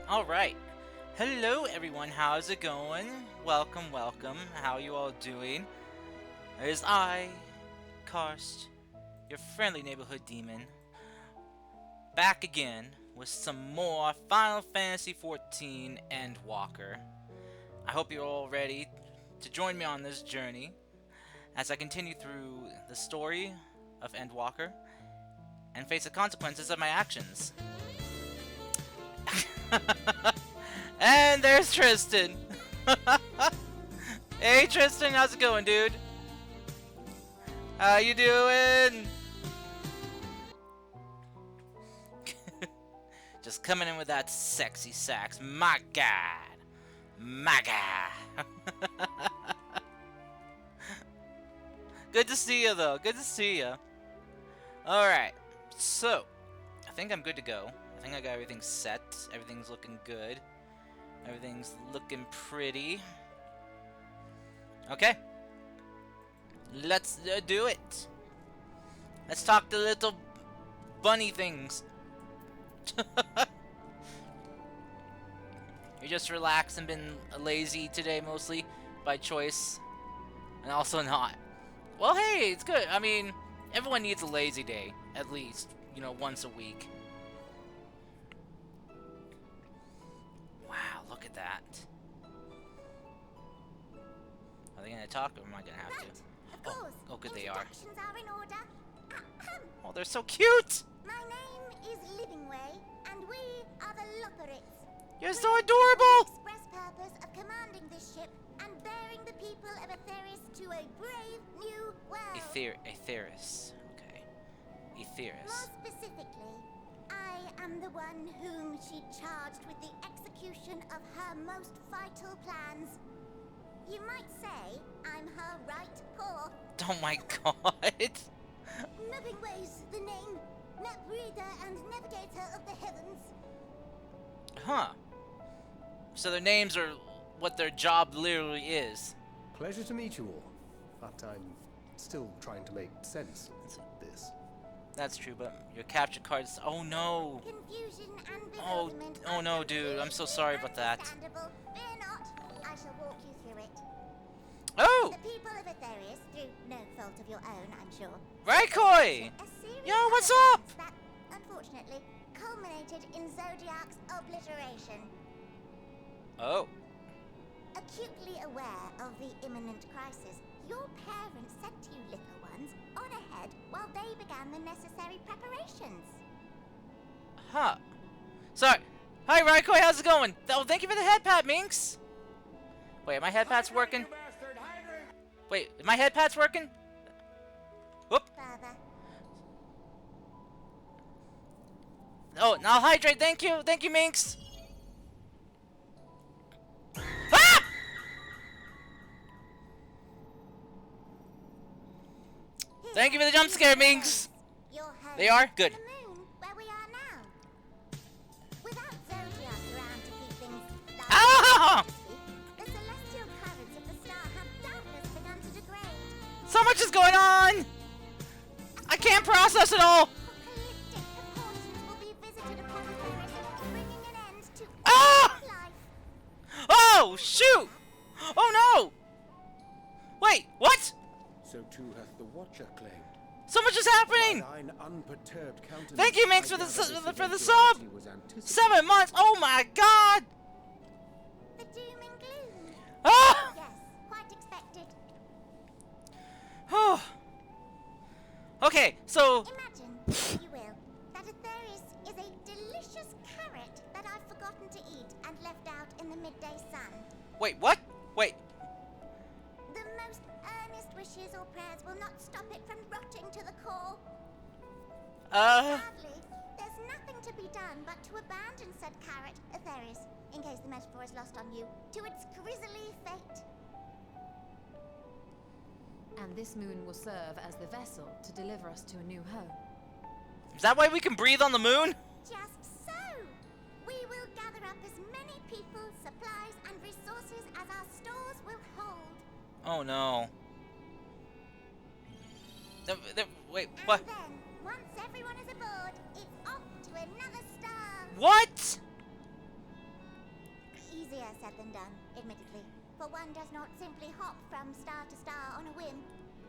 Alright. Hello everyone, how's it going? Welcome, welcome. How you all doing? It is I, Karst, your friendly neighborhood demon, back again with some more Final Fantasy XIV Endwalker. I hope you're all ready to join me on this journey as I continue through the story of Endwalker and face the consequences of my actions. And there's Tristan. Hey Tristan, how's it going, dude? How you doing? Just coming in with that sexy sax. My god. My god. Good to see you, though. Good to see you. Alright. So, I think I'm good to go. I think I got everything set. Everything's looking good. Everything's looking pretty. Okay. Let's do it. Let's talk to little bunny things. You're just relaxed and been lazy today mostly by choice. And also not. Well, hey, it's good. I mean, everyone needs a lazy day. At least, you know, once a week. Wow, look at that. Are they gonna talk, or am I gonna have to? Oh, good they are. Are in order. Oh, they're so cute! My name is Livingway, and we are the Lotharites. You're so adorable! The express purpose of commanding this ship and bearing the people of Aetheris to a brave new world. Aetheris. Okay. Aetheris. More specifically, I am the one whom she charged with the execution of her most vital plans. You might say I'm her right paw. Oh my god! Livingway's the name, map reader and navigator of the heavens. Huh. So their names are what their job literally is. Pleasure to meet you all, but I'm still trying to make sense of this. That's true, but your capture cards. Oh no! Confusion and bewilderment. Oh no, dude. I'm so sorry about that. Understandable. Fear not. I shall walk you through it. Oh! The people of Aetheris, through no fault of your own, I'm sure. Raikoi! A series Yo, of what's up? events that, unfortunately, culminated in Zodiac's obliteration. Oh. Acutely aware of the imminent crisis, your parents sent you little ones on ahead while they began the necessary preparations. Huh. Sorry. Hi, Raikoi, how's it going? Oh, thank you for the head pat, Minx. Wait, my head pat's working? Wait, my head pat's working? Whoop. Further. Oh, now hydrate, thank you, Minx. Ah! Thank you for the jump scare, Minx. They are good. The moon, where we are now. Without Zodiac around to keep things light, Ah! the celestial currents of the star have doubtless begun to degrade. So much is going on. I can't process it all. Apocalyptic proportions will be visited upon Aetheris, bringing an end to Ah! all life. Oh, shoot. Oh no. Wait, what? So too hath the Watcher claimed. So much is happening. Thine unperturbed countenance. Thank you, Minx, I for the gather this for the eventuality sub. was anticipated. 7 months. Oh my god. The doom and gloom. Ah! Yes, quite expected. Oh. Okay, so Imagine, if you will, that Aetheris is a delicious carrot that I've forgotten to eat and left out in the midday sun. wait, what? Wait. The most earnest wishes or prayers will not stop it from rotting to the core. Sadly, there's nothing to be done but to abandon said carrot, Aetheris, in case the metaphor is lost on you, to its grisly fate. And this moon will serve as the vessel to deliver us to a new home. Is that why we can breathe on the moon? Just so! We will gather up as many people, supplies, and resources as our stores will hold. Oh no. Wait, And what? then, once everyone is aboard, it's off to another star. What? Easier said than done, admittedly, for one does not simply hop from star to star on a whim.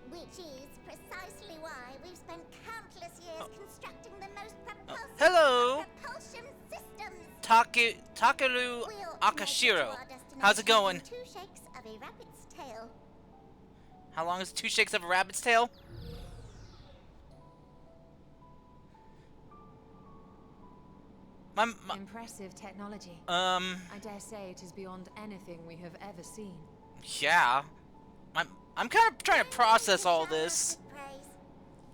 Which is precisely why we've spent countless years constructing the most propulsive Hello. propulsion systems. Takeru We'll Akashiro. make it to our How's it going? destination in 2 shakes of a rabbit's tail. How long is 2 shakes of a rabbit's tail? My Impressive technology. I I dare say it is beyond anything we have ever seen. yeah. I'm kind of trying to process all this. Praise.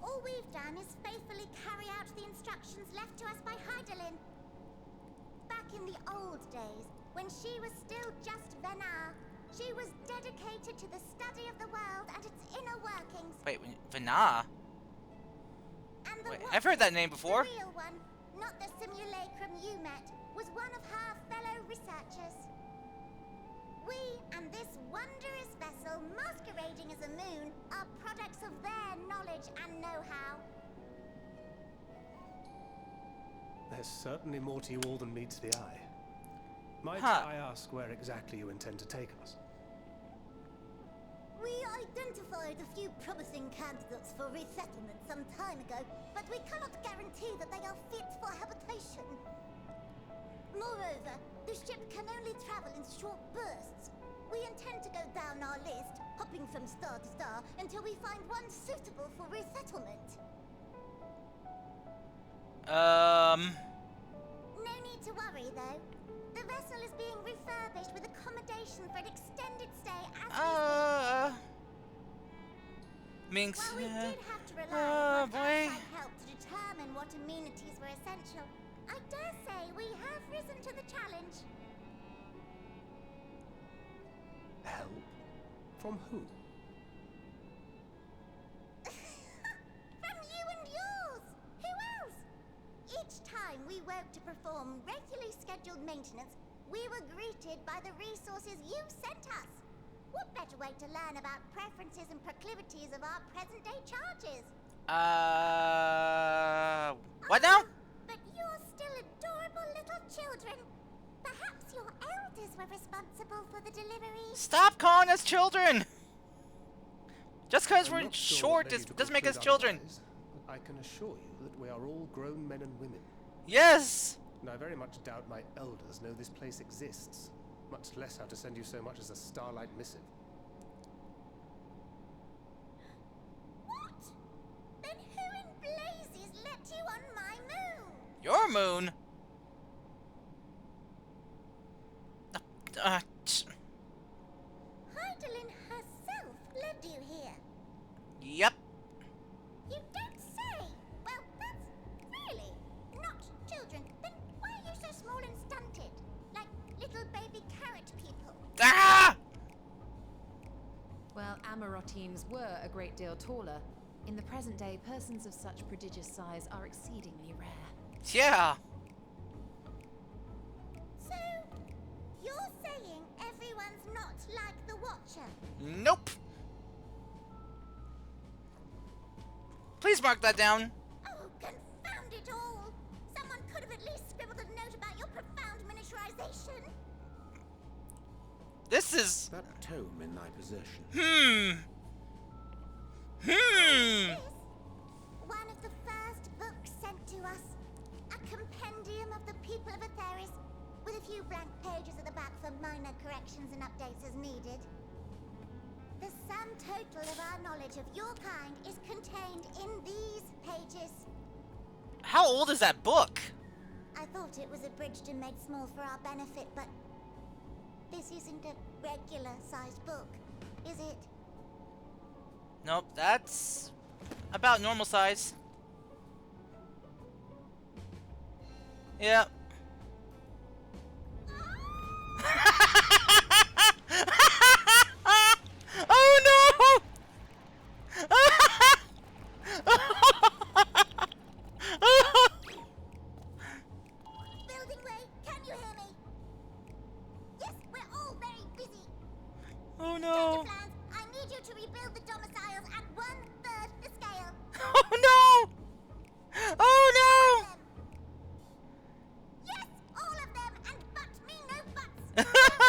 All we've done is faithfully carry out the instructions left to us by Heidelin. Back in the old days, when she was still just Venar, she was dedicated to the study of the world and its inner workings. Wait, Vana? And the Wait, Watcher, I've heard that name before. The real one, not the simulacrum you met, was one of her fellow researchers. We and this wondrous vessel masquerading as a moon are products of their knowledge and know-how. There's certainly more to you all than meets the eye. Might Huh. I ask where exactly you intend to take us? We identified a few promising candidates for resettlement some time ago, but we cannot guarantee that they are fit for habitation. Moreover, the ship can only travel in short bursts. We intend to go down our list, hopping from star to star, until we find one suitable for resettlement. No need to worry, though. The vessel is being refurbished with accommodation for an extended stay as we Minx. While we did have to rely Oh, on boy. outside help to determine what amenities were essential, I dare say we have risen to the challenge. Help? From who? From you and yours! Who else? Each time we woke to perform regularly scheduled maintenance, we were greeted by the resources you sent us. What better way to learn about preferences and proclivities of our present-day charges? What now? But you're still adorable little children. Perhaps your elders were responsible for the delivery. Stop calling us children! Just because I'm we're not sure short what led you to doesn't make us conclude children. otherwise, but I can assure you that we are all grown men and women. Yes! And I very much doubt my elders know this place exists, much less how to send you so much as a starlight missive. What? Then who in blazes let you on my moon? Your moon? Heidelin herself led you here. Yep. You don't say. Well, that's really not children. Then why are you so small and stunted? Like little baby carrot people. Ah! Well, Amarotines were a great deal taller. In the present day, persons of such prodigious size are exceedingly rare. Yeah. So, you're saying everyone's not like the Watcher? Nope. Please mark that down. Oh, confound it all! Someone could have at least scribbled a note about your profound miniaturization. This is... That tome in thy possession. This, one of the first books sent to us. A compendium of the people of Atheris, with a few blank pages at the back for minor corrections and updates as needed. The sum total of our knowledge of your kind is contained in these pages. How old is that book? I thought it was abridged and made small for our benefit, but this isn't a regular-sized book, is it? Nope, that's about normal size. Yep. Oh no! Building Way, can you hear me? Yes, we're all very busy. Oh Change no! of plans. I need you to rebuild the domiciles at 1/3 the scale. Oh no! Oh Them. Yes, all of them, and but me no buts.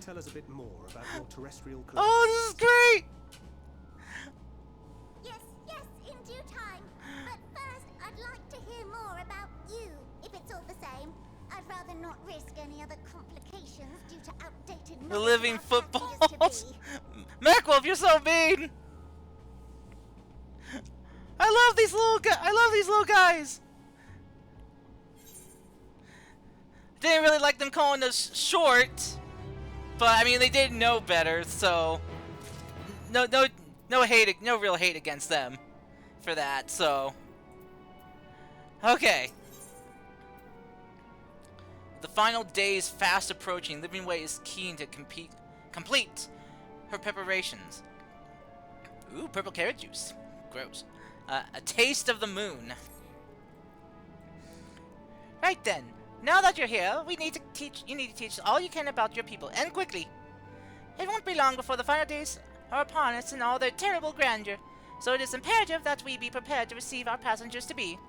tell us a bit more about your terrestrial colony? Oh, this is great! Yes, yes, in due time. But first, I'd like to hear more about you, if it's all the same. I'd rather not risk any other complications due to outdated The knowledge living of our footballs! passengers to be. Macwolf, you're so mean! I love these little guys! Didn't really like them calling us short, but I mean they didn't know better, so no real hate against them for that. So okay, the final day is fast approaching. Living Way is keen to complete her preparations. Ooh, purple carrot juice, gross. A taste of the moon. Right then. Now that you're here, you need to teach all you can about your people, and quickly. It won't be long before the final days are upon us in all their terrible grandeur, so it is imperative that we be prepared to receive our passengers to be.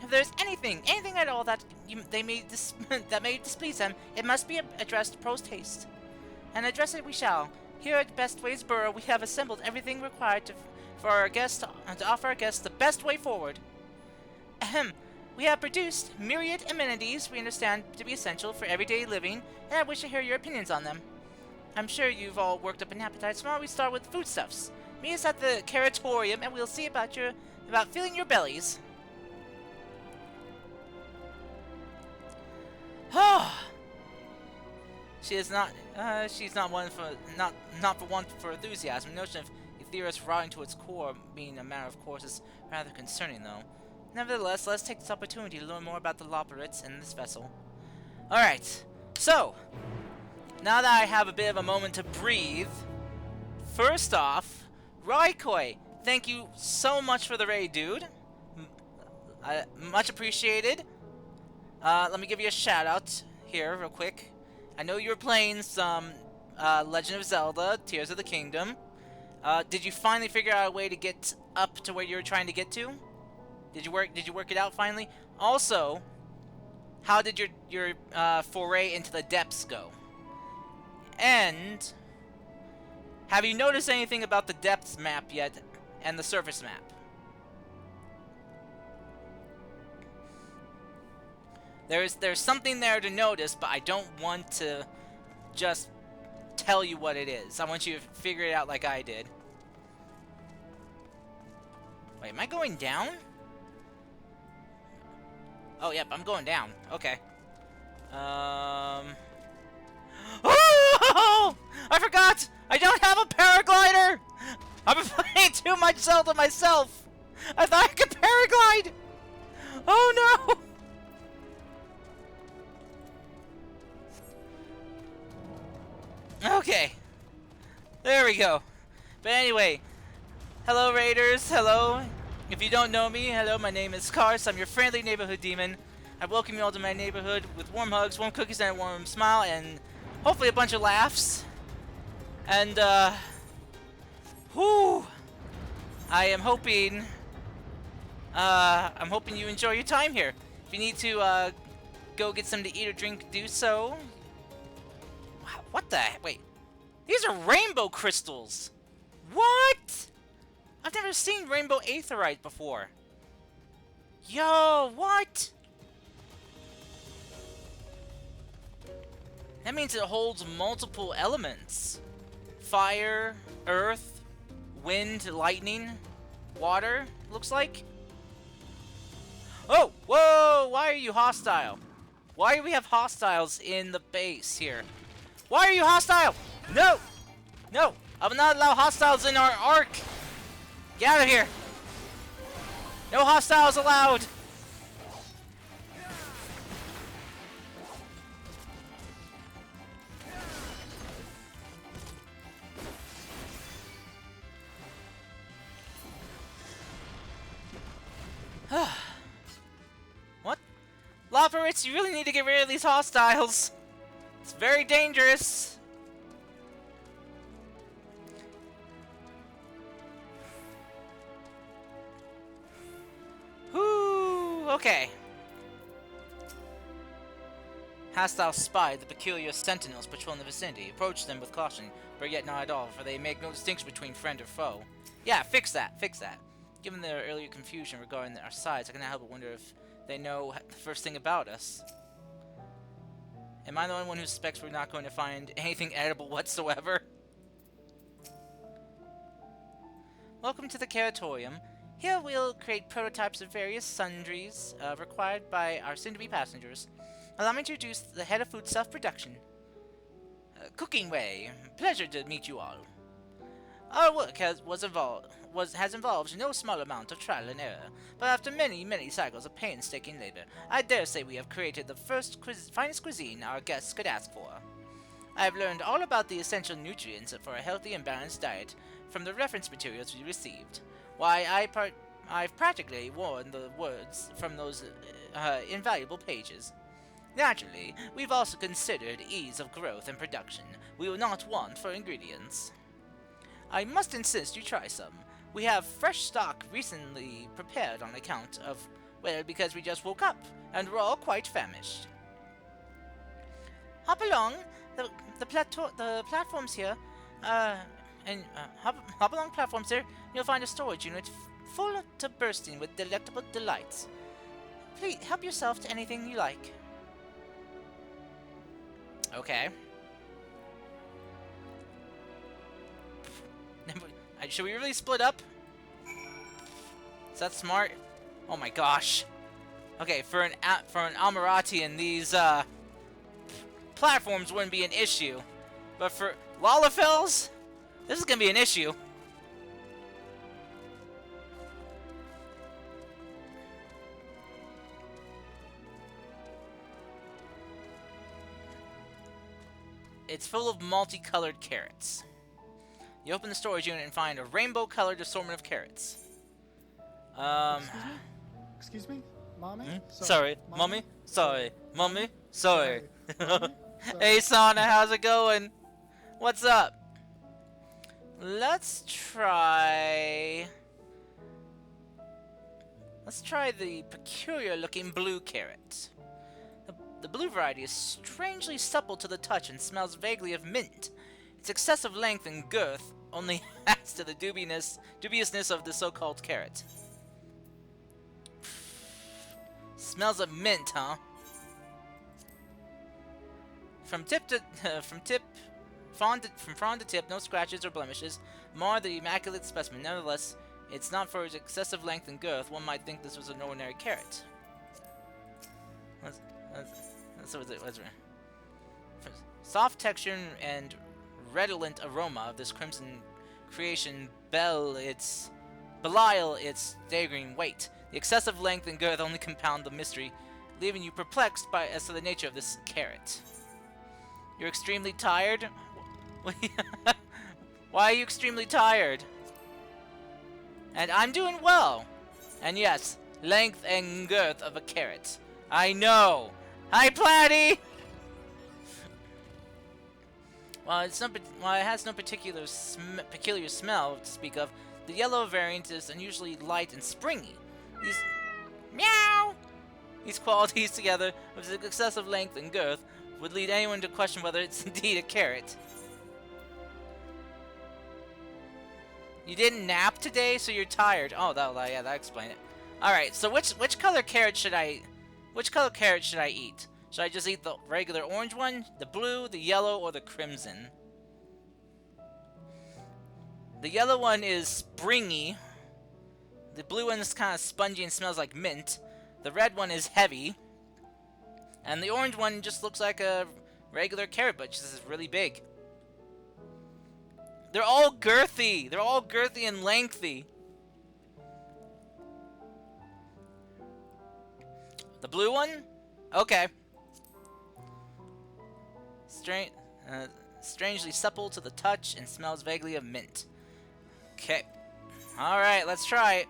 If there's anything at all that that may displease them, it must be addressed post-haste. And address it we shall. Here at Bestways Borough, we have assembled everything required for our guests to offer our guests the best way forward. Ahem. We have produced myriad amenities we understand to be essential for everyday living, and I wish to hear your opinions on them. I'm sure you've all worked up an appetite, so why don't we start with foodstuffs? Meet us at the Caratorium, and we'll see about filling your bellies. She's not one for enthusiasm. The notion of Aetherius rotting to its core being a matter of course is rather concerning, though. Nevertheless, let's take this opportunity to learn more about the Loperites and this vessel. Alright, so, now that I have a bit of a moment to breathe, first off, Raikoi, thank you so much for the raid, dude. Much appreciated. Let me give you a shout out here real quick. I know you were playing some Legend of Zelda, Tears of the Kingdom. Did you finally figure out a way to get up to where you were trying to get to? Did you work it out finally? Also, how did your foray into the depths go? And have you noticed anything about the depths map yet and the surface map? There's something there to notice, but I don't want to just tell you what it is. I want you to figure it out like I did. Wait, am I going down? Oh, yep, I'm going down. Okay. Oh! I forgot! I don't have a paraglider! I've been playing too much Zelda myself! I thought I could paraglide! Oh no! Okay. There we go. But anyway, hello Raiders, hello. If you don't know me, hello, my name is Kars. I'm your friendly neighborhood demon. I welcome you all to my neighborhood with warm hugs, warm cookies, and a warm smile, and hopefully a bunch of laughs. And, whew! I am hoping, you enjoy your time here. If you need to, go get something to eat or drink, do so. Wow, what the heck? Wait. These are rainbow crystals! What?! I've never seen rainbow aetherite before. Yo, what? That means it holds multiple elements. Fire, earth, wind, lightning, water, looks like. Oh, whoa, why are you hostile? Why do we have hostiles in the base here? Why are you hostile? No! No! I will not allow hostiles in our ark! Get out of here! No hostiles allowed! What? Loperites, you really need to get rid of these hostiles! It's very dangerous! Whoo! Okay. Hast thou spied the peculiar sentinels patrolling the vicinity? Approach them with caution, but yet not at all, for they make no distinction between friend or foe. Yeah, fix that, fix that. Given their earlier confusion regarding our size, I cannot help but wonder if they know the first thing about us. Am I the only one who suspects we're not going to find anything edible whatsoever? Welcome to the Caratorium. Here we'll create prototypes of various sundries required by our soon-to-be passengers. Allow me to introduce the head of food self-production. Cooking Way. Pleasure to meet you all. Our work has involved no small amount of trial and error, but after many, many cycles of painstaking labor, I dare say we have created the finest cuisine our guests could ask for. I have learned all about the essential nutrients for a healthy and balanced diet from the reference materials we received. Why, I've practically worn the words from those invaluable pages. Naturally, we've also considered ease of growth and production. We will not want for ingredients. I must insist you try some. We have fresh stock recently prepared on account of, well, because we just woke up, and we're all quite famished. Hop along, the platforms here, hop along platforms here, you'll find a storage unit full to bursting with delectable delights. Please, help yourself to anything you like. Okay. Should we really split up? Is that smart? Oh my gosh. Okay, for an Amaratian, these platforms wouldn't be an issue, but for Lalafels, this is gonna be an issue. It's full of multicolored carrots. You open the storage unit and find a rainbow-colored assortment of carrots. Excuse me? Mommy? Sorry, Mommy? Sorry, Mommy? Sorry. Mommy? Hey, Sana, how's it going? What's up? Let's try the peculiar-looking blue carrot. The blue variety is strangely supple to the touch and smells vaguely of mint. Its excessive length and girth only adds to the dubiousness of the so-called carrot. Smells of mint, huh? From frond to tip, no scratches or blemishes mar the immaculate specimen. Nevertheless, it's not for its excessive length and girth. One might think this was an ordinary carrot. Soft texture and redolent aroma of this crimson creation belie its staggering weight. The excessive length and girth only compound the mystery, leaving you perplexed as to the nature of this carrot. You're extremely tired? Why are you extremely tired? And I'm doing well. And yes, length and girth of a carrot. I know. Hi, Platy! While it has no peculiar smell to speak of, the yellow variant is unusually light and springy. These qualities together with its excessive length and girth would lead anyone to question whether it's indeed a carrot. You didn't nap today, so you're tired. Oh, that explains it. All right, so which color carrot should I eat? Should I just eat the regular orange one, the blue, the yellow, or the crimson? The yellow one is springy. The blue one is kind of spongy and smells like mint. The red one is heavy. And the orange one just looks like a regular carrot, but just is really big. They're all girthy. They're all girthy and lengthy. The blue one? Okay. Strangely supple to the touch and smells vaguely of mint. Okay. Alright, let's try it.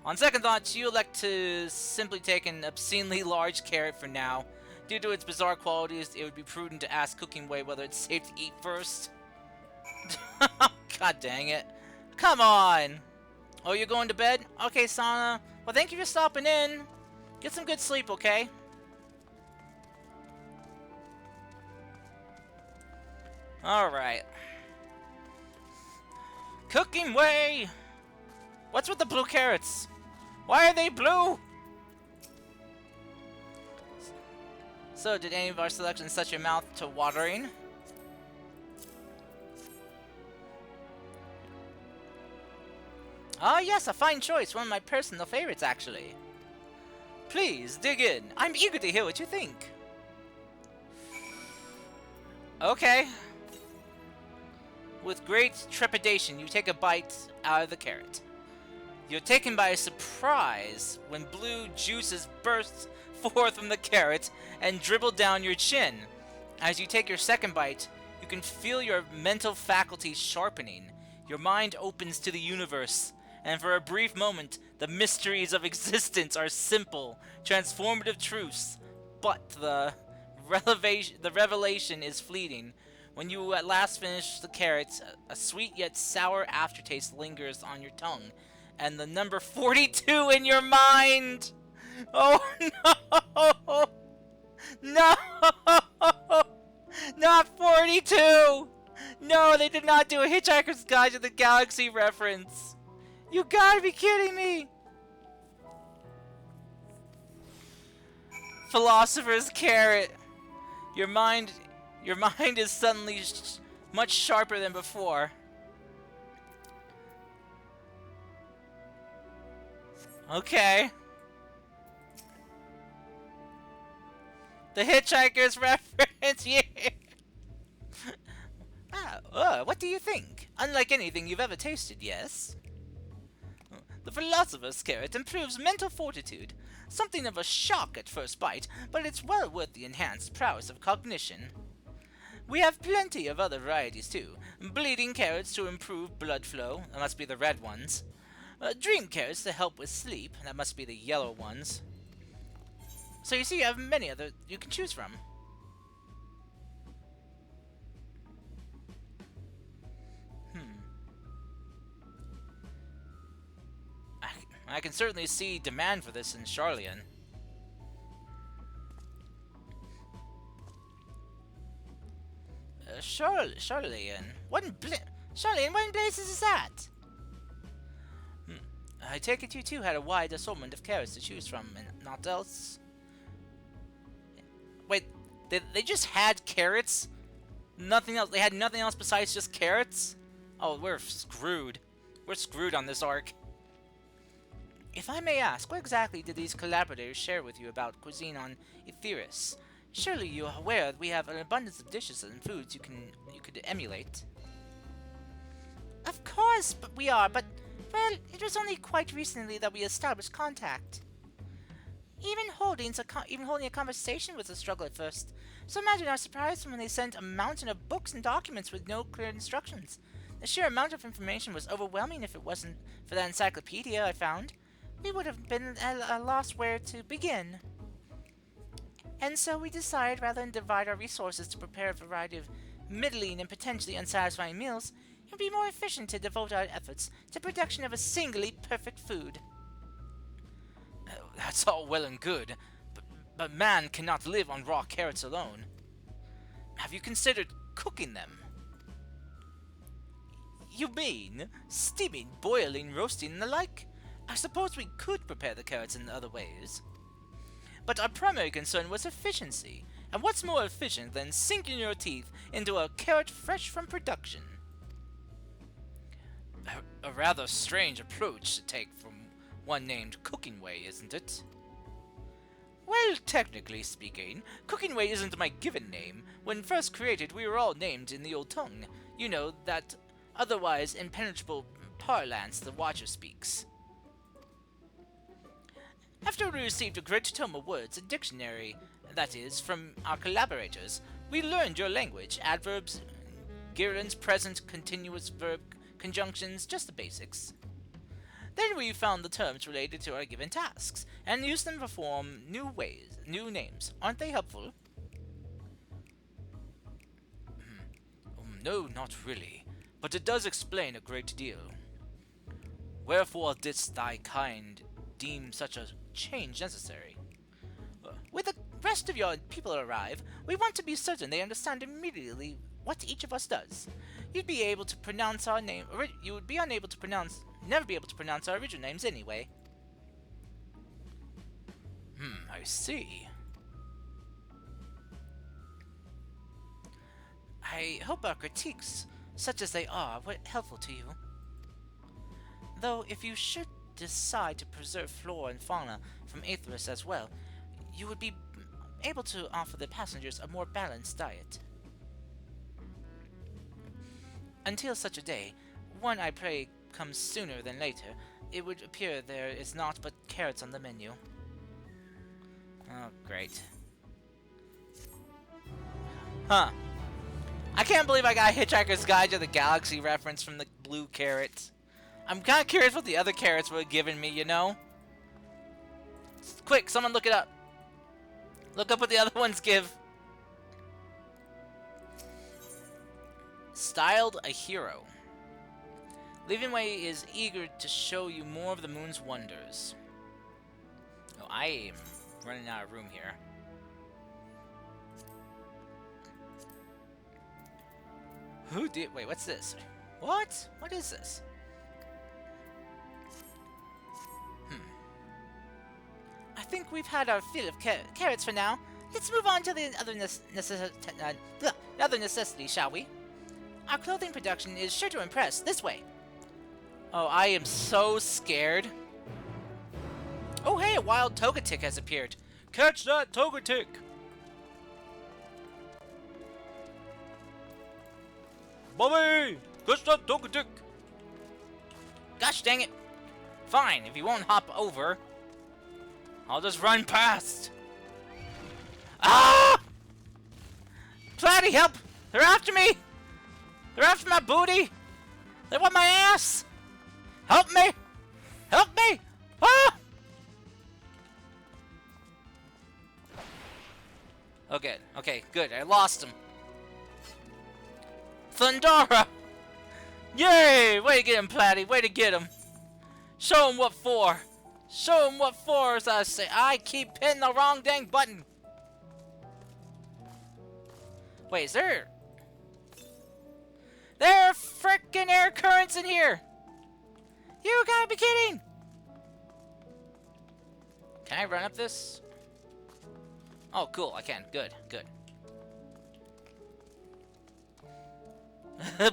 On second thoughts, you elect to simply take an obscenely large carrot for now. Due to its bizarre qualities, it would be prudent to ask Cooking Way whether it's safe to eat first. God dang it. Come on! Oh, you're going to bed? Okay, Sana. Well, thank you for stopping in. Get some good sleep, okay? Alright. Cooking way! What's with the blue carrots? Why are they blue? So, did any of our selections set your mouth to watering? Ah, yes, a fine choice. One of my personal favorites, actually. Please, dig in. I'm eager to hear what you think. Okay. With great trepidation, you take a bite out of the carrot. You're taken by surprise when blue juices burst forth from the carrot and dribble down your chin. As you take your second bite, you can feel your mental faculties sharpening. Your mind opens to the universe, and for a brief moment, the mysteries of existence are simple, transformative truths. But the revelation is fleeting. When you at last finish the carrots, a sweet yet sour aftertaste lingers on your tongue, and the number 42 in your mind! Oh no! No! Not 42! No, they did not do a Hitchhiker's Guide to the Galaxy reference! You gotta be kidding me! Philosopher's Carrot. Your mind is suddenly much sharper than before. Okay. The Hitchhiker's reference, yeah! What do you think? Unlike anything you've ever tasted, yes? The Philosopher's Carrot improves mental fortitude. Something of a shock at first bite, but it's well worth the enhanced prowess of cognition. We have plenty of other varieties too. Bleeding carrots to improve blood flow, that must be the red ones. Dream carrots to help with sleep, that must be the yellow ones. So you see, you have many other you can choose from. I can certainly see demand for this in Charlian. Charlian? Charlian, what in blazes is that? I take it you too had a wide assortment of carrots to choose from, and not else? Wait, they just had carrots? Nothing else? They had nothing else besides just carrots? Oh, we're screwed. We're screwed on this arc. If I may ask, what exactly did these collaborators share with you about cuisine on Etheris? Surely you are aware that we have an abundance of dishes and foods you could emulate. Of course, but well, it was only quite recently that we established contact. Even holding a conversation was a struggle at first. So imagine our surprise when they sent a mountain of books and documents with no clear instructions. The sheer amount of information was overwhelming. If it wasn't for that encyclopedia I found, we would have been at a loss where to begin. And so we decided, rather than divide our resources to prepare a variety of middling and potentially unsatisfying meals, it would be more efficient to devote our efforts to production of a singly perfect food. That's all well and good, but man cannot live on raw carrots alone. Have you considered cooking them? You mean steaming, boiling, roasting, and the like? I suppose we could prepare the carrots in other ways. But our primary concern was efficiency, and what's more efficient than sinking your teeth into a carrot fresh from production? A rather strange approach to take from one named Cooking Way, isn't it? Well, technically speaking, Cooking Way isn't my given name. When first created, we were all named in the old tongue. You know, that otherwise impenetrable parlance the Watcher speaks. After we received a great tome of words, a dictionary, that is, from our collaborators, we learned your language, adverbs, gerunds, present, continuous verb, conjunctions, just the basics. Then we found the terms related to our given tasks, and used them to form new names. Aren't they helpful? No, not really, but it does explain a great deal. Wherefore didst thy kind deem such a change necessary? rest of your people arrive, we want to be certain they understand immediately what each of us does. You'd be able to pronounce our name, you would be unable to pronounce, never be able to pronounce our original names anyway. I see. I hope our critiques, such as they are, were helpful to you. Though, if you should decide to preserve flora and fauna from Aetheris as well, you would be able to offer the passengers a more balanced diet. Until such a day, one I pray comes sooner than later, it would appear there is naught but carrots on the menu. Oh, great. Huh. I can't believe I got Hitchhiker's Guide to the Galaxy reference from the blue carrots. I'm kind of curious what the other carrots were giving me, you know? Quick, someone look it up. Look up what the other ones give. Styled a hero. Leavingway is eager to show you more of the moon's wonders. Oh, I am running out of room here. Who did? Wait, what's this? What? What is this? I think we've had our fill of carrots for now. Let's move on to the other necessity, shall we? Our clothing production is sure to impress. This way. Oh, I am so scared. Oh, hey, a wild Togetic has appeared. Catch that Togetic! Bobby! Catch that Togetic! Gosh dang it! Fine, if you won't hop over, I'll just run past. Ah! Platty, help! They're after me! They're after my booty! They want my ass! Help me! Help me! Ah! Okay, okay, good. I lost him. Thundara! Yay! Way to get him, Platty. Way to get him. Show him what for. Show him what for, as I say. I keep hitting the wrong dang button. Wait, is there... There are frickin' air currents in here! You gotta be kidding! Can I run up this? Oh, cool, I can. Good, good.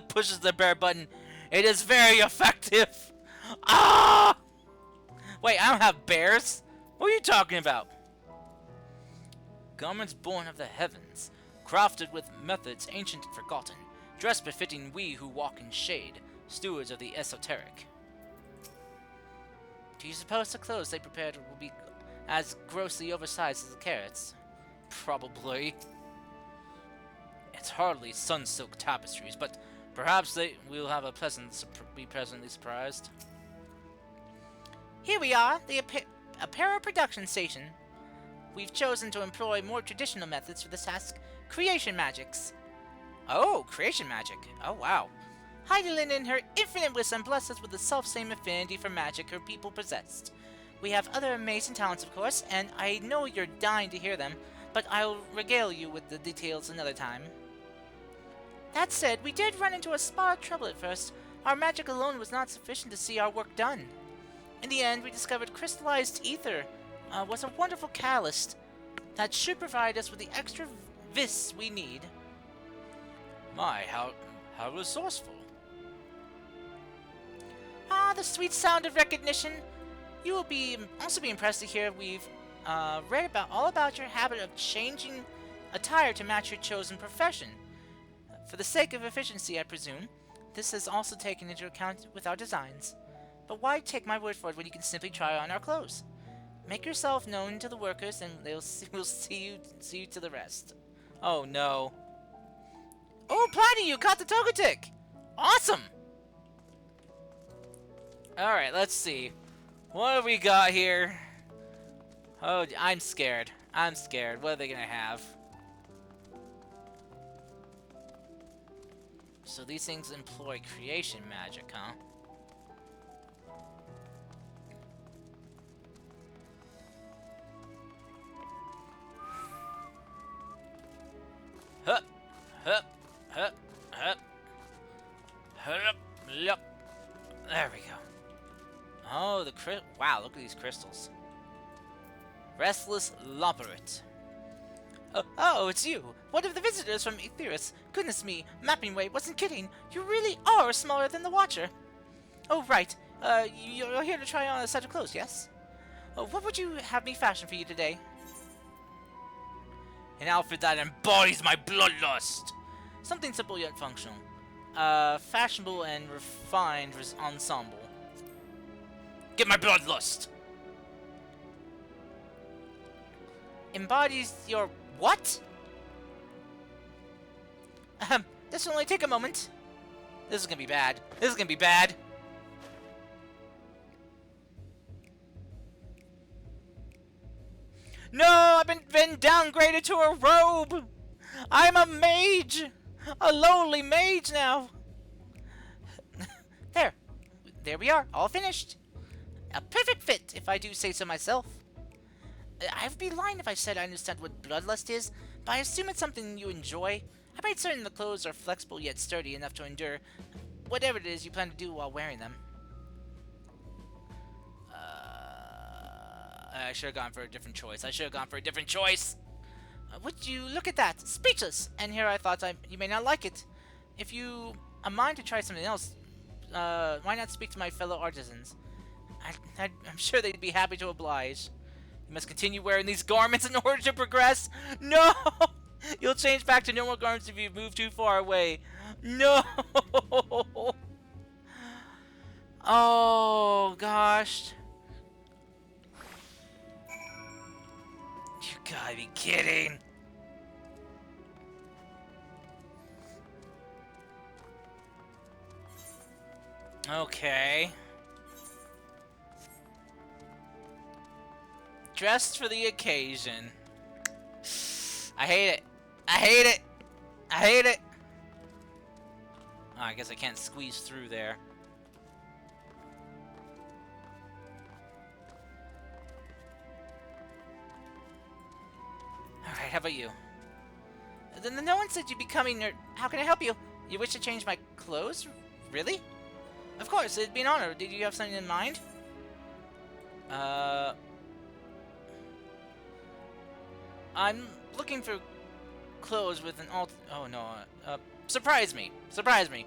Pushes the bear button. It is very effective! Ah! Wait, I don't have bears? What are you talking about? Garments born of the heavens, crafted with methods ancient and forgotten, dress befitting we who walk in shade, stewards of the esoteric. Do you suppose the clothes they prepared will be as grossly oversized as the carrots? Probably. It's hardly sun-silk tapestries, but perhaps will have be pleasantly surprised. Here we are, the apparel production station. We've chosen to employ more traditional methods for this task, creation magics. Oh, creation magic. Oh, wow. Heidelin in her infinite wisdom blessed us with the self-same affinity for magic her people possessed. We have other amazing talents, of course, and I know you're dying to hear them, but I'll regale you with the details another time. That said, we did run into a spot of trouble at first. Our magic alone was not sufficient to see our work done. In the end, we discovered crystallized ether was a wonderful catalyst that should provide us with the extra vis we need. My, how resourceful. Ah, the sweet sound of recognition. You will also be impressed to hear we've read all about your habit of changing attire to match your chosen profession. For the sake of efficiency, I presume, this is also taken into account with our designs. But why take my word for it when you can simply try on our clothes? Make yourself known to the workers, and we'll see you to the rest. Oh no! Oh, Platy, you caught the Togetic! Awesome! All right, let's see. What have we got here? Oh, I'm scared. I'm scared. What are they gonna have? So these things employ creation magic, huh? Hup, hup, hup, hup, yup. There we go. Oh, wow, look at these crystals. Restless Loborit. Oh, it's you. One of the visitors from Aetheris. Goodness me, Mapping Way wasn't kidding. You really are smaller than the Watcher. Oh, right. You're here to try on a set of clothes, yes? What would you have me fashion for you today? An outfit that embodies my bloodlust. Something simple yet functional. Fashionable and refined ensemble. Get my bloodlust. Embodies your what? This will only take a moment. This is gonna be bad. This is gonna be bad. No, I've been downgraded to a robe. I'm a mage, a lowly mage now. There we are, all finished. A perfect fit, if I do say so myself. I'd be lying if I said I understand what bloodlust is, but I assume it's something you enjoy. I made certain the clothes are flexible yet sturdy enough to endure whatever it is you plan to do while wearing them. I should have gone for a different choice. Would you look at that? Speechless! And here I thought you may not like it. If you are mind to try something else, why not speak to my fellow artisans? I'm sure they'd be happy to oblige. You must continue wearing these garments in order to progress. No! You'll change back to normal garments if you move too far away. No! Oh, gosh. You gotta be kidding. Okay. Dressed for the occasion. I hate it. I hate it. I hate it. Oh, I guess I can't squeeze through there. Alright, how about you? Then no one said you'd be coming, or how can I help you? You wish to change my clothes? Really? Of course, it'd be an honor. Did you have something in mind? I'm looking for clothes with an oh no, surprise me. Surprise me.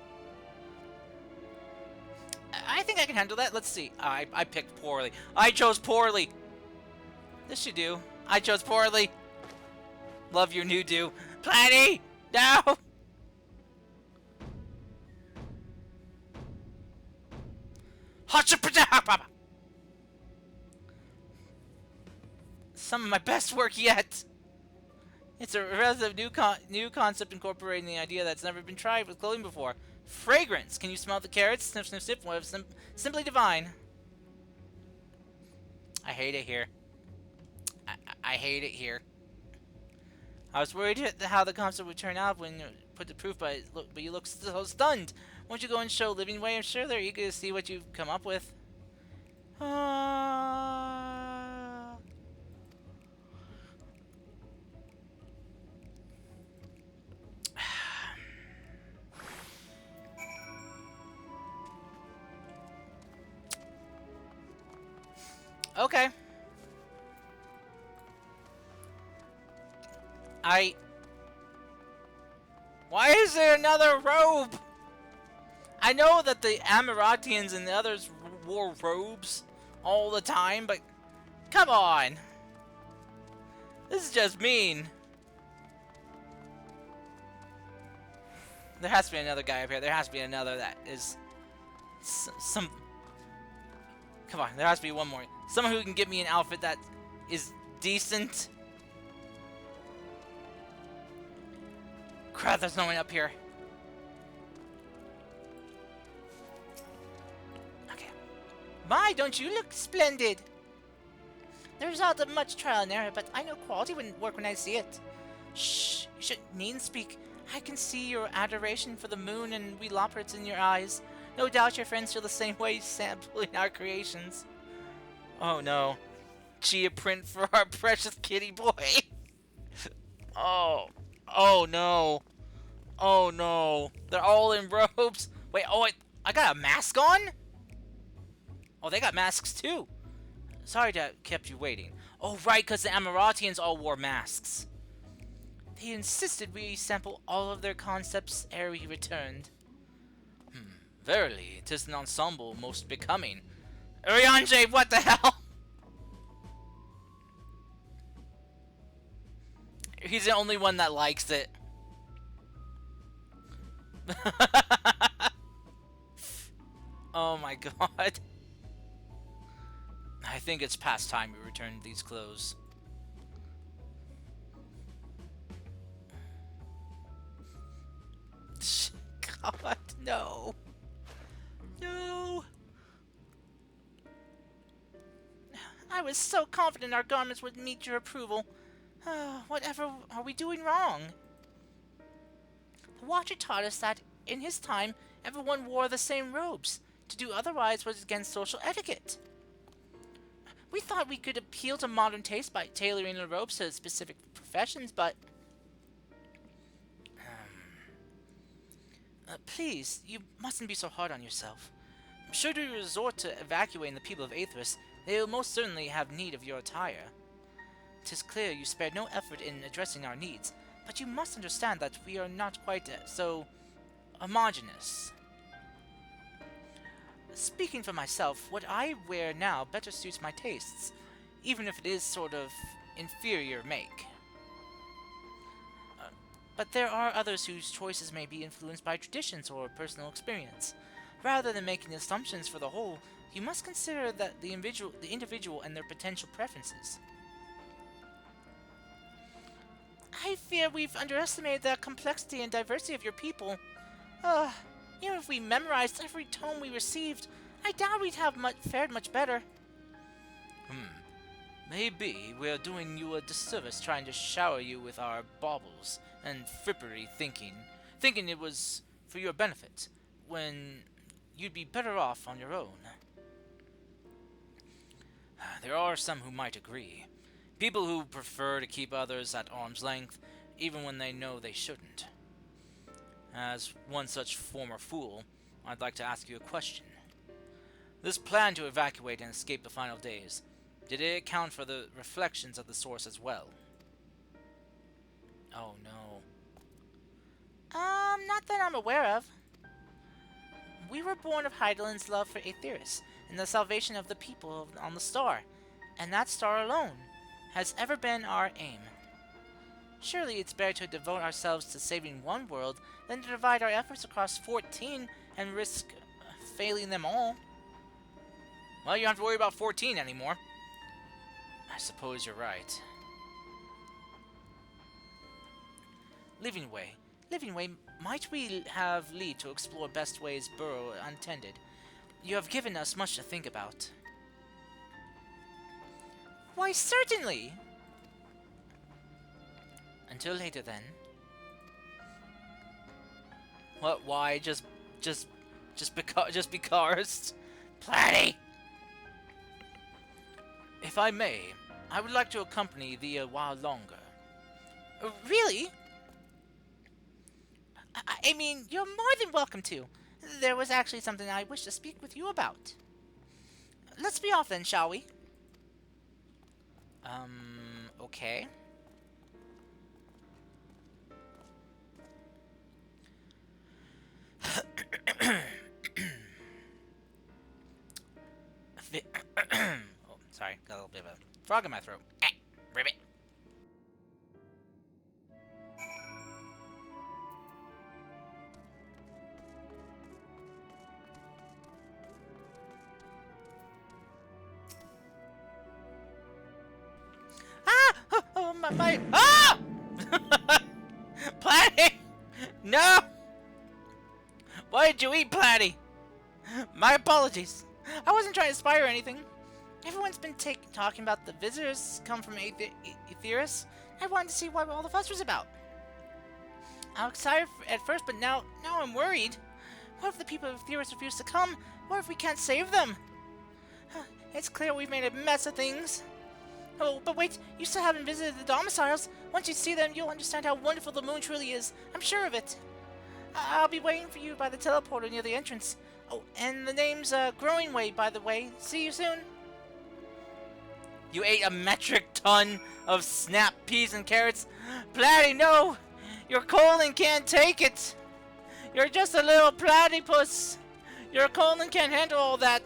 I think I can handle that. Let's see. I picked poorly. I chose poorly. This should do. I chose poorly. Love your new do. Platy! No! Some of my best work yet. It's a relative new concept incorporating the idea that's never been tried with clothing before. Fragrance. Can you smell the carrots? Sniff, sniff, sniff. Well, simply divine. I hate it here. I hate it here. I was worried how the concept would turn out when you put to proof, but you look so stunned. Won't you go and show Living Way? I'm sure they're eager to see what you've come up with. Okay. Why is there another robe? I know that the Amaratians and the others wore robes all the time, but come on. This is just mean. There has to be another guy up here. There has to be another that is some... Come on, there has to be one more. Someone who can give me an outfit that is decent. Crap, there's no one up here. Okay. My, don't you look splendid? The result of much trial and error, but I know quality wouldn't work when I see it. Shh, you shouldn't mean speak. I can see your adoration for the moon and we loppers in your eyes. No doubt your friends feel the same way sampling our creations. Oh no. Chia print for our precious kitty boy. Oh. Oh no. Oh no, they're all in robes. Wait, oh wait, I got a mask on? Oh, they got masks too. Sorry to have kept you waiting. Oh right, because the Amaratians all wore masks. They insisted we sample all of their concepts ere we returned. Verily, 'tis an ensemble most becoming. Urianger, what the hell? He's the only one that likes it. Oh my god. I think it's past time we return these clothes. God, no. No. I was so confident our garments would meet your approval. Whatever are we doing wrong? The Watcher taught us that, in his time, everyone wore the same robes. To do otherwise was against social etiquette. We thought we could appeal to modern taste by tailoring the robes to specific professions, but... please, you mustn't be so hard on yourself. Should we resort to evacuating the people of Aethris, they will most certainly have need of your attire. 'Tis clear you spared no effort in addressing our needs, but you must understand that we are not quite so homogeneous. Speaking for myself, what I wear now better suits my tastes, even if it is sort of inferior make. But there are others whose choices may be influenced by traditions or personal experience. Rather than making assumptions for the whole, you must consider that the individual and their potential preferences. I fear we've underestimated the complexity and diversity of your people. Even if we memorized every tome we received, I doubt we'd have fared much better. Maybe we're doing you a disservice trying to shower you with our baubles and frippery thinking it was for your benefit, when you'd be better off on your own. There are some who might agree. People who prefer to keep others at arm's length, even when they know they shouldn't. As one such former fool, I'd like to ask you a question. This plan to evacuate and escape the final days, did it account for the reflections of the source as well? Oh no. Not that I'm aware of. We were born of Heidelin's love for Aetheris and the salvation of the people on the star, and that star alone has ever been our aim. Surely it's better to devote ourselves to saving one world than to divide our efforts across 14 and risk failing them all. Well, you don't have to worry about 14 anymore. I suppose you're right. Living Way, might we have leave to explore best ways burrow untended? You have given us much to think about. Why, certainly! Until later, then. What? Why? Just because? Platty! If I may, I would like to accompany thee a while longer. Really? I mean, you're more than welcome to. There was actually something I wish to speak with you about. Let's be off then, shall we? Okay. Oh, sorry, got a little bit of a frog in my throat. Ribbit. Oh, my ah! Platty! No! Why did you eat, Platty? My apologies. I wasn't trying to spy or anything. Everyone's been talking about the visitors come from Aetheris. I wanted to see what all the fuss was about. I was excited at first, but now I'm worried. What if the people of Aetheris refuse to come? What if we can't save them? It's clear we've made a mess of things. Oh, but wait, you still haven't visited the domiciles. Once you see them, you'll understand how wonderful the moon truly is. I'm sure of it. I'll be waiting for you by the teleporter near the entrance. Oh, and the name's Growing Way, by the way. See you soon. You ate a metric ton of snap peas and carrots? Platy, no! Your colon can't take it! You're just a little platypus! Your colon can't handle all that!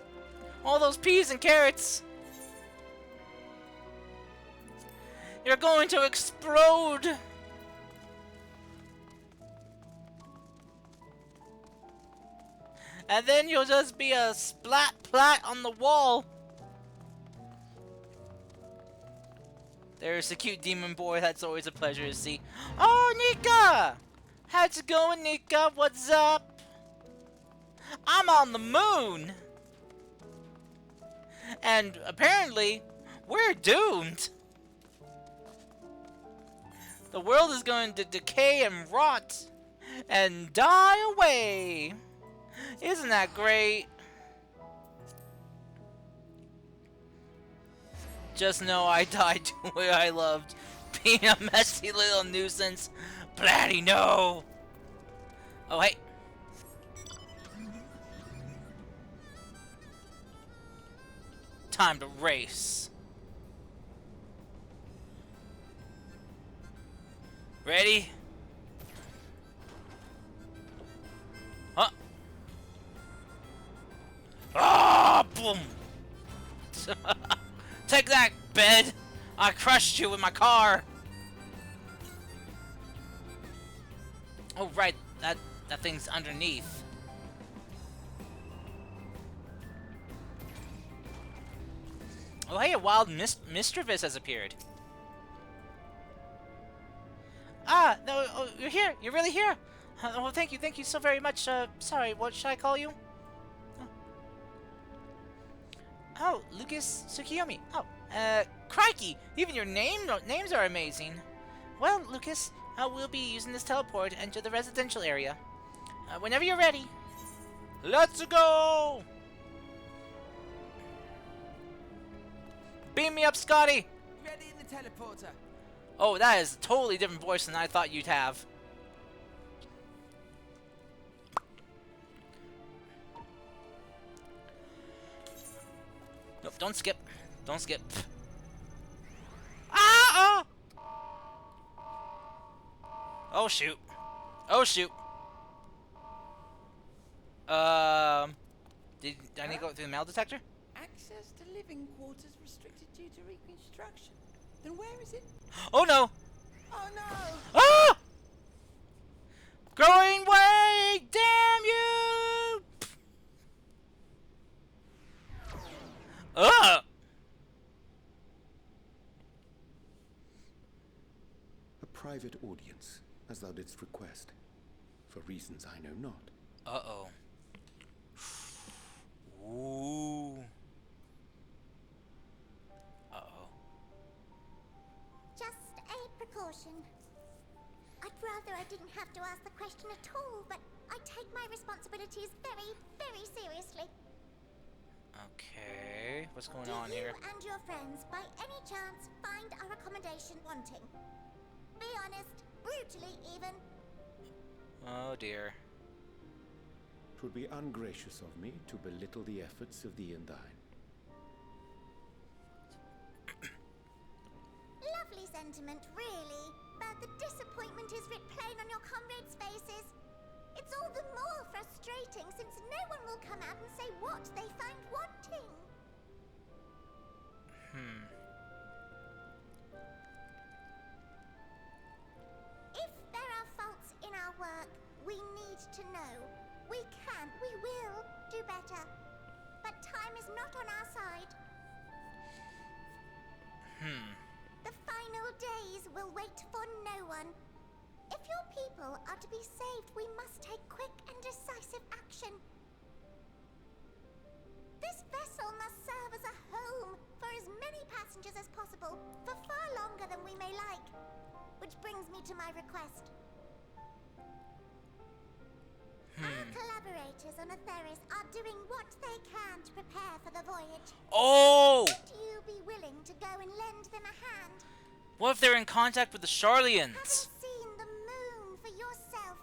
All those peas and carrots! You're going to explode! And then you'll just be a splat plat on the wall! There's a cute demon boy, that's always a pleasure to see. Oh, Nika! How's it going, Nika? What's up? I'm on the moon! And apparently, we're doomed! The world is going to decay and rot and die away! Isn't that great? Just know I died to what I loved. Being a messy little nuisance. Platy, no! Oh, hey. Time to race. Ready? Huh? Ah! Boom! Take that, bed! I crushed you with my car! Oh, right. That thing's underneath. Oh, hey, a wild mischievous has appeared. Ah, no, oh, you're here. You're really here. Oh, thank you so very much. Sorry, what should I call you? Oh, Lucas Tsukiyomi. Oh, crikey! Even your names are amazing. Well, Lucas, we'll be using this teleport to enter the residential area. Whenever you're ready. Let's go! Beam me up, Scotty! Ready in the teleporter. Oh, that is a totally different voice than I thought you'd have. Nope, don't skip. Don't skip. Ah! Oh, shoot. Oh, shoot. Did I need to go through the metal detector? Access to living quarters restricted due to reconstruction. Then where is it? Oh, no. Oh no! Ah! Growing way! Damn you! Ugh! A private audience, as thou didst request, for reasons I know not. Uh-oh. Ooh. Uh-oh. Just a precaution. I'd rather I didn't have to ask the question at all, but I take my responsibilities very, very seriously. Okay. What's going Do on you here? and your friends, by any chance, find our accommodation wanting? Be honest, brutally even. Oh, dear. 'Twould be ungracious of me to belittle the efforts of thee and thine. Lovely sentiment, really. But the disappointment is writ plain on your comrades' faces. It's all the more frustrating since no one will come out and say what they find wanting. If there are faults in our work, we need to know. We can, we will do better. But time is not on our side. The final days will wait for no one. If your people are to be saved, we must take quick and decisive action. This vessel must serve as a home for as many passengers as possible, for far longer than we may like. Which brings me to my request. Our collaborators on Atheris are doing what they can to prepare for the voyage. Oh! Would you be willing to go and lend them a hand? What if they're in contact with the Charlians? Having seen the moon for yourself,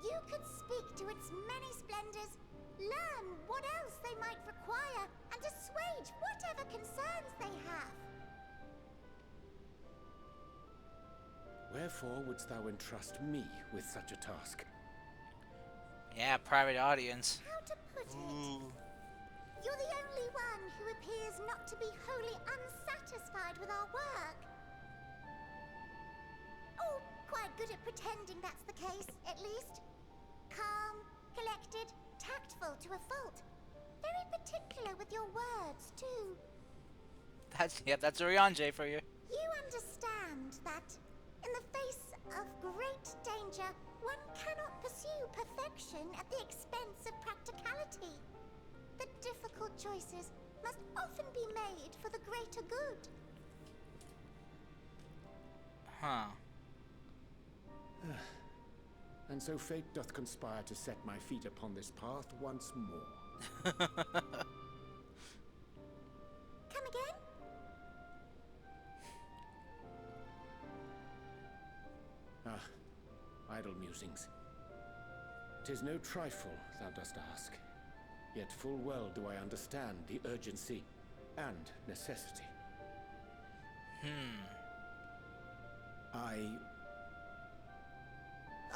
you could speak what else they might require and assuage whatever concerns they have. Wherefore wouldst thou entrust me with such a task? Yeah, private audience. How to put it? You're the only one who appears not to be wholly unsatisfied with our work. Oh, quite good at pretending that's the case, at least. Calm, collected, tactful to a fault. Very particular with your words, too. That's Oriange for you. You understand that, in the face of great danger, one cannot pursue perfection at the expense of practicality. The difficult choices must often be made for the greater good. Huh. And so fate doth conspire to set my feet upon this path once more. Come again? Idle musings. 'Tis no trifle thou dost ask, yet full well do I understand the urgency and necessity.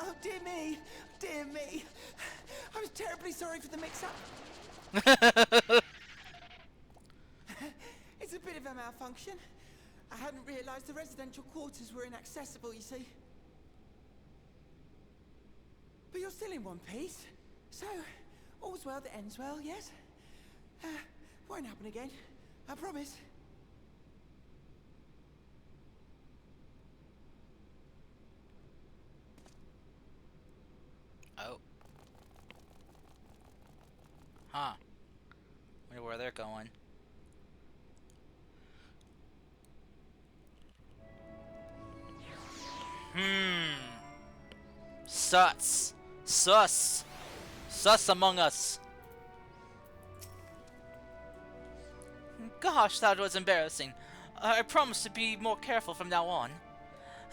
Oh, dear me! Dear me! I was terribly sorry for the mix-up. It's a bit of a malfunction. I hadn't realised the residential quarters were inaccessible, you see. But you're still in one piece, so all's well that ends well, yes? Won't happen again, I promise. Oh. Huh. Wonder where they're going. Sus. Sus. Sus among us. Gosh, that was embarrassing. I promise to be more careful from now on.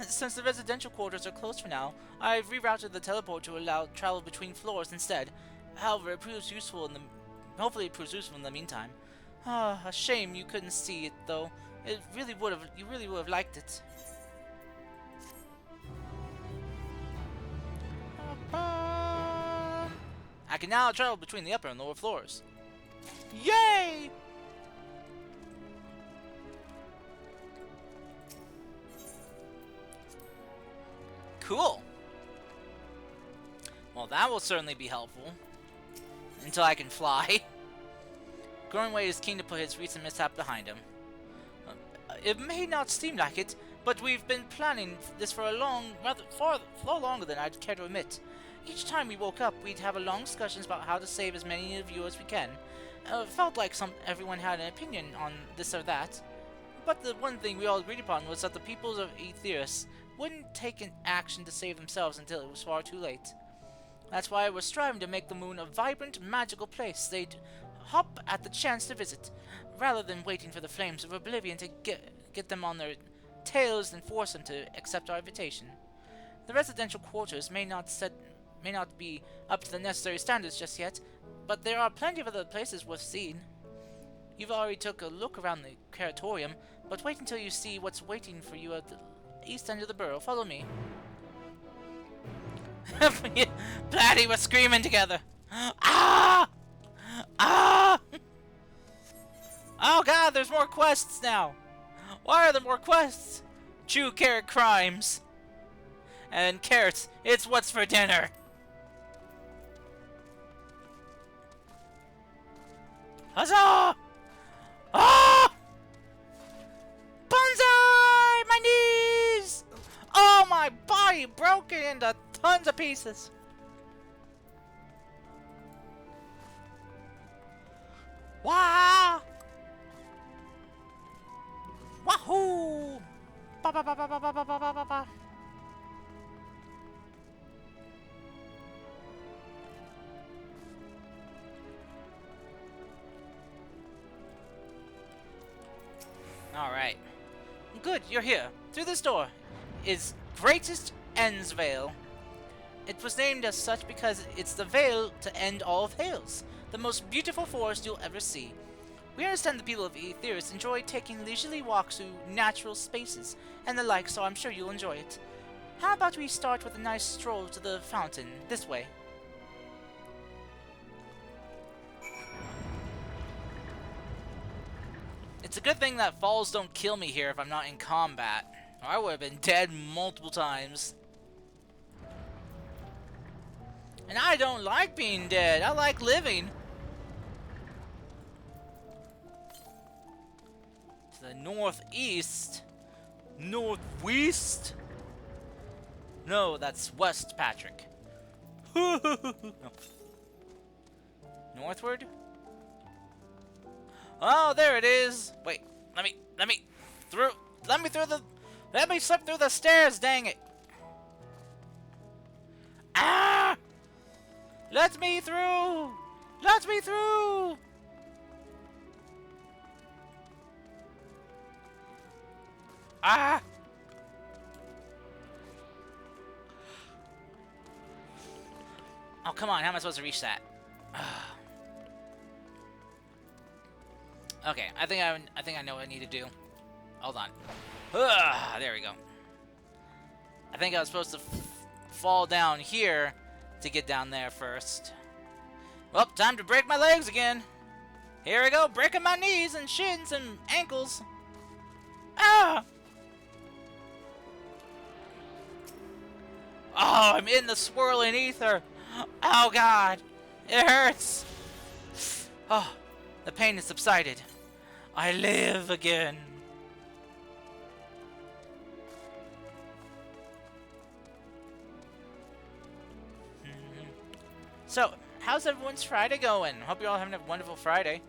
Since the residential quarters are closed for now, I've rerouted the teleport to allow travel between floors instead. However, it proves useful hopefully it proves useful in the meantime. A shame you couldn't see it though. You really would have liked it. I can now travel between the upper and lower floors. Yay! Cool. Well, that will certainly be helpful. Until I can fly. Growingway is keen to put his recent mishap behind him. It may not seem like it, but we've been planning this for far longer than I'd care to admit. Each time we woke up, we'd have a long discussions about how to save as many of you as we can. It felt like everyone had an opinion on this or that. But the one thing we all agreed upon was that the peoples of Aetheris wouldn't take an action to save themselves until it was far too late. That's why we're striving to make the moon a vibrant, magical place they'd hop at the chance to visit, rather than waiting for the flames of oblivion to get them on their tails and force them to accept our invitation. The residential quarters may not be up to the necessary standards just yet, but there are plenty of other places worth seeing. You've already took a look around the Curatorium, but wait until you see what's waiting for you at the east end of the borough. Follow me. Platty was screaming together. Ah! Ah! Oh god, there's more quests now. Why are there more quests? Chew carrot crimes. And carrots, it's what's for dinner. Huzzah! Ah! Bonsai! My knees! Oh, my body broken into tons of pieces. Wah! Wahoo! Ba ba ba ba ba ba ba ba ba ba. Alright. Good, you're here. Through this door is Greatest Ends Veil. It was named as such because it's the veil to end all veils. the most beautiful forest you'll ever see. We understand the people of Aetheris enjoy taking leisurely walks through natural spaces and the like, so I'm sure you'll enjoy it. How about we start with a nice stroll to the fountain, this way? It's a good thing that falls don't kill me here if I'm not in combat, or I would have been dead multiple times. And I don't like being dead, I like living. To the northeast? Northwest? No, that's west, Patrick. No. Northward? Oh, there it is. Wait, let me slip through the stairs, dang it. Ah! Let me through! Let me through! Ah! Oh, come on, how am I supposed to reach that? Okay, I think I know what I need to do. Hold on. There we go. I think I was supposed to fall down here to get down there first. Well, time to break my legs again. Here I go, breaking my knees and shins and ankles. Ah! Oh, I'm in the swirling ether. Oh God, it hurts. Oh, the pain has subsided. I live again. So, how's everyone's Friday going? Hope you're all having a wonderful Friday.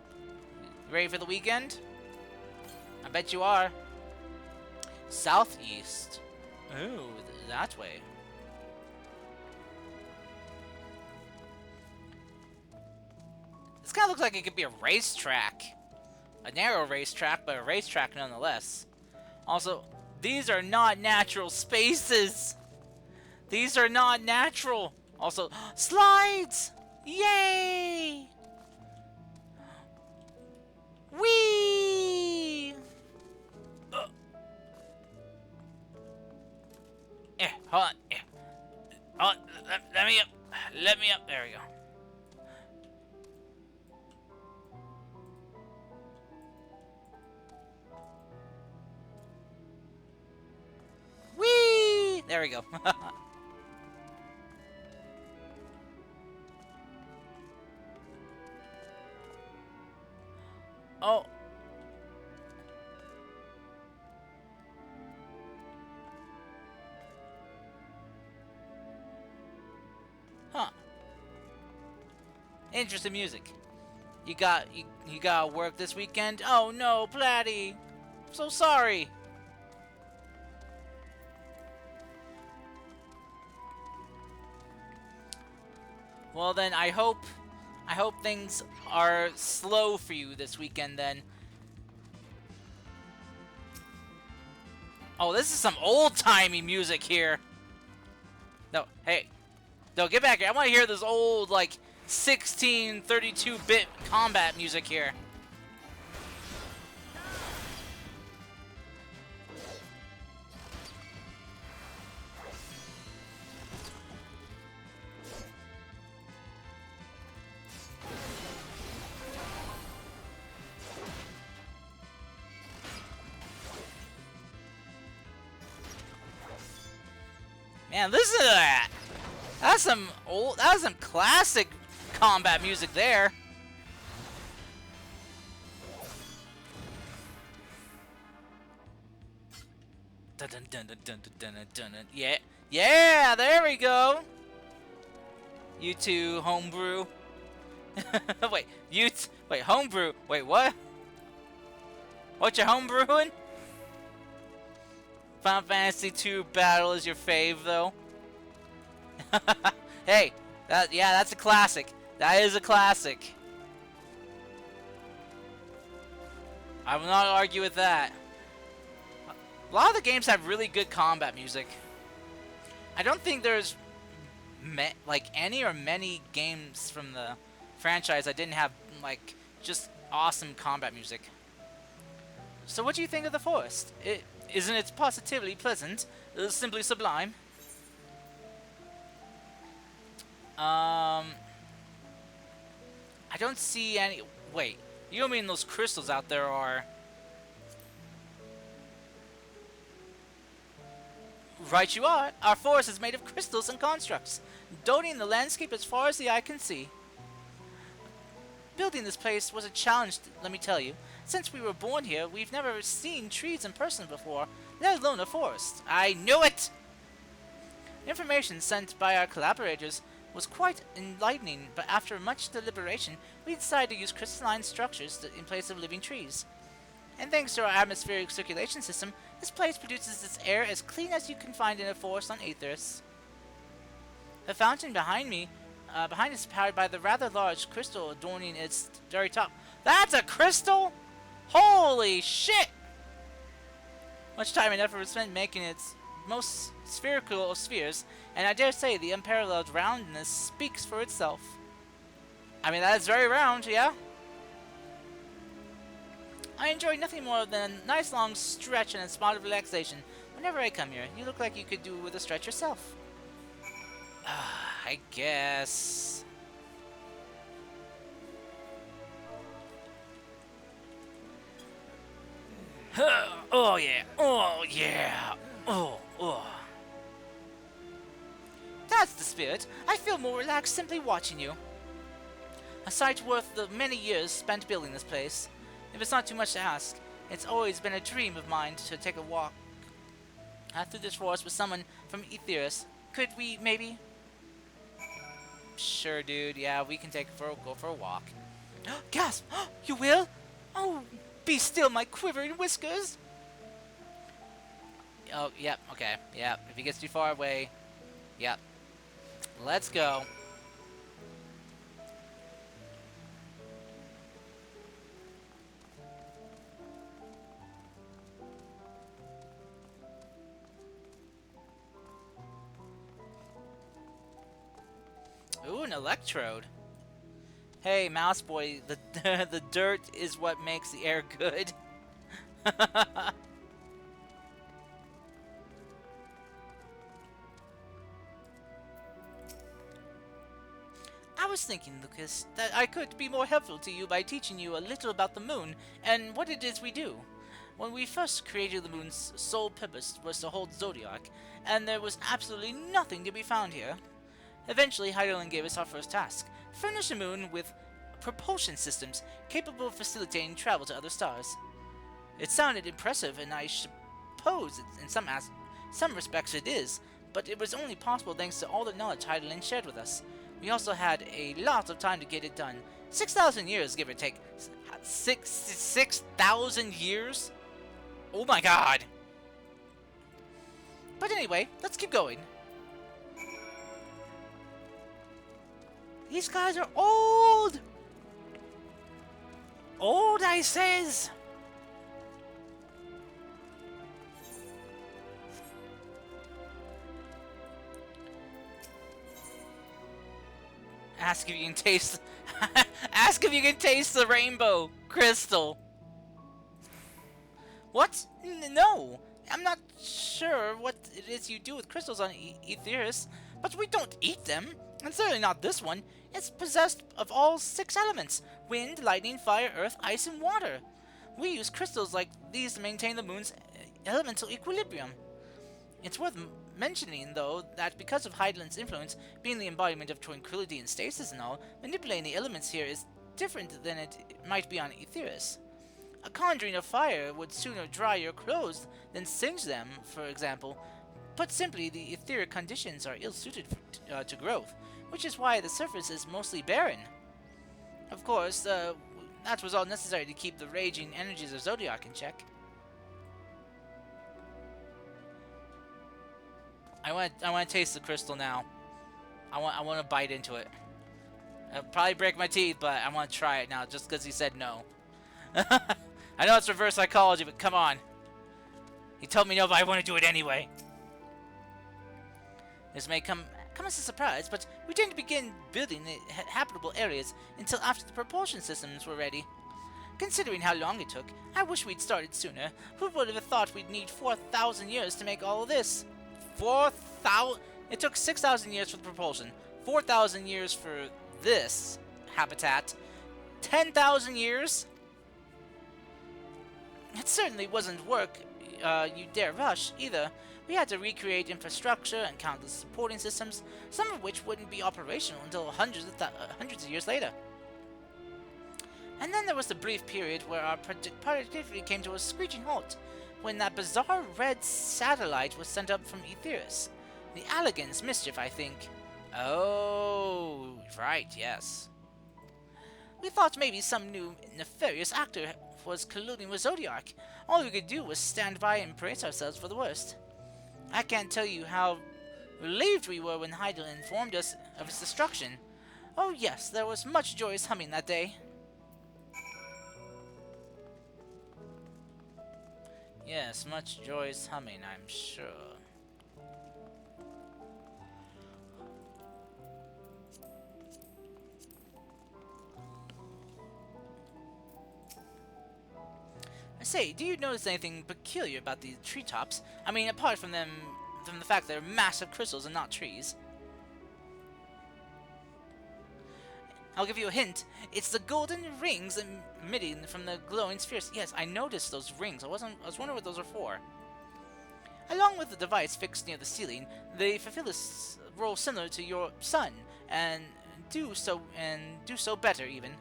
You ready for the weekend? I bet you are. Southeast. Ooh, that way. This kind of looks like it could be a racetrack. A narrow racetrack, but a racetrack nonetheless. Also, these are not natural spaces. These are not natural. Also, slides! Yay! Whee! Hold on. Hold on. Let me up. Let me up. There we go. Whee! There we go. Oh. Huh. Interesting music. You got work this weekend? Oh no, Platty. I'm so sorry. Well then, I hope things are slow for you this weekend then. Oh, this is some old-timey music here. No, hey. No, get back here. I want to hear this old, like, 1632-bit combat music here. Man, listen to that! That's some classic combat music there. Dun dun dun dun dun dun dun dun dun. Yeah, yeah, there we go. You two homebrew. Wait, homebrew. Wait, what? What you homebrewing? Final Fantasy II Battle is your fave, though. Hey, that's a classic. That is a classic. I will not argue with that. A lot of the games have really good combat music. I don't think there's any or many games from franchise that didn't have, like, just awesome combat music. So what do you think of the forest? Isn't it positively pleasant? Simply sublime? I don't see any... Wait, you don't mean those crystals out there are... Right you are. Our forest is made of crystals and constructs, dotting the landscape as far as the eye can see. Building this place was a challenge, let me tell you. Since we were born here, we've never seen trees in person before, let alone a forest. I knew it! The information sent by our collaborators was quite enlightening, but after much deliberation, we decided to use crystalline structures in place of living trees. And thanks to our atmospheric circulation system, this place produces its air as clean as you can find in a forest on Aethers. The fountain behind us is powered by the rather large crystal adorning its very top. That's a crystal? Holy shit! Much time and effort was spent making its most spherical of spheres, and I dare say the unparalleled roundness speaks for itself. I mean, that is very round, yeah? I enjoy nothing more than a nice long stretch and a spot of relaxation whenever I come here. You look like you could do with a stretch yourself. I guess... Oh yeah, oh yeah, oh. That's the spirit. I feel more relaxed simply watching you. A sight worth the many years spent building this place. If it's not too much to ask, it's always been a dream of mine to take a walk through this forest with someone from Aethers. Could we, maybe? Sure, dude. Yeah, we can go for a walk. Gasp! You will? Oh, be still, my quivering whiskers! Oh, yep, okay, yep. If he gets too far away, yep. Let's go. Ooh, an electrode. Hey, mouse boy, the the dirt is what makes the air good. I was thinking, Lucas, that I could be more helpful to you by teaching you a little about the moon and what it is we do. When we first created the moon's sole purpose was to hold Zodiac, and there was absolutely nothing to be found here. Eventually, Heidelin gave us our first task: furnish the moon with propulsion systems capable of facilitating travel to other stars. It sounded impressive, and I suppose in some respects it is, but it was only possible thanks to all the knowledge Heidelin shared with us. We also had a lot of time to get it done. 6,000 years, give or take. 6,000 years? Oh my god! But anyway, let's keep going. These guys are old! Old, I says! Ask if you can taste... Ask if you can taste the rainbow crystal. What? No! I'm not sure what it is you do with crystals on Aethers, but we don't eat them. And certainly not this one. It's possessed of all 6 elements: wind, lightning, fire, earth, ice, and water. We use crystals like these to maintain the moon's elemental equilibrium. It's worth mentioning, though, that because of Heidelin's influence being the embodiment of tranquility and stasis and all, manipulating the elements here is different than it might be on Aethers. A conjuring of fire would sooner dry your clothes than singe them, for example. Put simply, the etheric conditions are ill-suited to growth, which is why the surface is mostly barren. Of course, that was all necessary to keep the raging energies of Zodiac in check. I want to taste the crystal now. I want to bite into it. I'll probably break my teeth, but I want to try it now just because he said no. I know it's reverse psychology, but come on. He told me no, but I want to do it anyway. This may come as a surprise, but we didn't begin building the habitable areas until after the propulsion systems were ready. Considering how long it took, I wish we'd started sooner. Who would have thought we'd need 4,000 years to make all of this? 4,000? It took 6,000 years for the propulsion, 4,000 years for this habitat, 10,000 years? It certainly wasn't work you dare rush, either. We had to recreate infrastructure and countless supporting systems, some of which wouldn't be operational until hundreds of years later. And then there was the brief period where our productivity came to a screeching halt, when that bizarre red satellite was sent up from Aetheris. The Allegans' mischief, I think. Oh, right, yes. We thought maybe some new nefarious actor was colluding with Zodiac. All we could do was stand by and brace ourselves for the worst. I can't tell you how relieved we were when Heidel informed us of its destruction. Oh yes, there was much joyous humming that day. Yes, much joyous humming, I'm sure. I say, do you notice anything peculiar about these treetops? I mean, apart from the fact they're massive crystals and not trees. I'll give you a hint. It's the golden rings emitting from the glowing spheres. Yes, I noticed those rings. I was wondering what those are for. Along with the device fixed near the ceiling, they fulfill a role similar to your sun, and do so better even.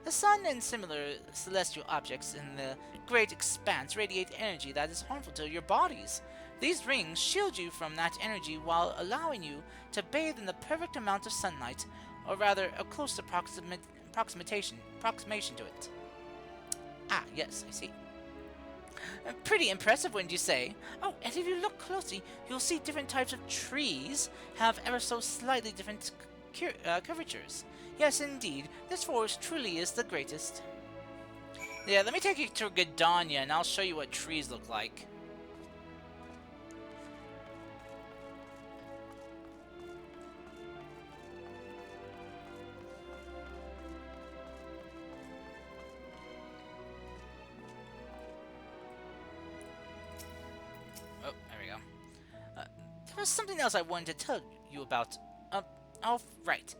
The sun and similar celestial objects in the great expanse radiate energy that is harmful to your bodies. These rings shield you from that energy while allowing you to bathe in the perfect amount of sunlight, or rather, a close approximation to it. Ah, yes, I see. Pretty impressive, wouldn't you say? Oh, and if you look closely, you'll see different types of trees have ever so slightly different curvatures. Yes, indeed, this forest truly is the greatest. Yeah, let me take you to Gadania, and I'll show you what trees look like. Oh, there we go. There was something else I wanted to tell you about. Oh, right.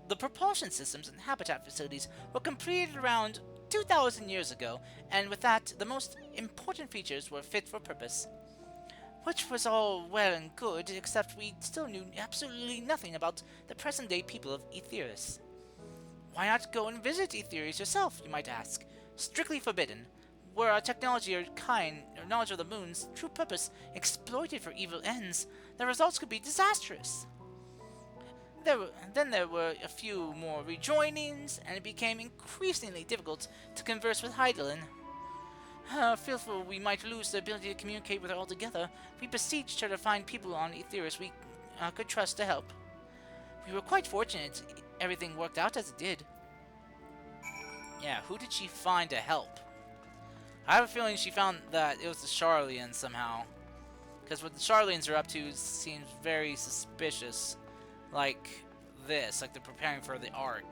The propulsion systems and habitat facilities were completed around 2,000 years ago, and with that, the most important features were fit for purpose. Which was all well and good, except we still knew absolutely nothing about the present-day people of Aetheris. Why not go and visit Aetheris yourself, you might ask? Strictly forbidden. Were our technology or knowledge of the moon's true purpose exploited for evil ends, the results could be disastrous. Then there were a few more rejoinings, and it became increasingly difficult to converse with Heidelin. Fearful we might lose the ability to communicate with her altogether, we beseeched her to find people on Aetheris we could trust to help. We were quite fortunate everything worked out as it did. Yeah, who did she find to help? I have a feeling she found that it was the Charlians somehow. Because what the Charlians are up to seems very suspicious. Like this, like they're preparing for the Ark.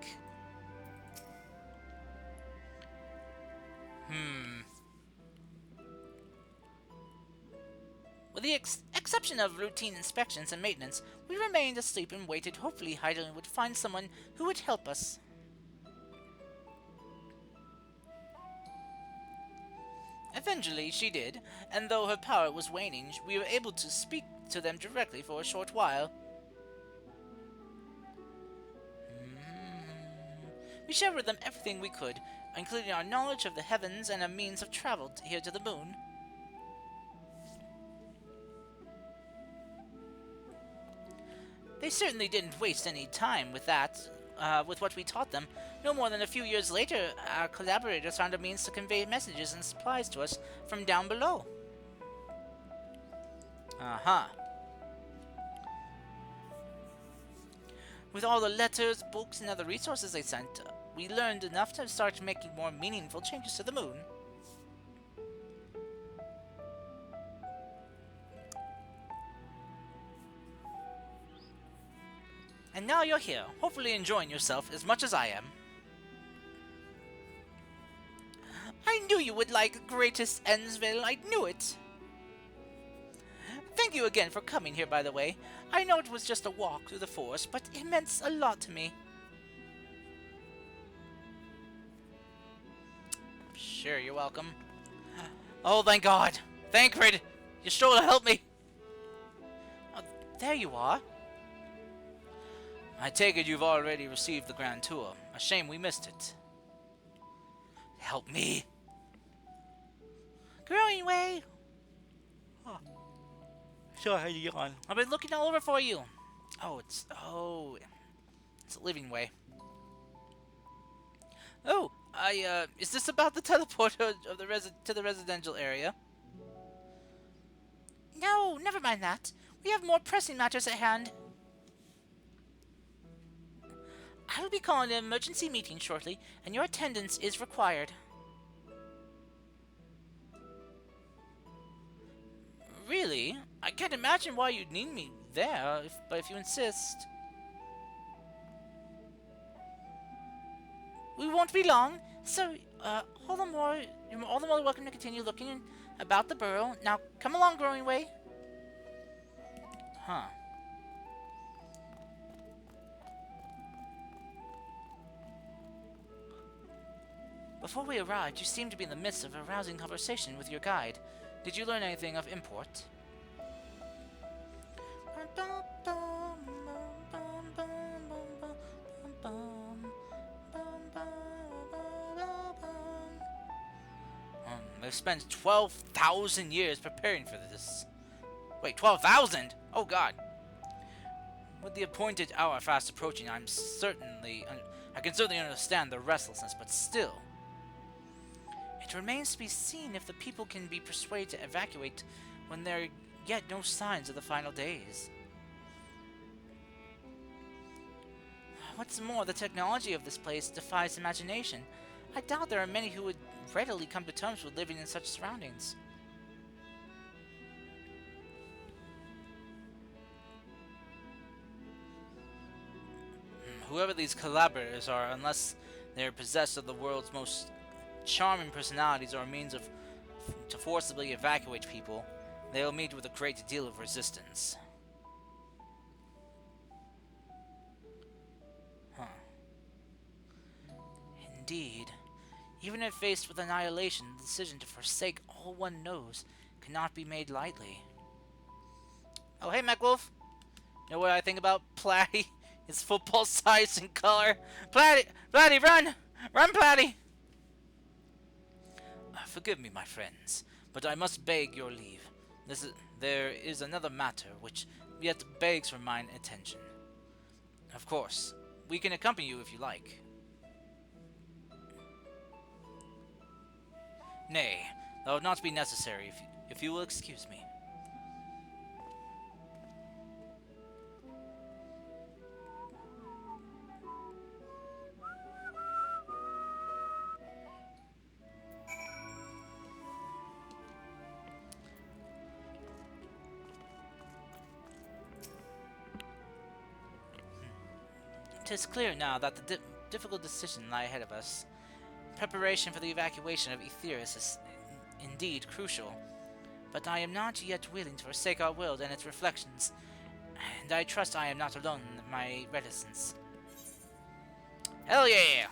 With the exception of routine inspections and maintenance, we remained asleep and waited. Hopefully Heidelin would find someone who would help us. Eventually she did, and though her power was waning, we were able to speak to them directly for a short while. We shared with them everything we could, including our knowledge of the heavens and a means of travel here to the moon. They certainly didn't waste any time with that, with what we taught them. No more than a few years later, our collaborators found a means to convey messages and supplies to us from down below. With all the letters, books, and other resources they sent, we learned enough to start making more meaningful changes to the moon. And now you're here, hopefully enjoying yourself as much as I am. I knew you would like Greatest Endsville, I knew it! Thank you again for coming here, by the way. I know it was just a walk through the forest, but it meant a lot to me. Sure, you're welcome. Oh, thank God! Thancred! You're sure to help me! Oh, there you are. I take it you've already received the Grand Tour. A shame we missed it. Help me! Growing way! Oh. Sorry, yawn. I've been looking all over for you. It's a living way. Oh, is this about the teleporter of to the residential area? No, never mind that. We have more pressing matters at hand. I will be calling an emergency meeting shortly, and your attendance is required. Really? I can't imagine why you'd need me there, but if you insist. We won't be long, so all the more you're all the more welcome to continue looking about the burrow. Now, come along, Growing Way. Huh. Before we arrived, you seemed to be in the midst of a rousing conversation with your guide. Did you learn anything of import? They've spent 12,000 years preparing for this. Wait, 12,000? Oh God. With the appointed hour fast approaching, I can certainly understand the restlessness, but still. It remains to be seen if the people can be persuaded to evacuate when there are yet no signs of the final days. What's more, the technology of this place defies imagination. I doubt there are many who would readily come to terms with living in such surroundings. Whoever these collaborators are, unless they are possessed of the world's most charming personalities or a means to forcibly evacuate people, they will meet with a great deal of resistance. Huh. Indeed. Even if faced with annihilation, the decision to forsake all one knows cannot be made lightly. Oh, hey, MacWolf! Know what I think about Platy? His football size and color. Platy! Platy, run! Run, Platy! Forgive me, my friends, but I must beg your leave. There is another matter which yet begs for mine attention. Of course, we can accompany you if you like. Nay, that would not be necessary if you will excuse me. It is clear now that the difficult decision lie ahead of us. Preparation for the evacuation of Aetheris is indeed crucial, but I am not yet willing to forsake our world and its reflections, and I trust I am not alone in my reticence. Hell yeah!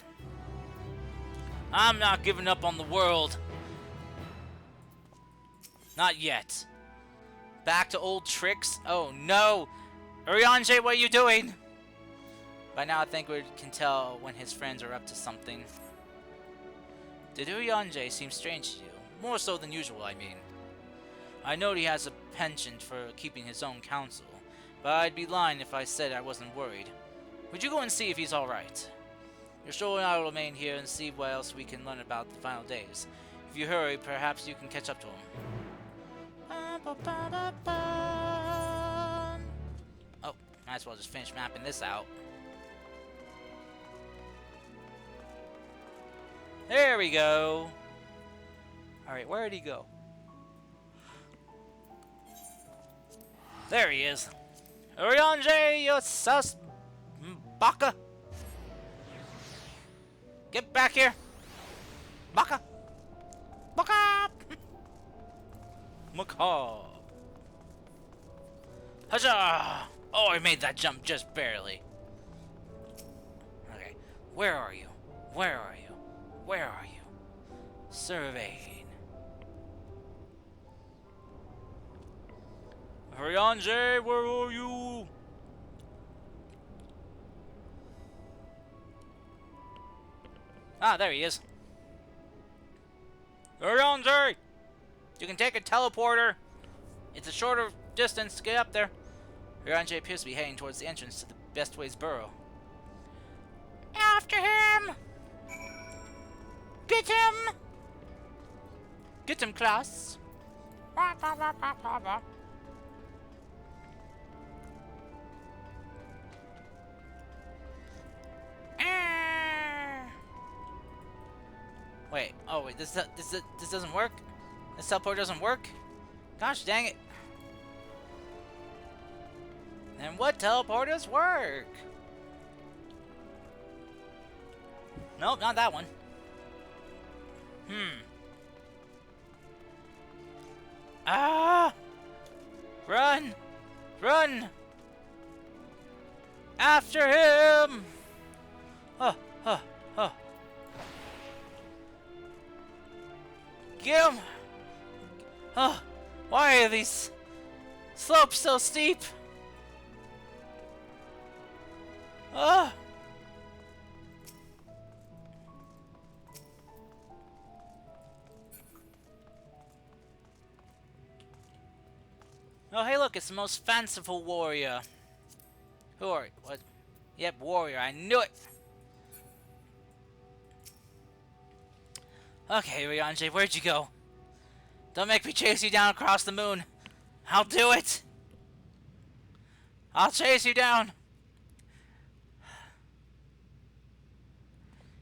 I'm not giving up on the world. Not yet. Back to old tricks? Oh no! Urianger, what are you doing? By now, I think we can tell when his friends are up to something. Did Urianger seem strange to you? More so than usual, I mean. I know he has a penchant for keeping his own counsel, but I'd be lying if I said I wasn't worried. Would you go and see if he's alright? You're sure I will remain here and see what else we can learn about the final days. If you hurry, perhaps you can catch up to him. Oh, might as well just finish mapping this out. There we go. Alright, where did he go? There he is. Urianger, your sus Baka! Get back here! Baka! Baka! Macaw! Huzzah! Oh, I made that jump just barely. Okay, where are you? Where are you? Where are you? Surveying. Ryanje, where are you? Ah, there he is. Ryanje! You can take a teleporter. It's a shorter distance to get up there. Ryanje appears to be heading towards the entrance to the Bestways Burrow. After him! Get him! Get him, class! Wait, oh wait, this doesn't work? This teleport doesn't work? Gosh dang it. And what teleporters work? Nope, not that one. Ah! Run! Run! After him! Oh, oh, oh. Get him! Oh, why are these slopes so steep? Oh! Oh, hey, look, it's the most fanciful warrior. Who are you? What? Yep, warrior. I knew it. Okay, Ryanje, where'd you go? Don't make me chase you down across the moon. I'll do it. I'll chase you down.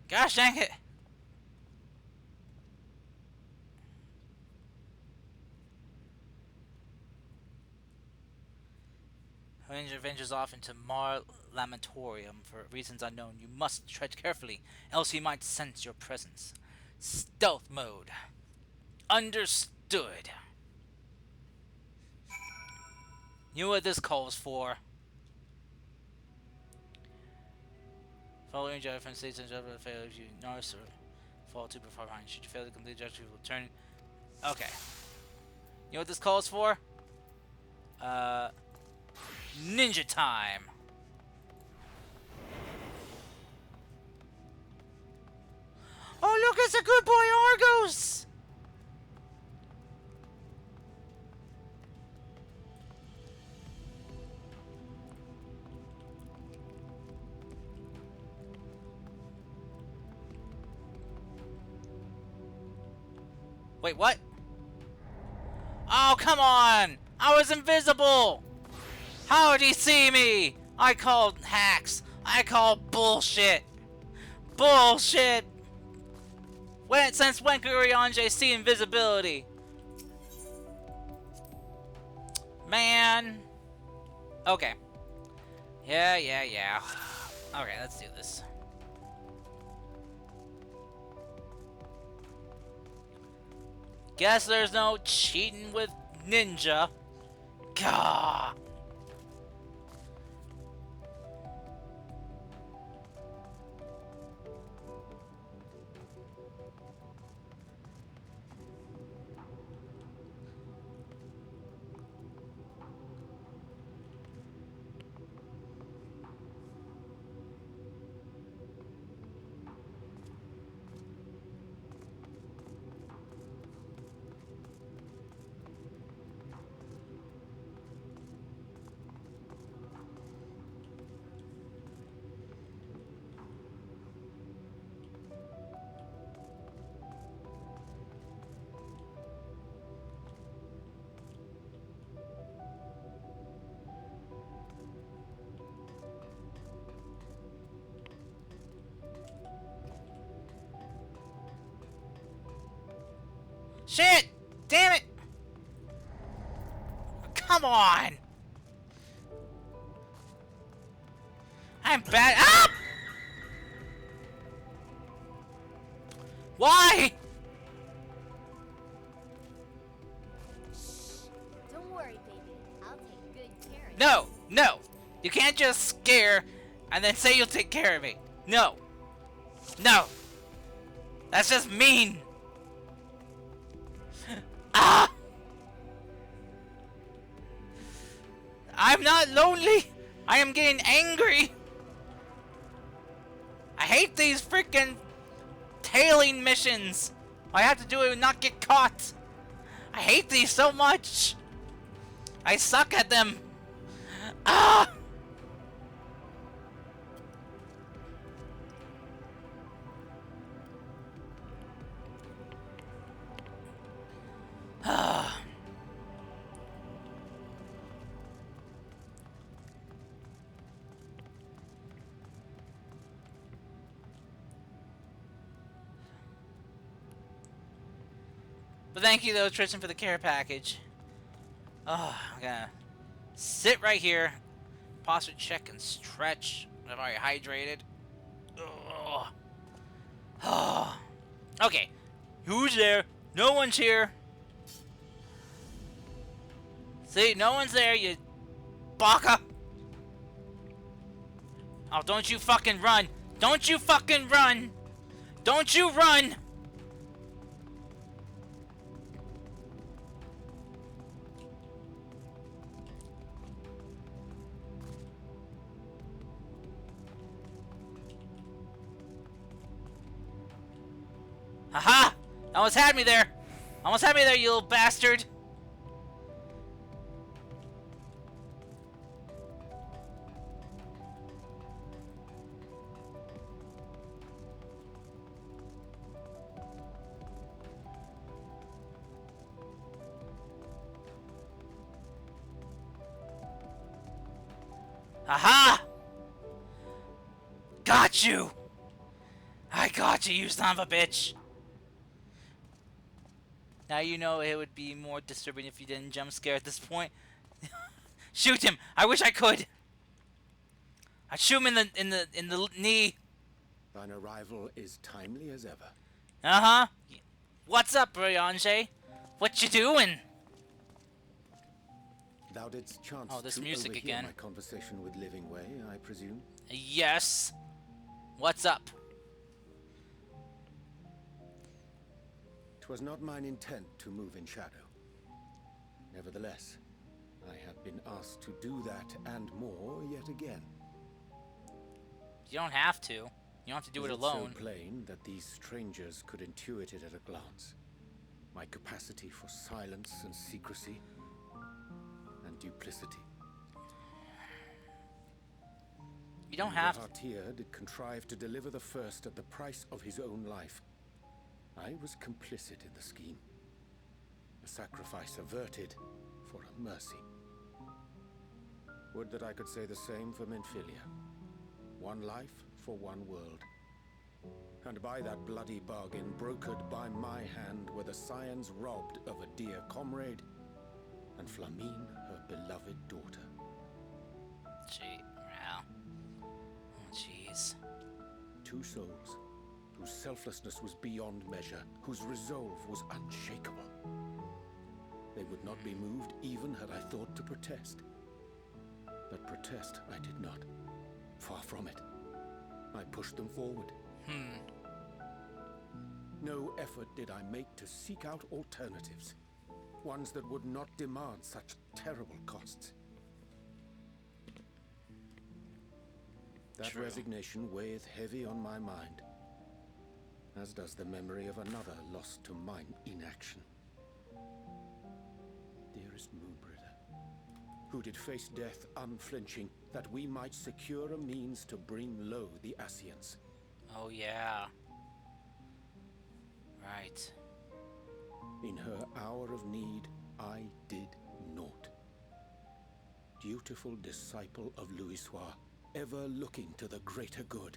Gosh dang it. Ranger ventures off into Mar Lamentorium for reasons unknown. You must tread carefully, else he might sense your presence. Stealth mode. Understood. You know what this calls for. Following Jedi from states and Jedi fail if you nurse or fall too far behind. Should you fail to complete the objective, you will turn. Okay. You know what this calls for? Ninja time. Oh look, it's a good boy Argos! Wait, what? Oh, come on! I was invisible! How did he see me? I called hacks. I called bullshit. Bullshit! Since when could Ryanje see invisibility? Man. Okay. Yeah. Okay, let's do this. Guess there's no cheating with ninja. Gah. Shit! Damn it! Come on! I I'm bad. Ah! Why? Don't worry, baby. I'll take good care of you. No, no. You can't just scare and then say you'll take care of me. No. No. That's just mean. Ah! I'm not lonely. I am getting angry. I hate these freaking tailing missions. I have to do it and not get caught. I hate these so much. I suck at them. Ah! Ah. But thank you though, Tristan, for the care package. Oh, I'm gonna sit right here, posture check and stretch. I've already hydrated. Ugh. Oh. Okay, who's there? No one's here. See, no one's there, you baka. Oh, don't you fucking run. Don't you fucking run. Don't you run. Haha! Almost had me there! Almost had me there, you little bastard! Haha! Got you! I got you, you son of a bitch! Now you know it would be more disturbing if you didn't jump scare at this point. Shoot him! I wish I could! I'd shoot him in the knee. Thine arrival is timely as ever. Uh-huh. What's up, Briange? What you doing? Thou didst chance Oh, this to music overhear again. my conversation with Living Way, I presume. Yes. What's up? 'Twas not mine intent to move in shadow. Nevertheless, I have been asked to do that and more yet again. You don't have to. You don't have to do it Is alone. so plain that these strangers could intuit it at a glance. My capacity for silence and secrecy and duplicity. You don't have to. Hartier did contrive to deliver the first at the price of his own life. I was complicit in the scheme. A sacrifice averted for a mercy. Would that I could say the same for Menphilia. One life for one world. And by that bloody bargain brokered by my hand were the scions robbed of a dear comrade and Flamine her beloved daughter. Gee, wow. Oh, jeez. Two souls whose selflessness was beyond measure, whose resolve was unshakable. They would not be moved even had I thought to protest. But protest I did not. Far from it. I pushed them forward. No effort did I make to seek out alternatives. Ones that would not demand such terrible costs. That True. resignation weigheth heavy on my mind, as does the memory of another lost to mine inaction. Dearest Moonbringer, who did face death unflinching, that we might secure a means to bring low the Ascians. Oh, yeah. Right. In her hour of need, I did naught. Dutiful disciple of Louisoix, ever looking to the greater good.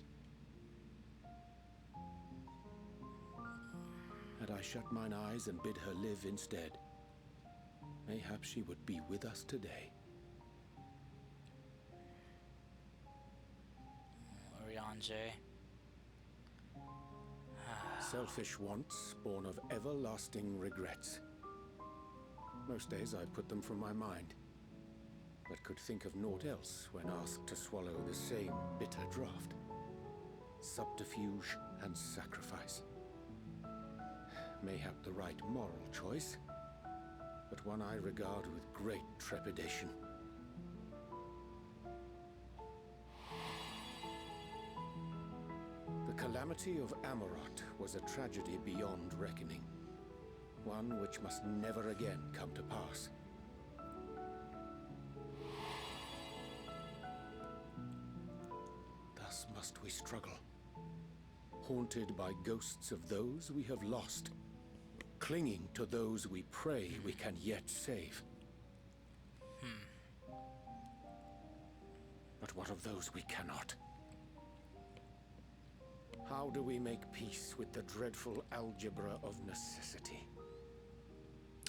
Had I shut mine eyes and bid her live instead, mayhap she would be with us today. Urianger. Selfish wants born of everlasting regrets. Most days I put them from my mind, but could think of naught else when asked to swallow the same bitter draught. Subterfuge and sacrifice. Mayhap the right moral choice, but one I regard with great trepidation. The calamity of Amarot was a tragedy beyond reckoning, one which must never again come to pass. Thus must we struggle, haunted by ghosts of those we have lost, clinging to those we pray we can yet save. But what of those we cannot? How do we make peace with the dreadful algebra of necessity?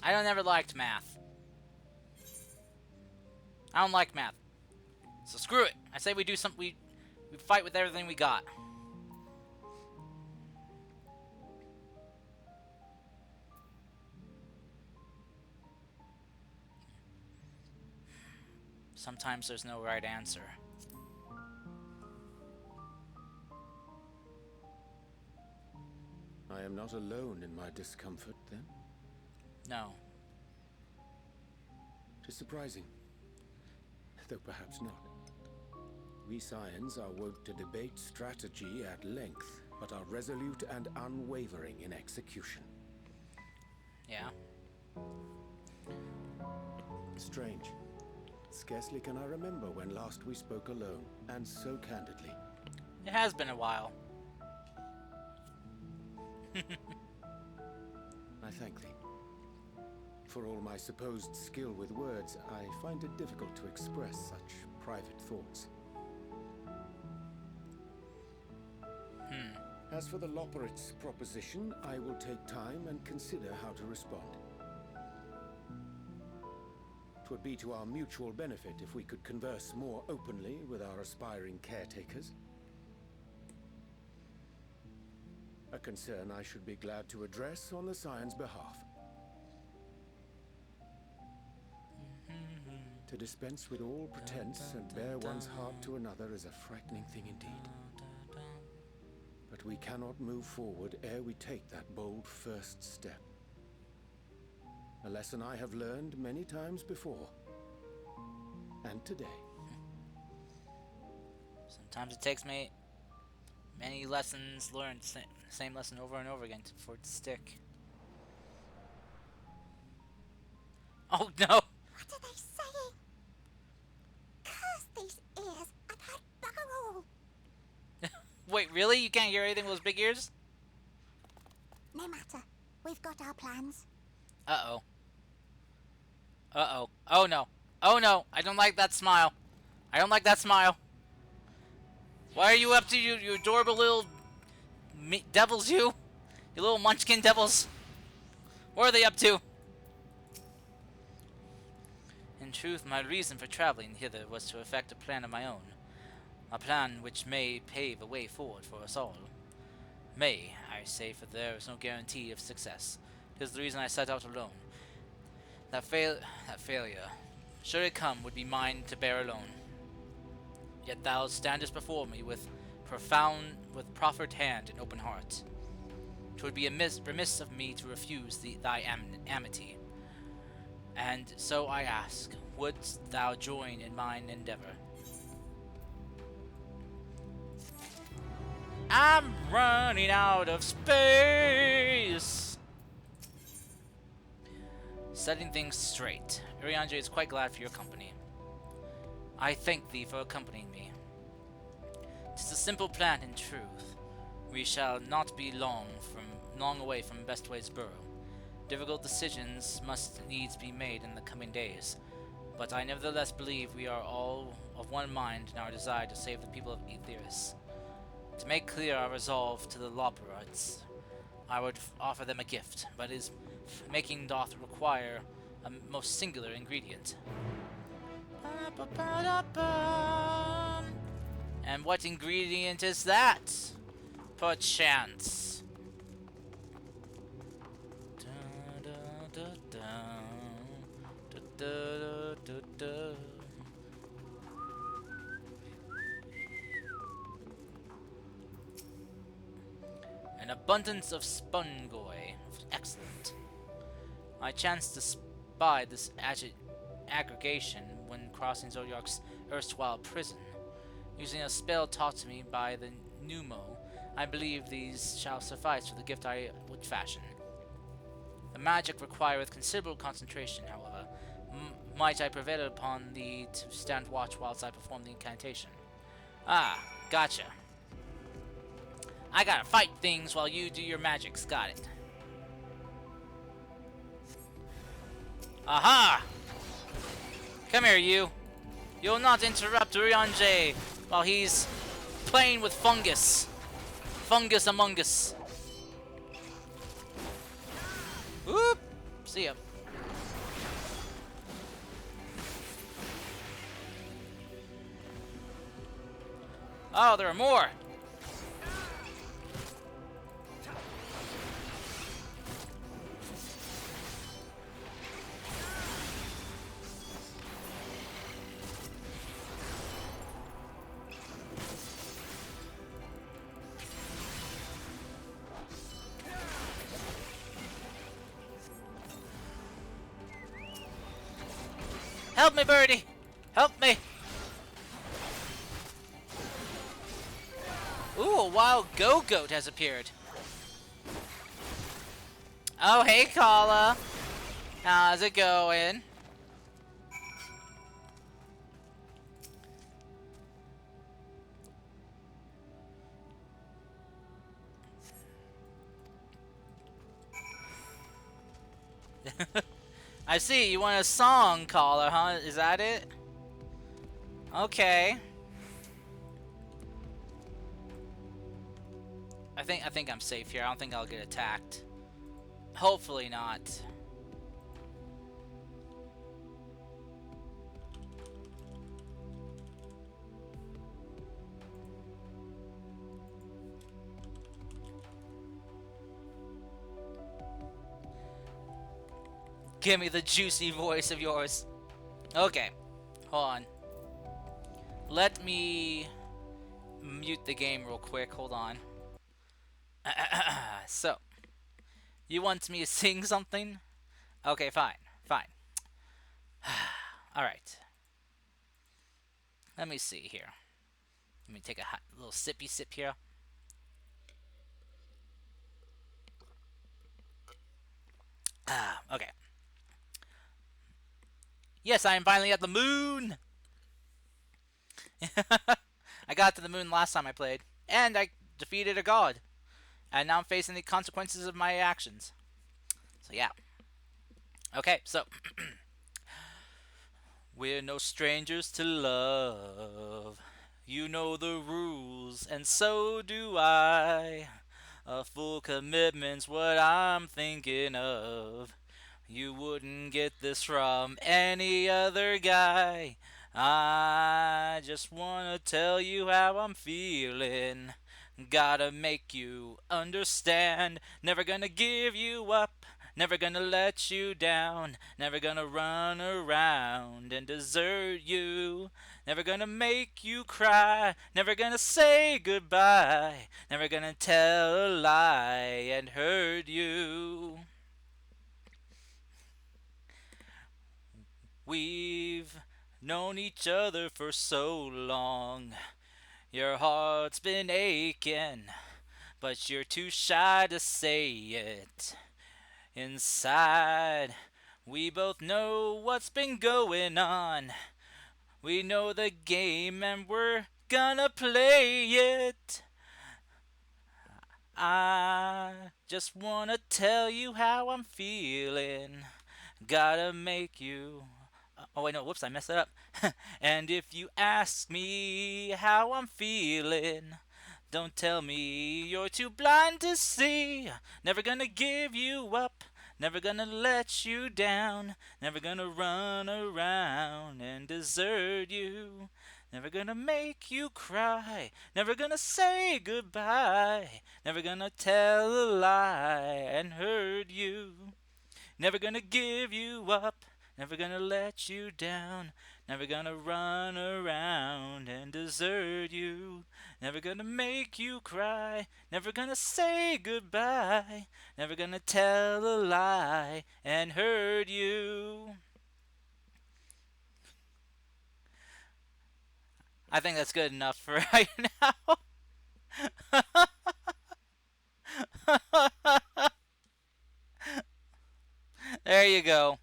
I don't ever liked math. I don't like math. So screw it. I say we do something. We fight with everything we got. Sometimes there's no right answer. I am not alone in my discomfort, then? No. 'Tis surprising, though perhaps not. We Scions are wont to debate strategy at length, but are resolute and unwavering in execution. Yeah. Strange. Scarcely can I remember when last we spoke alone, and so candidly. It has been a while. I thank thee. For all my supposed skill with words, I find it difficult to express such private thoughts. As for the Loporrit's proposition, I will take time and consider how to respond. 'Twould be to our mutual benefit if we could converse more openly with our aspiring caretakers. A concern I should be glad to address on the Scion's behalf. To dispense with all pretense and bare one's heart to another is a frightening thing indeed. But we cannot move forward ere we take that bold first step. A lesson I have learned many times before. And today. Sometimes it takes me many lessons learned, same lesson over and over again for it to stick. Oh no! What are they saying? Curse these ears! I've heard bugger all! Wait, really? You can't hear anything with those big ears? No matter. We've got our plans. Uh-oh. Uh-oh. Oh no. Oh no! I don't like that smile. I don't like that smile. Why are you up to you adorable little devils, you? You little munchkin devils. What are they up to? In truth, my reason for traveling hither was to effect a plan of my own. A plan which may pave a way forward for us all. May, I say, for there is no guarantee of success. 'Tis the reason I set out alone. That failure, should it come, would be mine to bear alone. Yet thou standest before me with proffered hand and open heart. 'Twould be remiss of me to refuse thy amity. And so I ask, wouldst thou join in mine endeavor? I'm running out of space! Setting things straight, Urianger is quite glad for your company. I thank thee for accompanying me. 'Tis a simple plan in truth. We shall not be long away from Bestway's burrow. Difficult decisions must needs be made in the coming days, but I nevertheless believe we are all of one mind in our desire to save the people of Aetheris. To make clear our resolve to the Loporrites, I would offer them a gift, but his making doth require a most singular ingredient. And And what ingredient is that? Perchance. Da, da, da, da, da, da, da, da. An abundance of spungoi. Excellent. I chanced to spy this aggregation when crossing Zodiac's erstwhile prison. Using a spell taught to me by the Numo, I believe these shall suffice for the gift I would fashion. The magic requireth considerable concentration, however. Might I prevail upon thee to stand watch whilst I perform the incantation? Ah, gotcha. I gotta fight things while you do your magics, got it. Aha! Come here, you. You'll not interrupt Ryanje while he's playing with fungus. Fungus among us. Whoop! See ya. Oh, there are more! Help me, birdie! Help me! Ooh, a wild go-goat has appeared. Oh, hey, Kala. How's it going? I see, you want a song, Caller, huh? Is that it? Okay. I think I'm safe here. I don't think I'll get attacked. Hopefully not. Give me the juicy voice of yours. Okay, hold on. Let me mute the game real quick. Hold on. So, you want me to sing something? Okay, fine, fine. Alright. Let me see here. Let me take a little sippy sip here. Okay. Yes, I am finally at the moon! I got to the moon last time I played, and I defeated a god. And now I'm facing the consequences of my actions. So yeah. Okay, so we're no strangers to love. You know the rules, and so do I. A full commitment's what I'm thinking of. You wouldn't get this from any other guy. I just wanna tell you how I'm feeling. Gotta make you understand. Never gonna give you up. Never gonna let you down. Never gonna run around and desert you. Never gonna make you cry. Never gonna say goodbye. Never gonna tell a lie and hurt you. We've known each other for so long. Your heart's been aching, but you're too shy to say it. Inside, we both know what's been going on. We know the game and we're gonna play it. I just wanna tell you how I'm feeling. Gotta make you... Oh wait, no, whoops, I messed that up. And if you ask me how I'm feeling, don't tell me you're too blind to see. Never gonna give you up. Never gonna let you down. Never gonna run around and desert you. Never gonna make you cry. Never gonna say goodbye. Never gonna tell a lie and hurt you. Never gonna give you up. Never gonna let you down. Never gonna run around and desert you. Never gonna make you cry. Never gonna say goodbye. Never gonna tell a lie and hurt you. I think that's good enough for right now. There you go.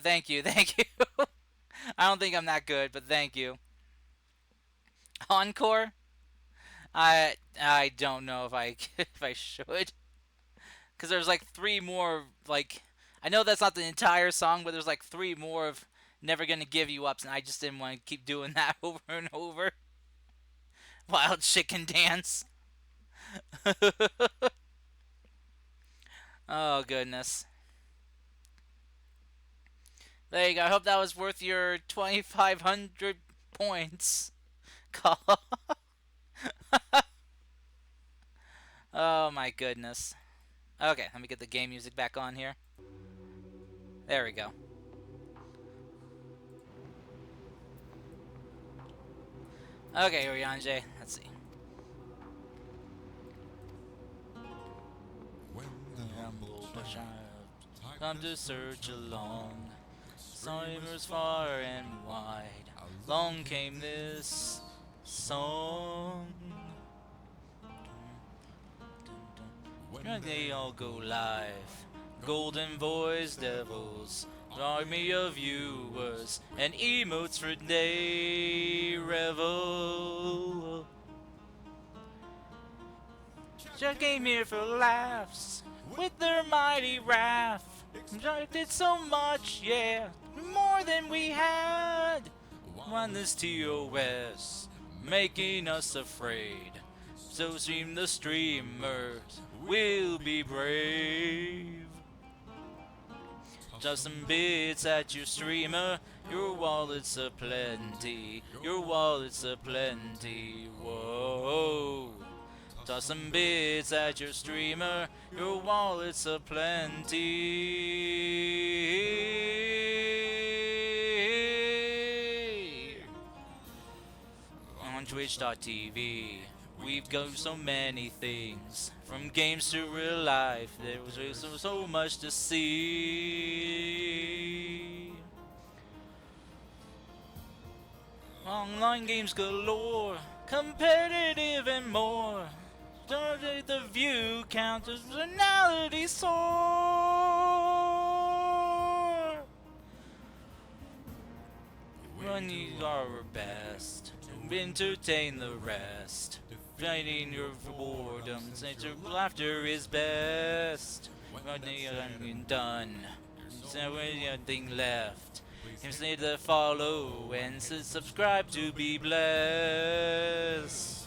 Thank you, thank you. I don't think I'm that good, but thank you. Encore? I don't know if I if I should, because there's like three more. Like, I know that's not the entire song, but there's like three more of "Never Gonna Give You Ups," and I just didn't want to keep doing that over and over. Wild chicken dance. Oh goodness. There you go. I hope that was worth your 2,500 points. Call. Oh my goodness. Okay, let me get the game music back on here. There we go. Okay, Ryanje, let's see. Come to search along, Simers far and wide. Long came this song. When they all go live, golden voice devils, army of viewers, and emotes for day revel. Just came here for laughs with their mighty wrath. Just did so much, yeah, more than we had. On this TOS, making us afraid. So stream the streamers, we'll be brave. Just some bits at your streamer, your wallet's a plenty, your wallet's a plenty, whoa. Toss some bits at your streamer, your wallet's a plenty. On Twitch.tv, we've got so many things, from games to real life, there was so much to see. Online games galore, competitive and more. Started the view count as personality soar. Run you are our best, entertain the rest. Fighting your boredom, since your laughter is best. When they are done, there's nothing left. Just need to follow and subscribe to be blessed.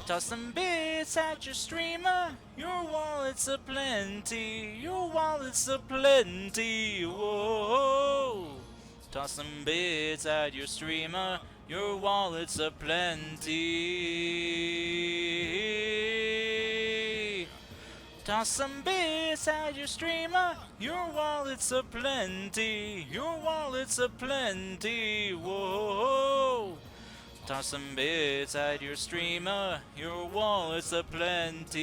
Toss some bits at your streamer, your wallet's a plenty, your wallet's a plenty, whoa. Toss some bits at your streamer, your wallet's a plenty. Toss some bits at your streamer, your wallet's a plenty, your wallet's a plenty, whoa. Toss some bits at your streamer, your wallet's a plenty.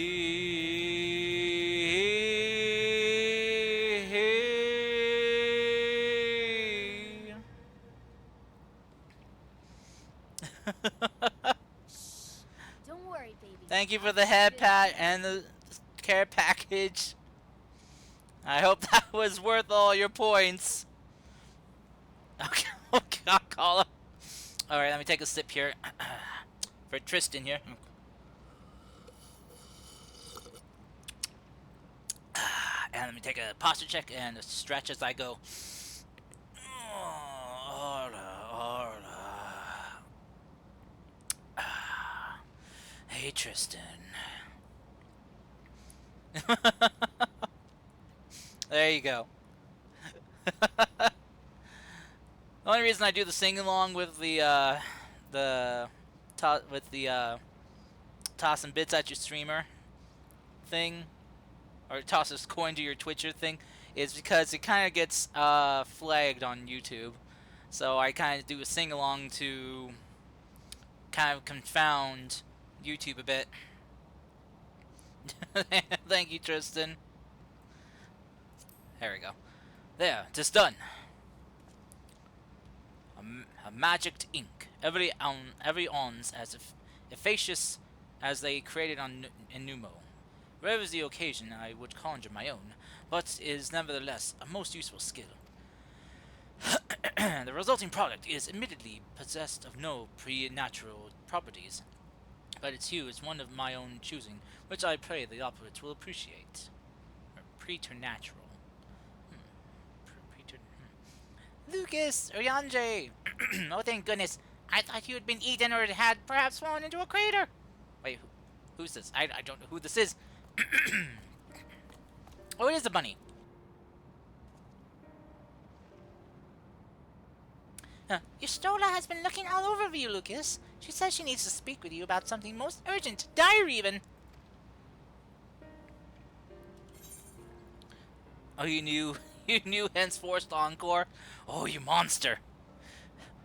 Don't worry, baby. Thank you for the head pat and the care package. I hope that was worth all your points. Okay, okay, I'll call up. Alright, let me take a sip here. For Tristan here. And let me take a posture check and a stretch as I go. Hey, Tristan. There you go. The only reason I do the sing along with the tossing bits at your streamer thing, or toss a coin to your Twitcher thing, is because it kind of gets flagged on YouTube. So I kind of do a sing along to kind of confound YouTube a bit. Thank you, Tristan. There we go. There, tis done. A magicked ink, every ounce as efficacious as they created on Numo. Rare is the occasion I would conjure my own, but is nevertheless a most useful skill. The resulting product is admittedly possessed of no preternatural properties, but its hue is one of my own choosing, which I pray the operates will appreciate. Preternatural. Lucas, or Yanje! Oh, thank goodness. I thought you had been eaten or had perhaps fallen into a crater. Wait, who's this? I don't know who this is. Oh, it is a bunny. Yustola has been looking all over for you, Lucas. She says she needs to speak with you about something most urgent. Dire, even. Oh, you knew? You knew henceforth, Encore? Oh, you monster.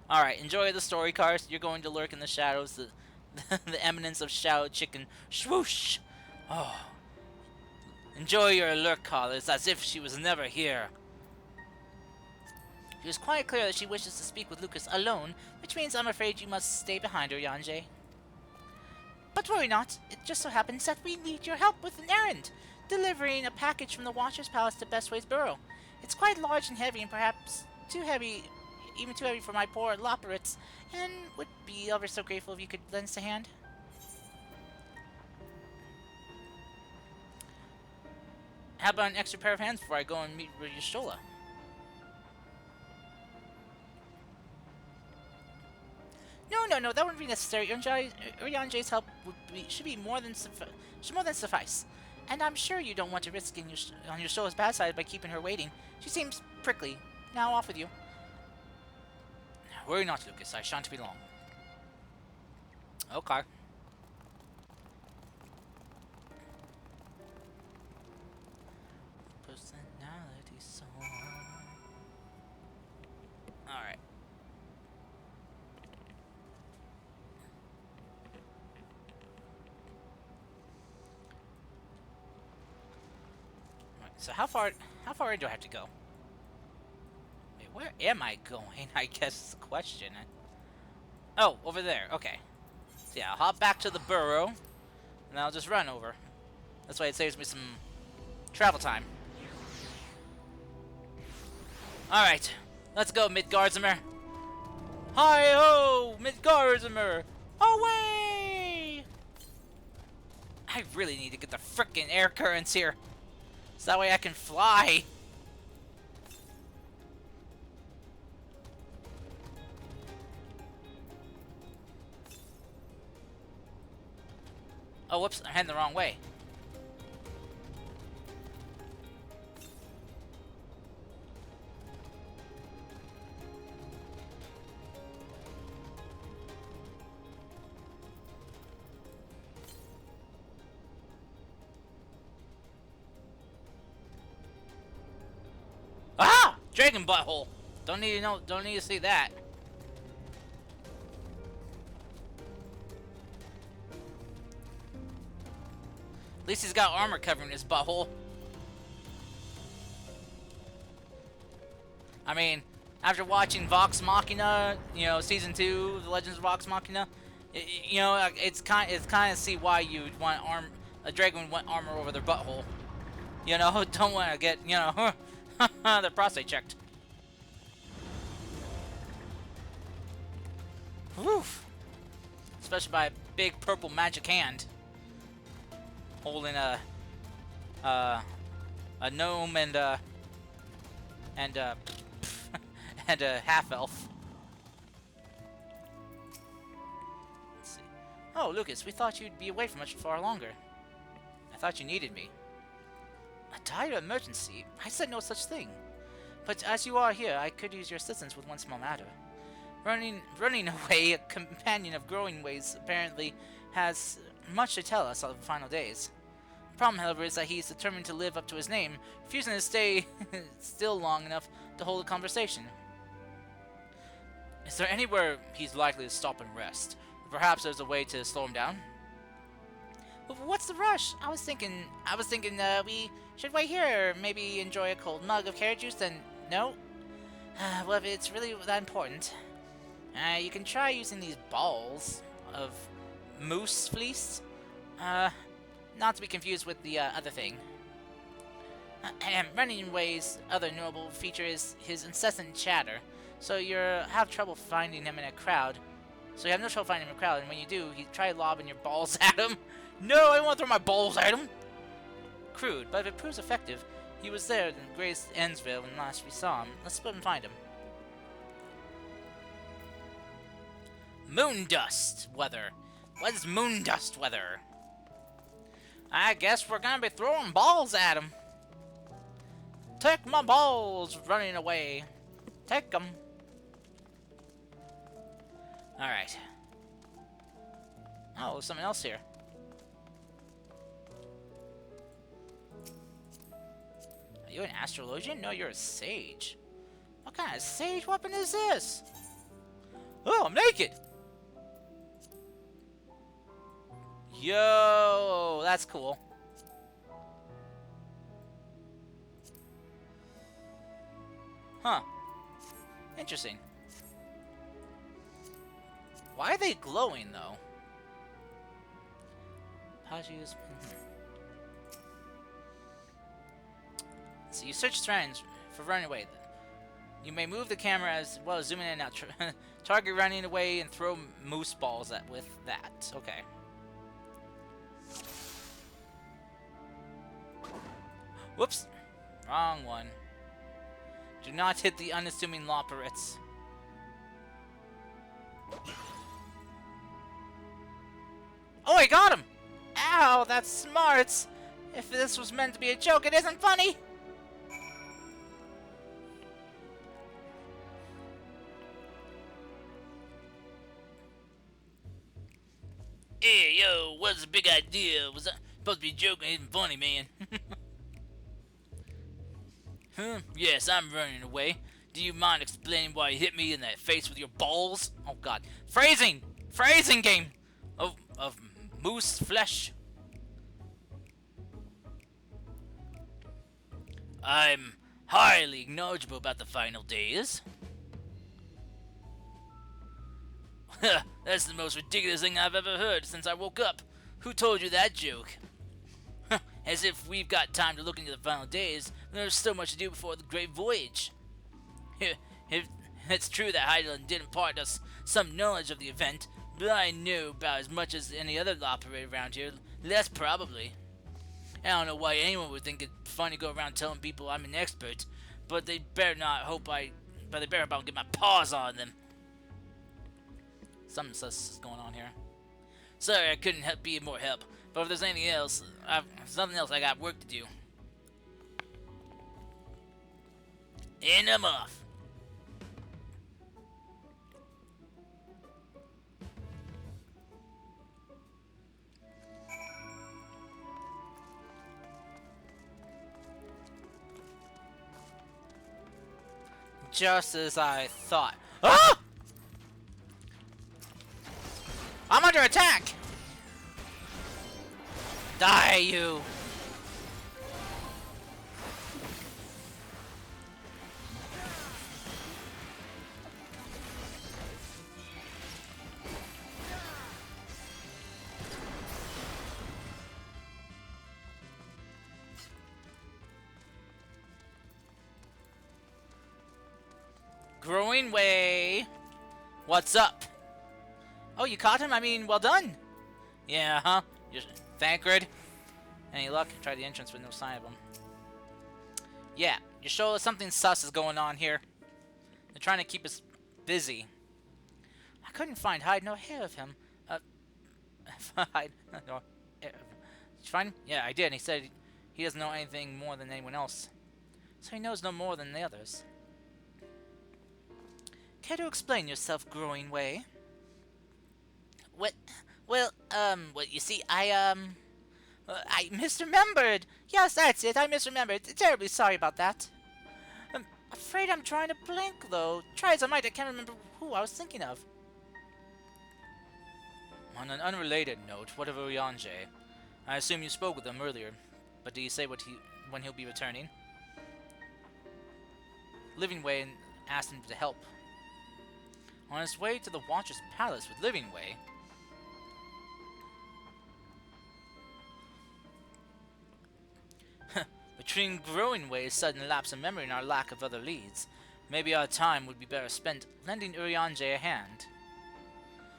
Alright, enjoy the story, Cars. You're going to lurk in the shadows, the eminence of Shadow Chicken. Swoosh! Oh. Enjoy your lurk, Carlos, as if she was never here. It was quite clear that she wishes to speak with Lucas alone, which means I'm afraid you must stay behind her, Yanje. But worry not. It just so happens that we need your help with an errand. Delivering a package from the Watcher's Palace to Bestway's Burrow. It's quite large and heavy, and perhaps too heavy, even too heavy for my poor Loporits, and would be ever so grateful if you could lend us a hand. How about an extra pair of hands before I go and meet Yustola? No, that wouldn't be necessary. Yanje's help should more than suffice. And I'm sure you don't want to risk on Yustola's bad side by keeping her waiting. She seems prickly. Now off with you. Worry not, Lucas. I shan't be long. Okay. Personality song. Alright. So how far in do I have to go? Wait, where am I going? I guess is the question. Oh, over there. Okay. So yeah, I'll hop back to the burrow, and I'll just run over. That's why it saves me some travel time. Alright, let's go, Midgarzimer. Hi-ho, Midgarzimer! Away! I really need to get the frickin' air currents here. So that way I can fly. Oh, whoops, I'm heading the wrong way. Ah! Dragon butthole. Don't need to see that. At least he's got armor covering his butthole. I mean, after watching Vox Machina, you know, season 2, The Legends of Vox Machina, you know, it's kind of see why you'd want a dragon would want armor over their butthole. You know, don't want to get, you know, their prostate checked. Woof. Especially by a big purple magic hand holding a gnome and a and a half elf. Let's see. Oh, Lucas, we thought you'd be away for much far longer. I thought you needed me. A dire emergency? I said no such thing. But as you are here, I could use your assistance with one small matter. Running away, a companion of Growing Ways apparently has much to tell us of the final days. The problem, however, is that he is determined to live up to his name, refusing to stay still long enough to hold a conversation. Is there anywhere he's likely to stop and rest? Perhaps there's a way to slow him down? What's the rush? I was thinking we should wait here, maybe enjoy a cold mug of carrot juice, then no? Well, if it's really that important, you can try using these balls of moose fleece. Not to be confused with the other thing. Running Away's other notable feature is his incessant chatter, so you have trouble finding him in a crowd. So you have no trouble finding him in a crowd, and when you do, you try lobbing your balls at him. No, I don't want to throw my balls at him! Crude, but if it proves effective, he was there in Grace Endsville when last we saw him. Let's go and find him. Moondust weather. What is moondust weather? I guess we're gonna be throwing balls at him. Take my balls, Running Away. Take them. Alright. Oh, there's something else here. Are you an astrologian? No, you're a sage. What kind of sage weapon is this? Oh, I'm naked! Yo, that's cool. Huh. Interesting. Why are they glowing, though? Pagius. So you search trends for Running Away. You may move the camera as well as zoom in and out. Target Running Away and throw moose balls with that. Okay. Whoops. Wrong one. Do not hit the unassuming Loporits. Oh, I got him! Ow, that's smart! If this was meant to be a joke, it isn't funny! Hey, yo, what's the big idea? Was that supposed to be a joke? It isn't funny, man. Huh? Yes, I'm running away. Do you mind explaining why you hit me in the face with your balls? Oh god. Phrasing! Phrasing game! Of moose flesh. I'm highly knowledgeable about the final days. That's the most ridiculous thing I've ever heard since I woke up. Who told you that joke? As if we've got time to look into the final days. There's so much to do before the great voyage. If it's true that Heidelin did impart us some knowledge of the event, but I knew about as much as any other operator around here. Less probably. I don't know why anyone would think it's funny to go around telling people I'm an expert, but they better hope I don't get my paws on them. Something sus is going on here. Sorry, I couldn't be of more help. But if there's anything else, I got work to do. And I'm off. Just as I thought. Ah! I'm under attack! Die, you! Growing Way. What's up? Oh, you caught him? I mean, well done. Yeah, huh? You're Thancred. Any luck? Try the entrance with no sign of him. Yeah, you show us something sus is going on here. They're trying to keep us busy. I couldn't find hide no hair of him. Hide no. Did you find him? Yeah, I did. And he said he doesn't know anything more than anyone else. So he knows no more than the others. Care to explain yourself, Growing Way? What? Well, you see, I misremembered! Yes, that's it, I misremembered. Terribly sorry about that. I'm afraid I'm drawing a blank, though. Try as I might, I can't remember who I was thinking of. On an unrelated note, what of Urianger? I assume you spoke with him earlier, but did he say when he'll be returning? Livingway asked him to help. On his way to the Watcher's Palace with Livingway. Between Growingway's sudden lapse of memory and our lack of other leads, maybe our time would be better spent lending Urianger a hand.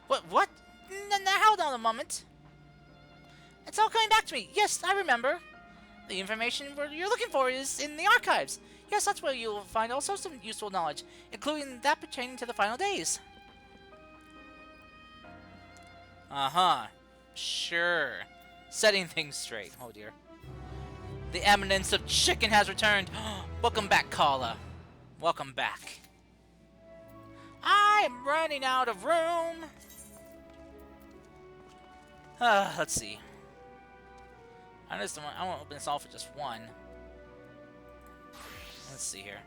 What? Hold on a moment. It's all coming back to me. Yes, I remember. The information you're looking for is in the archives. Yes, that's where you'll find all sorts of useful knowledge, including that pertaining to the final days. Uh-huh. Sure. Setting things straight. Oh, dear. The eminence of chicken has returned. Welcome back, Kala. Welcome back. I'm running out of room. Let's see. I want to open this all for just one. Let's see here.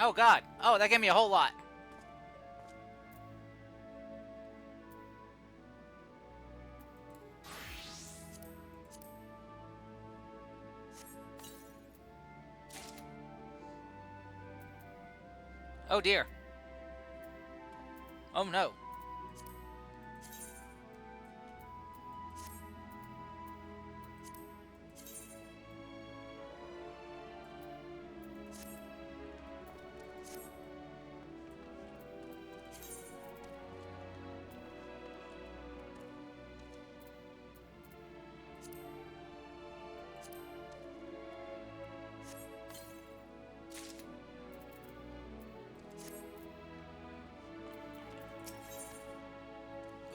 Oh god. Oh, that gave me a whole lot. Oh dear. Oh no.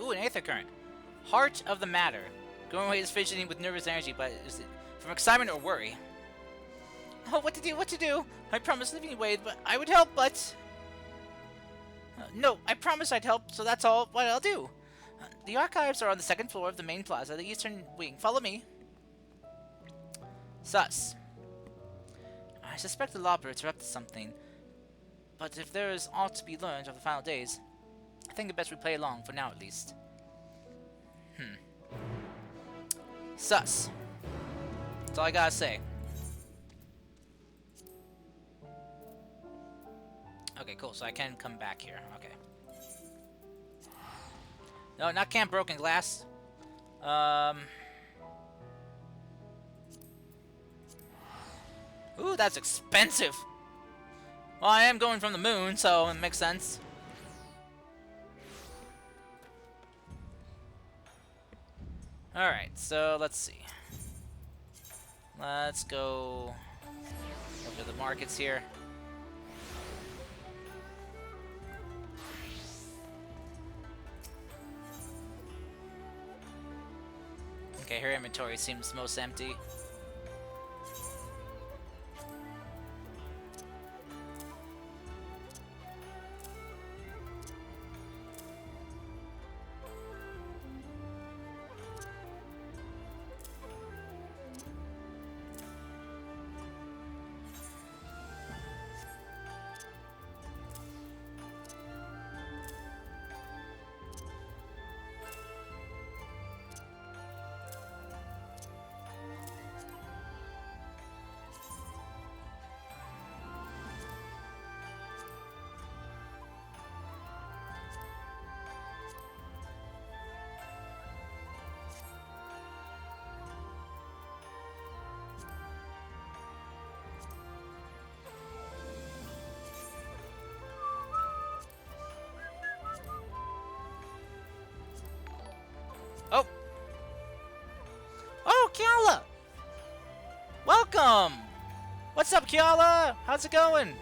Ooh, an Aether Current. Heart of the matter. Going away is fidgeting with nervous energy, but is it from excitement or worry? Oh, what to do? I promised living away, but I would help, but... no, I promised I'd help, so that's all what I'll do. The archives are on the second floor of the main plaza, the eastern wing. Follow me. Sus. I suspect the Lawbirds are up to something, but if there is aught to be learned of the final days, I think it best we play along, for now at least. Sus. That's all I gotta say. Okay, cool, so I can come back here. Okay. No, not Camp Broken Glass. Um. Ooh, that's expensive. Well, I am going from the moon, so it makes sense. Alright, so let's see. Let's go over to the markets here. Okay, her inventory seems most empty. Oh! Oh, Kiala! Welcome! What's up, Kiala? How's it going?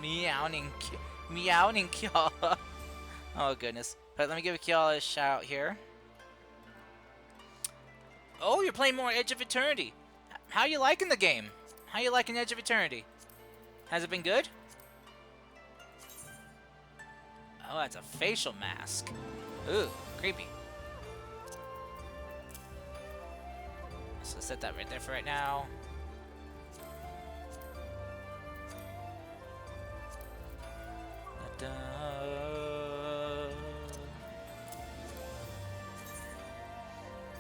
Meowing, meowing Kiala. Oh goodness. But let me give Kiala a shout out here. Oh, you're playing more Edge of Eternity. How you liking the game? How you liking Edge of Eternity? Has it been good? Oh, that's a facial mask. Ooh, creepy. So set that right there for right now.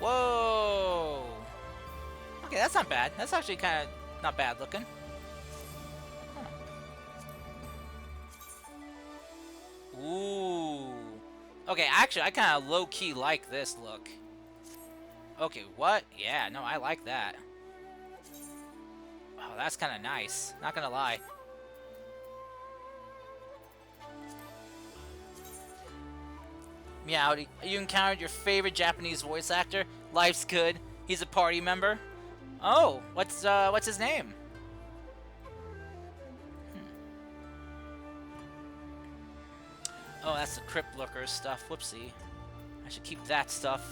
Whoa! Okay, that's not bad. That's actually kind of not bad looking. Huh. Ooh. Okay, actually, I kind of low-key like this look. Okay, what? Yeah, no, I like that. Oh, that's kind of nice. Not gonna lie. Meowdy, you encountered your favorite Japanese voice actor? Life's good. He's a party member. Oh, what's his name? Oh, that's the Crypt Looker stuff. Whoopsie. I should keep that stuff.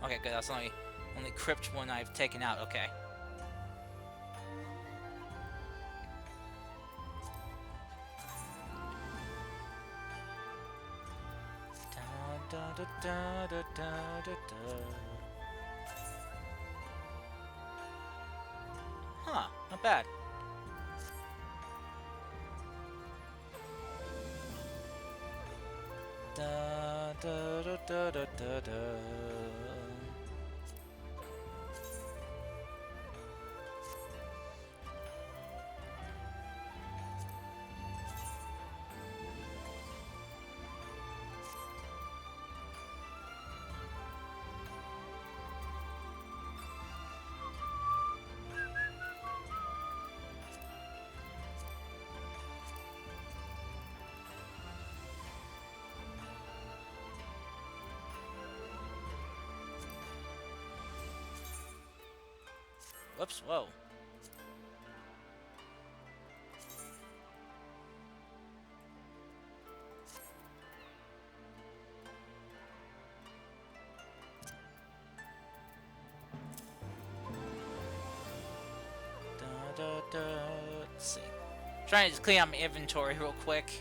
Okay, good. That's only Crypt one I've taken out. Okay. Da, da, da, da, da, da, da. Huh, not bad. Da, da, da, da, da, da, da. Whoops, whoa. Da, da, da. Let's see. Trying to just clean out my inventory real quick.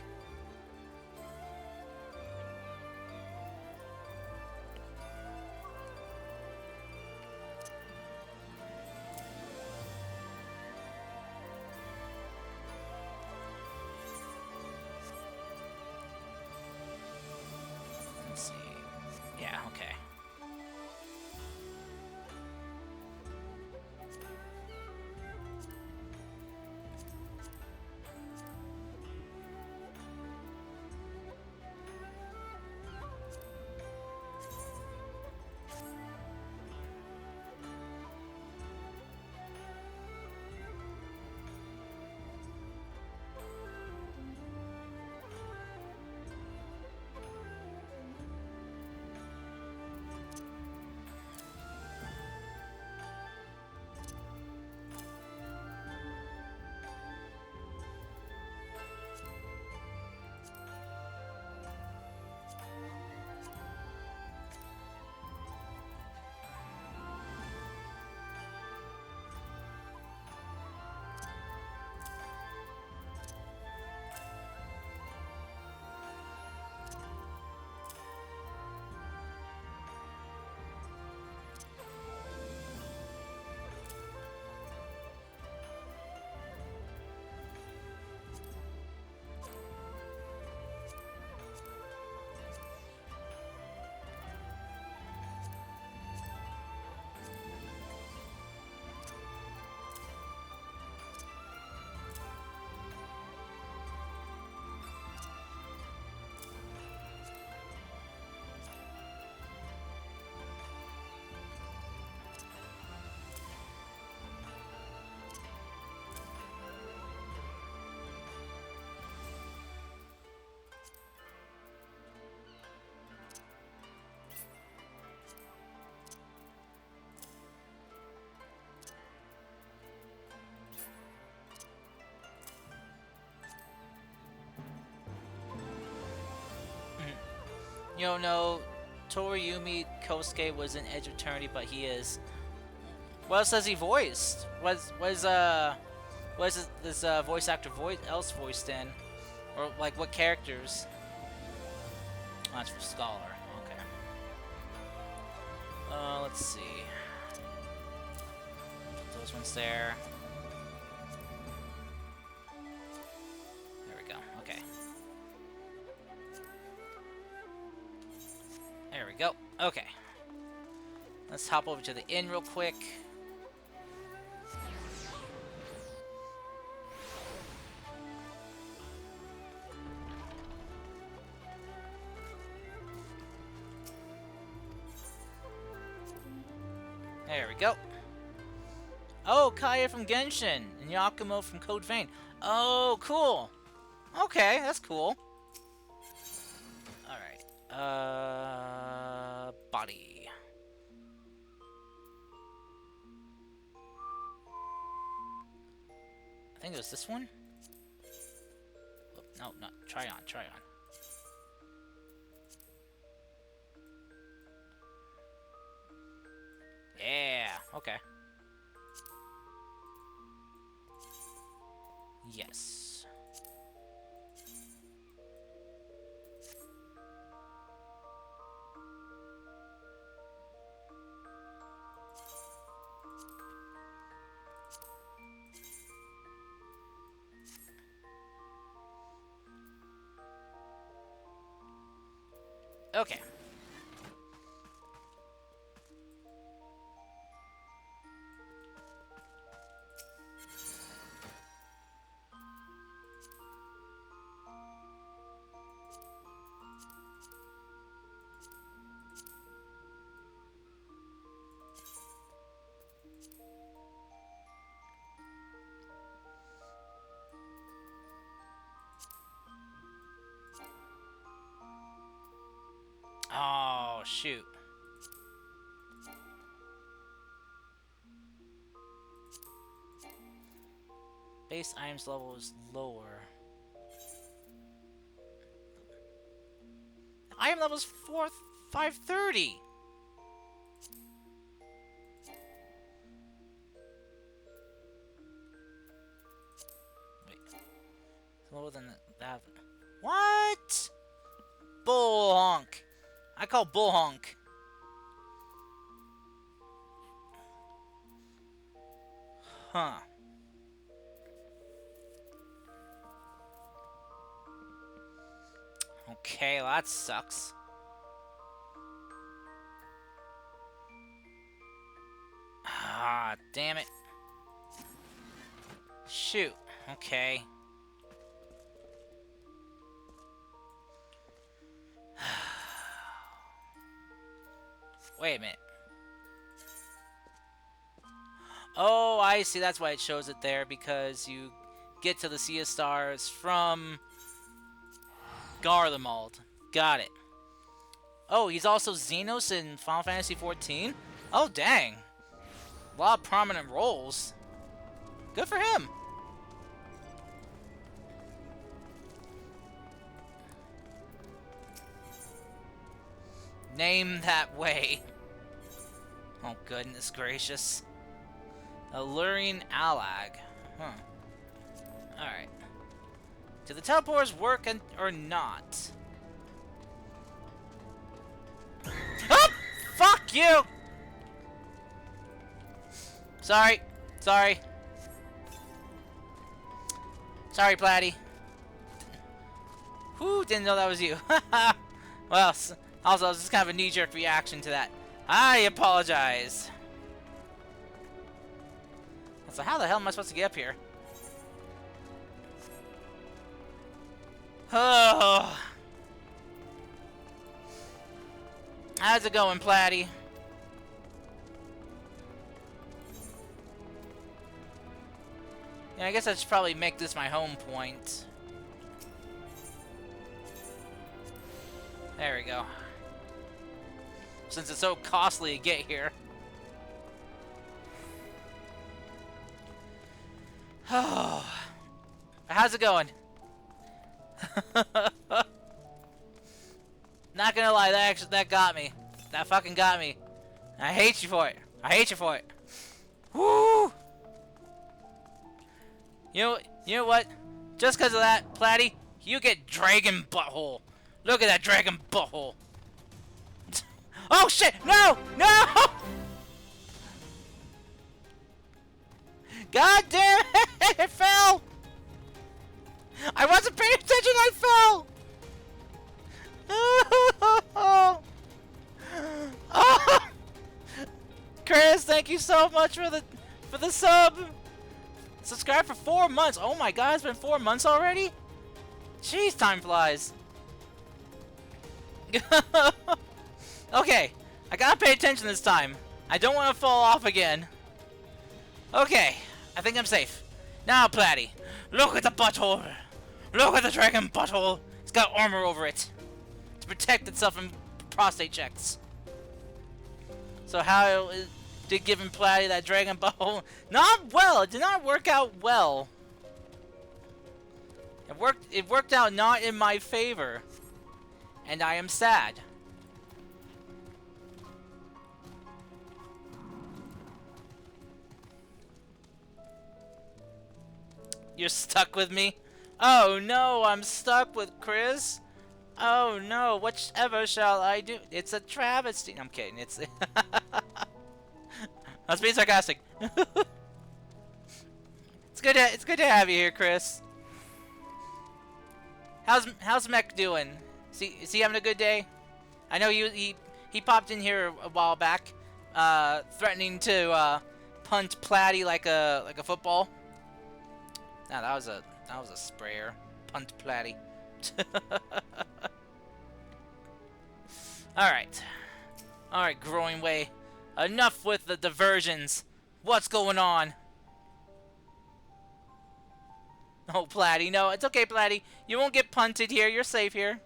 You don't know Toriyumi Kosuke was in Edge of Eternity, but he is. What else has he voiced? What is this voice actor else voiced in? Or like what characters? Oh, that's for Scholar. Okay. Let's see. Put those ones there. There we go. Okay. There we go. Okay. Let's hop over to the inn real quick. There we go. Oh, Kaya from Genshin and Yakumo from Code Vein. Oh, cool. Okay, that's cool. Alright. Body. I think it was this one? Oh, no, not. Try on, try on. Yeah, okay. Yes. Okay. Oh, shoot. Base items level is lower. Item level is 530. Wait. It's lower than that. What? Bull honk. I call bull honk. Huh. Okay, well, that sucks. Ah, damn it. Shoot. Okay. Wait a minute. Oh, I see. That's why it shows it there, because you get to the Sea of Stars from Garlemald. Got it. Oh, he's also Xenos in Final Fantasy XIV? Oh, dang. A lot of prominent roles. Good for him. Name that way. Oh, goodness gracious. Alluring Alag. Huh. Alright. Do the teleporters work or not? Oh! Fuck you! Sorry. Sorry. Sorry, Platty. Whew, didn't know that was you. Well, also, this is kind of a knee-jerk reaction to that. I apologize. So how the hell am I supposed to get up here? Oh. How's it going, Platty? Yeah, I guess I should probably make this my home point. There we go. Since it's so costly to get here. Oh. How's it going? Not gonna lie, that got me. That fucking got me. I hate you for it. I hate you for it. Woo! You know what? Just because of that, Platty, you get dragon butthole. Look at that dragon butthole. Oh shit! No! No! God damn it! It fell! I wasn't paying attention, I fell! Oh! Chris, thank you so much for the sub! Subscribe for 4 months! Oh my god, it's been 4 months already? Jeez, time flies. Okay, I gotta pay attention this time. I don't want to fall off again. Okay, I think I'm safe. Now, Platty, look at the butthole. Look at the dragon butthole. It's got armor over it to protect itself from prostate checks. So how did giving Platty that dragon butthole? Not well. It did not work out well. It worked out not in my favor, and I am sad. You're stuck with me? Oh no, I'm stuck with Chris? Oh no, whatever shall I do? It's a travesty. I'm kidding, it's... I was being sarcastic. It's good to have you here, Chris. How's Mech doing? Is he having a good day? I know he popped in here a while back, threatening to punt Platty like a football. Nah, that was a sprayer. Punt Platty. Alright, growing way. Enough with the diversions. What's going on? Oh, Platty, no, it's okay, Platty. You won't get punted here. You're safe here.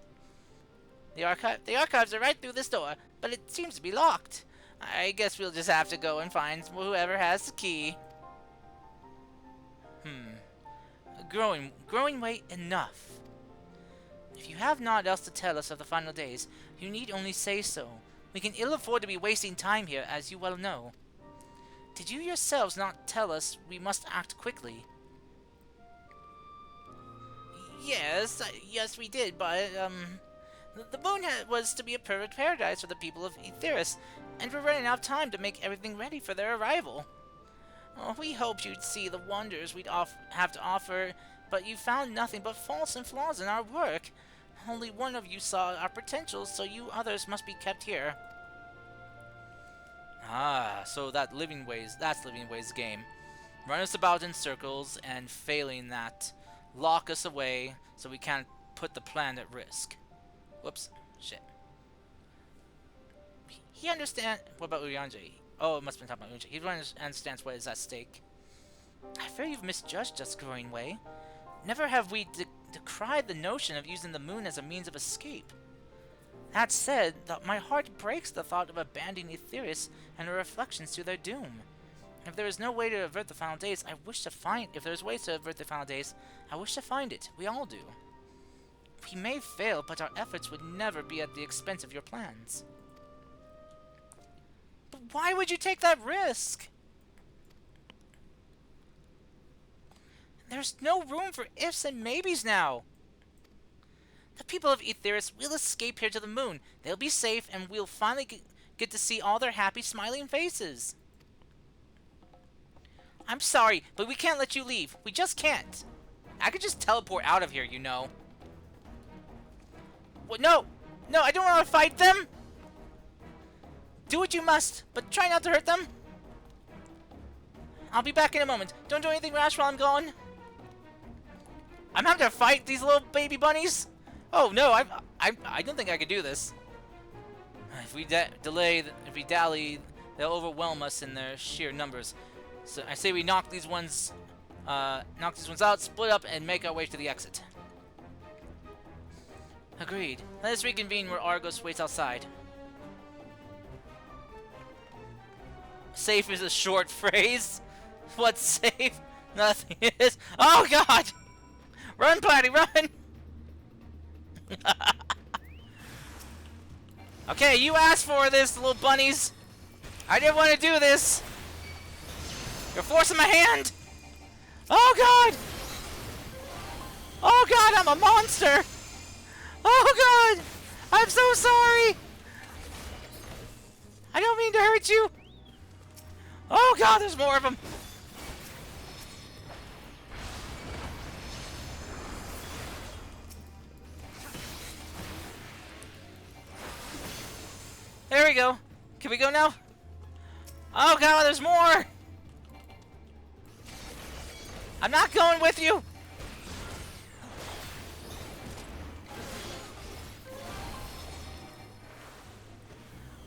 The archives are right through this door, but it seems to be locked. I guess we'll just have to go and find whoever has the key. Growing way, enough. If you have naught else to tell us of the final days, you need only say so. We can ill afford to be wasting time here, as you well know. Did you yourselves not tell us we must act quickly? Yes, we did, but, the moon was to be a perfect paradise for the people of Aetheris, and we're running out of time to make everything ready for their arrival. Oh, we hoped you'd see the wonders we'd have to offer, but you found nothing but faults and flaws in our work. Only one of you saw our potential, so you others must be kept here. Ah, so that's Living Ways' game. Run us about in circles, and failing that, lock us away so we can't put the plan at risk. Whoops. Shit. He understand. What about Uyanje? Oh, it must have been talking about Uyanje. He understands what is at stake. I fear you've misjudged us, Growing Way. Never have we decried the notion of using the moon as a means of escape. That said, my heart breaks the thought of abandoning Aetheris and her reflections to their doom. If there is no way to avert the final days, I wish to find. If there's ways to avert the final days, I wish to find it. We all do. We may fail, but our efforts would never be at the expense of your plans. But why would you take that risk? There's no room for ifs and maybes now. The people of Aetheris will escape here to the moon. They'll be safe, and we'll finally get to see all their happy, smiling faces. I'm sorry, but we can't let you leave. We just can't. I could just teleport out of here, you know. What? No! No, I don't want to fight them! Do what you must, but try not to hurt them. I'll be back in a moment. Don't do anything rash while I'm gone. I'm having to fight these little baby bunnies? Oh no, I don't think I could do this. If we dally, they'll overwhelm us in their sheer numbers. So I say we knock these ones out, split up, and make our way to the exit. Agreed. Let us reconvene where Argos waits outside. Safe is a short phrase. What's safe? Nothing is. Oh god! Run, Platty, run! Okay, you asked for this, little bunnies. I didn't want to do this. You're forcing my hand. Oh god. Oh god, I'm a monster. Oh god. I'm so sorry. I don't mean to hurt you. Oh god, there's more of them. There we go. Can we go now? Oh god, there's more. I'm not going with you.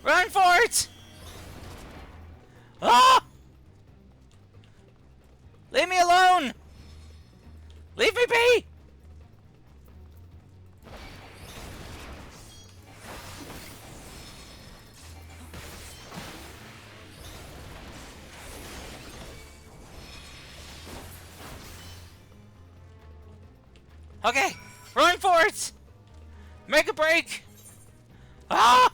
Run for it. Ah! Leave me alone. Leave me be. Okay, run for it! Make a break! Ah!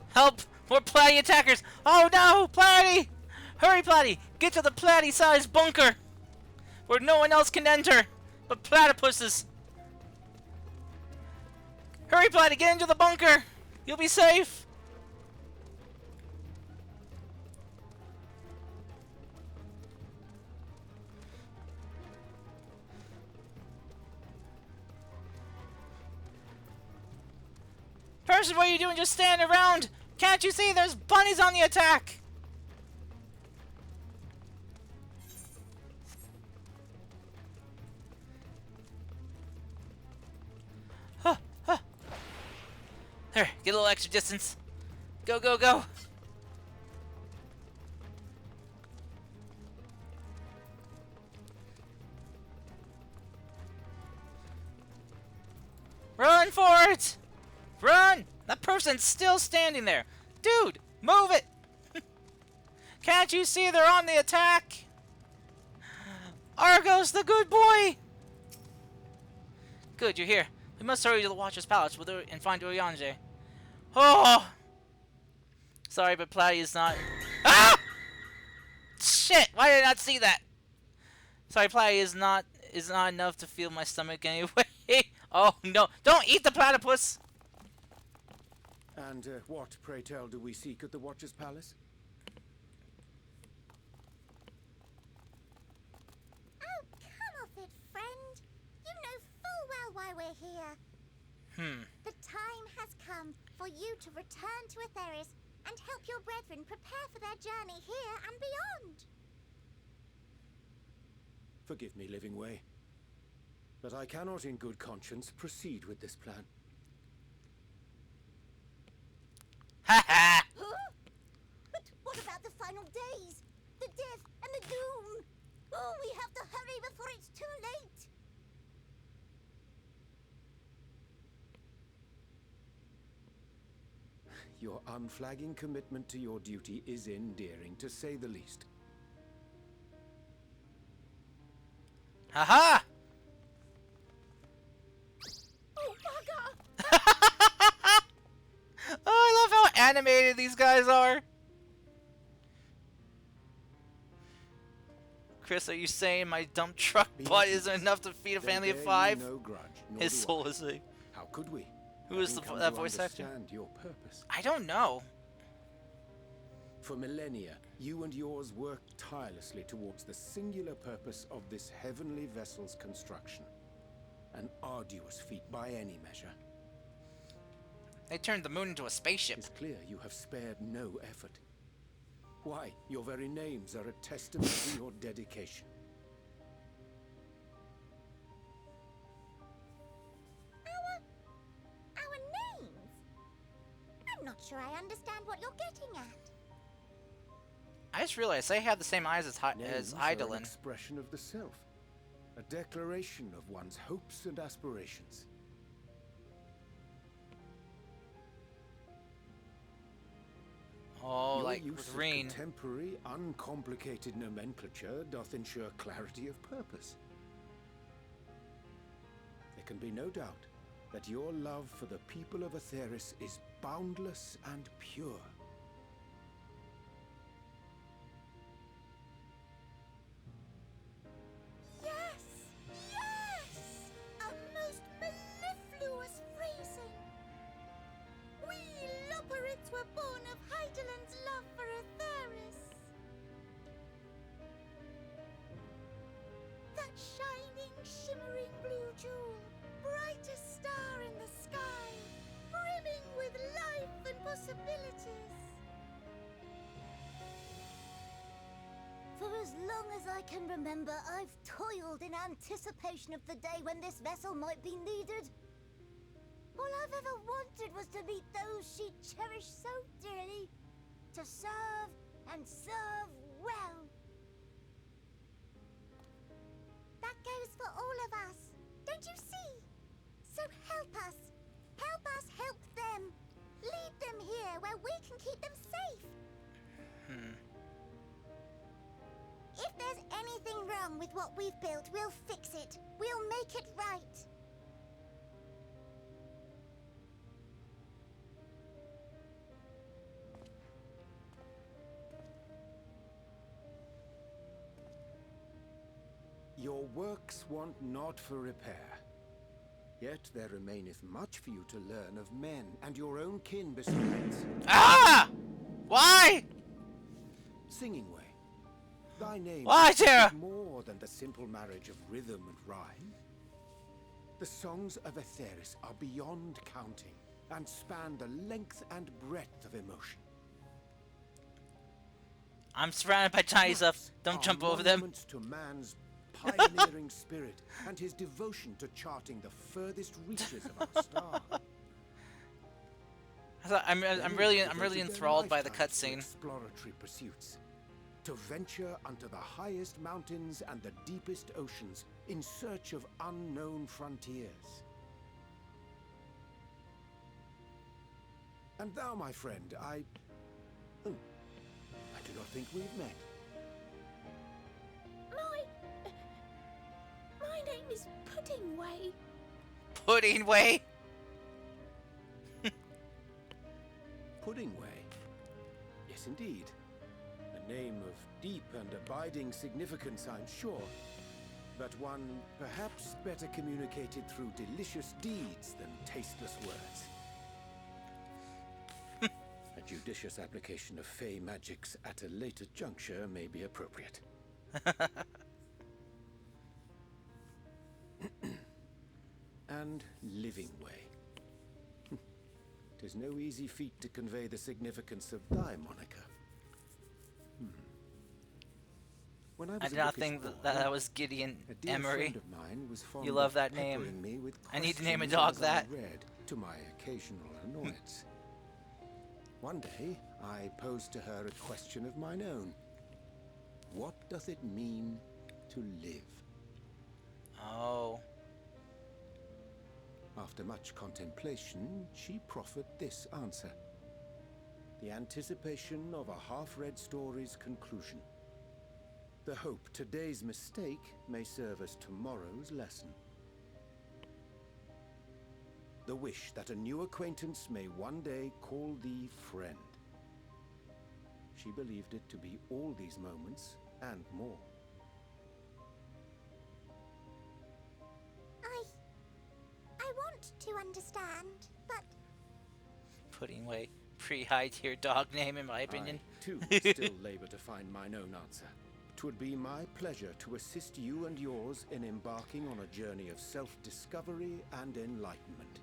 Help! More platy attackers! Oh no! Platy! Hurry, Platy! Get to the platy-sized bunker! Where no one else can enter! But platypuses! Hurry, Platy! Get into the bunker! You'll be safe! Person, what are you doing just standing around? Can't you see there's bunnies on the attack? Huh, huh. There, get a little extra distance. Go, go, go. Run for it! Run! That person's still standing there. Dude, move it! Can't you see they're on the attack? Argos, the good boy! Good, you're here. We must hurry to the Watcher's Palace and find Oriange. Oh! Sorry, but Platy is not... Ah! Shit! Why did I not see that? Sorry, Platy is not enough to feel my stomach anyway. Oh, no. Don't eat the platypus! And what, pray tell, do we seek at the Watcher's Palace? Oh, come off it, friend. You know full well why we're here. The time has come for you to return to Etheris and help your brethren prepare for their journey here and beyond. Forgive me, Living Way, but I cannot in good conscience proceed with this plan. Ha ha! Huh? But what about the final days? The death and the doom? Oh, we have to hurry before it's too late. Your unflagging commitment to your duty is endearing, to say the least. Ha ha! Oh, bugger! Oh, I love how animated these guys are. Chris, are you saying my dump truck butt isn't enough to feed a family of 5? No grudge, nor His do soul I. is a... How could we? Who is Having come that to voice actor? understand your purpose. I don't know. For millennia, you and yours worked tirelessly towards the singular purpose of this heavenly vessel's construction. An arduous feat by any measure. They turned the moon into a spaceship. It's clear you have spared no effort. Why, your very names are a testament to your dedication. Our names? I'm not sure I understand what you're getting at. I just realized they have the same eyes as Names are an Eidolon. expression of the self, a declaration of one's hopes and aspirations. Oh, Your like use with of Reen. contemporary, uncomplicated nomenclature doth ensure clarity of purpose. There can be no doubt that your love for the people of Atheris is boundless and pure. Yes! Yes! A most mellifluous phrasing! We Loperids were born of Heideland's love for Atheris. That shining, shimmering blue jewel, brightest star in the sky, brimming with life and possibilities. For as long as I can remember, I've toiled in anticipation of the day when this vessel might be needed. All I've ever wanted was to meet those she cherished so dearly, to serve and serve well. That goes for all of us, don't you see? So help us. Help us help them. Lead them here where we can keep them safe. If there's anything wrong with what we've built, we'll fix it. We'll make it right. Your works want not for repair. Yet there remaineth much for you to learn of men and your own kin besides. Ah! Why? Singing Way, thy name Why, is Tara? more than the simple marriage of rhythm and rhyme. The songs of Atheris are beyond counting and span the length and breadth of emotion. I'm surrounded by Chinese stuff. Works Don't are jump over them. monuments to man's pioneering spirit and his devotion to charting the furthest reaches of our star. I'm Many really devoted their enthralled by the lifetimes to cutscene. exploratory pursuits, to venture unto the highest mountains and the deepest oceans in search of unknown frontiers. And thou, my friend, I do not think we've met. My name is Puddingway. Pudding way. Puddingway? Yes, indeed. A name of deep and abiding significance, I'm sure. But one perhaps better communicated through delicious deeds than tasteless words. A judicious application of fey magics at a later juncture may be appropriate. And Living Way. 'Tis no easy feat to convey the significance of thy moniker. When I I was did a not bookish think boy, that was Gideon a dear Emery. friend of mine was fond You love of that name. peppering me with I need to name a questions dog as that. I read, to my occasional annoyance. One day, I posed to her a question of mine own. What doth it mean to live? Oh. After much contemplation, she proffered this answer. The anticipation of a half-read story's conclusion. The hope today's mistake may serve as tomorrow's lesson. The wish that a new acquaintance may one day call thee friend. She believed it to be all these moments and more. I want to understand, but Pudding way. Pretty high tier dog name in my opinion. I, too, still labor to find mine own answer. 'Twould be my pleasure to assist you and yours in embarking on a journey of self-discovery and enlightenment.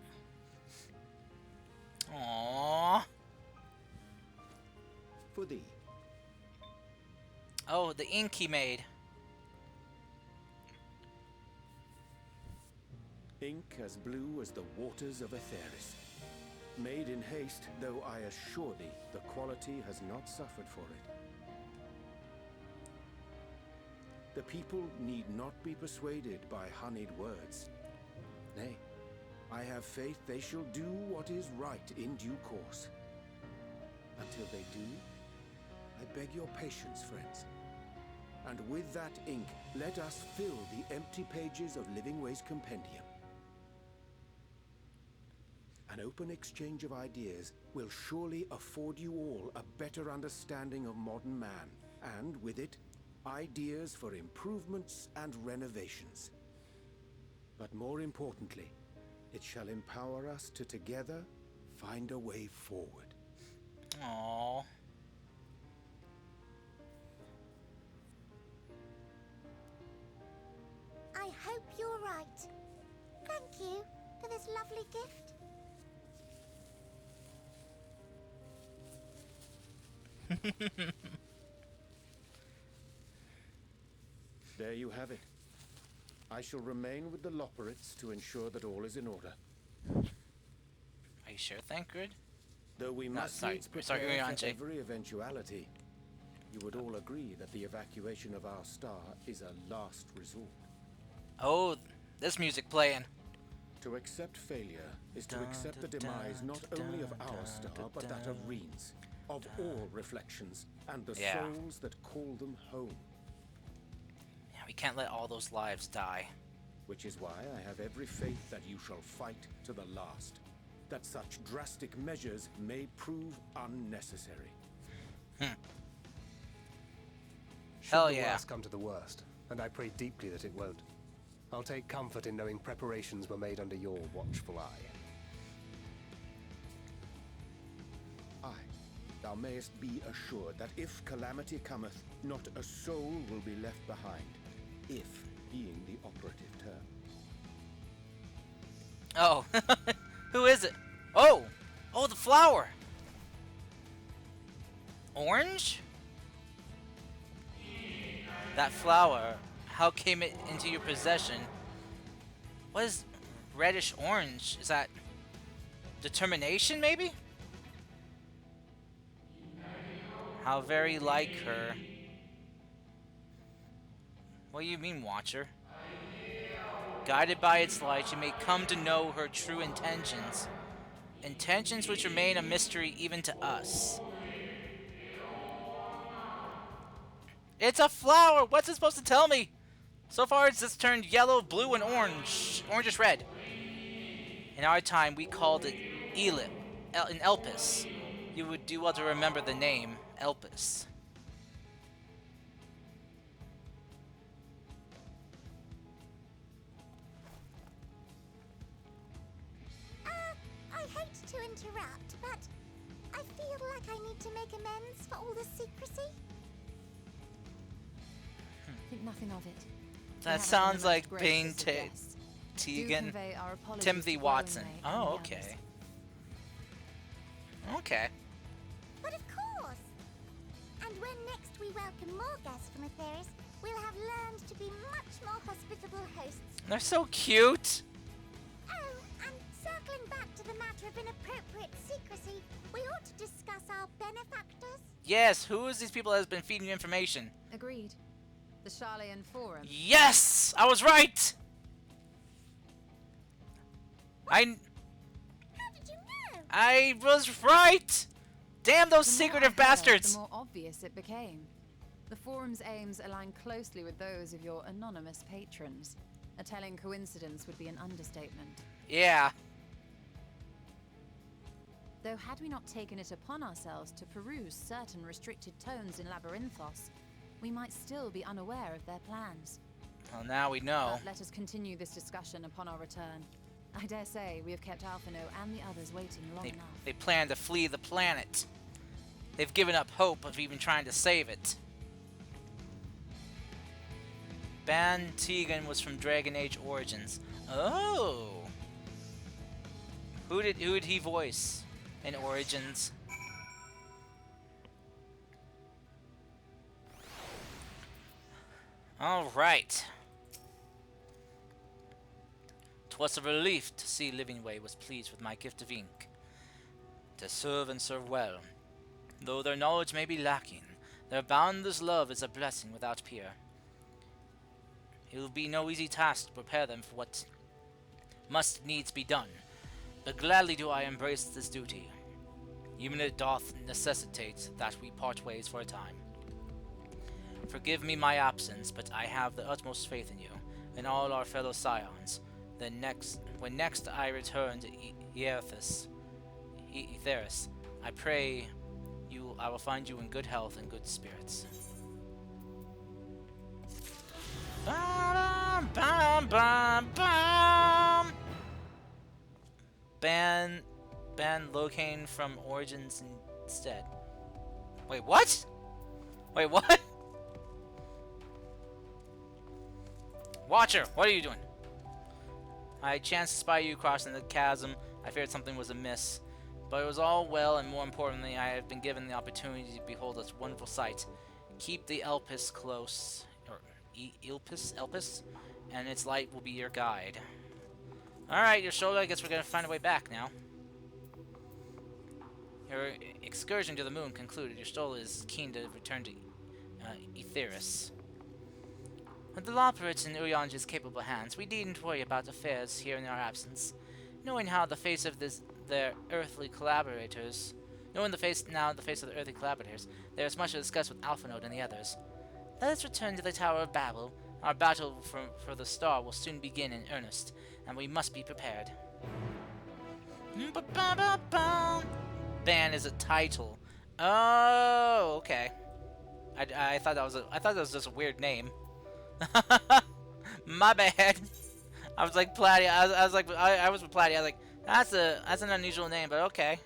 Aww. For thee, Oh, the ink he made. ink as blue as the waters of Atheris. Made in haste, though I assure thee, the quality has not suffered for it. The people need not be persuaded by honeyed words. Nay, I have faith they shall do what is right in due course. Until they do, I beg your patience, friends. And with that ink, let us fill the empty pages of Living Way's compendium. An open exchange of ideas will surely afford you all a better understanding of modern man, and with it, ideas for improvements and renovations. But more importantly, it shall empower us to together find a way forward. Aww. I hope you're right. Thank you for this lovely gift. There you have it. I shall remain with the Loporrits to ensure that all is in order. Are you sure, Thancred? Though we No, must sorry. needs Sorry, prepare for Urianger. every eventuality, you would all agree that the evacuation of our star is a last resort. Oh, this music playing. To accept failure is to accept the demise not only of our star, but that of Reen's, of all reflections, and the Yeah. souls that call them home. Yeah, we can't let all those lives die. Which is why I have every faith that you shall fight to the last. That such drastic measures may prove unnecessary. Should Hell the yeah. worst come to the worst, and I pray deeply that it won't, I'll take comfort in knowing preparations were made under your watchful eye. Aye, thou mayest be assured that if calamity cometh, not a soul will be left behind. If being the operative term. Oh, who is it? Oh, oh, the flower. Orange? That flower, how came it into your possession? What is reddish orange? Is that determination, maybe? How very like her. What do you mean, Watcher? Guided by its light, you may come to know her true intentions. Intentions which remain a mystery even to us. It's a flower! What's it supposed to tell me? So far it's just turned yellow, blue, and orange. Orangish red. In our time, we called it an Elpis. You would do well to remember the name, Elpis. I hate to interrupt, but I feel like I need to make amends for all the secrecy. Think nothing of it. We That have sounds the most like gracious Bane of guests. Do Tegan. convey our apologies Timothy to Watson. Glowingray and Oh, the okay. others. Okay. But of course! And when next we welcome more guests from Atheris, we'll have learned to be much more hospitable hosts. They're so cute. Oh, and circling back to the matter of inappropriate secrecy, we ought to discuss our benefactors. Yes, who is these people that has been feeding you information? Agreed. The Charlayan Forum. Yes! I was right! How did you know? I was right! Damn those The more secretive I heard, bastards! The more obvious it became. The forum's aims align closely with those of your anonymous patrons. A telling coincidence would be an understatement. Yeah. Though had we not taken it upon ourselves to peruse certain restricted tones in Labyrinthos, we might still be unaware of their plans. Well, now we know. But let us continue this discussion upon our return. I dare say we have kept Alphino and the others waiting long enough. They plan to flee the planet. They've given up hope of even trying to save it. Ban Tegan was from Dragon Age Origins. Oh! Who did he voice in Origins? Alright. 'Twas a relief to see Livingway was pleased with my gift of ink. To serve and serve well. Though their knowledge may be lacking, their boundless love is a blessing without peer. It will be no easy task to prepare them for what must needs be done, but gladly do I embrace this duty, even if it doth necessitate that we part ways for a time. Forgive me my absence, but I have the utmost faith in you and all our fellow scions. When next I return to Earthus. Etheris. I pray I will find you in good health and good spirits. Bam, bam, bam, bam. Ban Locane from Origins instead. Wait, what? Wait, what? Watcher, what are you doing? I chanced to spy you crossing the chasm. I feared something was amiss. But it was all well, and more importantly, I have been given the opportunity to behold this wonderful sight. Keep the Elpis close. Or Elpis? And its light will be your guide. Alright, your shoulder, I guess we're gonna find a way back now. Your excursion to the moon concluded. Your soul is keen to return to Etheris. With the law operates in Uryange's capable hands, we needn't worry about affairs here in our absence. Knowing how the face of their earthly collaborators, there is much to discuss with Alphanode and the others. Let us return to the Tower of Babel. Our battle for the star will soon begin in earnest, and we must be prepared. Ban is a title. Oh, okay. I thought that was just a weird name. My bad. I was like Platy. I was with Platy. I was like, that's an unusual name, but okay.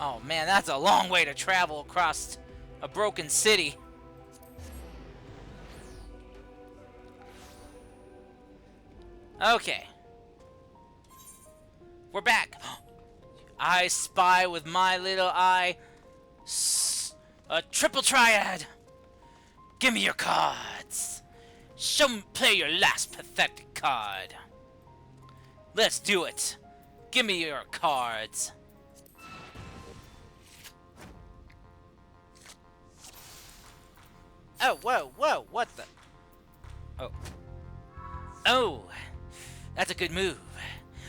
Oh man, that's a long way to travel across a broken city. Okay. We're back. I spy with my little eye a triple triad. Give me your cards. Play your last pathetic card. Let's do it. Give me your cards. Oh, whoa, whoa, what the? Oh. Oh, that's a good move.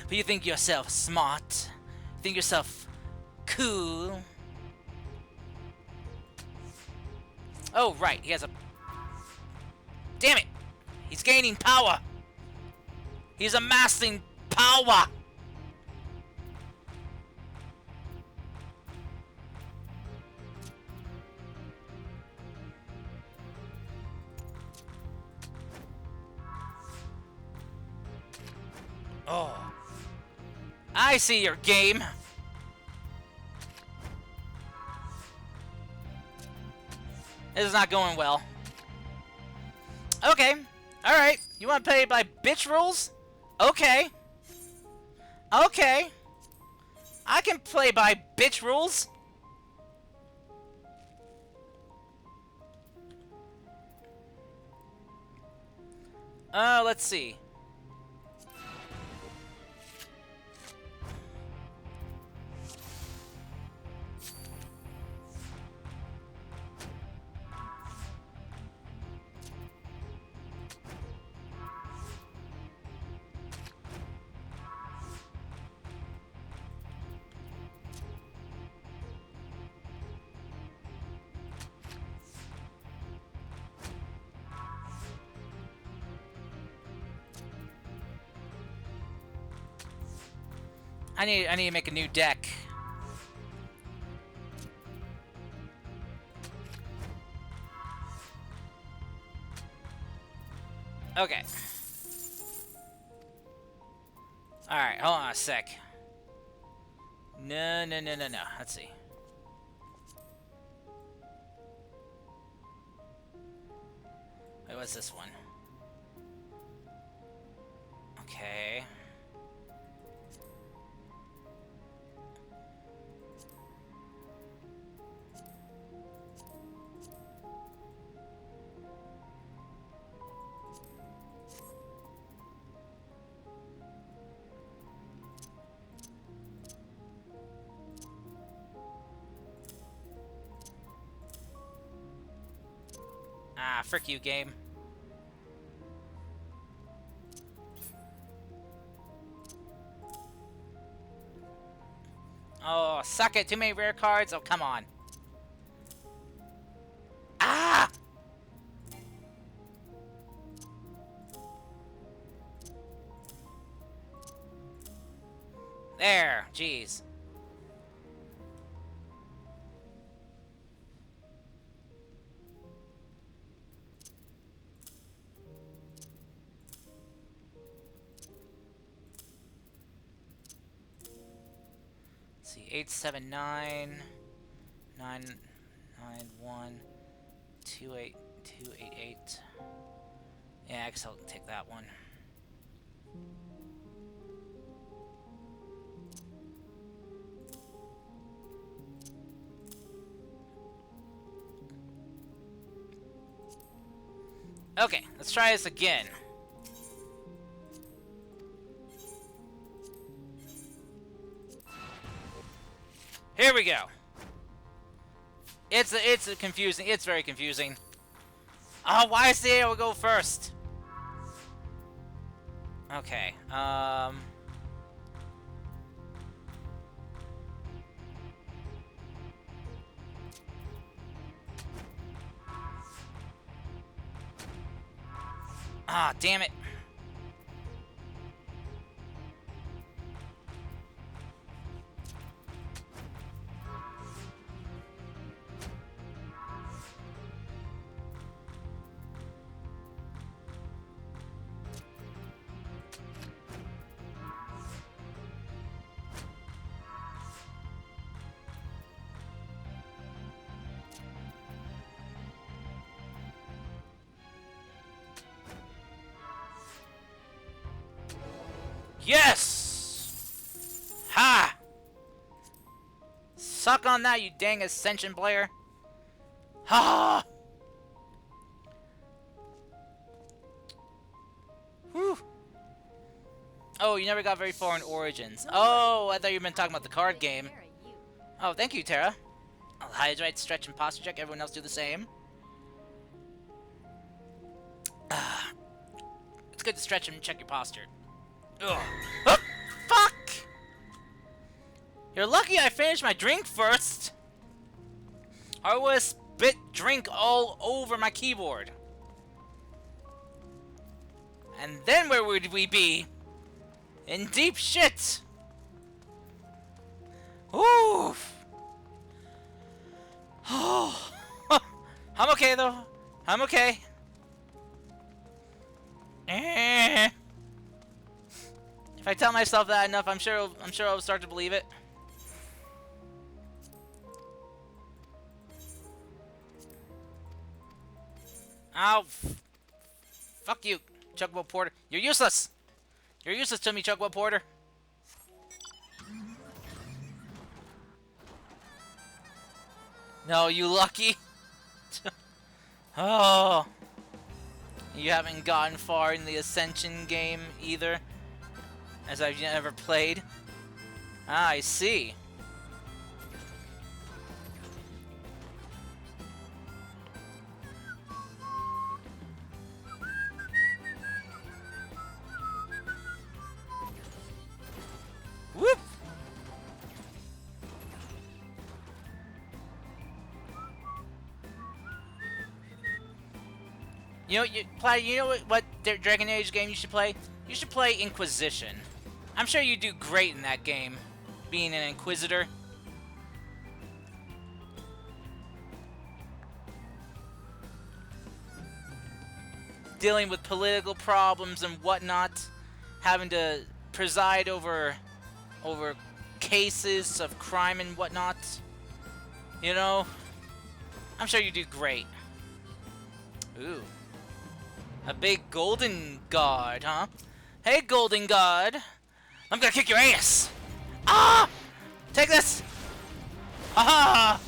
But you think yourself smart. You think yourself cool. Oh, right, he has a... Damn it! He's gaining power! He's amassing power! Oh. I see your game! This is not going well. Okay. Alright. You want to play by bitch rules? Okay. Okay. I can play by bitch rules. Let's see. I need to make a new deck. Okay. Alright, hold on a sec. No. Let's see. Wait, what's this one? Okay. Ah, frick you, game. Oh, suck it. Too many rare cards. Oh, come on. Ah! There! Jeez. Let's see, 879 991 28288. Yeah, I guess I'll take that one. Okay, let's try this again. Here we go. It's confusing. It's very confusing. Oh, why is the arrow go first? Okay. Ah, damn it. Yes! Ha! Suck on that, you dang Ascension player. Ha! Whew. Oh, you never got very far in Origins. Oh, I thought you were talking about the card game. Oh, thank you, Tara. I'll hydrate, stretch, and posture check. Everyone else do the same. It's good to stretch and check your posture. Ugh. Oh, fuck! You're lucky I finished my drink first. I would have spit drink all over my keyboard. And then where would we be? In deep shit! Oof! Oh, I'm okay though. I'm okay. Eh. If I tell myself that enough, I'm sure I'll start to believe it. Ow! Fuck you, Chocobo Porter. You're useless. You're useless to me, Chocobo Porter. No, you lucky. Oh. You haven't gotten far in the Ascension game either, as I've never played. Ah, I see. Whoop! You know what Dragon Age game you should play? You should play Inquisition. I'm sure you do great in that game, being an Inquisitor. Dealing with political problems and whatnot, having to preside over cases of crime and whatnot. You know, I'm sure you do great. Ooh. A big golden god, huh? Hey, golden god. I'm gonna kick your ass. Ah! Take this. Aha!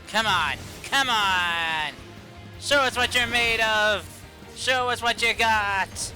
Come on! Come on! Show us what you're made of! Show us what you got!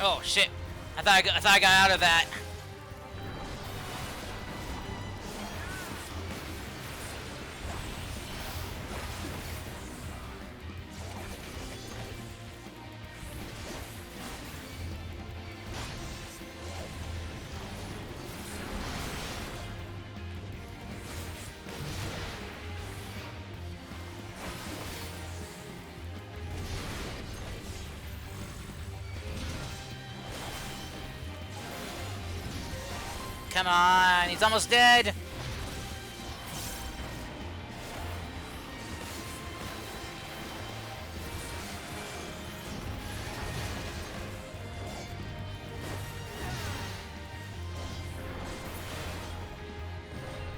Oh shit! I thought I got out of that. Come on, he's almost dead.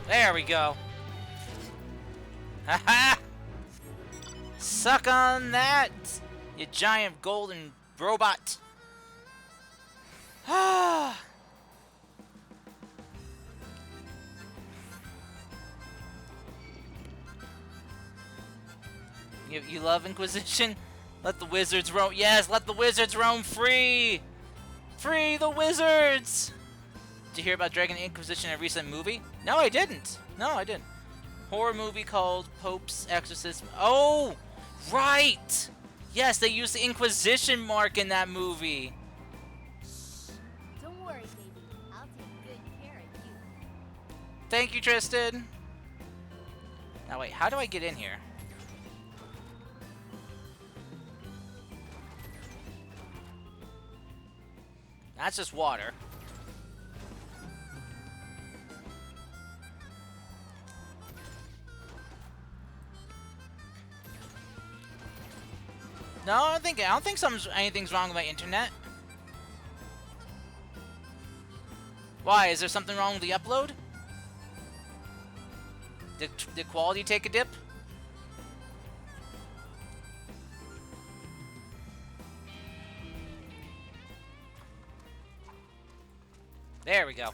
There we go. Haha! Suck on that, you giant golden robot. Ah. You love Inquisition? Let the wizards roam. Yes, let the wizards roam free! Free the wizards! Did you hear about Dragon Inquisition in a recent movie? No, I didn't. No, I didn't. Horror movie called Pope's Exorcism. Oh! Right! Yes, they used the Inquisition mark in that movie. Don't worry, baby. I'll take good care of you. Thank you, Tristan. Now wait, how do I get in here? That's just water. No, I don't think anything's wrong with my internet. Why? Is there something wrong with the upload? Did quality take a dip? There we go.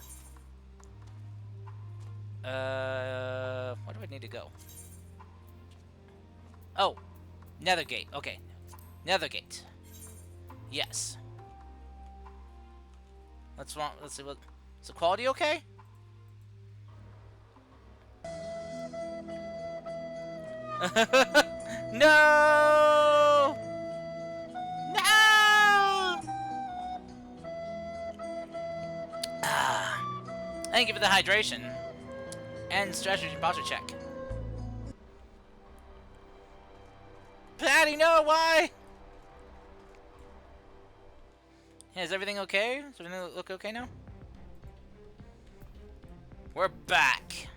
Where do I need to go? Oh, Nether gate. Okay, Nether gate. Yes. Let's see what. Is the quality okay? No! No! Ah. Thank you for the hydration. And strategy posture check. Patty, no, why? Hey, is everything okay? Does everything look okay now? We're back.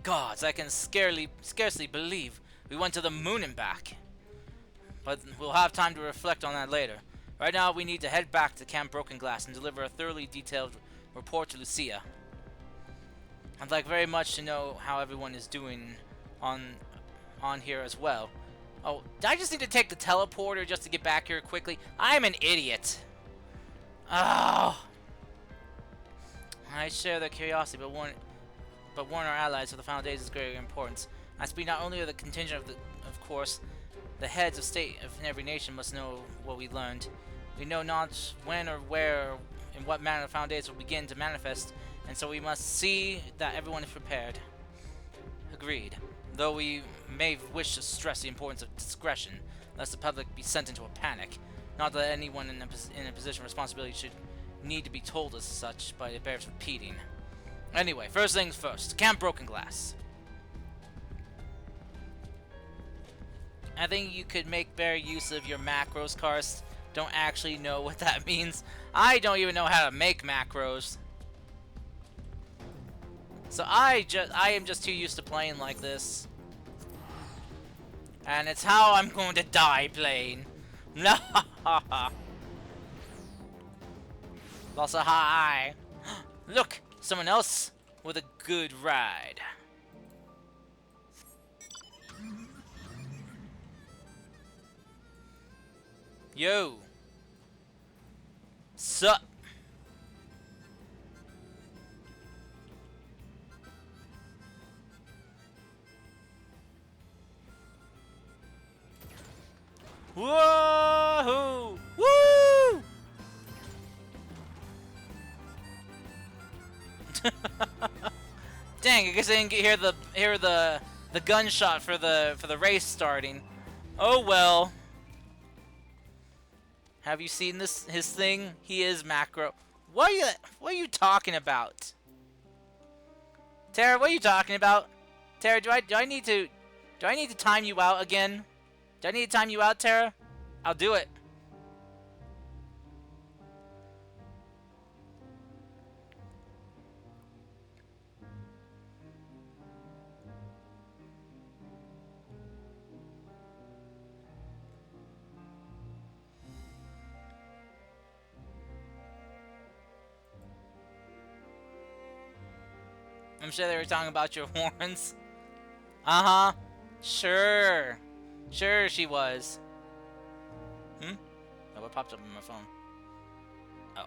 Gods, I can scarcely believe we went to the moon and back. But we'll have time to reflect on that later. Right now, we need to head back to Camp Broken Glass and deliver a thoroughly detailed report to Lucia. I'd like very much to know how everyone is doing on here as well. Oh, did I just need to take the teleporter just to get back here quickly? I'm an idiot. Oh. I share their curiosity, but warn our allies of the final days is greater importance. I speak not only of the contingent of of course, the heads of state of every nation must know what we learned. We know not when or where, in what manner the foundations will begin to manifest, and so we must see that everyone is prepared. Agreed. Though we may wish to stress the importance of discretion, lest the public be sent into a panic. Not that anyone in a position of responsibility should need to be told as such, but it bears repeating. Anyway, first things first. Camp Broken Glass. I think you could make better use of your macros, Karst. Don't actually know what that means. I don't even know how to make macros. So I am just too used to playing like this. And it's how I'm going to die playing. No. Also, hi. Look, someone else with a good ride. Yo. Sup? Whoa! Woo! Dang, I guess I didn't hear the gunshot for the race starting. Oh well. Have you seen his thing? He is macro. What are you talking about? Tara, what are you talking about? Tara, do I need to time you out again? Do I need to time you out, Tara? I'll do it. I'm sure they were talking about your horns. Uh-huh. Sure. Sure she was. Oh, what popped up on my phone? Oh.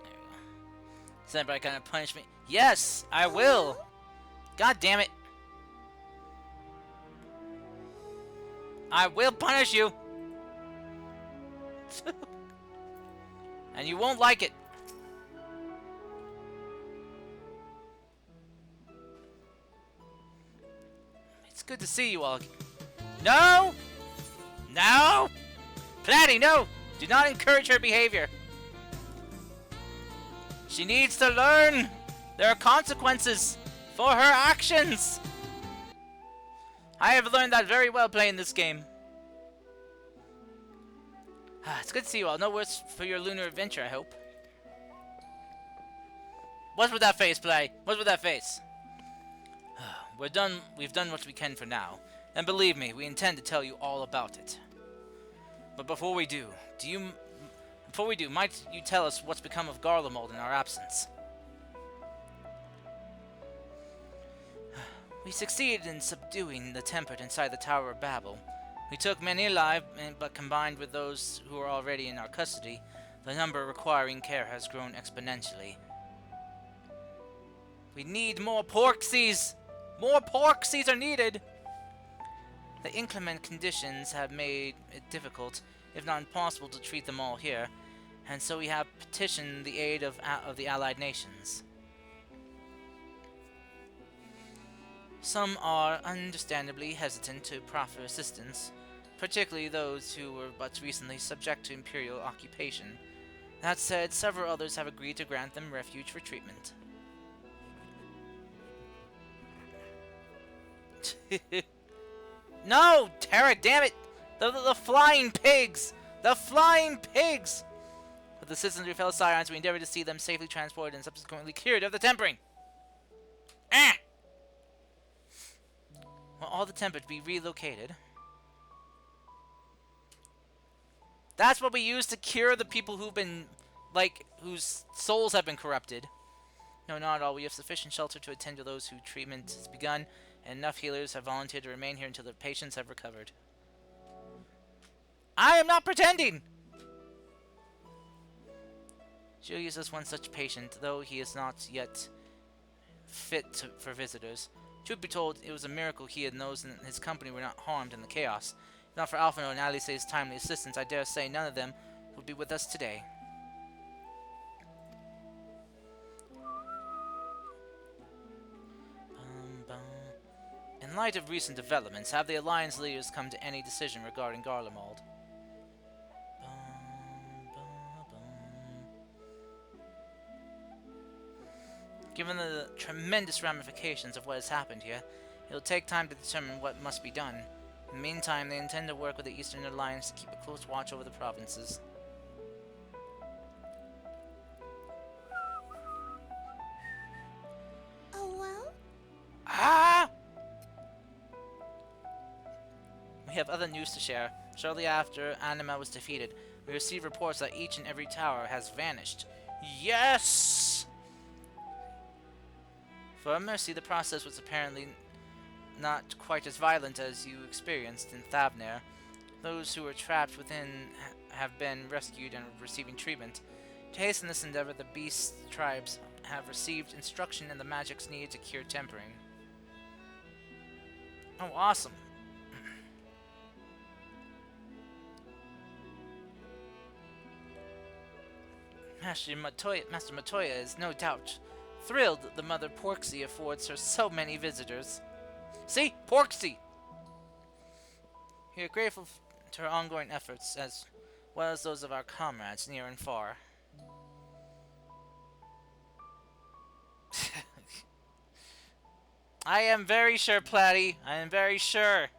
There we go. Is anybody gonna punish me? Yes, I will. God damn it. I will punish you. And you won't like it. It's good to see you all. No! No! Platty, no! Do not encourage her behavior. She needs to learn. There are consequences for her actions. I have learned that very well playing this game. It's good to see you all. No worse for your lunar adventure, I hope. What's with that face, Play? What's with that face? We've done what we can for now. And believe me, we intend to tell you all about it. But before we do, might you tell us what's become of Garlemald in our absence? We succeeded in subduing the tempered inside the Tower of Babel. We took many alive, but combined with those who are already in our custody, the number requiring care has grown exponentially. We need more Porksies! More Porksies are needed! The inclement conditions have made it difficult, if not impossible, to treat them all here, and so we have petitioned the aid of the allied nations. Some are understandably hesitant to proffer assistance, particularly those who were but recently subject to imperial occupation. That said, several others have agreed to grant them refuge for treatment. No! Tara, damn it! The flying pigs! The flying pigs! With the citizens of your fellow scions, we endeavor to see them safely transported and subsequently cured of the tempering. Ah! Will all the tempered be relocated? That's what we use to cure the people who've been, whose souls have been corrupted. No, not all. We have sufficient shelter to attend to those whose treatment has begun, and enough healers have volunteered to remain here until the patients have recovered. I am not pretending! Julius is one such patient, though he is not yet for visitors. Truth be told, it was a miracle he and those in his company were not harmed in the chaos. If not for Alphino and Alice's timely assistance, I dare say none of them would be with us today. In light of recent developments, have the Alliance leaders come to any decision regarding Garlemald? Given the tremendous ramifications of what has happened here, it will take time to determine what must be done. In the meantime, they intend to work with the Eastern Alliance to keep a close watch over the provinces. Oh well? Ah! We have other news to share. Shortly after Anima was defeated, we received reports that each and every tower has vanished. Yes! For a mercy, the process was apparently not quite as violent as you experienced in Thavner. Those who were trapped within have been rescued and are receiving treatment. To hasten this endeavor, the beast tribes have received instruction in the magics needed to cure tempering. Oh, awesome. Master Matoya is no doubt thrilled that the Mother Porksy affords her so many visitors. See? Porksy! We are grateful to her ongoing efforts, as well as those of our comrades near and far. I am very sure, Platty. I am very sure.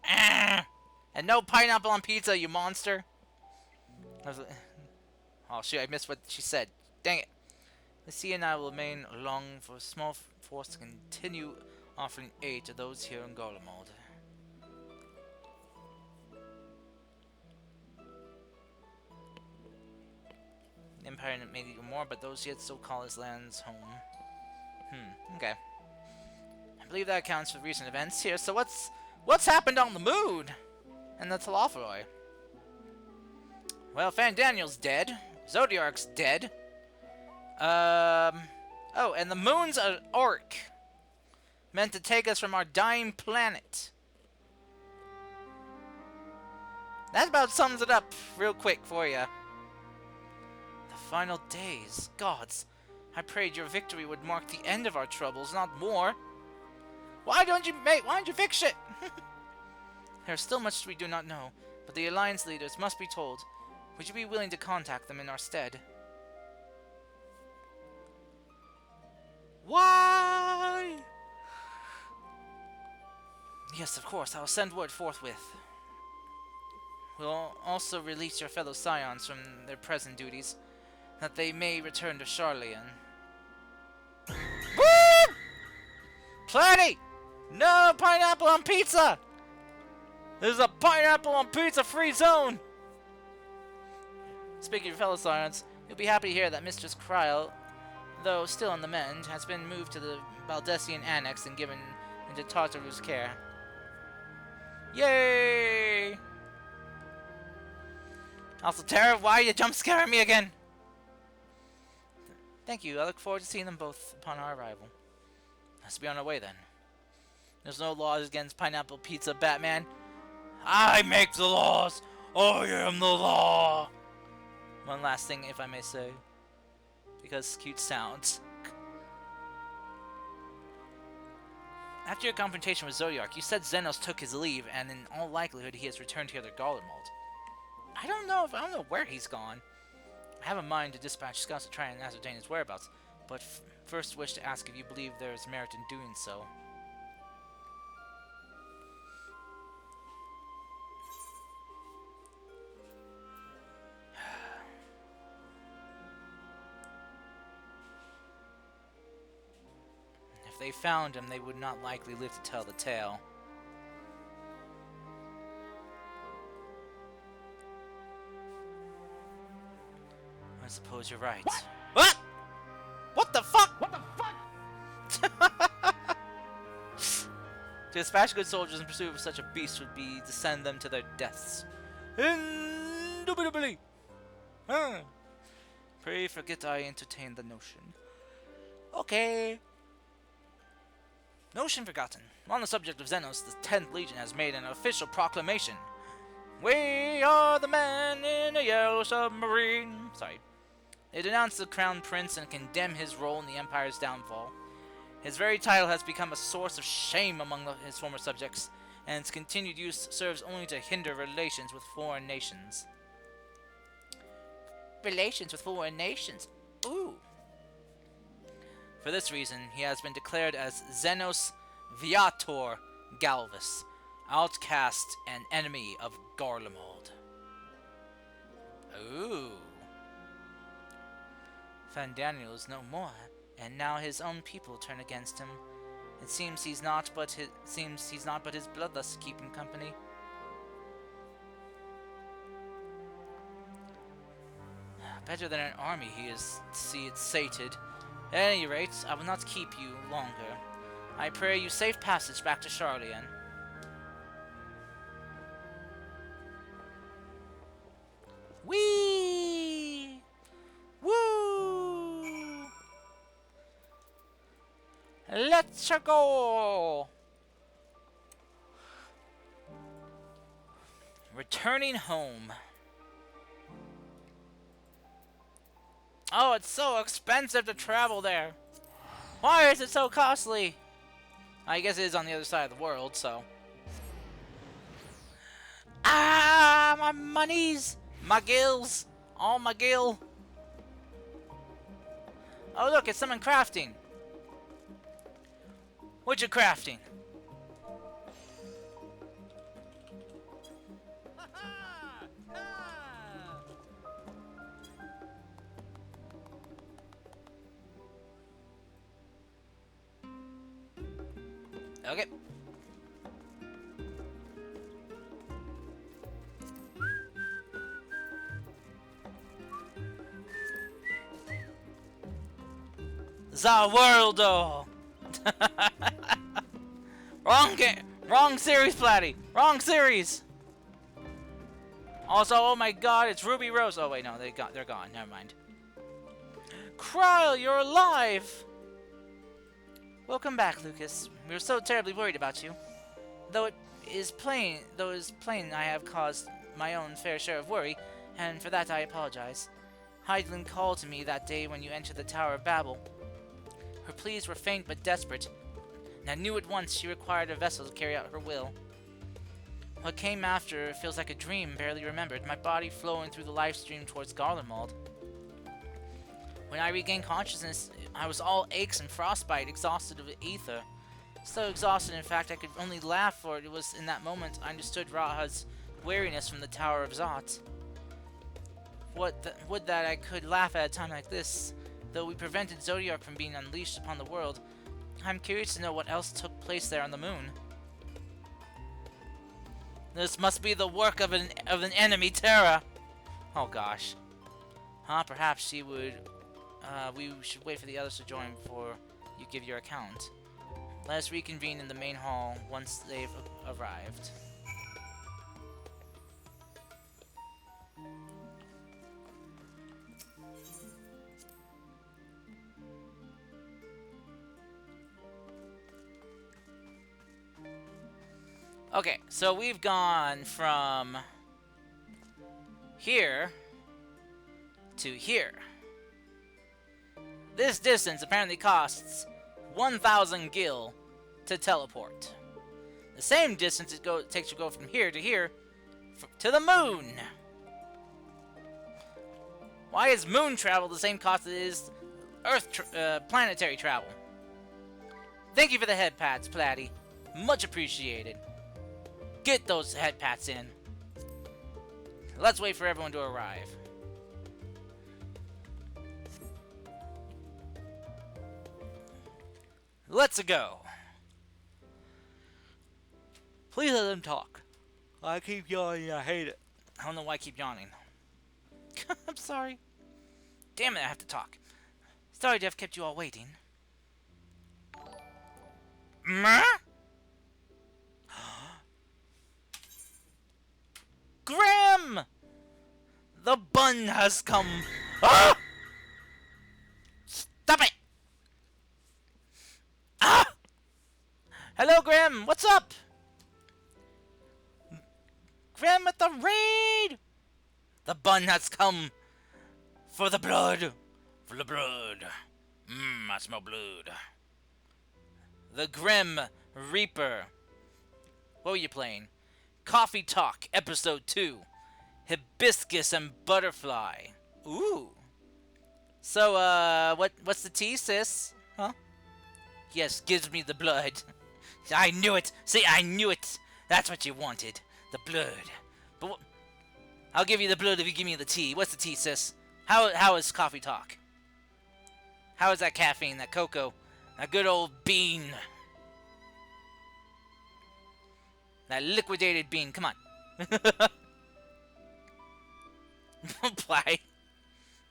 Ah! And no pineapple on pizza, you monster! Oh shoot, I missed what she said. Dang it. The sea and I will remain along for a small force to continue offering aid to those here in Garlemald. The Empire may need more, but those yet still call his lands home. Okay. I believe that accounts for recent events here, so what's happened on the moon? And the Telophoroi? Well, Fandaniel's dead. Zodiark's dead. Oh, and the moon's an orc. Meant to take us from our dying planet. That about sums it up real quick for you. The final days. Gods, I prayed your victory would mark the end of our troubles, not more. Why don't you fix it? There's still much we do not know, but the Alliance leaders must be told. Would you be willing to contact them in our stead? Why? Yes, of course. I'll send word forthwith. We'll also release your fellow scions from their present duties, that they may return to Charlian. Woo! Plenty! No pineapple on pizza! There's a pineapple on pizza free zone! Speaking of fellow scions, you'll be happy to hear that Mistress Kryl, though still on the mend, has been moved to the Baldessian Annex and given into Tartaru's care. Yay! Also, Tara, why are you jump scaring me again? Thank you. I look forward to seeing them both upon our arrival. Let's be on our way then. There's no laws against pineapple pizza, Batman. I make the laws. I am the law. One last thing, if I may say, because cute sounds. After your confrontation with Zodiark, you said Xenos took his leave, and in all likelihood he has returned here to Garlemald. I don't know where he's gone. I have a mind to dispatch scouts to try and ascertain his whereabouts, but first wish to ask if you believe there is merit in doing so. If they found him, they would not likely live to tell the tale. I suppose you're right. What? What the fuck? What the fuck? To dispatch good soldiers in pursuit of such a beast would be to send them to their deaths. Indubitably. Pray forget I entertained the notion. Okay. Notion forgotten. On the subject of Xenos, the 10th Legion has made an official proclamation. We are the men in a yellow submarine. Sorry. They denounce the Crown Prince and condemn his role in the Empire's downfall. His very title has become a source of shame among his former subjects, and its continued use serves only to hinder relations with foreign nations. Relations with foreign nations? Ooh. For this reason, he has been declared as Xenos Viator Galvus, outcast and enemy of Garlemald. Ooh. Fandaniel is no more, and now his own people turn against him. It seems he's not but his bloodlust to keep him company. Better than an army he is to see it sated. At any rate, I will not keep you longer. I pray you safe passage back to Charlian. Whee! Woo! Let's go! Returning home. Oh, it's so expensive to travel there. Why is it so costly? I guess it is on the other side of the world, so. Ah, my monies! My gills! All my gill! Oh look, it's someone crafting! What you crafting? Okay. Worldo! Wrong game! Wrong series, Platty! Wrong series! Also, oh my god, it's Ruby Rose. Oh wait, no, they're gone. Never mind. Kryl, you're alive! Welcome back, Lucas. We were so terribly worried about you. Though it is plain I have caused my own fair share of worry, and for that I apologize. Heidelin called to me that day when you entered the Tower of Babel. Her pleas were faint but desperate, and I knew at once she required a vessel to carry out her will. What came after feels like a dream barely remembered, my body flowing through the life stream towards Garlemald. When I regained consciousness, I was all aches and frostbite, exhausted of ether. So exhausted, in fact, I could only laugh, for it was in that moment I understood Raha's weariness from the Tower of Zot. Would that I could laugh at a time like this, though we prevented Zodiac from being unleashed upon the world. I'm curious to know what else took place there on the moon. This must be the work of an enemy Terra. Oh gosh. Perhaps she would. We should wait for the others to join before you give your account. Let us reconvene in the main hall once they've arrived. Okay, so we've gone from here to here. This distance apparently costs 1,000 gil to teleport. The same distance it takes to go from here to here to the moon. Why is moon travel the same cost as it is Earth planetary travel? Thank you for the head pats, Platty. Much appreciated. Get those head pats in. Let's wait for everyone to arrive. Let's go. Please let them talk. I keep yawning. I hate it. I don't know why I keep yawning. I'm sorry. Damn it, I have to talk. Sorry to have kept you all waiting. Grim! The bun has come. Ah! Stop it! Ah! The bun has come for the blood. For the blood. I smell blood. The Grim Reaper. What were you playing? Coffee Talk, Episode 2. Hibiscus and Butterfly. Ooh. So, what's the tea, sis? Huh? Yes, gives me the blood. I knew it. See, I knew it. That's what you wanted. The blood. But I'll give you the blood if you give me the tea. What's the tea, sis? How is Coffee Talk? How is that caffeine, that cocoa, that good old bean? That liquidated bean, come on. Apply.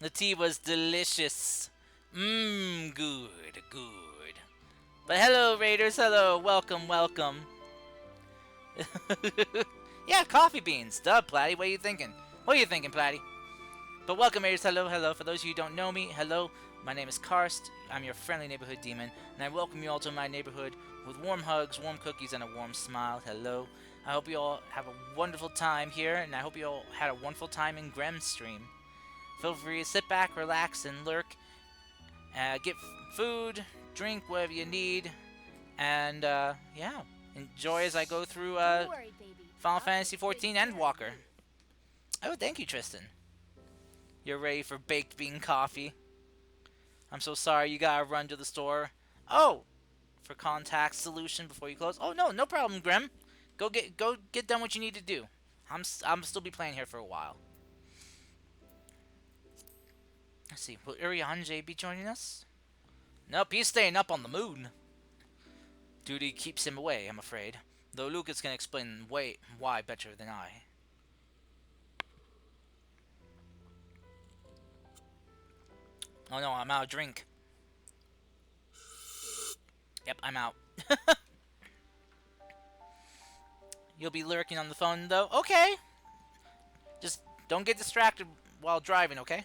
The tea was delicious. Good. But hello, Raiders, hello, welcome. Yeah, coffee beans. Duh, Platty, what are you thinking? Platty? But welcome, Raiders, hello. For those of you who don't know me, hello. My name is Karst. I'm your friendly neighborhood demon, and I welcome you all to my neighborhood with warm hugs, warm cookies, and a warm smile. Hello. I hope you all have a wonderful time here, and I hope you all had a wonderful time in Grem's stream. Feel free to sit back, relax, and lurk. Get food, drink, whatever you need, and yeah, enjoy as I go through Final Fantasy XIV Endwalker. Oh, thank you, Tristan. You're ready for baked bean coffee. I'm so sorry you gotta run to the store. Oh, for contact solution before you close. Oh no problem, Grem. Go get done what you need to do. I'm still be playing here for a while. Let's see, will Urianger be joining us? Nope, he's staying up on the moon. Duty keeps him away, I'm afraid. Though Lucas can explain why better than I. Oh no, I'm out of drink. Yep, I'm out. You'll be lurking on the phone, though? Okay. Just don't get distracted while driving, okay?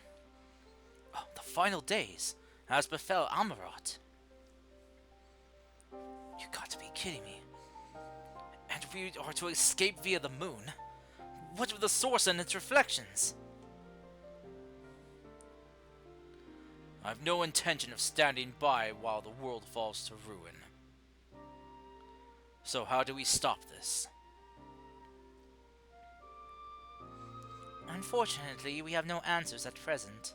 Oh, the final days, as befell Amarat. You got to be kidding me. And we are to escape via the moon? What of the source and its reflections? I've no intention of standing by while the world falls to ruin. So how do we stop this? Unfortunately, we have no answers at present.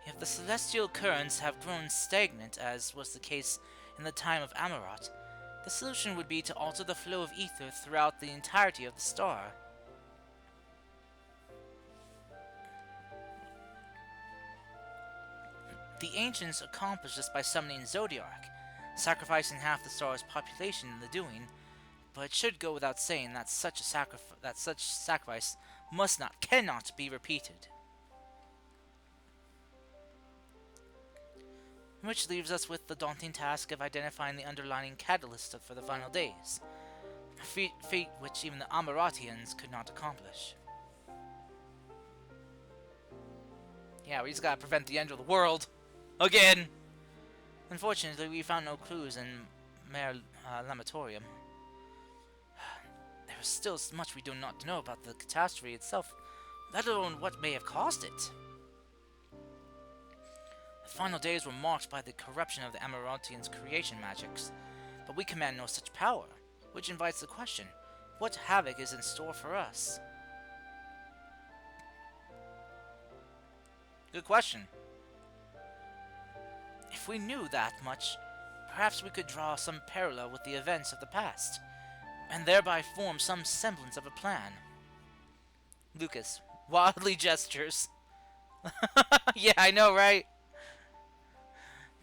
If the celestial currents have grown stagnant, as was the case in the time of Amarat, the solution would be to alter the flow of ether throughout the entirety of the star. The ancients accomplished this by summoning Zodiark, sacrificing half the star's population in the doing, but it should go without saying that such sacrifice cannot be repeated. Which leaves us with the daunting task of identifying the underlying catalyst for the final days, a feat which even the Amaratians could not accomplish. Yeah, we just gotta prevent the end of the world. Again! Unfortunately, we found no clues in Mare Lamatorium. There is still much we do not know about the catastrophe itself, let alone what may have caused it. The final days were marked by the corruption of the Amaratians' creation magics, but we command no such power, which invites the question, what havoc is in store for us? Good question. If we knew that much, perhaps we could draw some parallel with the events of the past, and thereby form some semblance of a plan. Lucas wildly gestures. Yeah, I know, right?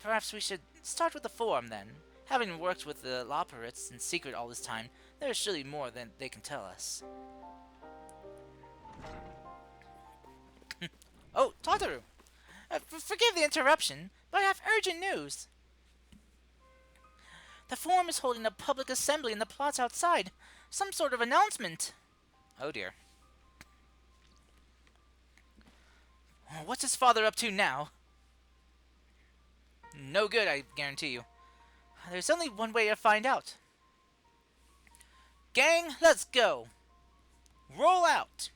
Perhaps we should start with the Forum, then. Having worked with the Loporrits in secret all this time, there is surely more than they can tell us. Oh, Tataru! Forgive the interruption, but I have urgent news. The Forum is holding a public assembly in the plots outside. Some sort of announcement. Oh dear. What's his father up to now? No good, I guarantee you. There's only one way to find out. Gang, let's go! Roll out!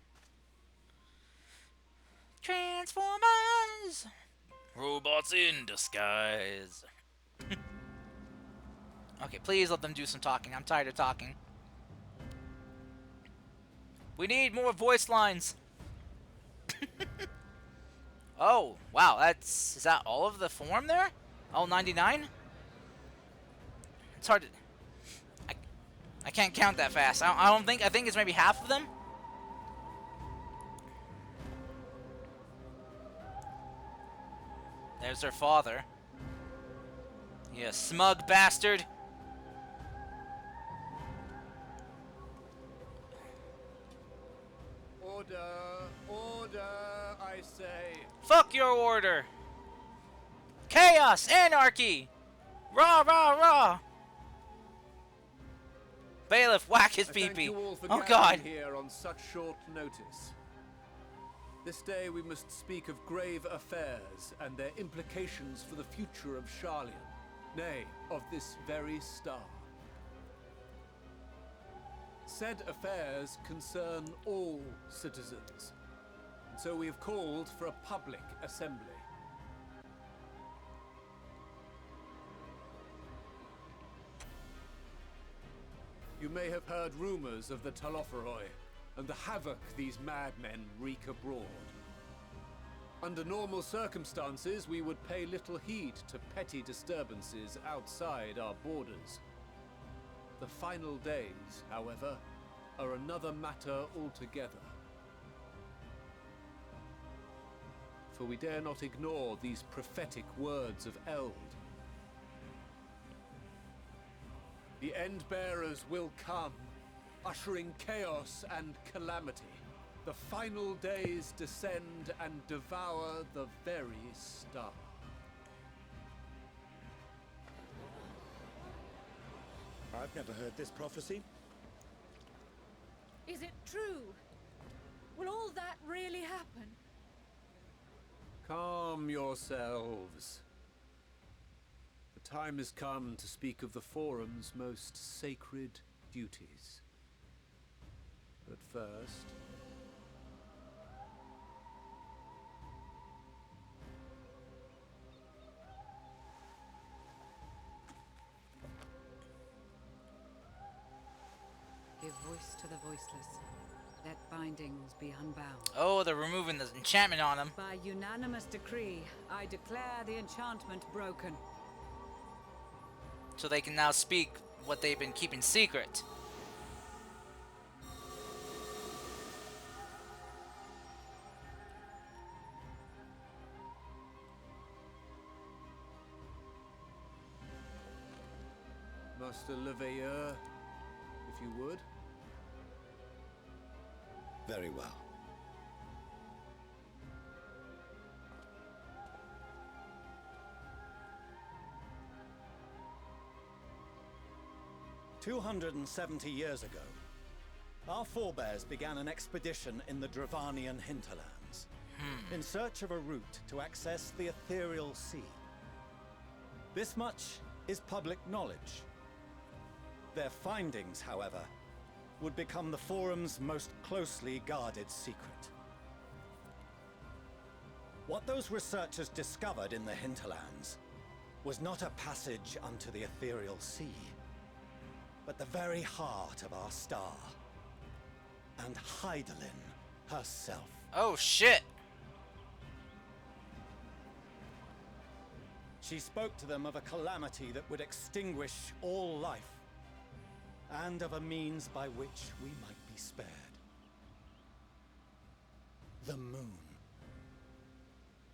Transformers! Robots in disguise. Okay, please let them do some talking. I'm tired of talking. We need more voice lines. Oh, wow, is that all of the form there? All 99? It's hard to... I can't count that fast. I think it's maybe half of them. There's their father. You smug bastard. Order, order, I say. Fuck your order. Chaos, anarchy. Rah, rah, rah. Bailiff, whack his Thank pee-pee. you all for Oh, gathering God. here on such short notice. This day we must speak of grave affairs and their implications for the future of Charlian, nay, of this very star. Said affairs concern all citizens, and so we have called for a public assembly. You may have heard rumors of the Telophoroi and the havoc these madmen wreak abroad. Under normal circumstances, we would pay little heed to petty disturbances outside our borders. The final days, however, are another matter altogether. For we dare not ignore these prophetic words of Eld. The End-Bearers will come, ushering chaos and calamity. The final days descend and devour the very star. I've never heard this prophecy. Is it true? Will all that really happen? Calm yourselves. The time has come to speak of the Forum's most sacred duties. But first... Give voice to the voiceless. Let bindings be unbound. Oh, they're removing the enchantment on him. By unanimous decree, I declare the enchantment broken. So they can now speak what they've been keeping secret. Master Leveilleur, if you would. Very well. "270 years ago, our forebears began an expedition in the Dravanian hinterlands, in search of a route to access the ethereal sea. This much is public knowledge. Their findings, however, would become the Forum's most closely guarded secret. What those researchers discovered in the hinterlands was not a passage unto the ethereal sea, but the very heart of our star, and Hydaelyn herself. Oh, shit. She spoke to them of a calamity that would extinguish all life, and of a means by which we might be spared. The moon.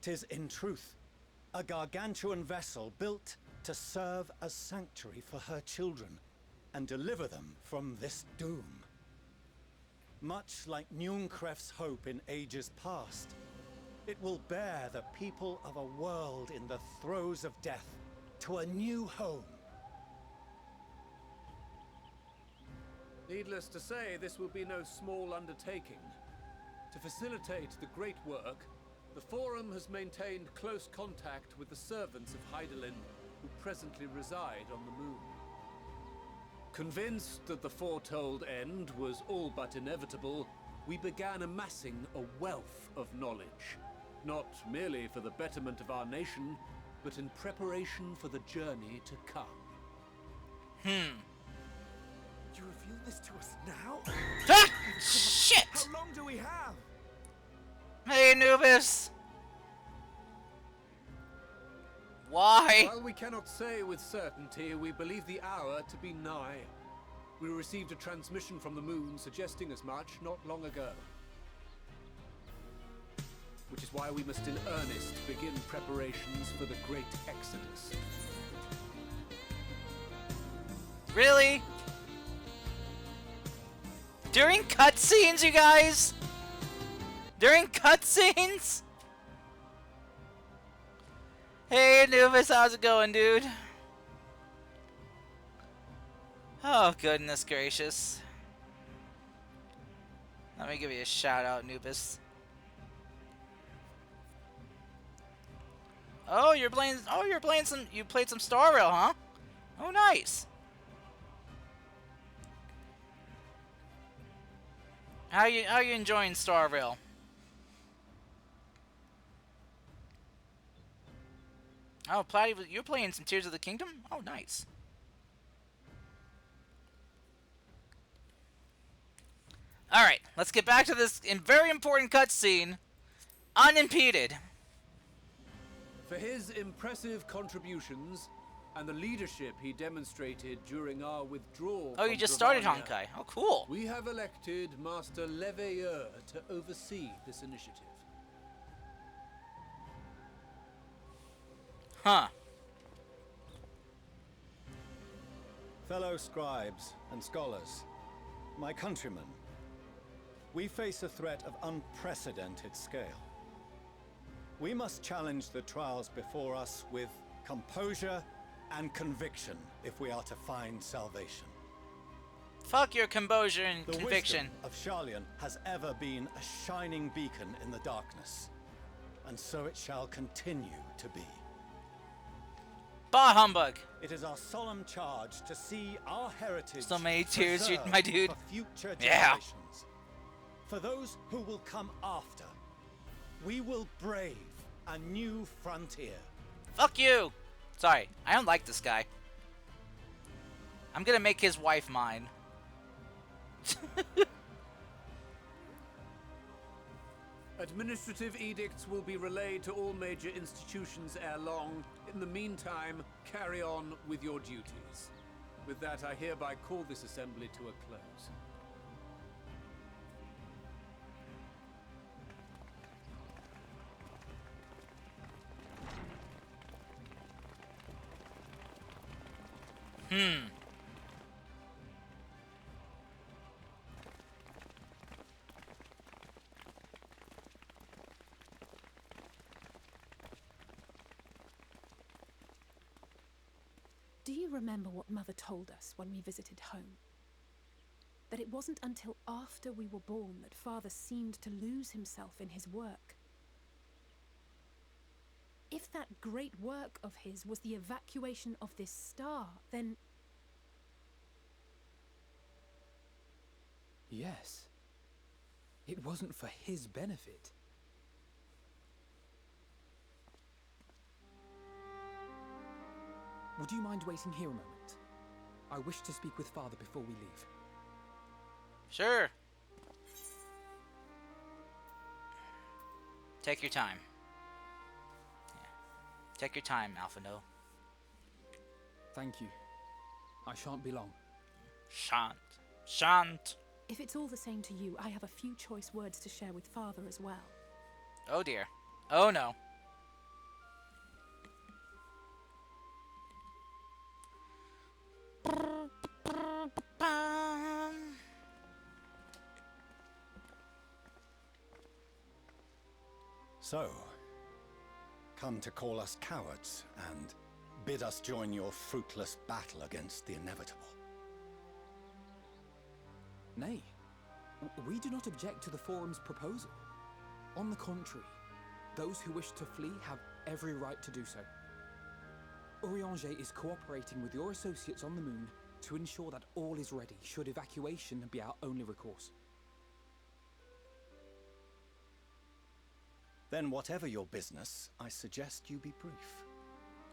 'Tis in truth a gargantuan vessel built to serve as sanctuary for her children and deliver them from this doom. Much like Nunkref's hope in ages past, it will bear the people of a world in the throes of death to a new home. Needless to say, this will be no small undertaking. To facilitate the great work, the Forum has maintained close contact with the servants of Hydaelyn, who presently reside on the moon. Convinced that the foretold end was all but inevitable, we began amassing a wealth of knowledge, not merely for the betterment of our nation, but in preparation for the journey to come. You reveal this to us now? Ah! Shit! How long do we have? Hey, Anubis! Why? While we cannot say with certainty, we believe the hour to be nigh. We received a transmission from the moon suggesting as much not long ago. Which is why we must in earnest begin preparations for the great exodus. Really? During cutscenes, you guys? During cutscenes? Hey, Anubis, how's it going, dude? Oh, goodness gracious. Let me give you a shout out, Anubis. Oh, you're playing some, you played some Star Rail, huh? Oh, nice. How you enjoying Star Rail? Oh, Platy, you're playing some Tears of the Kingdom? Oh, nice. Alright, let's get back to this very important cutscene. Unimpeded. For his impressive contributions and the leadership he demonstrated during our withdrawal Oh, from you just started Dravania, Honkai. Oh, cool. we have elected Master Leveilleur to oversee this initiative. Huh. Fellow scribes and scholars, my countrymen, we face a threat of unprecedented scale. We must challenge the trials before us with composure and conviction if we are to find salvation. Fuck your composure and The conviction. wisdom of Sharlayan has ever been a shining beacon in the darkness, and so it shall continue to be. Bah humbug. It is our solemn charge to see our heritage So many tears, preserved my dude. for future Yeah. generations. For those who will come after, we will brave a new frontier. Fuck you. Sorry, I don't like this guy. I'm gonna make his wife mine. Administrative edicts will be relayed to all major institutions ere long. In the meantime, carry on with your duties. With that, I hereby call this assembly to a close. Do you remember what Mother told us when we visited home? That it wasn't until after we were born that Father seemed to lose himself in his work. If that great work of his was the evacuation of this star, then... Yes. It wasn't for his benefit. Would you mind waiting here a moment? I wish to speak with Father before we leave. Sure. Take your time. Yeah. Take your time, Alphino. Thank you. I shan't be long. Shan't. Shan't. If it's all the same to you, I have a few choice words to share with Father as well. Oh dear. Oh no. So, come to call us cowards and bid us join your fruitless battle against the inevitable. Nay, we do not object to the Forum's proposal. On the contrary, those who wish to flee have every right to do so. Urianger is cooperating with your associates on the moon to ensure that all is ready should evacuation be our only recourse. Then whatever your business, I suggest you be brief.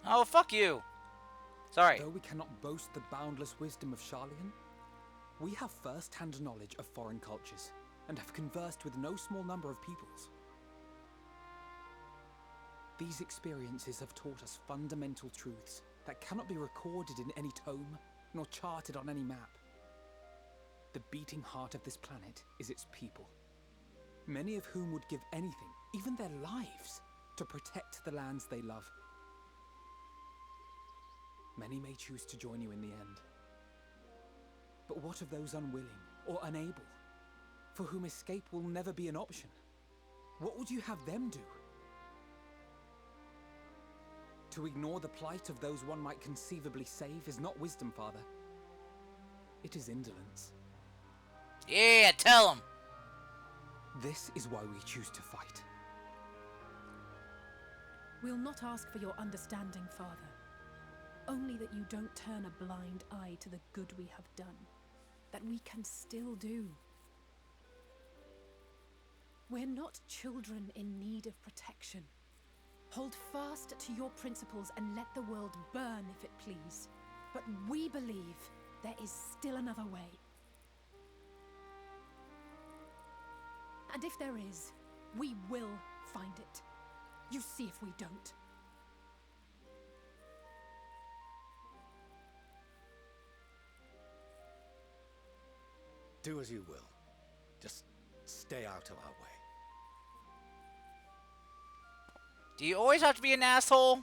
Oh, fuck you. Sorry. Though we cannot boast the boundless wisdom of Charlian, we have first-hand knowledge of foreign cultures and have conversed with no small number of peoples. These experiences have taught us fundamental truths that cannot be recorded in any tome nor charted on any map. The beating heart of this planet is its people, many of whom would give anything, even their lives, to protect the lands they love. Many may choose to join you in the end. But what of those unwilling or unable, for whom escape will never be an option? What would you have them do? To ignore the plight of those one might conceivably save is not wisdom, Father. It is indolence. Yeah, tell him. This is why we choose to fight. We'll not ask for your understanding, Father. Only that you don't turn a blind eye to the good we have done. That we can still do. We're not children in need of protection. Hold fast to your principles and let the world burn if it please. But we believe there is still another way. And if there is, we will find it. You see if we don't. Do as you will. Just stay out of our way. Do you always have to be an asshole?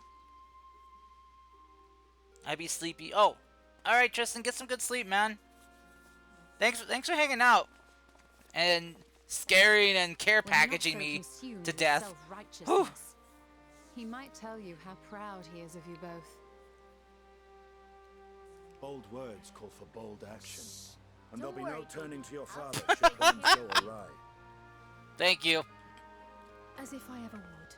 I be sleepy. Oh, all right, Tristan, get some good sleep, man. Thanks for hanging out and scaring and care packaging me to death. Whew. He might tell you how proud he is of you both. Bold words call for bold action. And Don't there'll be no worry. turning to your father should things go awry. Thank you. As if I ever would.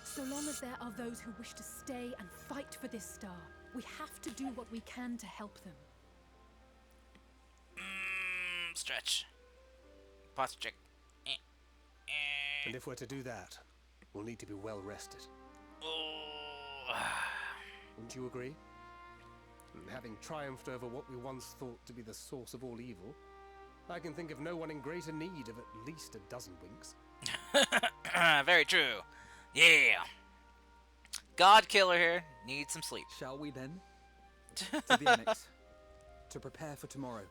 So long as there are those who wish to stay and fight for this star, we have to do what we can to help them. Stretch. Posture check. And if we're to do that, we'll need to be well rested. Oh. Wouldn't you agree? And having triumphed over what we once thought to be the source of all evil, I can think of no one in greater need of at least a dozen winks. Very true. Yeah. God killer here needs some sleep. Shall we then? To the annex. To prepare for tomorrow.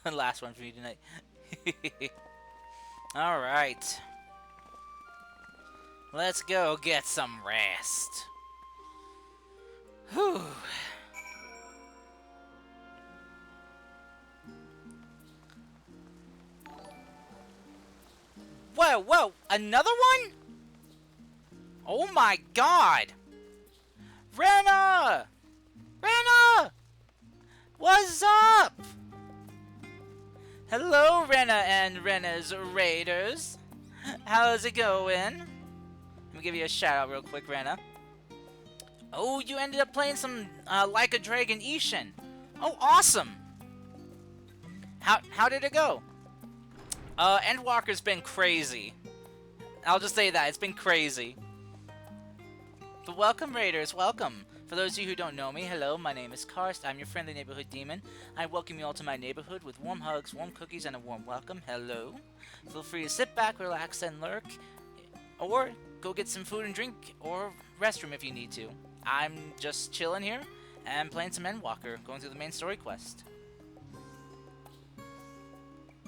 Last one for you tonight. Alright. Let's go get some rest. Whew. Whoa, another one? Oh my god! Rena! Rena! What's up? Hello, Rena and Rena's Raiders. How's it going? Let me give you a shout out real quick, Rena. Oh, you ended up playing some Like a Dragon Ishin. Oh, awesome! How did it go? Endwalker's been crazy. I'll just say that, it's been crazy. But welcome, Raiders, welcome. For those of you who don't know me, hello, my name is Karst. I'm your friendly neighborhood demon. I welcome you all to my neighborhood with warm hugs, warm cookies, and a warm welcome. Hello. Feel free to sit back, relax, and lurk. Or go get some food and drink, or restroom if you need to. I'm just chilling here and playing some Endwalker, going through the main story quest.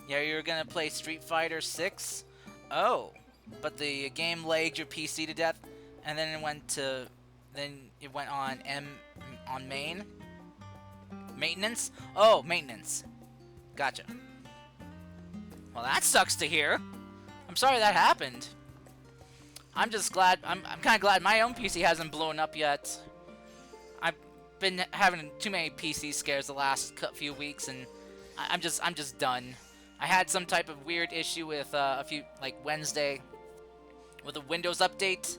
Yeah, you're gonna play Street Fighter 6? Oh, but the game lagged your PC to death, and then it went on main? Maintenance? Oh, maintenance. Gotcha. Well, that sucks to hear. I'm sorry that happened. I'm just glad, I'm kind of glad my own PC hasn't blown up yet. I've been having too many PC scares the last few weeks, and I'm just done. I had some type of weird issue with like Wednesday with a Windows update.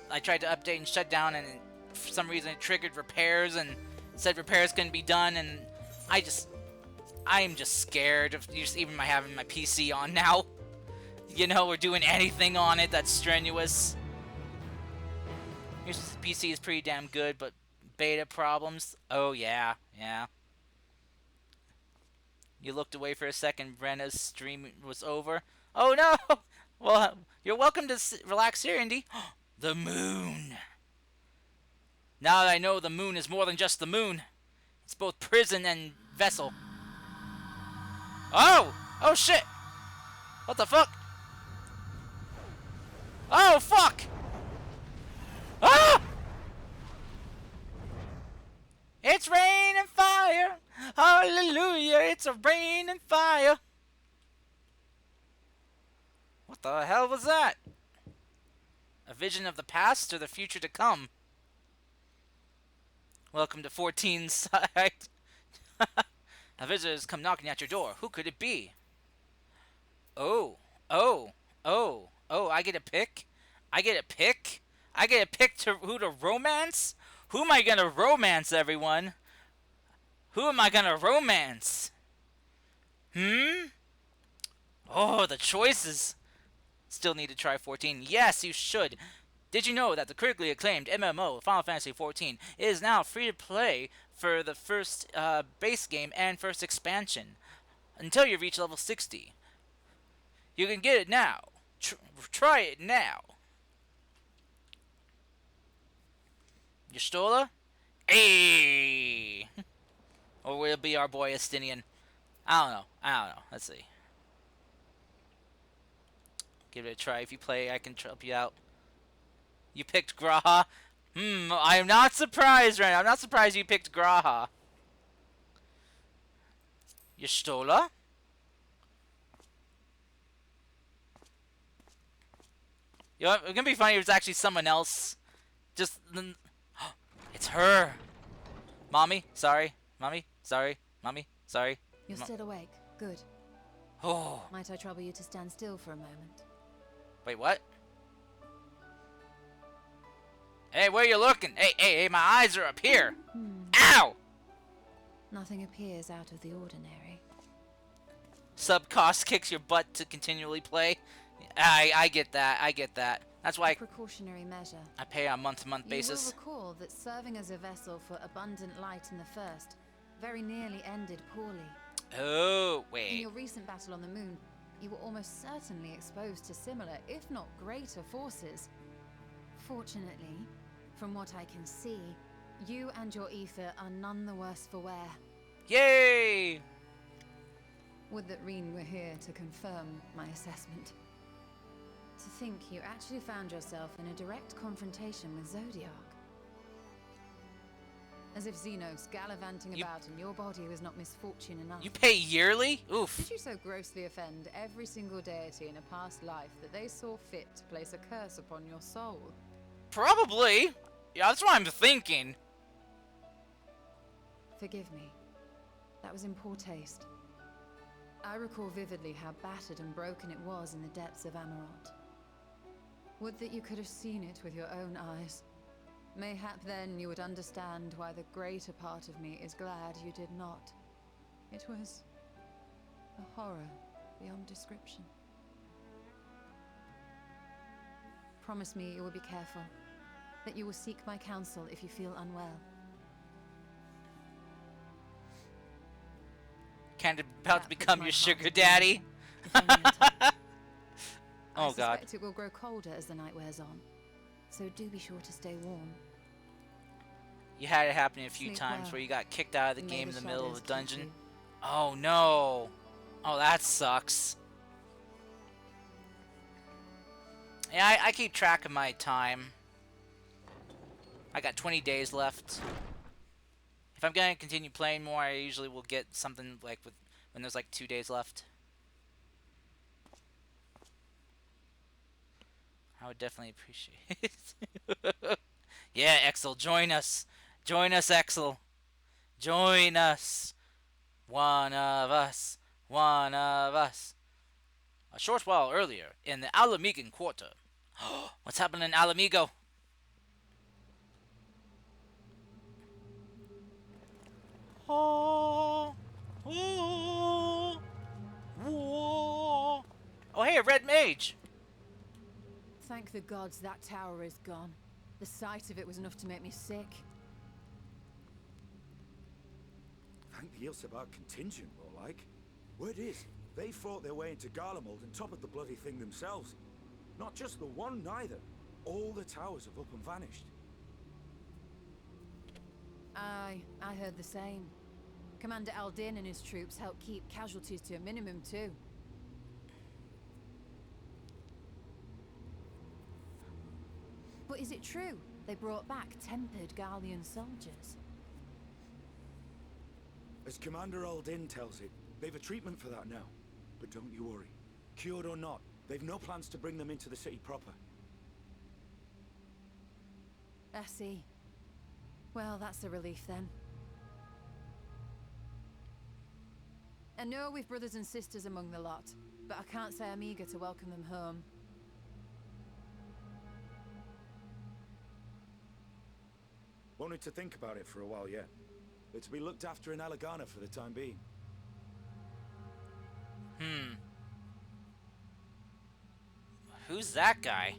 I tried to update and shut down, and for some reason it triggered repairs and said repairs couldn't be done, and I am just scared of just even having my PC on now. you know, we're doing anything on it that's strenuous. Your PC is pretty damn good, but beta problems? Oh, yeah, yeah. You looked away for a second, Brenna's stream was over. Oh, no! Well, you're welcome to relax here, Indy. The moon. Now that I know the moon is more than just the moon, it's both prison and vessel. Oh! Oh, shit! What the fuck? Oh, fuck! Ah! It's rain and fire! Hallelujah! It's a rain and fire! What the hell was that? A vision of the past or the future to come? Welcome to 14's site. A visitor's come knocking at your door. Who could it be? Oh, oh, oh, oh, I get a pick? I get a pick? I get a pick to who to romance? Who am I gonna romance, everyone? Who am I gonna romance? Oh, the choices. Still need to try 14. Yes, you should. Did you know that the critically acclaimed MMO Final Fantasy XIV is now free to play for the first base game and first expansion until you reach level 60? You can get it now. Try it now. You stole her? Ayy! Or will it be our boy Estinian? I don't know. Let's see. Give it a try. If you play, I can help you out. You picked Graha? I'm not surprised, Ren. I'm not surprised you picked Graha. You stole her? You know, it's gonna be funny if it's actually someone else. Just... It's her! Mommy, sorry. Mommy, sorry. Mommy, sorry. You're still awake. Good. Oh. Might I trouble you to stand still for a moment? Wait, what? Hey, where you looking? Hey, my eyes are up here. Ow! Nothing appears out of the ordinary. Subcost kicks your butt to continually play. I get that. That's why A precautionary measure. I pay on a month-to-month basis. You will recall that serving as a vessel for abundant light in the first very nearly ended poorly. Oh, In wait. your recent battle on the moon, you were almost certainly exposed to similar, if not greater, forces. Fortunately, from what I can see, you and your ether are none the worse for wear. Yay! Would that Reen were here to confirm my assessment. To think you actually found yourself in a direct confrontation with Zodiac. As if Xenos gallivanting about in your body was not misfortune enough. You pay yearly? Oof. Did you so grossly offend every single deity in a past life that they saw fit to place a curse upon your soul? Probably. Yeah, that's what I'm thinking. Forgive me. That was in poor taste. I recall vividly how battered and broken it was in the depths of Amarant. Would that you could have seen it with your own eyes. Mayhap then you would understand why the greater part of me is glad you did not. It was a horror beyond description. Promise me you will be careful, that you will seek my counsel if you feel unwell. Can't about to become your sugar daddy. Oh, God. I suspect it will grow colder as the night wears on, so do be sure to stay warm. You had it happen a few Sleep times well. where you got kicked out of the May game in the the middle of shadows the keep dungeon. you. Oh, no. Oh, that sucks. Yeah, I keep track of my time. I got 20 days left. If I'm gonna continue playing more, I usually will get something like when there's like 2 days left. I would definitely appreciate it. Yeah, Exel, join us. Join us, Exel. Join us. One of us. One of us. A short while earlier, in the Alamigan Quarter. What's happening in Alamigo? Oh, oh, oh. Oh, hey, a red mage. Thank the gods that tower is gone. The sight of it was enough to make me sick. Thank the Ilsabar contingent, more like. Word is, they fought their way into Garlemald and toppled the bloody thing themselves. Not just the one, neither. All the towers have up and vanished. Aye, I heard the same. Commander Aldin and his troops helped keep casualties to a minimum, too. But is it true they brought back tempered Garlean soldiers? As Commander Aldin tells it, they've a treatment for that now. But don't you worry. Cured or not, they've no plans to bring them into the city proper. I see. Well, that's a relief then. I know we've brothers and sisters among the lot, but I can't say I'm eager to welcome them home. Wanted to think about it for a while yet. They're to be looked after in Alagana for the time being. Who's that guy?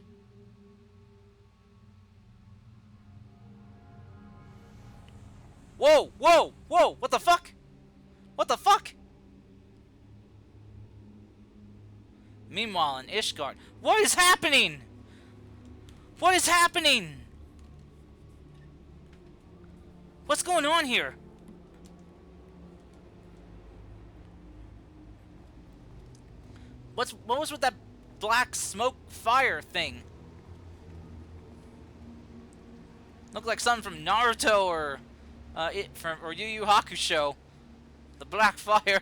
Whoa, whoa, whoa, what the fuck? What the fuck? Meanwhile, in Ishgard, what is happening? What is happening? What's going on here? What was with that black smoke fire thing? Looked like something from Naruto or Yu Yu Hakusho. The black fire.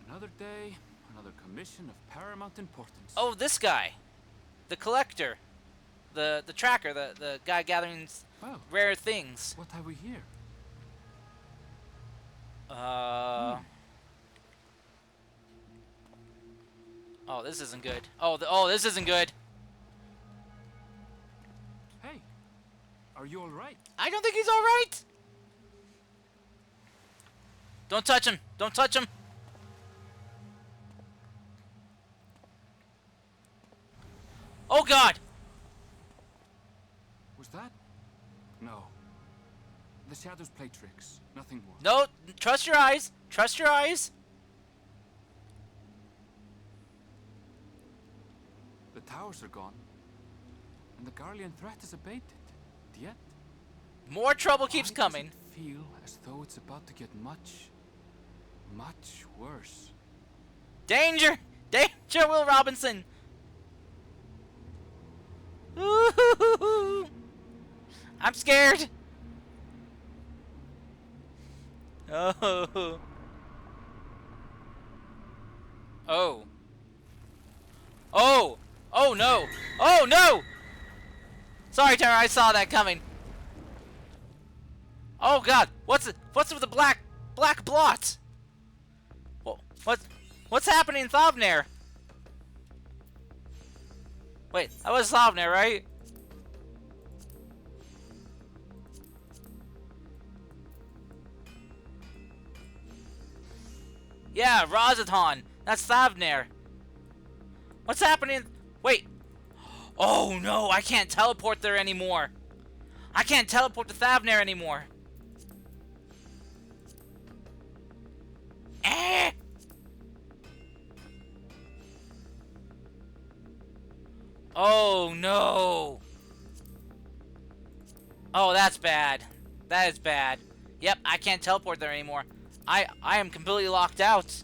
Another day, another commission of paramount importance. Oh, this guy, the collector, the tracker, the guy gathering rare things. What have we here? Oh, this isn't good. Oh, this isn't good. Hey, are you all right? I don't think he's all right. Don't touch him. Don't touch him. Oh God. Was that? No. The shadows play tricks. Nothing more. No, trust your eyes. Trust your eyes. The towers are gone, and the Garlean threat is abated. Yet, more trouble keeps coming. I feel as though it's about to get much, much worse. Danger! Danger, Will Robinson! Ooh, I'm scared. Oh. Oh. Oh. Oh no! Oh no! Sorry, Tara, I saw that coming. Oh God! What's with the black blot? What's happening in Thavnair? Wait, that was Thavnair, right? Yeah, Razathan. That's Thavnair. What's happening? Wait. Oh no, I can't teleport there anymore. I can't teleport to Thavnair anymore. Eh! Oh no. Oh, that's bad. That is bad. Yep, I can't teleport there anymore. I am completely locked out.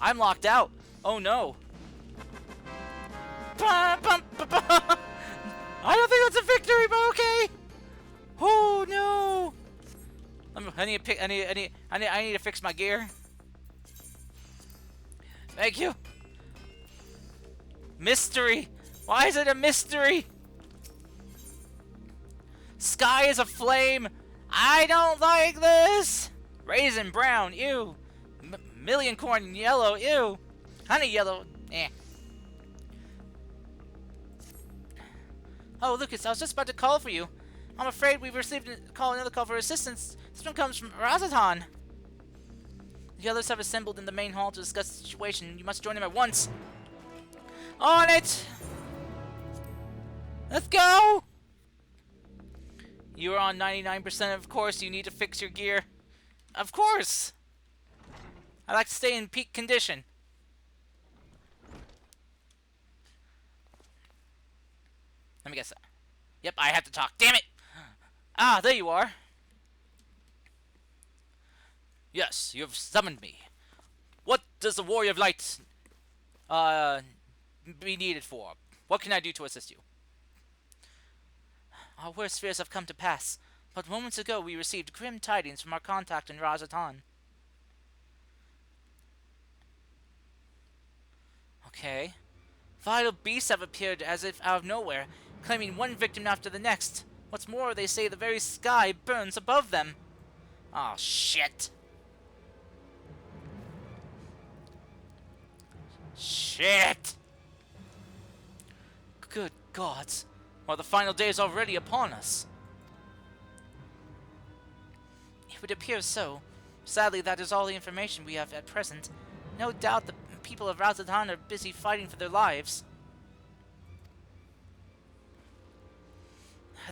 I'm locked out. Oh no. I don't think that's a victory, but okay. Oh no. I need to fix my gear. Thank you. Mystery. Why is it a mystery? Sky is aflame. I don't like this. Raisin brown, ew. Million corn yellow, ew. Honey yellow, eh. Oh, Lucas, I was just about to call for you. I'm afraid we've received another call for assistance. This one comes from Razathan. The others have assembled in the main hall to discuss the situation. You must join them at once. On it! Let's go! You're on 99%, of course. You need to fix your gear. Of course! I like to stay in peak condition. Let me guess that. Yep, I have to talk. Damn it! Ah, there you are. Yes, you have summoned me. What does the Warrior of Light be needed for? What can I do to assist you? Our worst fears have come to pass, but moments ago we received grim tidings from our contact in Razatan. Okay. Vital beasts have appeared as if out of nowhere, claiming one victim after the next. What's more, they say the very sky burns above them. Oh, shit. Shit! Good gods. Well, the final day is already upon us. It would appear so. Sadly, that is all the information we have at present. No doubt the people of Razatan are busy fighting for their lives.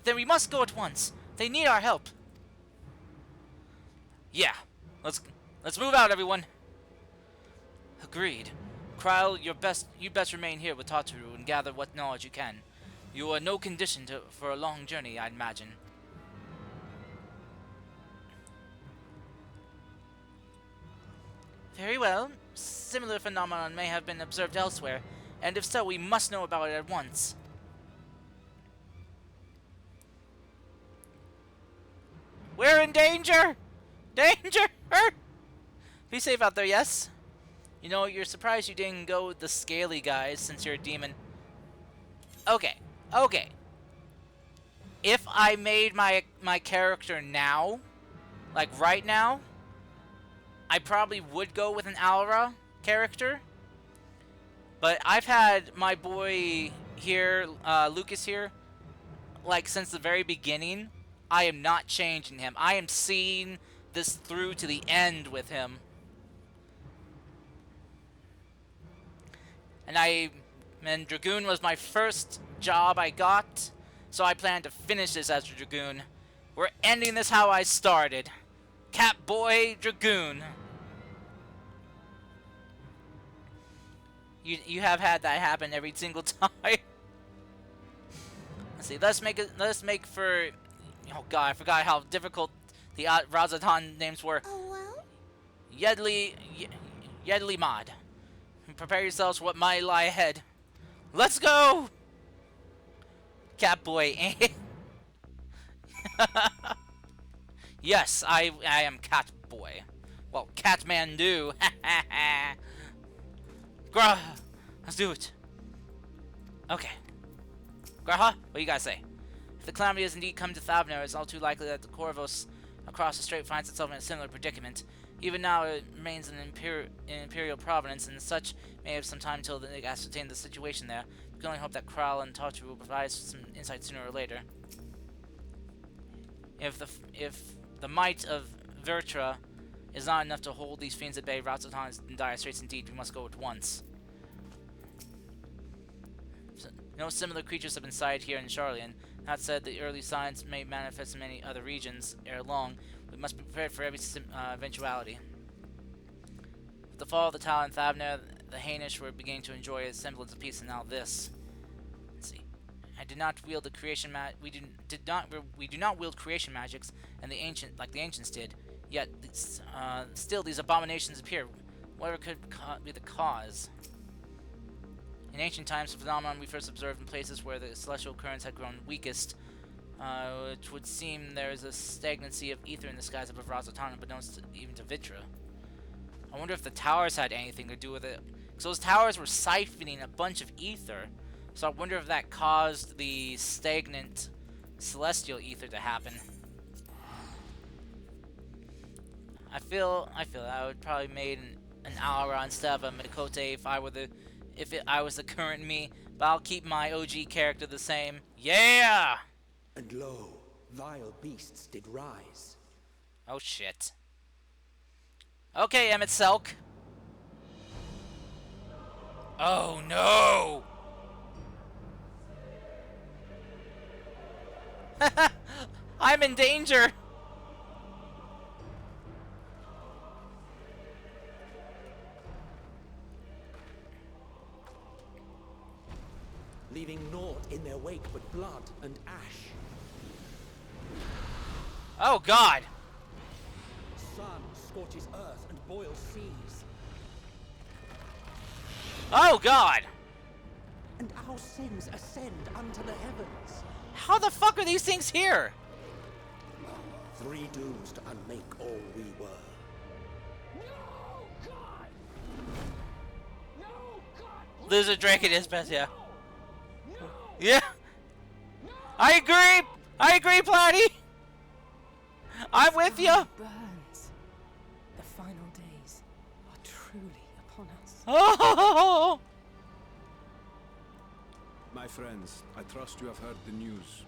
Then we must go at once. They need our help. Yeah. Let's move out, everyone. Agreed. Kryle, you best remain here with Tataru and gather what knowledge you can. You are in no condition for a long journey, I'd imagine. Very well. Similar phenomenon may have been observed elsewhere, and if so, we must know about it at once. We're in danger! Danger! Be safe out there, yes? You know, you're surprised you didn't go with the scaly guys since you're a demon. Okay, okay. If I made my character now, like right now, I probably would go with an Alra character. But I've had my boy here, Lucas here, like since the very beginning. I am not changing him. I am seeing this through to the end with him. And Dragoon was my first job I got, so I plan to finish this as a Dragoon. We're ending this how I started. Catboy Dragoon. You have had that happen every single time. Let's see. Let's make for. Oh god, I forgot how difficult the Razatan names were. Oh well. Yedley Mod. Prepare yourselves for what might lie ahead. Let's go! Catboy. Yes, I am Catboy. Well, Catmandu. Graha, let's do it. Okay. Graha, what do you guys say? If the calamity has indeed come to Thavner, it's all too likely that the Corvus across the strait finds itself in a similar predicament. Even now, it remains an imperial province, and such may have some time until they ascertain the situation there. We can only hope that Král and Tataru will provide us some insight sooner or later. If the might of Vertra is not enough to hold these fiends at bay, Razatan is in dire straits indeed. We must go at once. No similar creatures have been sighted here in Sharlayan. That said, the early signs may manifest in many other regions ere long. We must be prepared for every eventuality. With the fall of the Tal and Thavner, the Hainish were beginning to enjoy a semblance of peace, and now this. Let's see. I did not wield the creation we do not wield creation magics, and the ancients did. Yet, still these abominations appear. Whatever could be the cause? In ancient times, the phenomenon we first observed in places where the celestial currents had grown weakest, which would seem there is a stagnancy of ether in the skies above Razatan, but not even to Vitra. I wonder if the towers had anything to do with it. Because those towers were siphoning a bunch of ether, so I wonder if that caused the stagnant celestial ether to happen. I feel I would probably made an Aura instead of a Mikote if I was the current me, but I'll keep my OG character the same. Yeah! And lo, vile beasts did rise. Oh shit. Okay, Emmett Selk. Oh no! I'm in danger. Leaving naught in their wake but blood and ash. Oh God. Sun scorches earth and boils seas. Oh God. And our sins ascend unto the heavens. How the fuck are these things here? 3 dooms to unmake all we were. Lizard Drake it is, best, yeah. Yeah. I agree. I agree, Platy. I'm with you. Burns. The final days are truly upon us. Oh. My friends, I trust you have heard the news.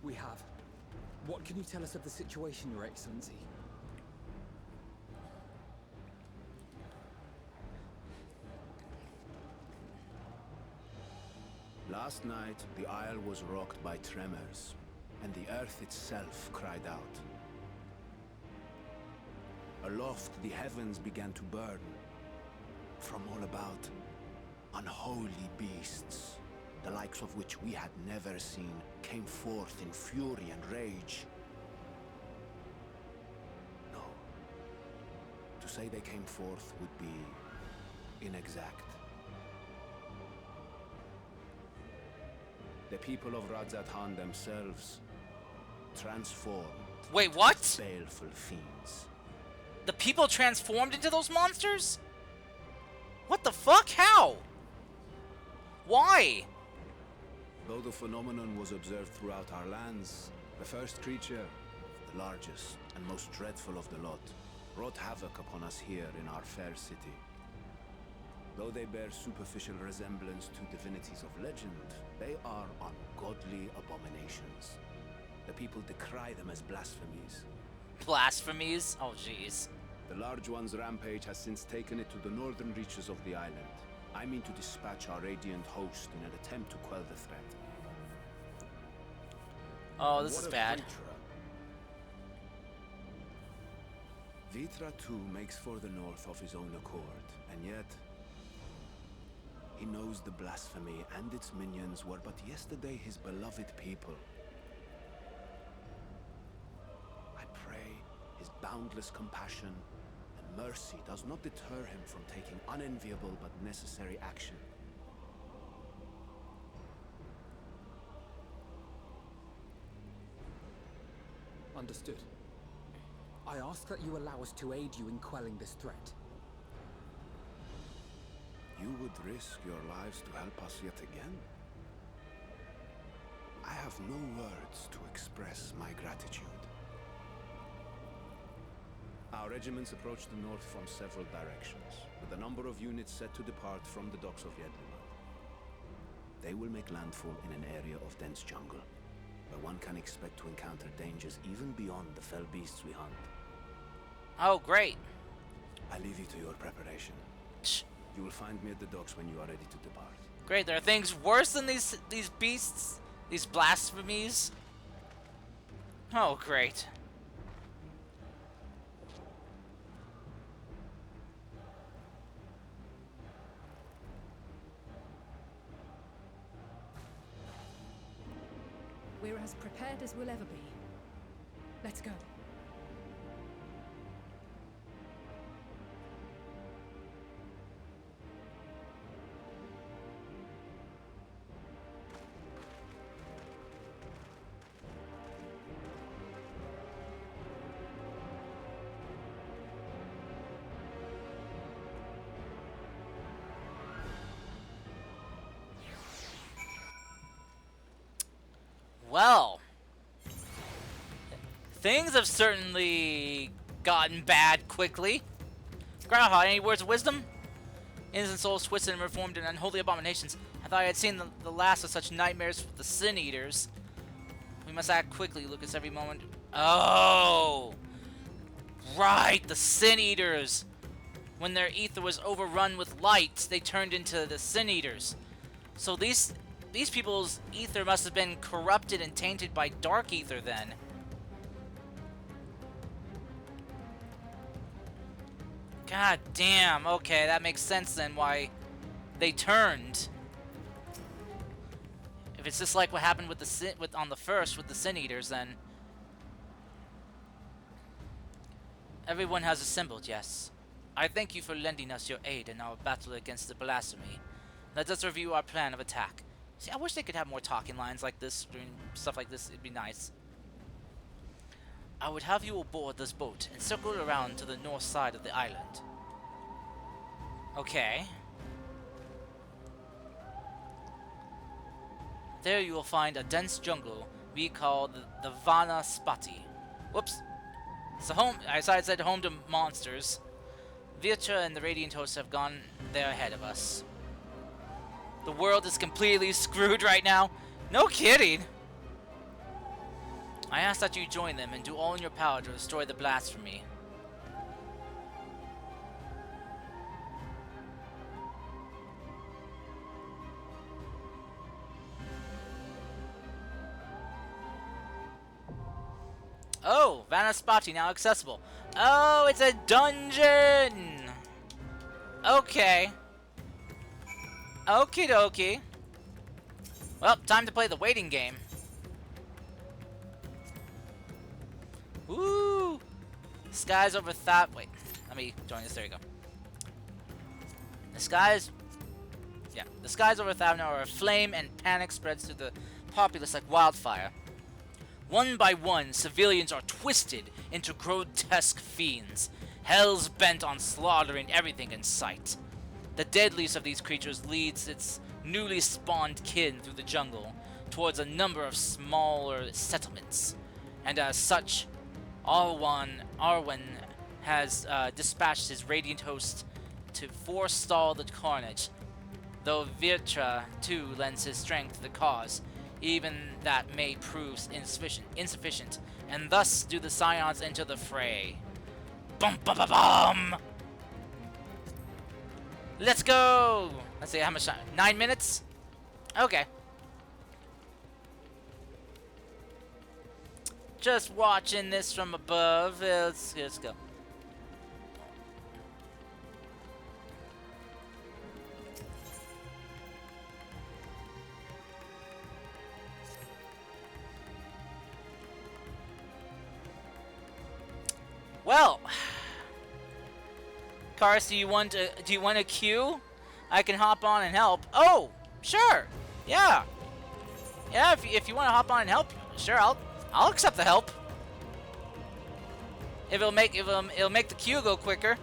We have. What can you tell us of the situation, Your Excellency? Last night, the Isle was rocked by tremors, and the earth itself cried out. Aloft, the heavens began to burn. From all about, unholy beasts, the likes of which we had never seen, came forth in fury and rage. No. To say they came forth would be inexact. The people of Radzat-Han themselves transformed. Wait, what? Baleful fiends. The people transformed into those monsters? What the fuck? How? Why? Though the phenomenon was observed throughout our lands, the first creature, the largest and most dreadful of the lot, wrought havoc upon us here in our fair city. Though they bear superficial resemblance to divinities of legend, they are ungodly abominations. The people decry them as blasphemies. Blasphemies? Oh, jeez. The large one's rampage has since taken it to the northern reaches of the island. I mean to dispatch our radiant host in an attempt to quell the threat. Oh, this is bad. Vitra too makes for the north of his own accord, and yet he knows the blasphemy and its minions were but yesterday his beloved people. I pray his boundless compassion and mercy does not deter him from taking unenviable but necessary action. Understood. I ask that you allow us to aid you in quelling this threat. You would risk your lives to help us yet again? I have no words to express my gratitude. Our regiments approach the north from several directions, with a number of units set to depart from the docks of Yedlimal. They will make landfall in an area of dense jungle, where one can expect to encounter dangers even beyond the fell beasts we hunt. Oh, great. I leave you to your preparation. You will find me at the docks when you are ready to depart. Great, there are things worse than these beasts? These blasphemies? Oh, great. We're as prepared as we'll ever be. Let's go. Well, things have certainly gotten bad quickly. Grandpa, any words of wisdom? Innocent souls twisted and reformed in unholy abominations. I thought I had seen the last of such nightmares with the Sin Eaters. We must act quickly, Lucas, every moment. Oh! Right, the Sin Eaters! When their ether was overrun with light, they turned into the Sin Eaters. So these these people's ether must have been corrupted and tainted by dark ether then. God damn, okay, that makes sense then why they turned. If it's just like what happened with the on the first with the Sin Eaters, then everyone has assembled. Yes, I thank you for lending us your aid in our battle against the blasphemy. Let us review our plan of attack. See, I wish they could have more talking lines like this doing stuff like this. It'd be nice. I would have you aboard this boat and circle around to the north side of the island. Okay. There you will find a dense jungle we call the Vana Spati. Whoops. It's a home. I said home to monsters. Virtua and the Radiant Host have gone there ahead of us. The world is completely screwed right now. No kidding. I ask that you join them and do all in your power to destroy the blasphemy. Oh, Vanaspati now accessible. Oh, it's a dungeon! Okay. Okie dokie. Well, time to play the waiting game. Woo! Skies over wait, let me join this. There you go. The skies over Thavna are aflame and panic spreads through the populace like wildfire. One by one, civilians are twisted into grotesque fiends. Hell's bent on slaughtering everything in sight. The deadliest of these creatures leads its newly spawned kin through the jungle towards a number of smaller settlements. And as such, Arwen has dispatched his Radiant Host to forestall the carnage, though Virtua too lends his strength to the cause. Even that may prove insufficient, and thus do the Scions enter the fray. Bum bum bum bum! Let's go! Let's see, how much time? 9 minutes? Okay. Just watching this from above. Let's go. Well, Cars, do you want a queue? I can hop on and help. Oh, sure. Yeah. Yeah, if you want to hop on and help, sure, I'll accept the help. If it'll make the queue go quicker.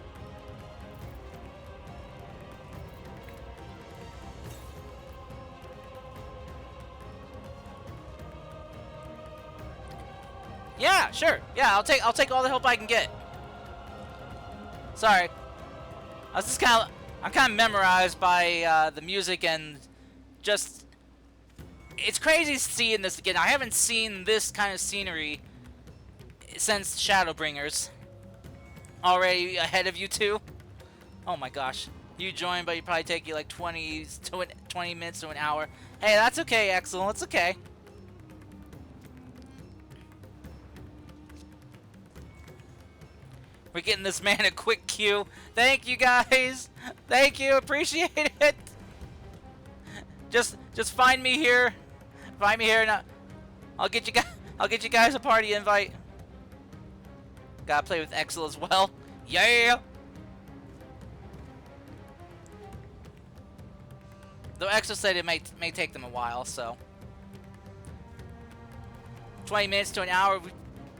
Yeah, sure. Yeah, I'll take all the help I can get. Sorry. I'm kind of memorized by the music and just it's crazy seeing this again. I haven't seen this kind of scenery since Shadowbringers. Already ahead of you two. Oh my gosh. You joined, but you probably take you like 20 minutes to an hour. Hey, that's okay, Axel. It's okay. We're getting this man a quick queue. Thank you guys. Thank you. Appreciate it. Just find me here. Find me here and I'll get you guys a party invite. Gotta play with Exel as well. Yeah. Though Exel said it may take them a while, so 20 minutes to an hour, we'd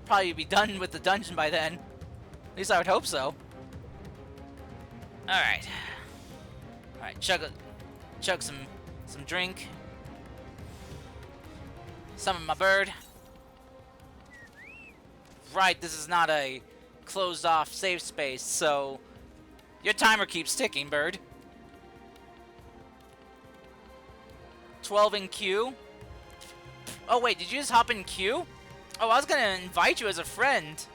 probably be done with the dungeon by then. At least I would hope so. Alright. Alright, chug some drink. Summon my bird. Right, this is not a closed off safe space, so your timer keeps ticking, bird. 12 in queue. Oh wait, did you just hop in queue? Oh, I was gonna invite you as a friend.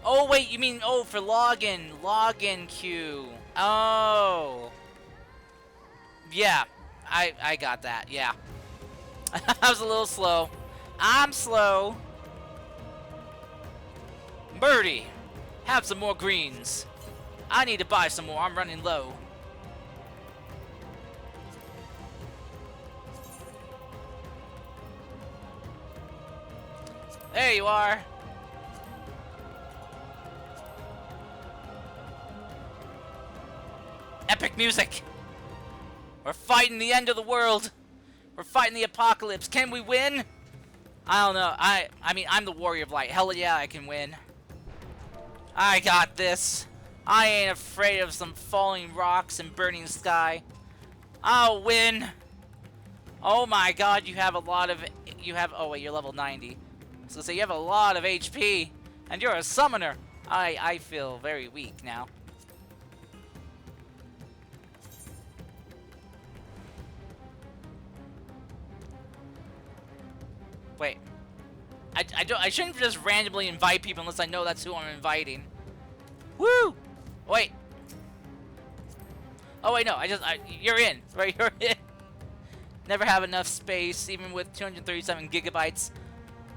Oh wait, you mean for login queue. Oh. Yeah, I got that, yeah. I was a little slow. I'm slow. Birdie, have some more greens. I need to buy some more, I'm running low. There you are. Epic music. We're fighting the end of the world. We're fighting the apocalypse. Can we win? I don't know. I mean, I'm the warrior of light. Hell yeah, I can win. I got this. I ain't afraid of some falling rocks and burning sky. I'll win. Oh my god, you have a lot of... Oh wait, you're level 90. So say you have a lot of HP. And you're a summoner. I feel very weak now. Wait. I shouldn't just randomly invite people unless I know that's who I'm inviting. Woo! Wait. Oh wait, no. You're in. Right, you're in. Never have enough space, even with 237 gigabytes.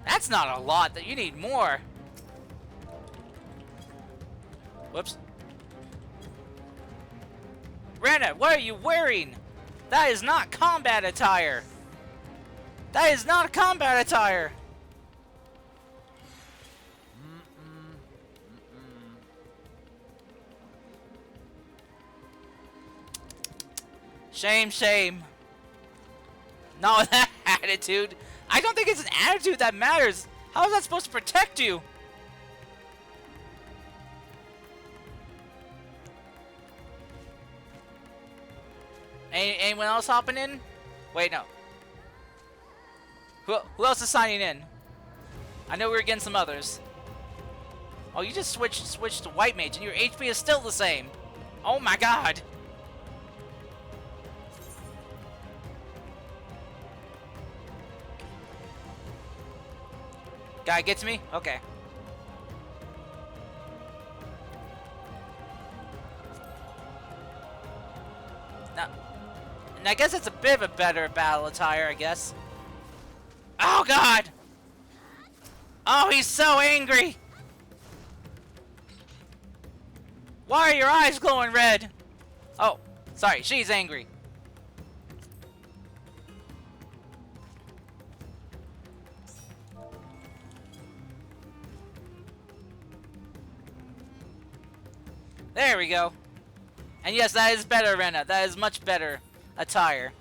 That's not a lot. That you need more. Whoops. Rena, what are you wearing? That is not combat attire. That is not combat attire. Shame, shame. No, that attitude. I don't think it's an attitude that matters. How is that supposed to protect you? Anyone else hopping in? Wait, no. Who else is signing in? I know we were getting some others. Oh, you just switched to white mage and your HP is still the same. Oh my god. Guy gets me? Okay. Now, and I guess it's a bit of a better battle attire, I guess. Oh god! Oh, he's so angry! Why are your eyes glowing red? Oh, sorry, she's angry. There we go. And yes, that is better, Rena. That is much better attire.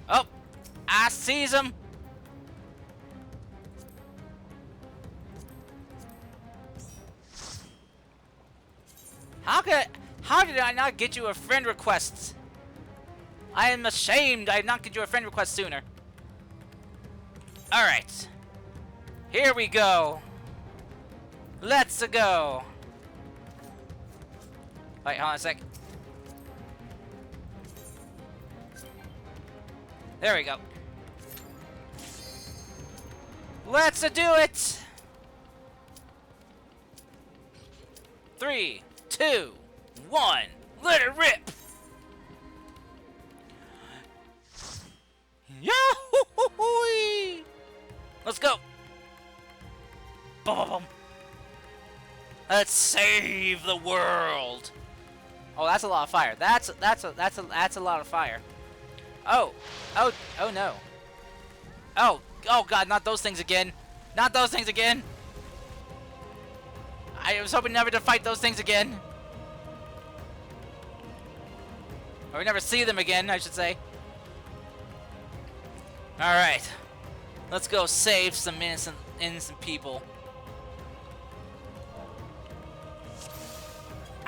Oh, I sees him. How did I not get you a friend request? I am ashamed I did not get you a friend request sooner. Alright. Here we go. Let's go. Wait, hold on a sec. There we go. Let's do it. 3, 2, 1. Let it rip. Yahoo! Let's go. Boom, boom, boom. Let's save the world. Oh, that's a lot of fire. That's a lot of fire. Oh no. Oh god, not those things again. Not those things again. I was hoping never to fight those things again. Or we never see them again, I should say. Alright. Let's go save some innocent people.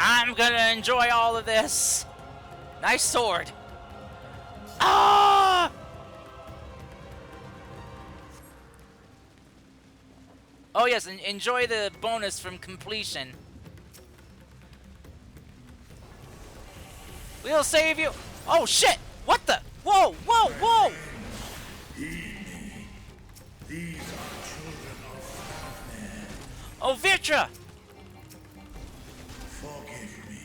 I'm gonna enjoy all of this. Nice sword. Ah! Oh yes, and enjoy the bonus from completion. We'll save you. Oh shit! What the? Whoa! Whoa! Whoa! These are children of madness. Oh, Vitra! Forgive me.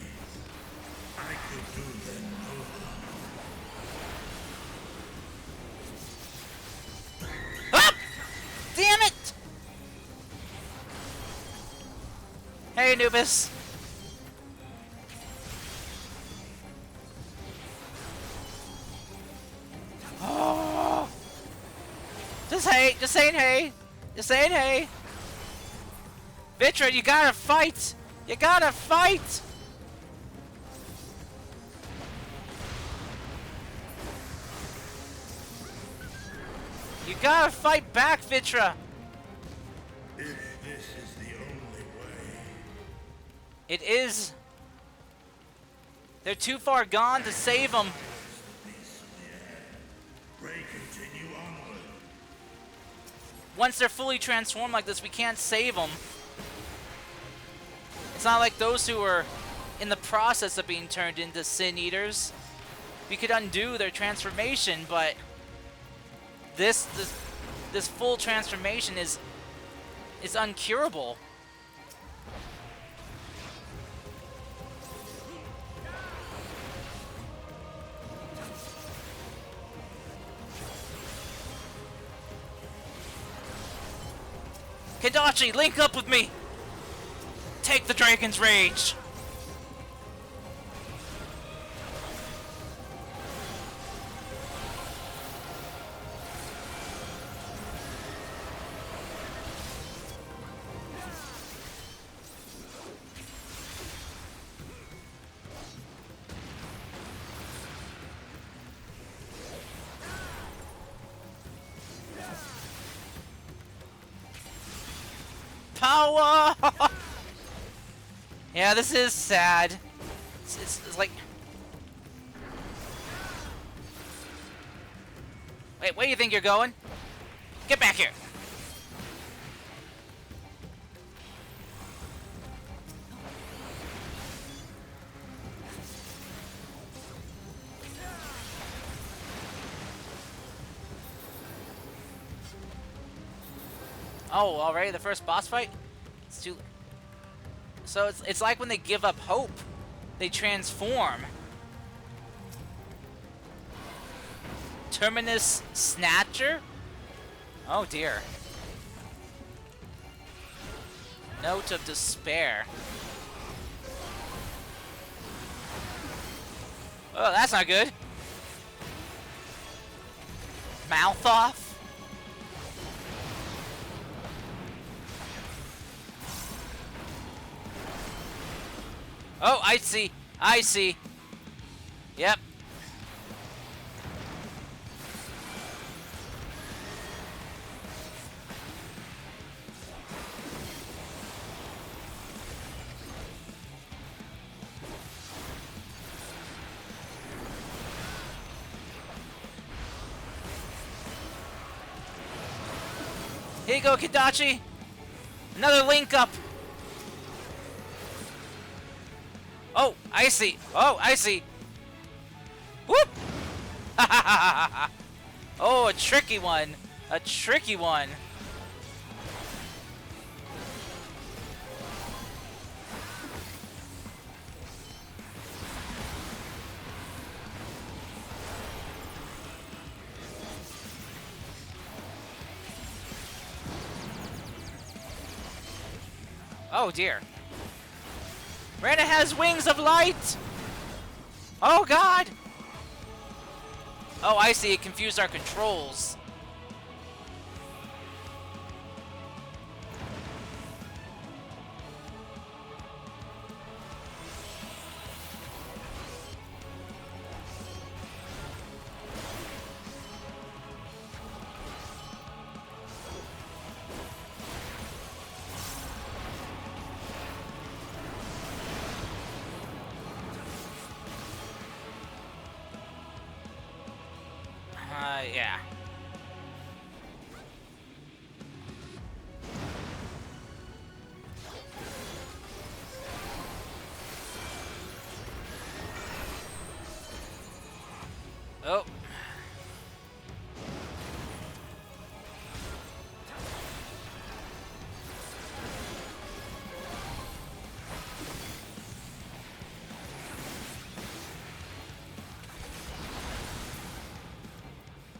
could do them no harm. Ah! Damn it! Hey, Anubis. Oh. Just hey, just saying hey. Just saying hey. Vitra, you gotta fight! You gotta fight! You gotta fight back, Vitra! If this is the only way. It is. They're too far gone to save them. Pray continue onward. Once they're fully transformed like this, we can't save them. It's not like those who are in the process of being turned into Sin Eaters. We could undo their transformation, but this full transformation is uncurable. Hidachi, link up with me! Take the Dragon's Rage! Power! Yeah, this is sad. It's like... Wait, where do you think you're going? Get back here! Oh, already the first boss fight? It's too... So it's like when they give up hope, they transform. Terminus Snatcher? Oh dear. Note of despair. Oh, that's not good. Mouth off? Oh, I see. I see. Yep. Here you go, Kidachi. Another link up. Oh, I see. Oh, I see. Whoop! Oh, a tricky one. A tricky one. Oh dear. Rana has wings of light! Oh god! Oh, I see. It confused our controls. Yeah. Oh.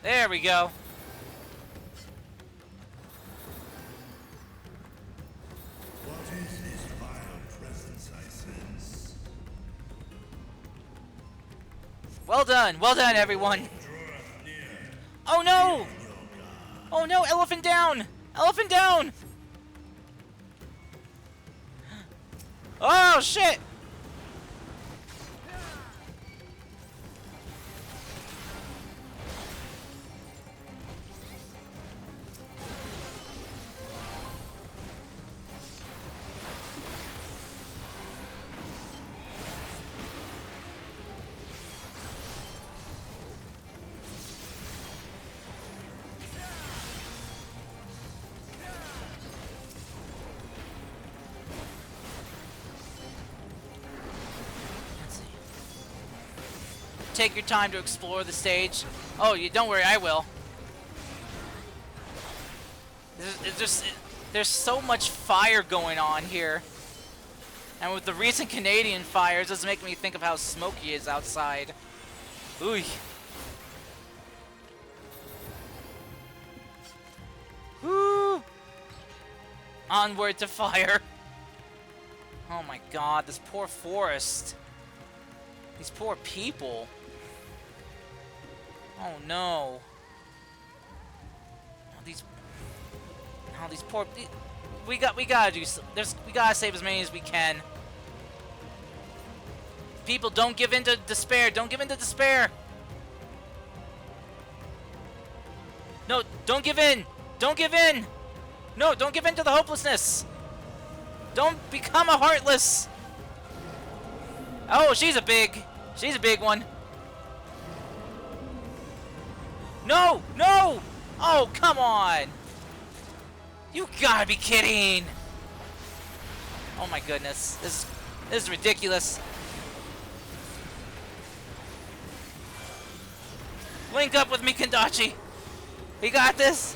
There we go. What is this vile presence I sense? Well done, everyone. Oh no! Oh no, elephant down! Elephant down! Oh shit! Take your time to explore the stage. Oh, you don't worry, I will. There's so much fire going on here. And with the recent Canadian fires, it's making me think of how smoky it is outside. Ooh. Woo! Onward to fire. Oh my god, this poor forest. These poor people. Oh no. These poor. We gotta do. We gotta save as many as we can. People, don't give in to despair. Don't give in to despair. No, don't give in. Don't give in. No, don't give in to the hopelessness. Don't become a heartless. Oh, she's a big one. No, no. Oh, come on. You gotta be kidding! Oh my goodness, this is ridiculous. Link up with me, Kendachi. We got this.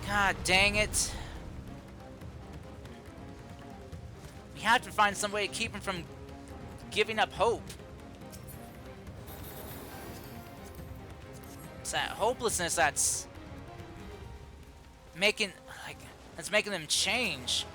God dang it. We have to find some way to keep him from giving up hope. It's that hopelessness that's making them change.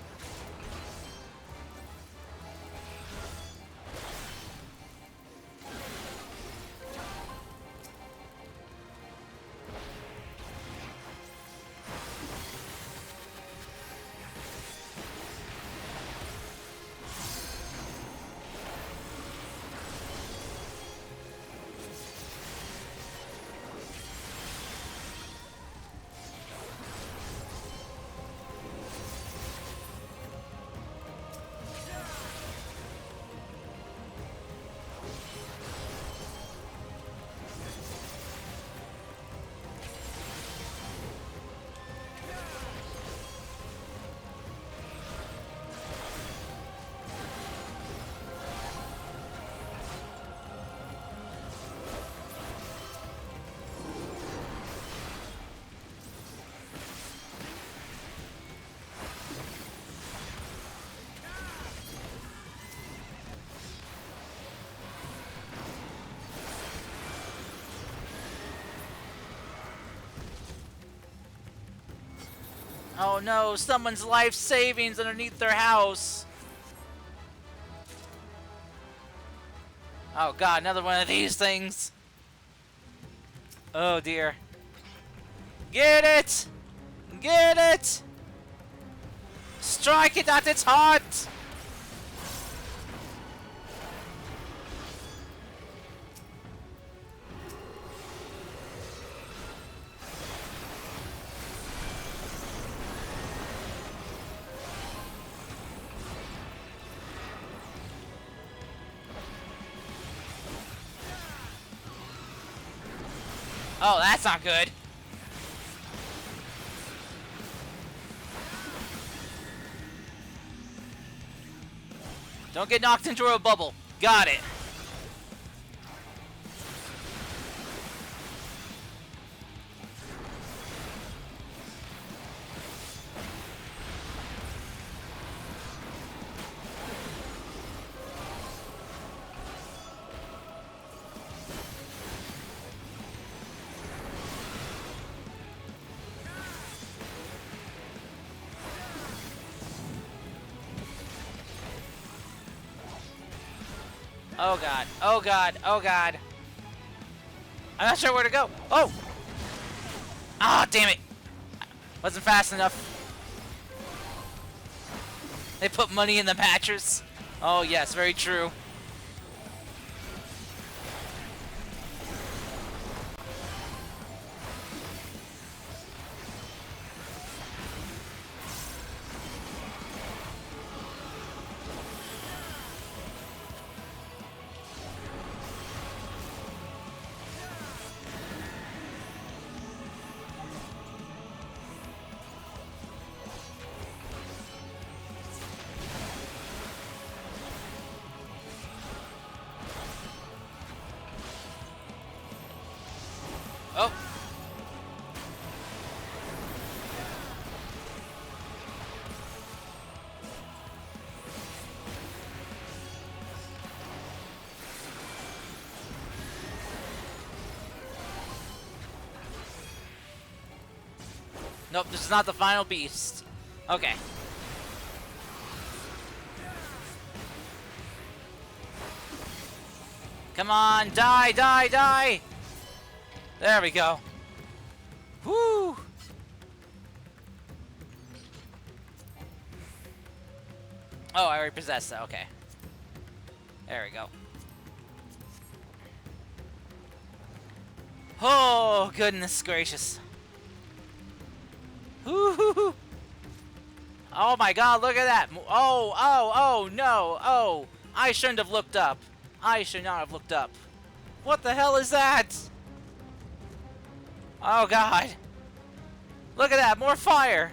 Oh no, someone's life savings underneath their house. Oh god, another one of these things. Oh dear. Get it! Get it! Strike it at its heart! Oh, that's not good. Don't get knocked into a bubble. Got it. Oh god, oh god, oh god. I'm not sure where to go. Oh! Ah, damn it! Wasn't fast enough. They put money in the mattress. Oh yes, very true. Oh. Nope, this is not the final beast. Okay. Come on, die, die, die! There we go. Woo! Oh, I already possessed that. Okay. There we go. Oh, goodness gracious. Woo-hoo-hoo. Oh my god, look at that. Oh, oh, oh, no. Oh, I shouldn't have looked up. I should not have looked up. What the hell is that? Oh god. Look at that, more fire.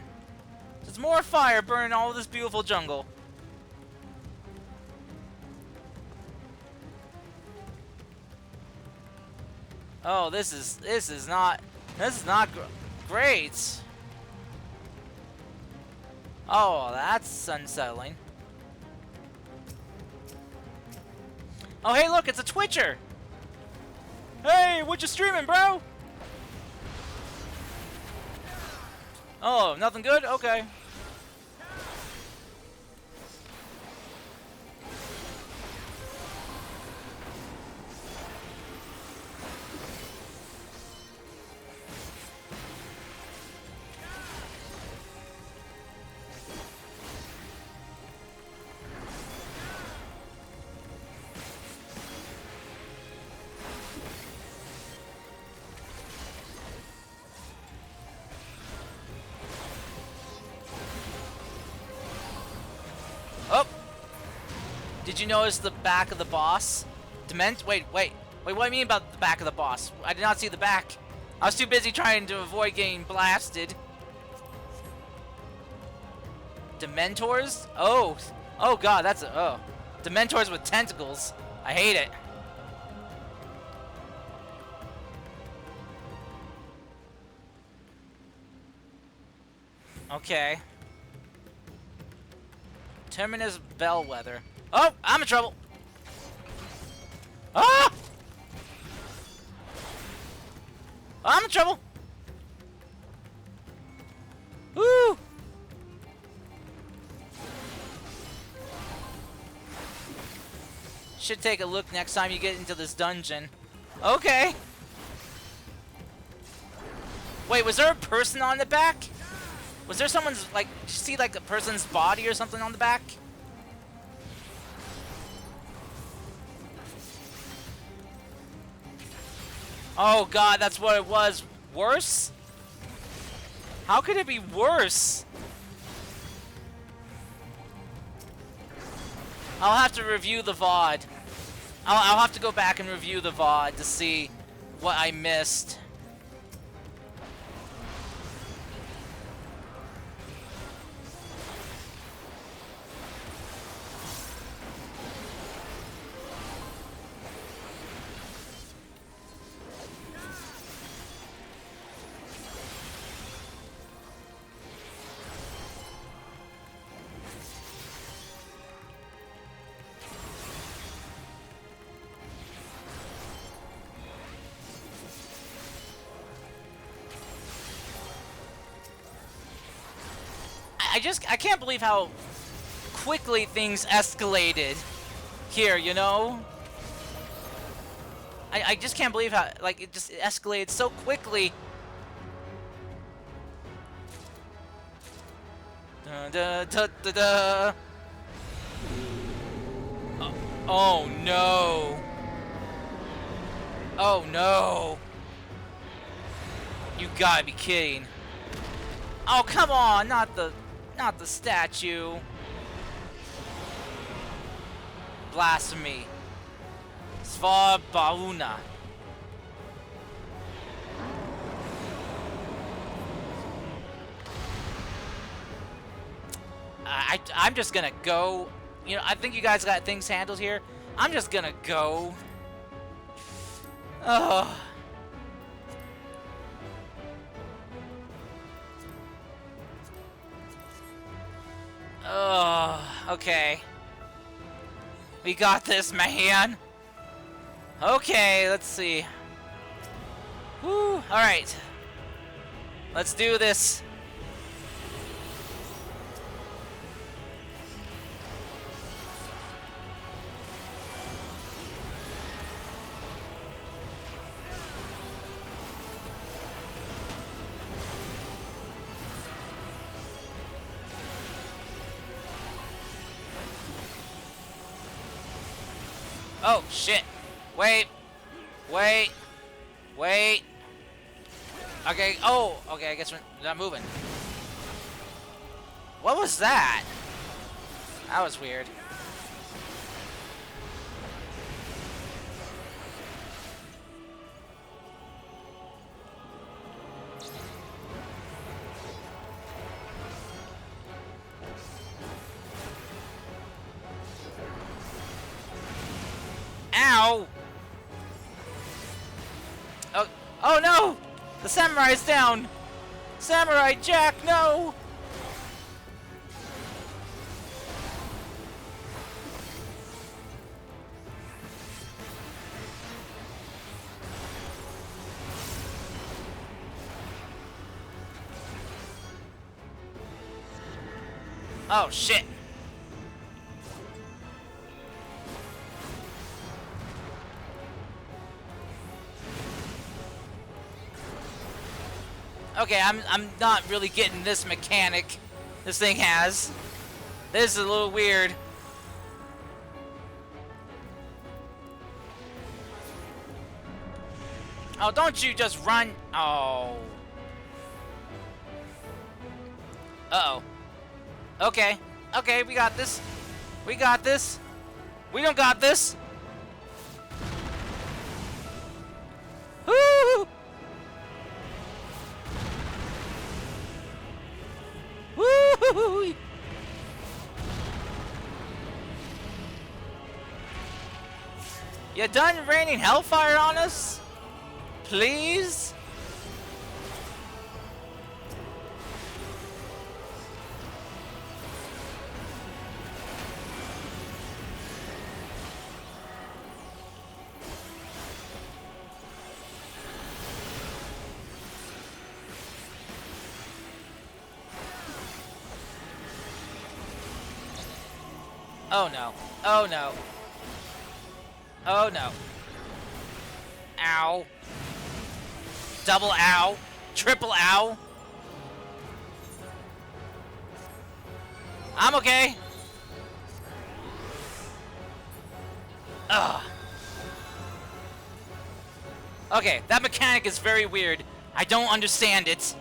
There's more fire burning all of this beautiful jungle. Oh, this is not great. Oh, that's unsettling. Oh, hey, look, it's a Twitcher. Hey, what you streaming, bro? Oh, nothing good? Okay. Oh! Did you notice the back of the boss? Wait, what do you mean about the back of the boss? I did not see the back. I was too busy trying to avoid getting blasted. Dementors? Oh. Oh god, that's a... Oh. Dementors with tentacles. I hate it. Okay. Terminus Bellwether. Oh, I'm in trouble. Ah! I'm in trouble. Woo! Should take a look next time you get into this dungeon. Okay. Wait, was there a person on the back? Was there someone's, like, did you see, like, a person's body or something on the back? Oh god, that's what it was. Worse? How could it be worse? I'll have to review the VOD. I'll have to go back and review the VOD to see what I missed. I can't believe how quickly things escalated here, you know? I just can't believe how, like, it just escalated so quickly. Da, da, da, da, da. Oh no. Oh no. You gotta be kidding. Oh, come on, not the statue. Blasphemy. Svarbauna. I'm just gonna go. You know, I think you guys got things handled here. I'm just gonna go. Ugh. Oh, okay. We got this, man. Okay, let's see. Woo, alright. Let's do this. Oh, shit. Wait. Wait. Wait. Okay, oh, okay, I guess we're not moving. What was that? That was weird. Ow! Oh, oh no! The samurai's down! Samurai Jack, no! Oh shit! Okay, I'm not really getting this mechanic this thing has. This is a little weird. Oh, don't you just run. Oh. Uh-oh. Okay. Okay, we got this. We got this. We don't got this. Woo! Woo! You done raining hellfire on us? Please? Oh no. Oh no. Oh no. Ow. Double ow. Triple ow. I'm okay. Ugh. Okay, that mechanic is very weird. I don't understand it.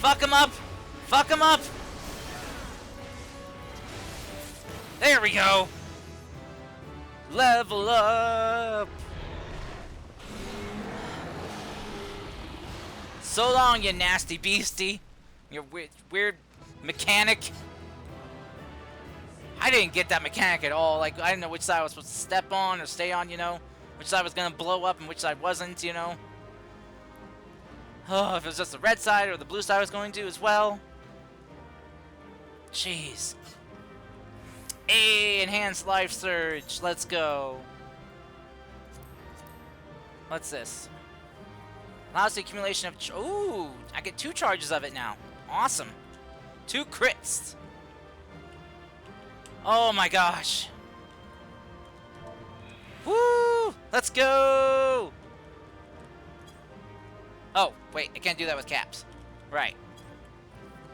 Fuck him up! Fuck him up! There we go! Level up! So long, you nasty beastie. You weird mechanic. I didn't get that mechanic at all. Like, I didn't know which side I was supposed to step on or stay on, you know? Which side was gonna blow up and which side wasn't, you know? Oh, if it was just the red side or the blue side I was going to as well. Jeez. Hey, enhanced life surge. Let's go. What's this? Allows the accumulation of... Ooh, I get 2 charges of it now. Awesome. 2 crits. Oh my gosh. Woo! Let's go! Oh, wait, I can't do that with caps. Right.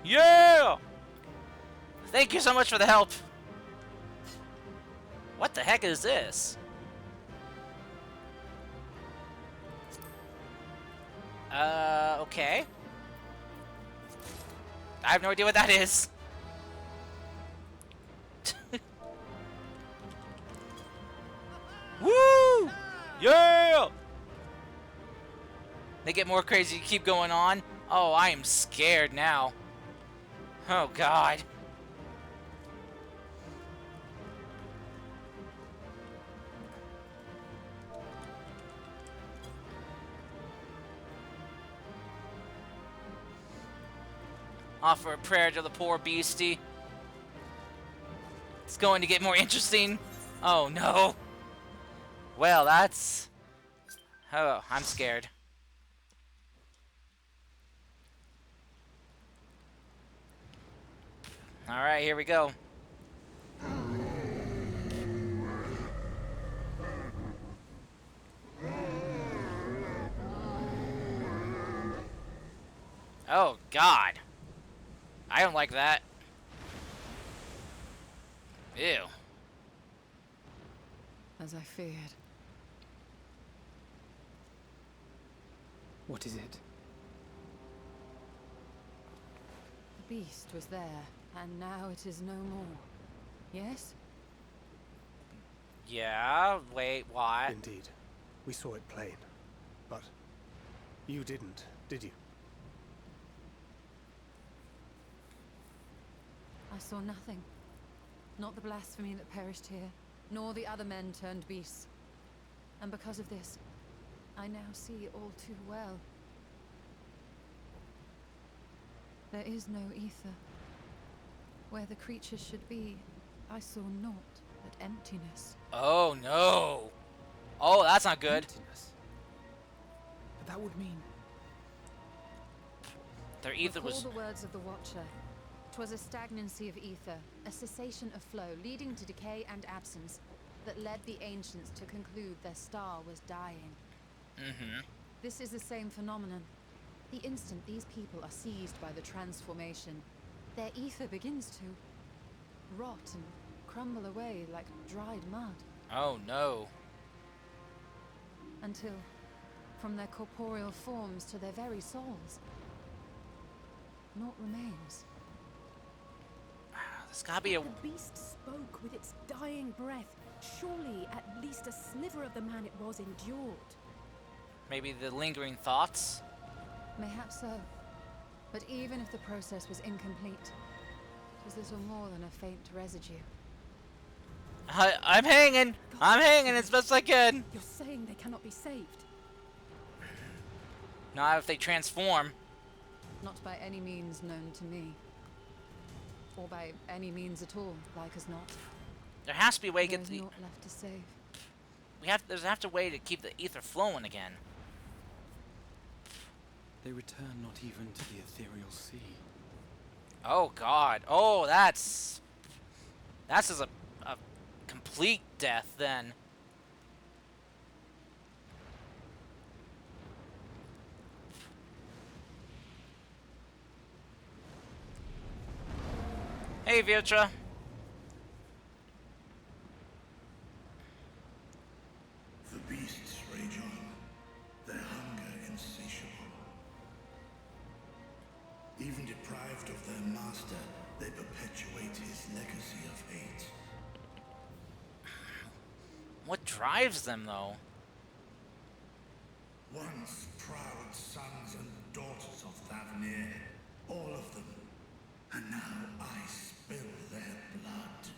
Yeah! Thank you so much for the help. What the heck is this? Okay. I have no idea what that is. Woo! Yeah! They get more crazy, keep going on. Oh, I am scared now. Oh, God. Offer a prayer to the poor beastie. It's going to get more interesting. Oh, no. Well, that's... Oh, I'm scared. Alright, here we go. Oh, God. I don't like that. Ew. As I feared. What is it? The beast was there, and now it is no more. Yes? Yeah, wait, what? Indeed. We saw it plain. But you didn't, did you? I saw nothing. Not the blasphemy that perished here, nor the other men turned beasts. And because of this, I now see all too well. There is no ether. Where the creatures should be, I saw naught but emptiness. Oh, no. Oh, that's not good. Emptiness. But that would mean... Their ether was... Recall the words of the Watcher. 'Twas a stagnancy of ether, a cessation of flow, leading to decay and absence, that led the ancients to conclude their star was dying. Mm-hmm. This is the same phenomenon. The instant these people are seized by the transformation, their ether begins to rot and crumble away like dried mud. Oh, no. Until, from their corporeal forms to their very souls, naught remains. There's gotta be a... The beast spoke with its dying breath. Surely at least a sliver of the man it was endured. Maybe the lingering thoughts? Mayhaps so. But even if the process was incomplete, it was little more than a faint residue. I'm hanging! I'm hanging as best I can! You're saying they cannot be saved? Not if they transform. Not by any means known to me. Or by any means at all, like as not. There has to be a way to get There's the... naught left to save. There's have to way to keep the ether flowing again. They return not even to the ethereal sea. Oh, God. Oh, that's... That's just a complete death, then. Hey, Viotra. The beasts rage on, their hunger insatiable. Even deprived of their master, they perpetuate his legacy of hate. What drives them, though? Once proud sons and daughters of Thavnir, all of them. And now I spill their blood.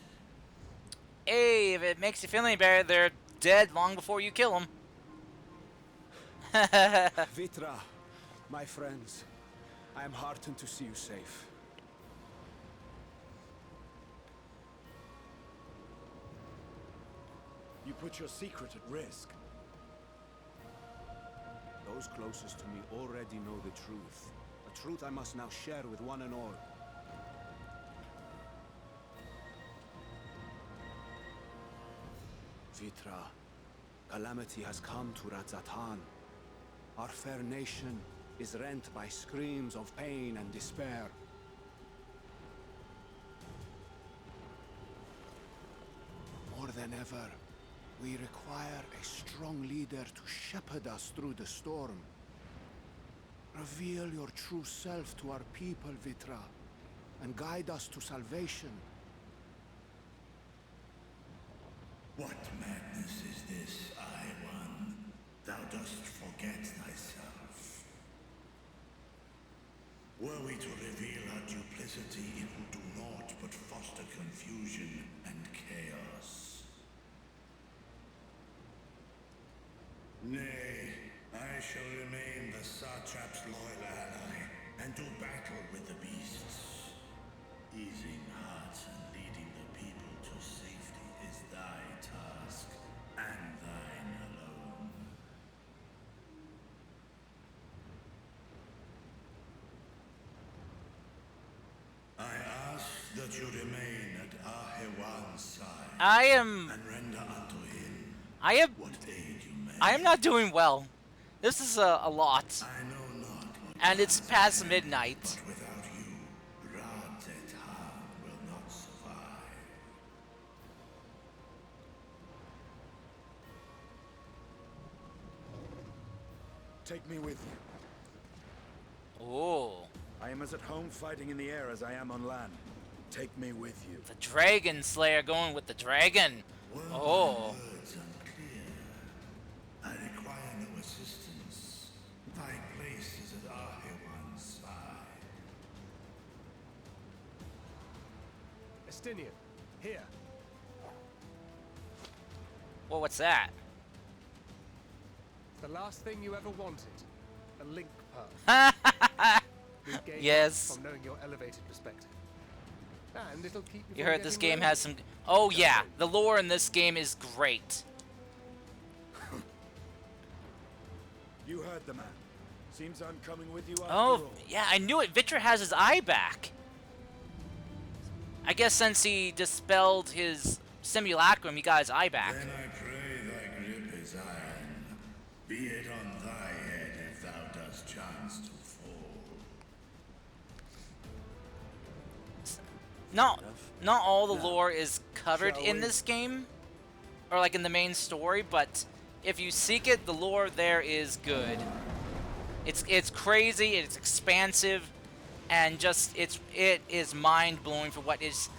Hey, if it makes you feel any better, they're dead long before you kill them. Vitra, my friends, I am heartened to see you safe. You put your secret at risk. Those closest to me already know the truth. A truth I must now share with one and all. Vitra, calamity has come to Radzatan. Our fair nation is rent by screams of pain and despair. More than ever, we require a strong leader to shepherd us through the storm. Reveal your true self to our people, Vitra, and guide us to salvation. What madness is this, I-One? Thou dost forget thyself. Were we to reveal our duplicity, it would do naught but foster confusion and chaos. Nay, I shall remain the Satrap's loyal ally, and do battle with the beasts. Easing hearts and leading the people to safety is thy task, and thine alone. I ask that you remain at Ahewan's side. And render unto him what aid you may. I am not doing well. This is a lot. I know not what and it's past midnight. But without you, Radzatan will not survive. Take me with you. Oh. I am as at home fighting in the air as I am on land. Take me with you. The Dragon Slayer going with the dragon. Oh. Words unclear. I require no assistance. Thy place is at Ahewan's side. Estinian, here. Well, what's that? It's the last thing you ever wanted. A link pearl. You'll gain Yes. from knowing your elevated perspective. And it'll keep you You from heard this getting game lonely. has some... Oh, yeah. The lore in this game is great. You heard the man. Seems I'm coming with you after Oh, all. yeah, I knew it. Vitra has his eye back. I guess since he dispelled his simulacrum, he got his eye back. Then I pray thy grip is iron. Be it on thy head if thou dost chance to fall. Not all the lore is covered in this game, or like in the main story, but if you seek it, the lore there is good. It's crazy, it's expansive, and just it is mind blowing for what is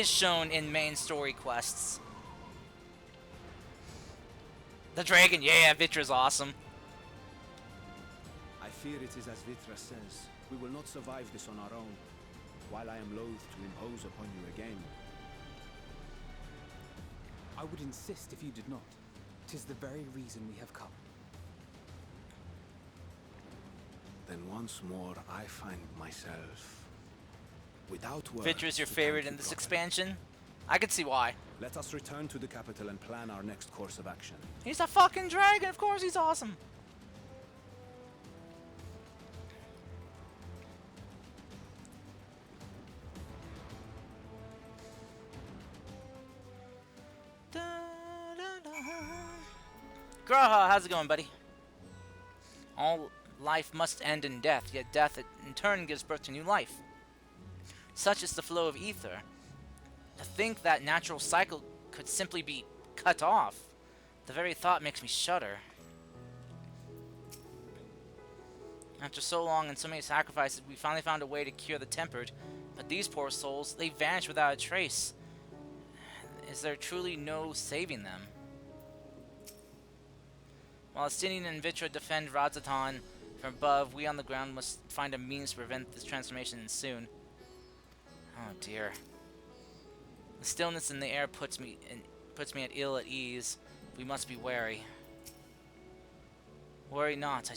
shown in main story quests. The dragon, yeah, Vitra's awesome. I fear it is as Vitra says. We will not survive this on our own. While I am loath to impose upon you again. I would insist if you did not. 'Tis the very reason we have come. Then once more I find myself without words. Vitra's your to favorite thank in you this properly. expansion? I could see why. Let us return to the capital and plan our next course of action. He's a fucking dragon, of course he's awesome. Graha, how's it going, buddy? All life must end in death, yet death in turn gives birth to new life. Such is the flow of ether. To think that natural cycle could simply be cut off, the very thought makes me shudder. After so long and so many sacrifices, we finally found a way to cure the tempered, but these poor souls, they vanish without a trace. Is there truly no saving them? While Astinian and Vitra defend Radzatan from above, we on the ground must find a means to prevent this transformation soon. Oh dear. The stillness in the air puts me at ill at ease. We must be wary. Worry not.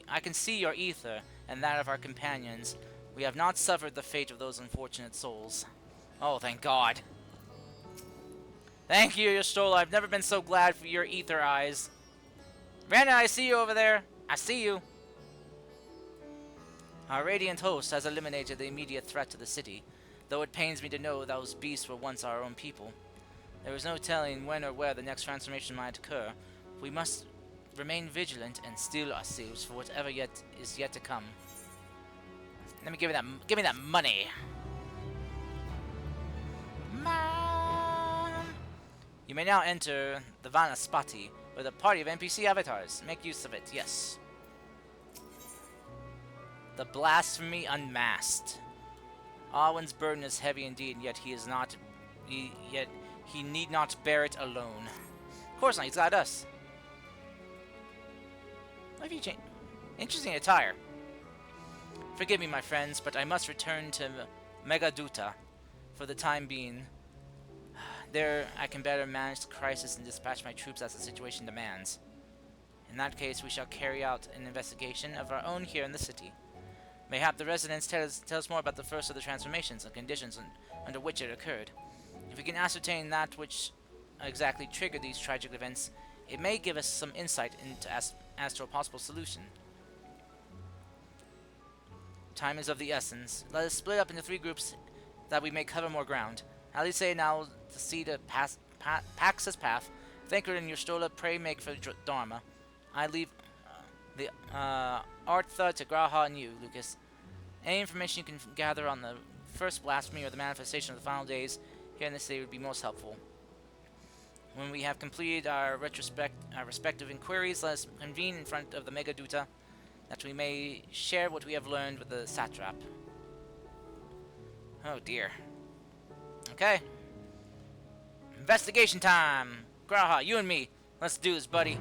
I can see your ether and that of our companions. We have not suffered the fate of those unfortunate souls. Oh, thank God. Thank you, Yostola. I've never been so glad for your ether eyes. Brandon, I see you over there. I see you. Our radiant host has eliminated the immediate threat to the city, though it pains me to know those beasts were once our own people. There is no telling when or where the next transformation might occur. We must remain vigilant and steel ourselves for whatever is yet to come. Let me give me that money. Mom. You may now enter the Vanaspati with a party of NPC avatars. Make use of it, yes. The blasphemy unmasked. Arwen's burden is heavy indeed, yet he need not bear it alone. Of course not, he's got us. What have you changed? Interesting attire. Forgive me, my friends, but I must return to Megaduta for the time being. There, I can better manage the crisis and dispatch my troops as the situation demands. In that case, we shall carry out an investigation of our own here in the city. Mayhap the residents tell us more about the first of the transformations and conditions under which it occurred. If we can ascertain that which exactly triggered these tragic events, it may give us some insight into as to a possible solution. Time is of the essence. Let us split up into 3 groups that we may cover more ground. Alice now to see the Pax's path. Thancred and Yostola pray make for Dharma. I leave the Artha to Graha and you, Lucas. Any information you can gather on the first blasphemy or the manifestation of the final days here in the city would be most helpful. When we have completed our respective inquiries, let us convene in front of the Megaduta, that we may share what we have learned with the satrap. Oh dear. Okay. Investigation time! Graha, you and me. Let's do this, buddy.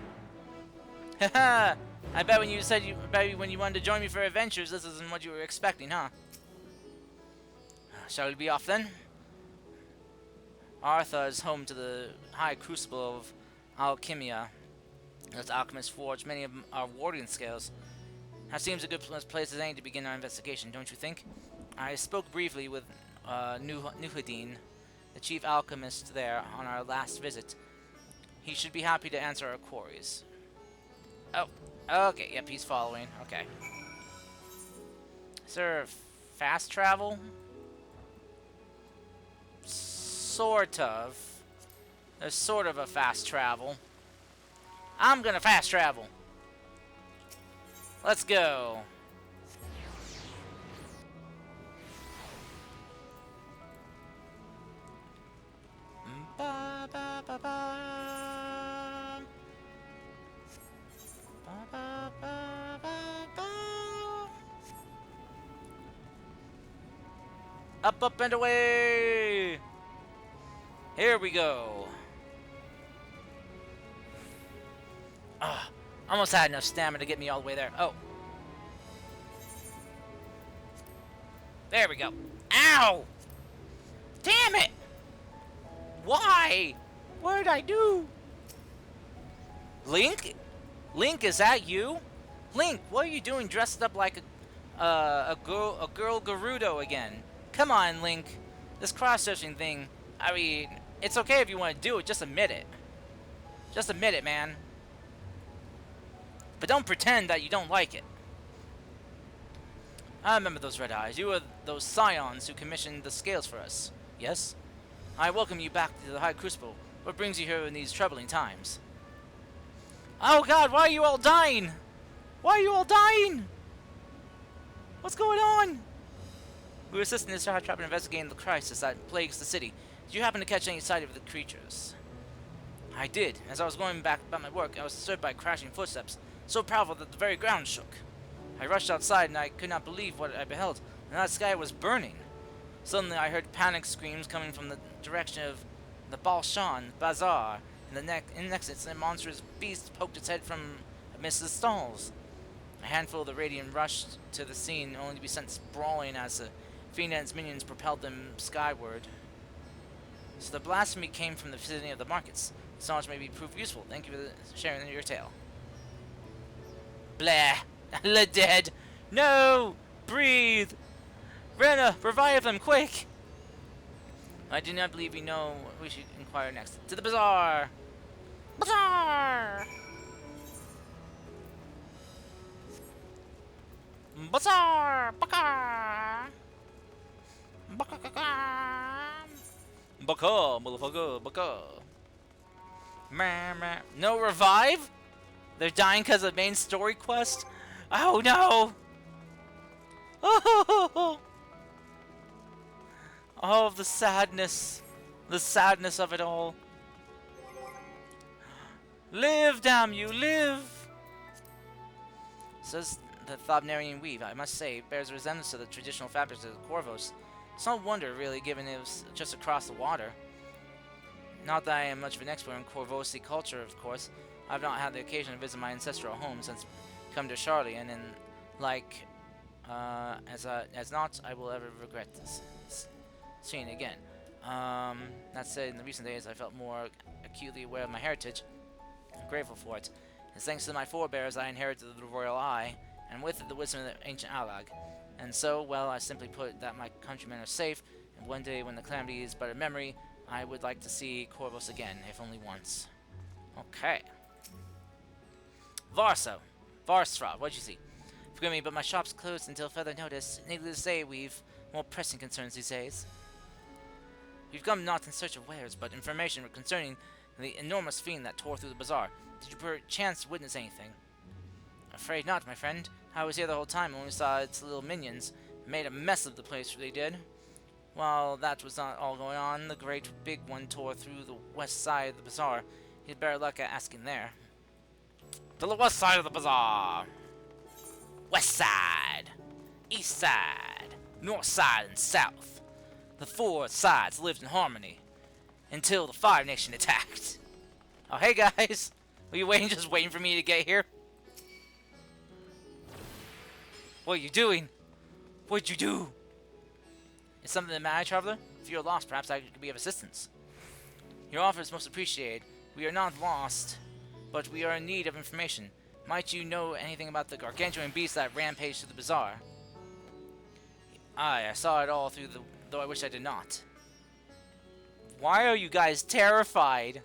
Haha! I bet when you wanted to join me for adventures, this isn't what you were expecting, huh? Shall we be off then? Artha is home to the high crucible of Alchemia. Those alchemists forge many of our warding skills. That seems a good place as any to begin our investigation, don't you think? I spoke briefly with Nuhadin, the chief alchemist there, on our last visit. He should be happy to answer our queries. Oh, okay, yep, he's following. Okay. Is there fast travel? Sort of. There's sort of a fast travel. I'm gonna fast travel. Let's go. Ba, ba, ba, ba. Ba, ba, ba, ba, ba. Up, up, and away! Here we go. Almost had enough stamina to get me all the way there. Oh. There we go. Ow! Damn it! Why? What did I do? Link? Link, is that you? Link, what are you doing dressed up like a girl Gerudo again? Come on, Link. This cross-searching thing, I mean, it's okay if you want to do it, just admit it. Just admit it, man. But don't pretend that you don't like it. I remember those red eyes. You were those scions who commissioned the scales for us. Yes? I welcome you back to the High Crucible. What brings you here in these troubling times? Oh god, why are you all dying? Why are you all dying? What's going on? We were assisting this trap in investigating the crisis that plagues the city. Did you happen to catch any sight of the creatures? I did. As I was going back about my work, I was disturbed by crashing footsteps, so powerful that the very ground shook. I rushed outside and I could not believe what I beheld, and that sky was burning. Suddenly I heard panic screams coming from the direction of the Balshan Bazaar, and the next instant a monstrous beast poked its head from amidst the stalls. A handful of the Radiant rushed to the scene, only to be sent sprawling as the Fiend and its minions propelled them skyward. So the blasphemy came from the vicinity of the markets. This knowledge may be proof useful. Thank you for sharing your tale. Blah! The dead! No! Breathe! Rena, revive them, quick! I do not believe we know what we should inquire next. To the bazaar! Bazaar! Bazaar! Baka! Baka! Baka, motherfucker, baka. No revive? They're dying because of the main story quest? Oh no! Oh, oh, the sadness. The sadness of it all. Live, damn you, live! Says the Thobnarian weave, I must say, bears a resemblance to the traditional fabrics of the Corvos. It's no wonder, really, given it was just across the water. Not that I am much of an expert in Corvosi culture, of course. I've not had the occasion to visit my ancestral home since come to Charlie, and like, as not, I will ever regret seeing it again. That said, in the recent days, I felt more acutely aware of my heritage. I'm grateful for it. It's thanks to my forebears I inherited the royal eye, and with it the wisdom of the ancient Alag. And so, well, I simply put that my countrymen are safe, and one day when the calamity is but a memory, I would like to see Corvus again, if only once. Okay. Varstra, what'd you see? Forgive me, but my shop's closed until further notice. Needless to say, we've more pressing concerns these days. We've come not in search of wares, but information concerning the enormous fiend that tore through the bazaar. Did you perchance witness anything? Afraid not, my friend. I was here the whole time, only saw its little minions. Made a mess of the place, they did. While that was not all going on, the great big one tore through the west side of the bazaar. He had better luck at asking there. To the west side of the bazaar! West side! East side! North side and south. The four sides lived in harmony. Until the Fire Nation attacked. Oh, hey guys! Were you just waiting for me to get here? What are you doing? What'd you do? Is something the matter, traveler? If you're lost, perhaps I could be of assistance. Your offer is most appreciated. We are not lost, but we are in need of information. Might you know anything about the gargantuan beast that rampaged through the bazaar? Aye, I saw it all through though I wish I did not. Why are you guys terrified?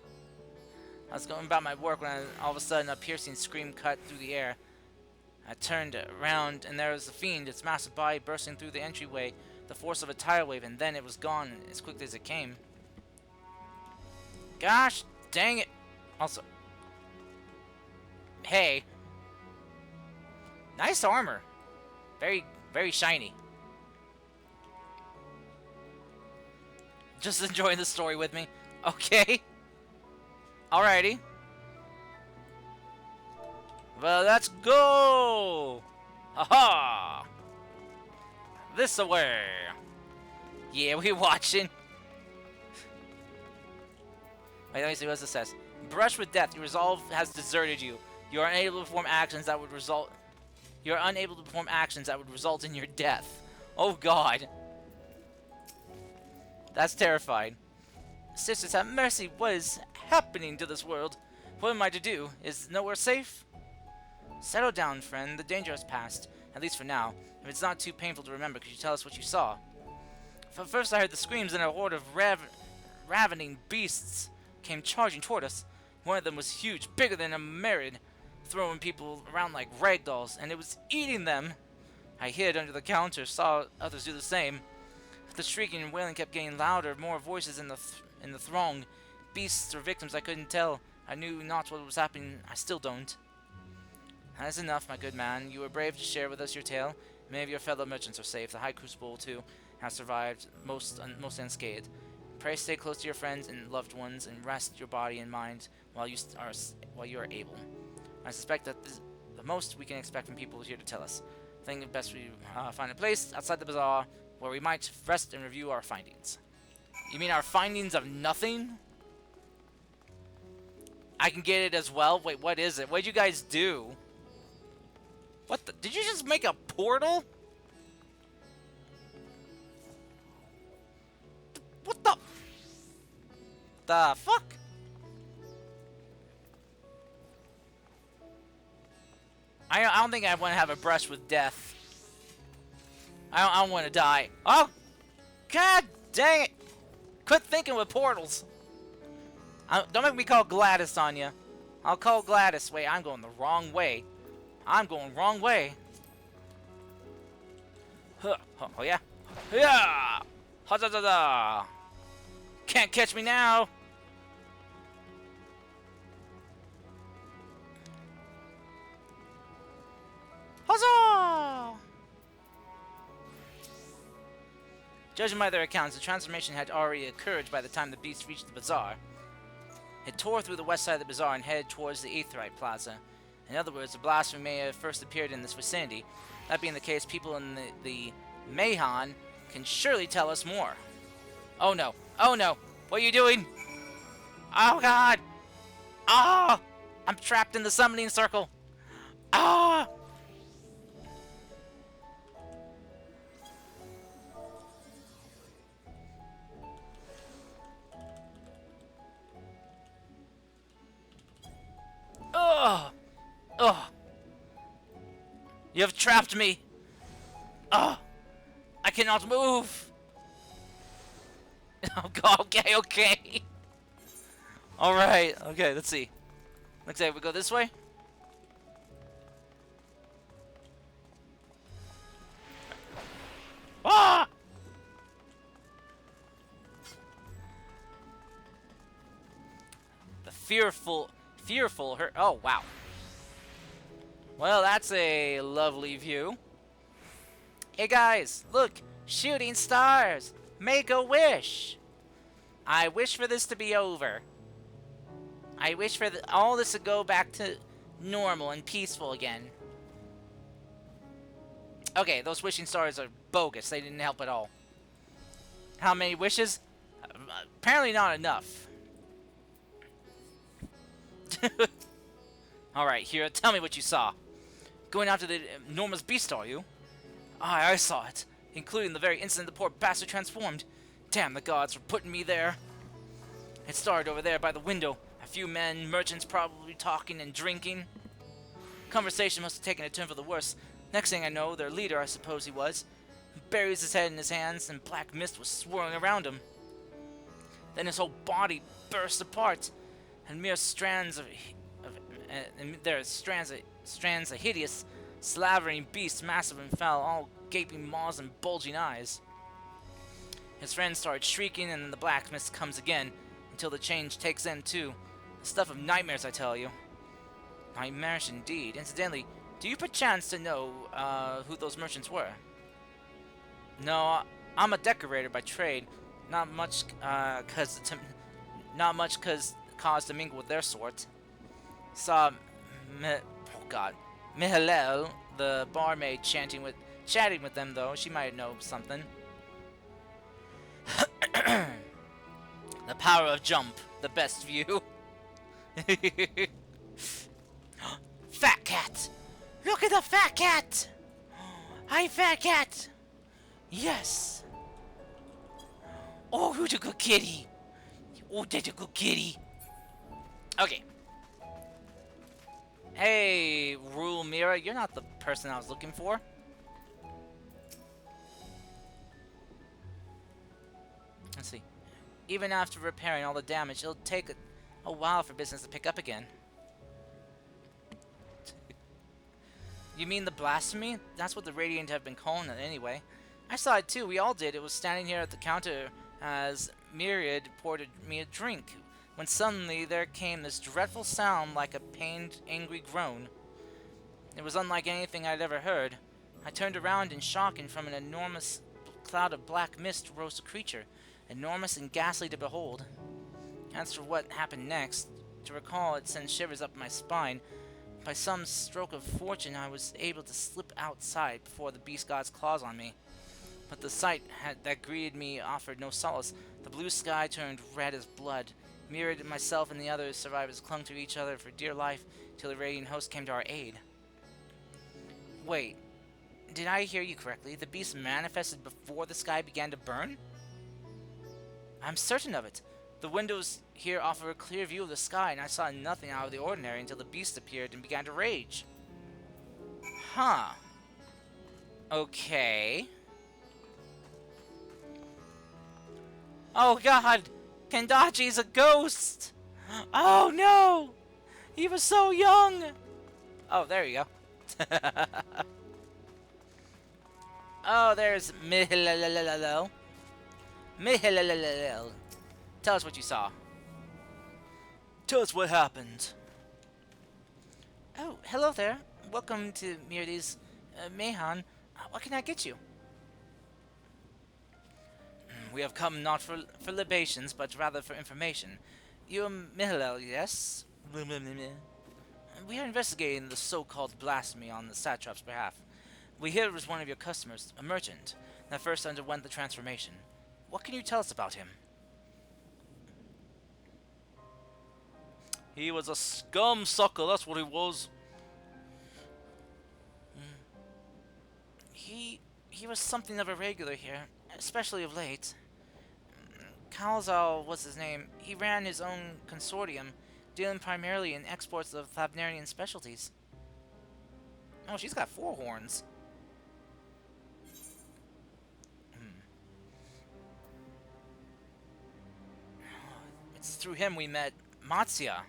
I was going about my work when all of a sudden a piercing scream cut through the air. I turned around, and there was the fiend, its massive body bursting through the entryway, the force of a tidal wave, and then it was gone as quickly as it came. Gosh dang it! Also, hey, nice armor, very, very shiny. Just enjoying the story with me. Okay. Alrighty. Well, let's go! Aha! This away! Yeah, we watching. Wait, let me see what this says. Brush with death. Your resolve has deserted you. You are unable to perform actions that would result. You are unable to perform actions that would result in your death. Oh God. That's terrifying. Sisters, have mercy. What is happening to this world? What am I to do? Is nowhere safe? Settle down, friend. The danger has passed. At least for now. If it's not too painful to remember, could you tell us what you saw? First I heard the screams and a horde of ravening beasts came charging toward us. One of them was huge, bigger than a Merid, throwing people around like ragdolls, and it was eating them. I hid under the counter, saw others do the same. The shrieking and wailing kept getting louder, more voices in the throng. Beasts or victims, I couldn't tell. I knew not what was happening. I still don't. That is enough, my good man. You were brave to share with us your tale. Many of your fellow merchants are safe. The High Crucible, too, has survived most unscathed. Pray stay close to your friends and loved ones, and rest your body and mind while you are able. I suspect that the most we can expect from people here to tell us. I think it best we find a place outside the bazaar where we might rest and review our findings. You mean our findings of nothing? I can get it as well? Wait, what is it? What did you guys do? Did you just make a portal? What the fuck? I don't think I want to have a brush with death. I don't want to die. Oh, god dang it! Quit thinking with portals. Don't make me call Gladys on you. I'll call Gladys. Wait, I'm going the wrong way. I'm going wrong way. Huh. Oh yeah. Yeah. Ha da da da. Can't catch me now. Huzzah! Judging by their accounts, the transformation had already occurred by the time the beast reached the bazaar. It tore through the west side of the bazaar and headed towards the Aetherite Plaza. In other words, the blasphemy may have first appeared in this vicinity. That being the case, people in the Mayhan can surely tell us more. Oh no. Oh no. What are you doing? Oh god. Ah! I'm trapped in the summoning circle. Ah! Ugh! Ugh! You have trapped me! Ugh! I cannot move! Oh god, okay, okay! Alright, okay, let's see. Looks like we go this way? Ah! The fearful her. Oh, wow. Well, that's a lovely view. Hey guys, look! Shooting stars! Make a wish! I wish for this to be over. I wish for all this to go back to normal and peaceful again. Okay, those wishing stars are bogus. They didn't help at all. How many wishes? Apparently not enough. Alright, Hira, tell me what you saw. Going after the enormous beast, are you? Aye, I saw it. Including the very instant the poor bastard transformed. Damn the gods for putting me there. It started over there by the window. A few men, merchants probably talking and drinking. Conversation must have taken a turn for the worse. Next thing I know, their leader, I suppose he was, buries his head in his hands and black mist was swirling around him. Then his whole body burst apart, and mere strands of strands of hideous, slavering beasts, massive and foul, all gaping maws and bulging eyes. His friends started shrieking, and then the black mist comes again, until the change takes them too. The stuff of nightmares, I tell you. Nightmarish indeed. Incidentally, do you perchance to know who those merchants were? No, I'm a decorator by trade. Not much cause to mingle with their sort. Saw Mihalel, the barmaid, chatting with them though. She might know something. The power of jump, the best view. Fat cat! Look at the fat cat! Hi, fat cat! Yes! Oh, who's a good kitty? Oh, that's a good kitty. Okay. Hey, Rule Mira, you're not the person I was looking for. Let's see. Even after repairing all the damage, it'll take a while for business to pick up again. You mean the blasphemy? That's what the Radiant have been calling it anyway. I saw it too, we all did. It was standing here at the counter as Myriad poured me a drink, when suddenly there came this dreadful sound like a pained, angry groan. It was unlike anything I'd ever heard. I turned around in shock, and from an enormous cloud of black mist rose a creature, enormous and ghastly to behold. As for what happened next, to recall it sends shivers up my spine. By some stroke of fortune, I was able to slip outside before the beast god's claws on me. But the sight that greeted me offered no solace. The blue sky turned red as blood. Myriad and myself and the other survivors clung to each other for dear life till the Radiant host came to our aid. Wait, did I hear you correctly? The beast manifested before the sky began to burn? I'm certain of it. The windows here offer a clear view of the sky, and I saw nothing out of the ordinary until the beast appeared and began to rage. Huh. Okay. Oh god! Kendachi's a ghost! Oh no! He was so young! Oh, there you go. Oh, there's Mihilalalo. Mihilalalo. Tell us what you saw. Tell us what happened. Oh, hello there. Welcome to Mirdi's Mehan. What can I get you? We have come not for libations, but rather for information. You are Mihilel, yes? We are investigating the so-called blasphemy on the satrap's behalf. We hear it was one of your customers, a merchant, that first underwent the transformation. What can you tell us about him? He was a scum sucker, that's what he was. He was something of a regular here, especially of late. Kalzal was his name. He ran his own consortium, dealing primarily in exports of Thavnarian specialties. Oh, she's got 4 horns. It's through him we met Matsuya.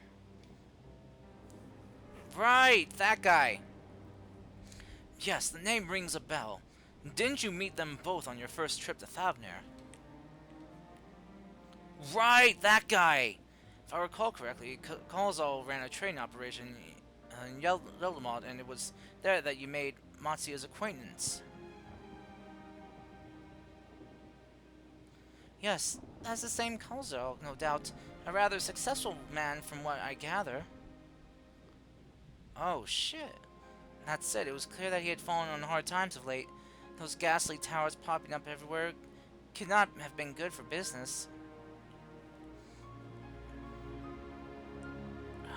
Right, that guy. Yes, the name rings a bell. Didn't you meet them both on your first trip to Thavnir? Right, that guy! If I recall correctly, Kalzal ran a trading operation in Yeldamot, and it was there that you made Matsuya's acquaintance. Yes, that's the same Kalzal, no doubt. A rather successful man from what I gather. Oh, shit. That said, it was clear that he had fallen on hard times of late. Those ghastly towers popping up everywhere could not have been good for business.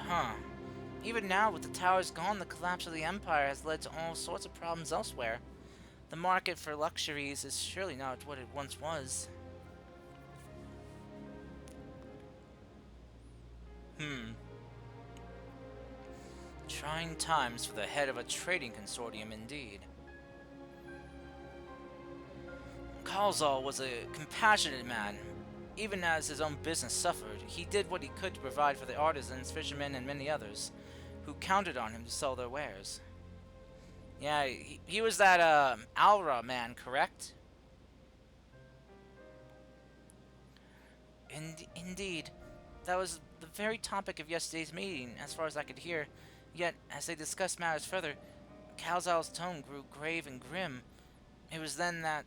Huh. Even now, with the towers gone, the collapse of the Empire has led to all sorts of problems elsewhere. The market for luxuries is surely not what it once was. Trying times for the head of a trading consortium, indeed. Kalzal was a compassionate man. Even as his own business suffered, he did what he could to provide for the artisans, fishermen, and many others who counted on him to sell their wares. Yeah, he was that, Alra man, correct? Indeed. That was the very topic of yesterday's meeting, as far as I could hear. Yet, as they discussed matters further, Kalzal's tone grew grave and grim. It was then that...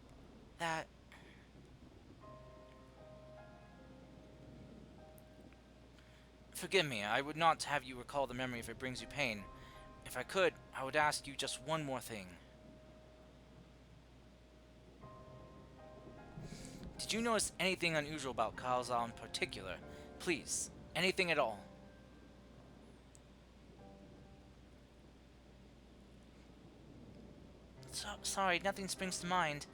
Forgive me, I would not have you recall the memory if it brings you pain. If I could, I would ask you just one more thing. Did you notice anything unusual about Kalzal in particular? Please, anything at all. Sorry, nothing springs to mind.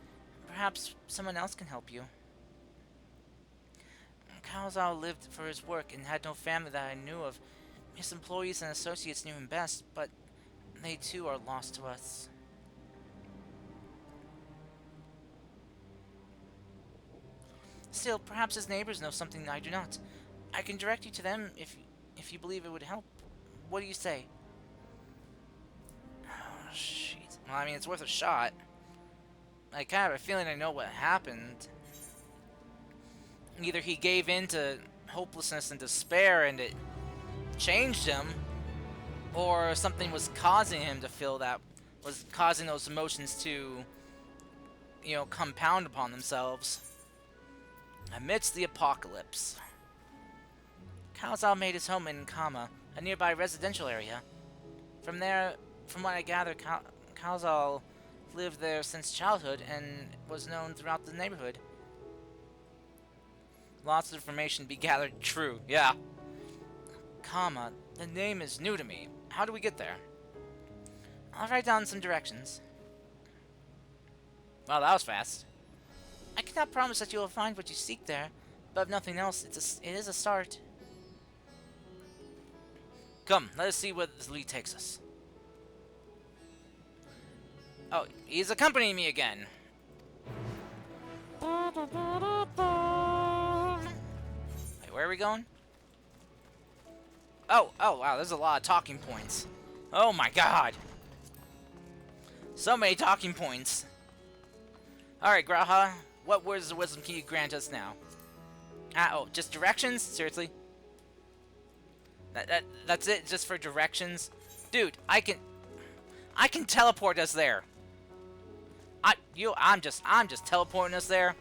Perhaps someone else can help you. Kalzal lived for his work and had no family that I knew of. His employees and associates knew him best, but they too are lost to us. Still, perhaps his neighbors know something I do not. I can direct you to them if you believe it would help. What do you say? Oh, shit. Well, I mean, it's worth a shot. I kind of have a feeling I know what happened. Either he gave in to hopelessness and despair and it changed him, or something was causing him to feel that, was causing those emotions to, you know, compound upon themselves. Amidst the apocalypse, Kalzal made his home in Kama, a nearby residential area. From there, from what I gather, Kalzal lived there since childhood and was known throughout the neighborhood. Lots of information to be gathered. True, yeah. Kama, the name is new to me. How do we get there? I'll write down some directions. Well, that was fast. I cannot promise that you will find what you seek there, but if nothing else, it is a start. Come, let us see where this lead takes us. Oh, he's accompanying me again. Wait, where are we going? Oh, wow, there's a lot of talking points. Oh my god. So many talking points. Alright, Graha, what words of wisdom can you grant us now? Oh, just directions? Seriously? That's it, just for directions? Dude, I can teleport us there. I'm just teleporting us there.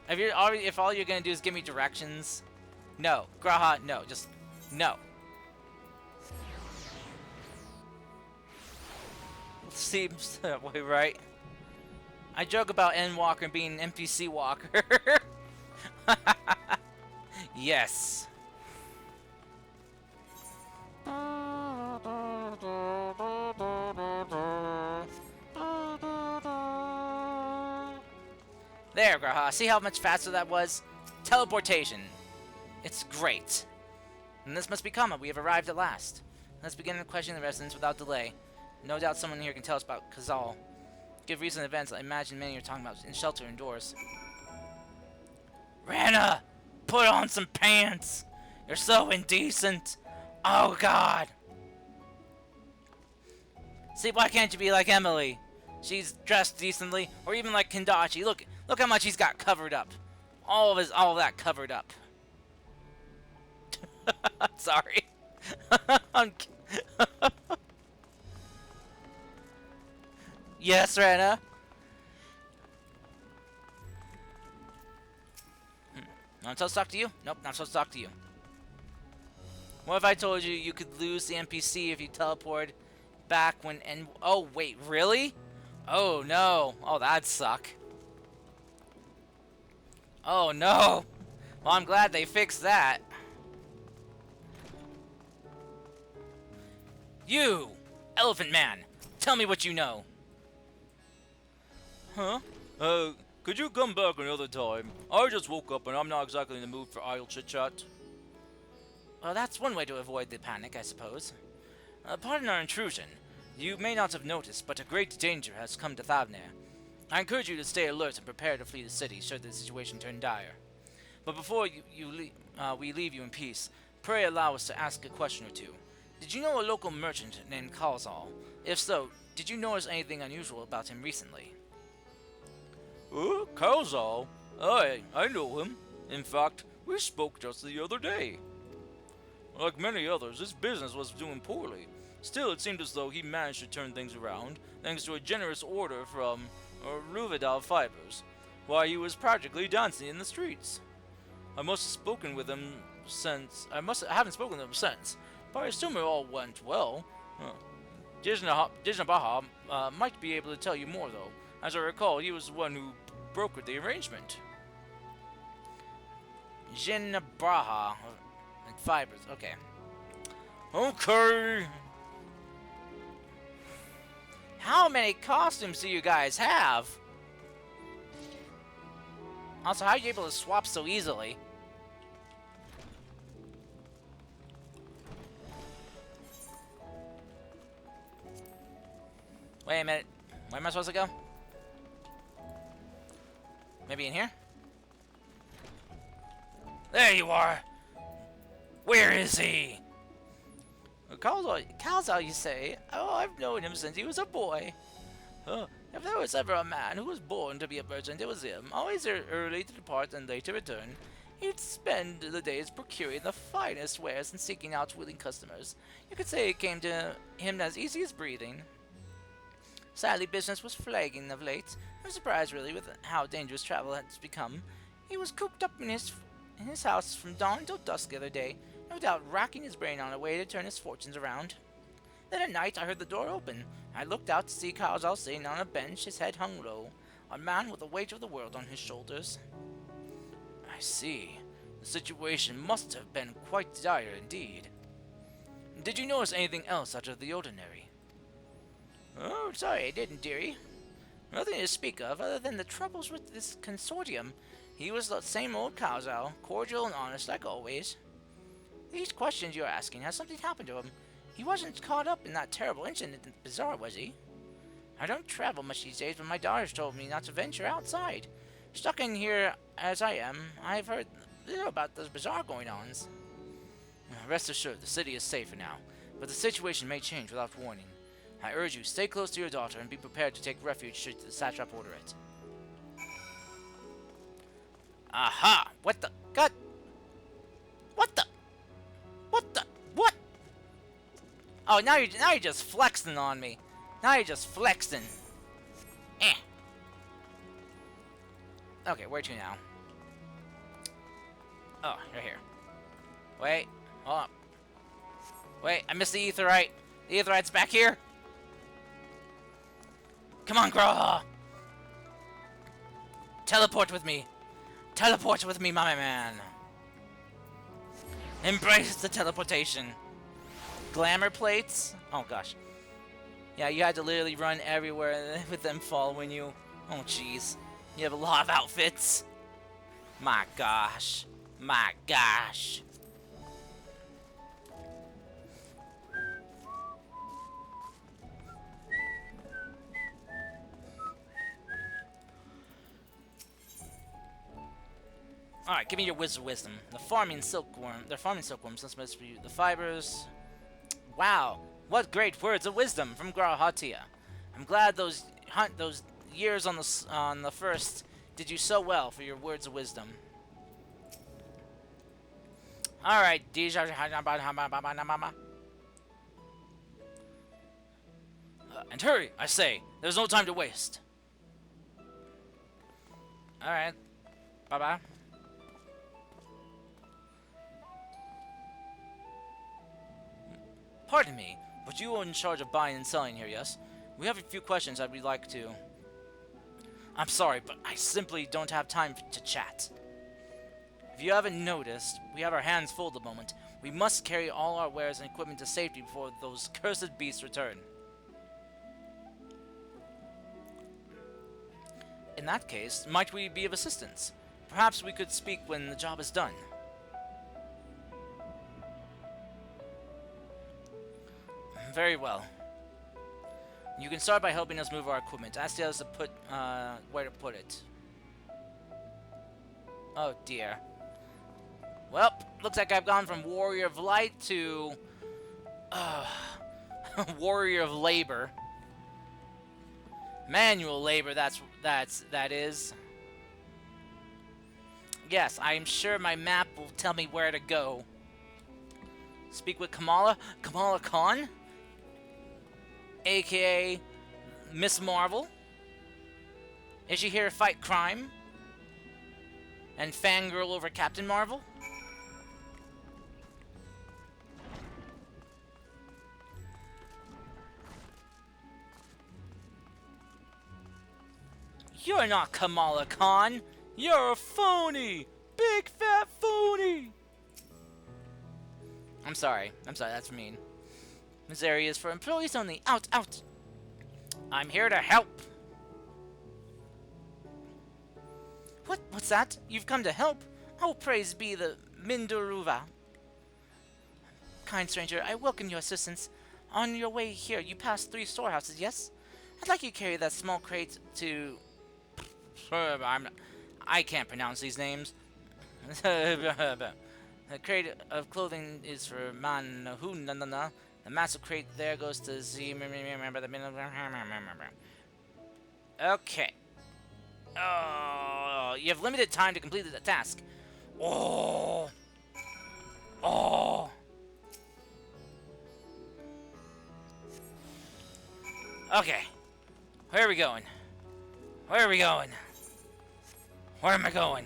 If all you're gonna do is give me directions, no, Graha, no, just no. Seems that way, right? I joke about Endwalker being an NPC walker. Yes. There, Graha. See how much faster that was? Teleportation. It's great. And this must be common. We have arrived at last. Let's begin questioning the residents without delay. No doubt someone here can tell us about Kazal. Give recent events I imagine many are talking about in shelter indoors. Rana! Put on some pants! You're so indecent! Oh god! See, why can't you be like Emily? She's dressed decently, or even like Kendachi. Look how much he's got covered up. All of that covered up. Sorry. Yes, Rana. Not supposed to talk to you? Nope, not supposed to talk to you. What if I told you you could lose the NPC if you teleport back when oh, wait, really? Oh, no. Oh, that'd suck. Oh, no. Well, I'm glad they fixed that. You, Elephant Man, tell me what you know. Huh? Could you come back another time? I just woke up and I'm not exactly in the mood for idle chit-chat. Well, that's one way to avoid the panic, I suppose. Pardon our intrusion. You may not have noticed, but a great danger has come to Thavnir. I encourage you to stay alert and prepare to flee the city should the situation turn dire. But before we leave you in peace, pray allow us to ask a question or two. Did you know a local merchant named Kalzal? If so, did you notice anything unusual about him recently? Kalzal? I know him. In fact, we spoke just the other day. Like many others, his business was doing poorly. Still, it seemed as though he managed to turn things around, thanks to a generous order from Ruvidal Fibers. Why, he was practically dancing in the streets. I haven't spoken with him since, but I assume it all went well. Dijnabaha might be able to tell you more, though. As I recall, he was the one who brokered the arrangement. Dijnabaha and Fibers, okay. Okay. How many costumes do you guys have? Also, how are you able to swap so easily? Wait a minute. Where am I supposed to go? Maybe in here? There you are! Where is he? Kalzal, you say? Oh, I've known him since he was a boy. If there was ever a man who was born to be a merchant, it was him. Always early to depart and late to return. He'd spend the days procuring the finest wares and seeking out willing customers. You could say it came to him as easy as breathing. Sadly, business was flagging of late. I'm surprised, really, with how dangerous travel has become. He was cooped up in his house from dawn till dusk the other day, no doubt racking his brain on a way to turn his fortunes around. Then at night, I heard the door open. I looked out to see Kalzal sitting on a bench, his head hung low, a man with the weight of the world on his shoulders. I see. The situation must have been quite dire indeed. Did you notice anything else out of the ordinary? Oh, sorry I didn't, dearie. Nothing to speak of other than the troubles with this consortium. He was the same old Kaozao, cordial and honest like always. These questions you're asking, has something happened to him? He wasn't caught up in that terrible incident in the bazaar, was he? I don't travel much these days, but my daughters told me not to venture outside. Stuck in here as I am, I've heard little about those bazaar going-ons. Rest assured, the city is safer now, but the situation may change without warning. I urge you, stay close to your daughter and be prepared to take refuge should the satrap order it. Aha! What the? God! What the? What the? What? Oh, now you're just flexing on me. Now you're just flexing. Eh. Okay, where to now? Oh, you're here. Wait, hold up. Wait, I missed the aetheryte. The aetheryte's back here. Come on, Graha! Teleport with me. Teleport with me, my man. Embrace the teleportation. Glamour plates? Oh, gosh. Yeah, you had to literally run everywhere with them following you. Oh, jeez. You have a lot of outfits. My gosh. My gosh. Alright, give me your wisdom. They're farming silkworms. That's best for you. The fibers. Wow, what great words of wisdom from Grahatia. I'm glad those years on the first did you so well for your words of wisdom. Alright, and hurry, I say. There's no time to waste. Alright. Bye-bye. Pardon me, but you are in charge of buying and selling here, yes? We have a few questions that we'd like to... I'm sorry, but I simply don't have time to chat. If you haven't noticed, we have our hands full at the moment. We must carry all our wares and equipment to safety before those cursed beasts return. In that case, might we be of assistance? Perhaps we could speak when the job is done. Very well. You can start by helping us move our equipment. Ask the others to put, where to put it. Oh dear. Well, looks like I've gone from Warrior of Light to... Warrior of Labor. Manual labor, that is. Yes, I'm sure my map will tell me where to go. Speak with Kamala Khan? AKA Miss Marvel. Is she here to fight crime? And fangirl over Captain Marvel? You're not Kamala Khan! You're a phony! Big fat phony! I'm sorry, that's mean. This area is for employees only. Out, out! I'm here to help! What's that? You've come to help? Oh, praise be the Minduruva. Kind stranger, I welcome your assistance. On your way here, you passed 3 storehouses, yes? I'd like you to carry that small crate to... I can't pronounce these names. The crate of clothing is for Manahunana. The massive crate there goes to Z. Okay. Oh, you have limited time to complete the task. Oh. Oh. Okay. Where are we going? Where are we going? Where am I going?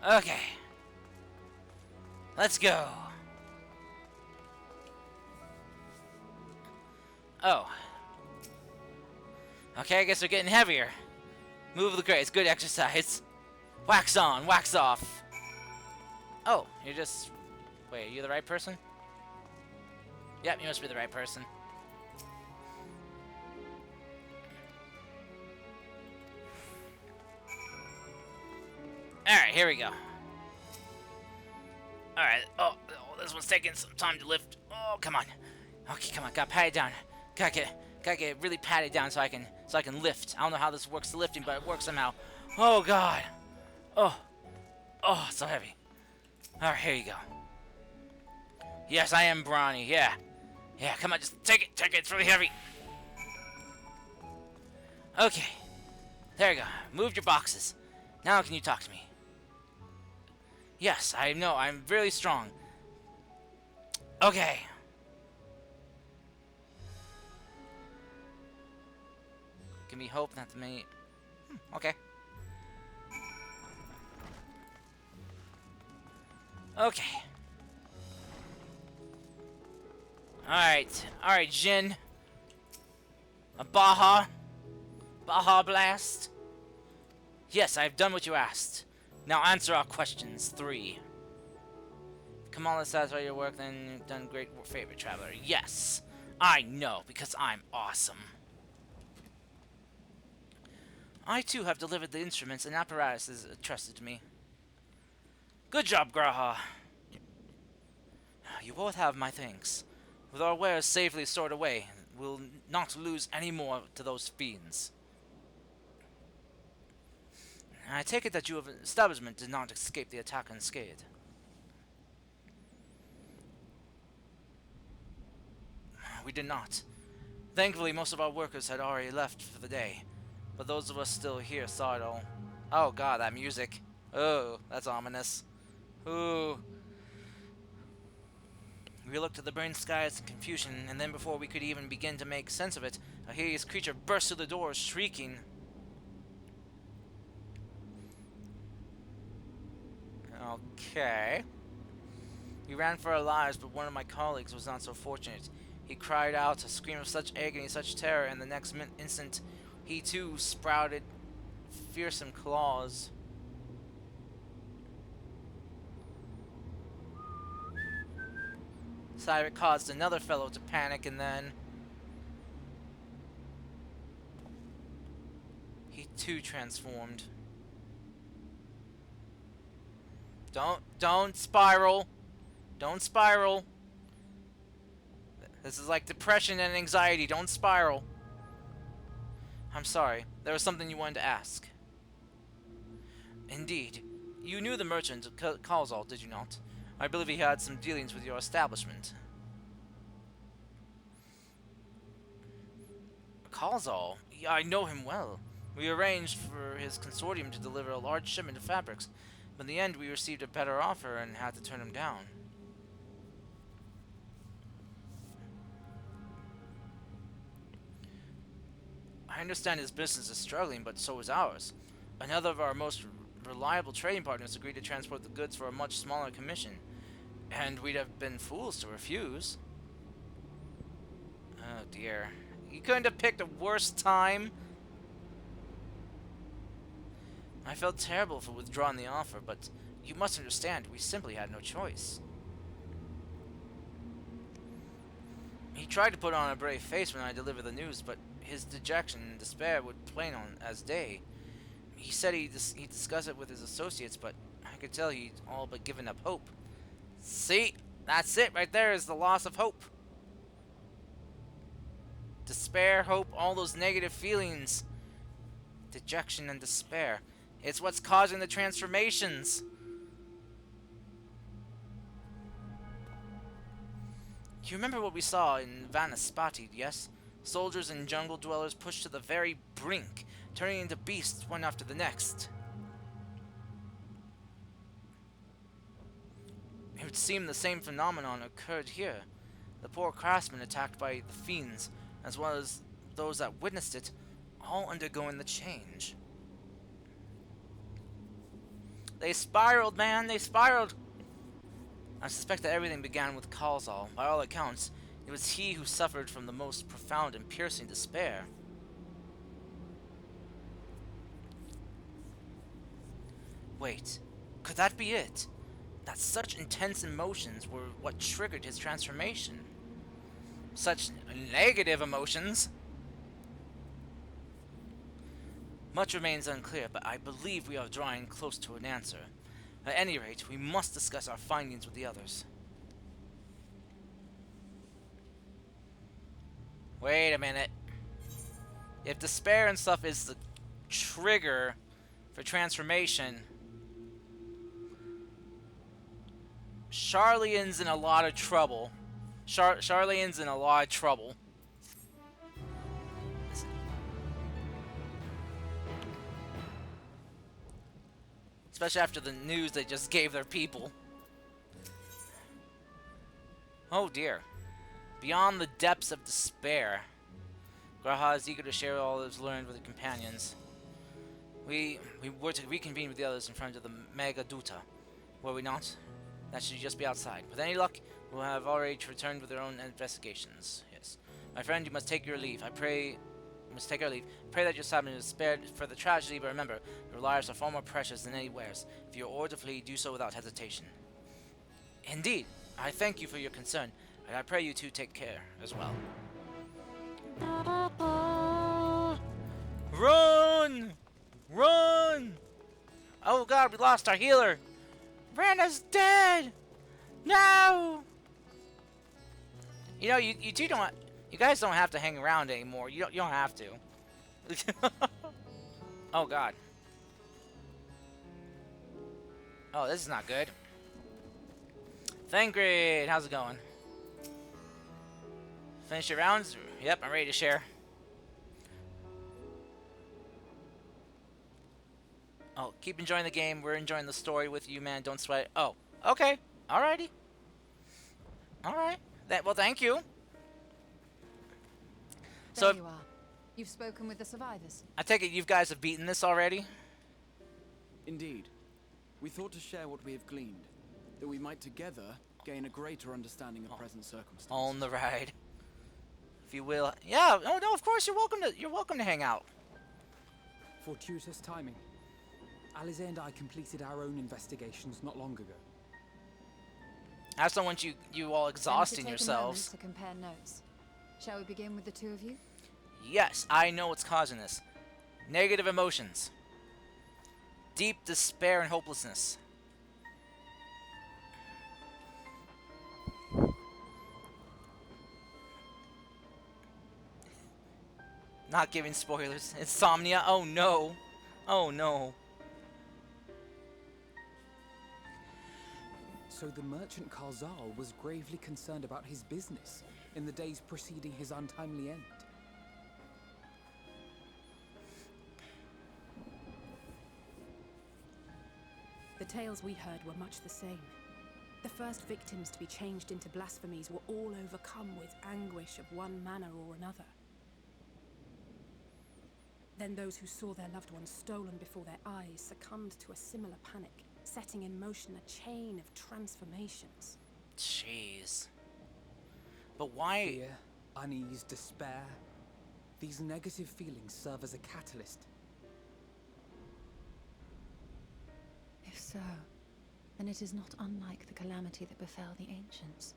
Okay. Let's go. Oh. Okay, I guess they're getting heavier. Move the crates. Good exercise. Wax on, wax off. Oh, you're just... Wait, are you the right person? Yep, you must be the right person. Alright, here we go. Alright, oh, this one's taking some time to lift. Oh, come on. Okay, come on, gotta pat it down. Gotta get really patted down so I can lift. I don't know how this works, the lifting, but it works somehow. Oh god. Oh, it's so heavy. Alright, here you go. Yes, I am brawny, yeah. Yeah, come on, just take it, it's really heavy. Okay. There you go. Moved your boxes. Now can you talk to me? Yes, I know, I'm really strong. Okay. Give me hope not the many... okay. Okay. Alright, Jin. A Baja Blast. Yes, I've done what you asked. Now answer our questions. 3. Come on, let's satisfy your work, then you've done great, favorite traveler. Yes, I know, because I'm awesome. I too have delivered the instruments and apparatuses entrusted to me. Good job, Graha. You both have my thanks. With our wares safely stored away, we'll not lose any more to those fiends. I take it that your establishment did not escape the attack unscathed. We did not. Thankfully, most of our workers had already left for the day, but those of us still here saw it all. Oh god, that music. Oh, that's ominous. Ooh. We looked at the burning skies in confusion, and then before we could even begin to make sense of it, a hideous creature burst through the door, shrieking. Okay. We ran for our lives, but one of my colleagues was not so fortunate. He cried out, a scream of such agony, such terror, and the next instant, he too sprouted fearsome claws. Cyrus caused another fellow to panic, and then he too transformed. Don't spiral. Don't spiral. This is like depression and anxiety. Don't spiral. I'm sorry. There was something you wanted to ask. Indeed. You knew the merchant Kalzal, did you not? I believe he had some dealings with your establishment. Kalzal? Yeah, I know him well. We arranged for his consortium to deliver a large shipment of fabrics, but in the end we received a better offer and had to turn him down. I understand his business is struggling, but so is ours. Another of our most reliable trading partners agreed to transport the goods for a much smaller commission, and we'd have been fools to refuse. Oh dear. You couldn't have picked a worse time? I felt terrible for withdrawing the offer, but you must understand, we simply had no choice. He tried to put on a brave face when I delivered the news, but his dejection and despair would plain on as day. He said he'd discuss it with his associates, but I could tell he'd all but given up hope. See? That's it right there, is the loss of hope. Despair, hope, all those negative feelings. Dejection and despair. It's what's causing the transformations. You remember what we saw in Vanaspati, yes? Soldiers and jungle dwellers pushed to the very brink, turning into beasts one after the next. It would seem the same phenomenon occurred here. The poor craftsmen attacked by the fiends, as well as those that witnessed it, all undergoing the change. They spiraled, man, they spiraled! I suspect that everything began with Kalzal. By all accounts, it was he who suffered from the most profound and piercing despair. Wait, could that be it? that such intense emotions were what triggered his transformation. Such negative emotions. Much remains unclear, but I believe we are drawing close to an answer. At any rate, we must discuss our findings with the others. Wait a minute. If despair and stuff is the trigger for transformation, Charlian's in a lot of trouble. Charlian's in a lot of trouble. Especially after the news they just gave their people. Oh dear. Beyond the depths of despair, Graha is eager to share all that is learned with the companions. We were to reconvene with the others in front of the Mega Duta, were we not? That should just be outside. With any luck, we'll have already returned with their own investigations. Yes. My friend, you must take your leave. You must take our leave. Pray that your family is spared for the tragedy, but remember, your lives are far more precious than any wares. If you are ordered to flee, do so without hesitation. Indeed, I thank you for your concern, and I pray you too take care as well. Run! Run! Oh god, we lost our healer! Brandon's dead! No! You know, you two don't... You guys don't have to hang around anymore. You don't have to. Oh god. Oh, this is not good. Thangrid, how's it going? Finish your rounds? Yep, I'm ready to share. Oh, keep enjoying the game. We're enjoying the story with you, man. Don't sweat. Oh, okay. Alrighty. Alright. Well, thank you. There you are. You've spoken with the survivors. I take it you guys have beaten this already? Indeed. We thought to share what we have gleaned, that we might together gain a greater understanding of present circumstances. On the ride. If you will. Yeah, oh no, of course you're welcome to hang out. Fortuitous timing. Alize and I completed our own investigations not long ago. I just don't want you all exhausting yourselves. To compare notes. Shall we begin with the two of you? Yes, I know what's causing this. Negative emotions. Deep despair and hopelessness. Not giving spoilers. Insomnia. Oh no. Oh no. So the merchant Karzal was gravely concerned about his business in the days preceding his untimely end. The tales we heard were much the same. The first victims to be changed into blasphemies were all overcome with anguish of one manner or another. Then those who saw their loved ones stolen before their eyes succumbed to a similar panic, setting in motion a chain of transformations. Jeez. But why? Fear, unease, despair. These negative feelings serve as a catalyst. If so, then it is not unlike the calamity that befell the ancients.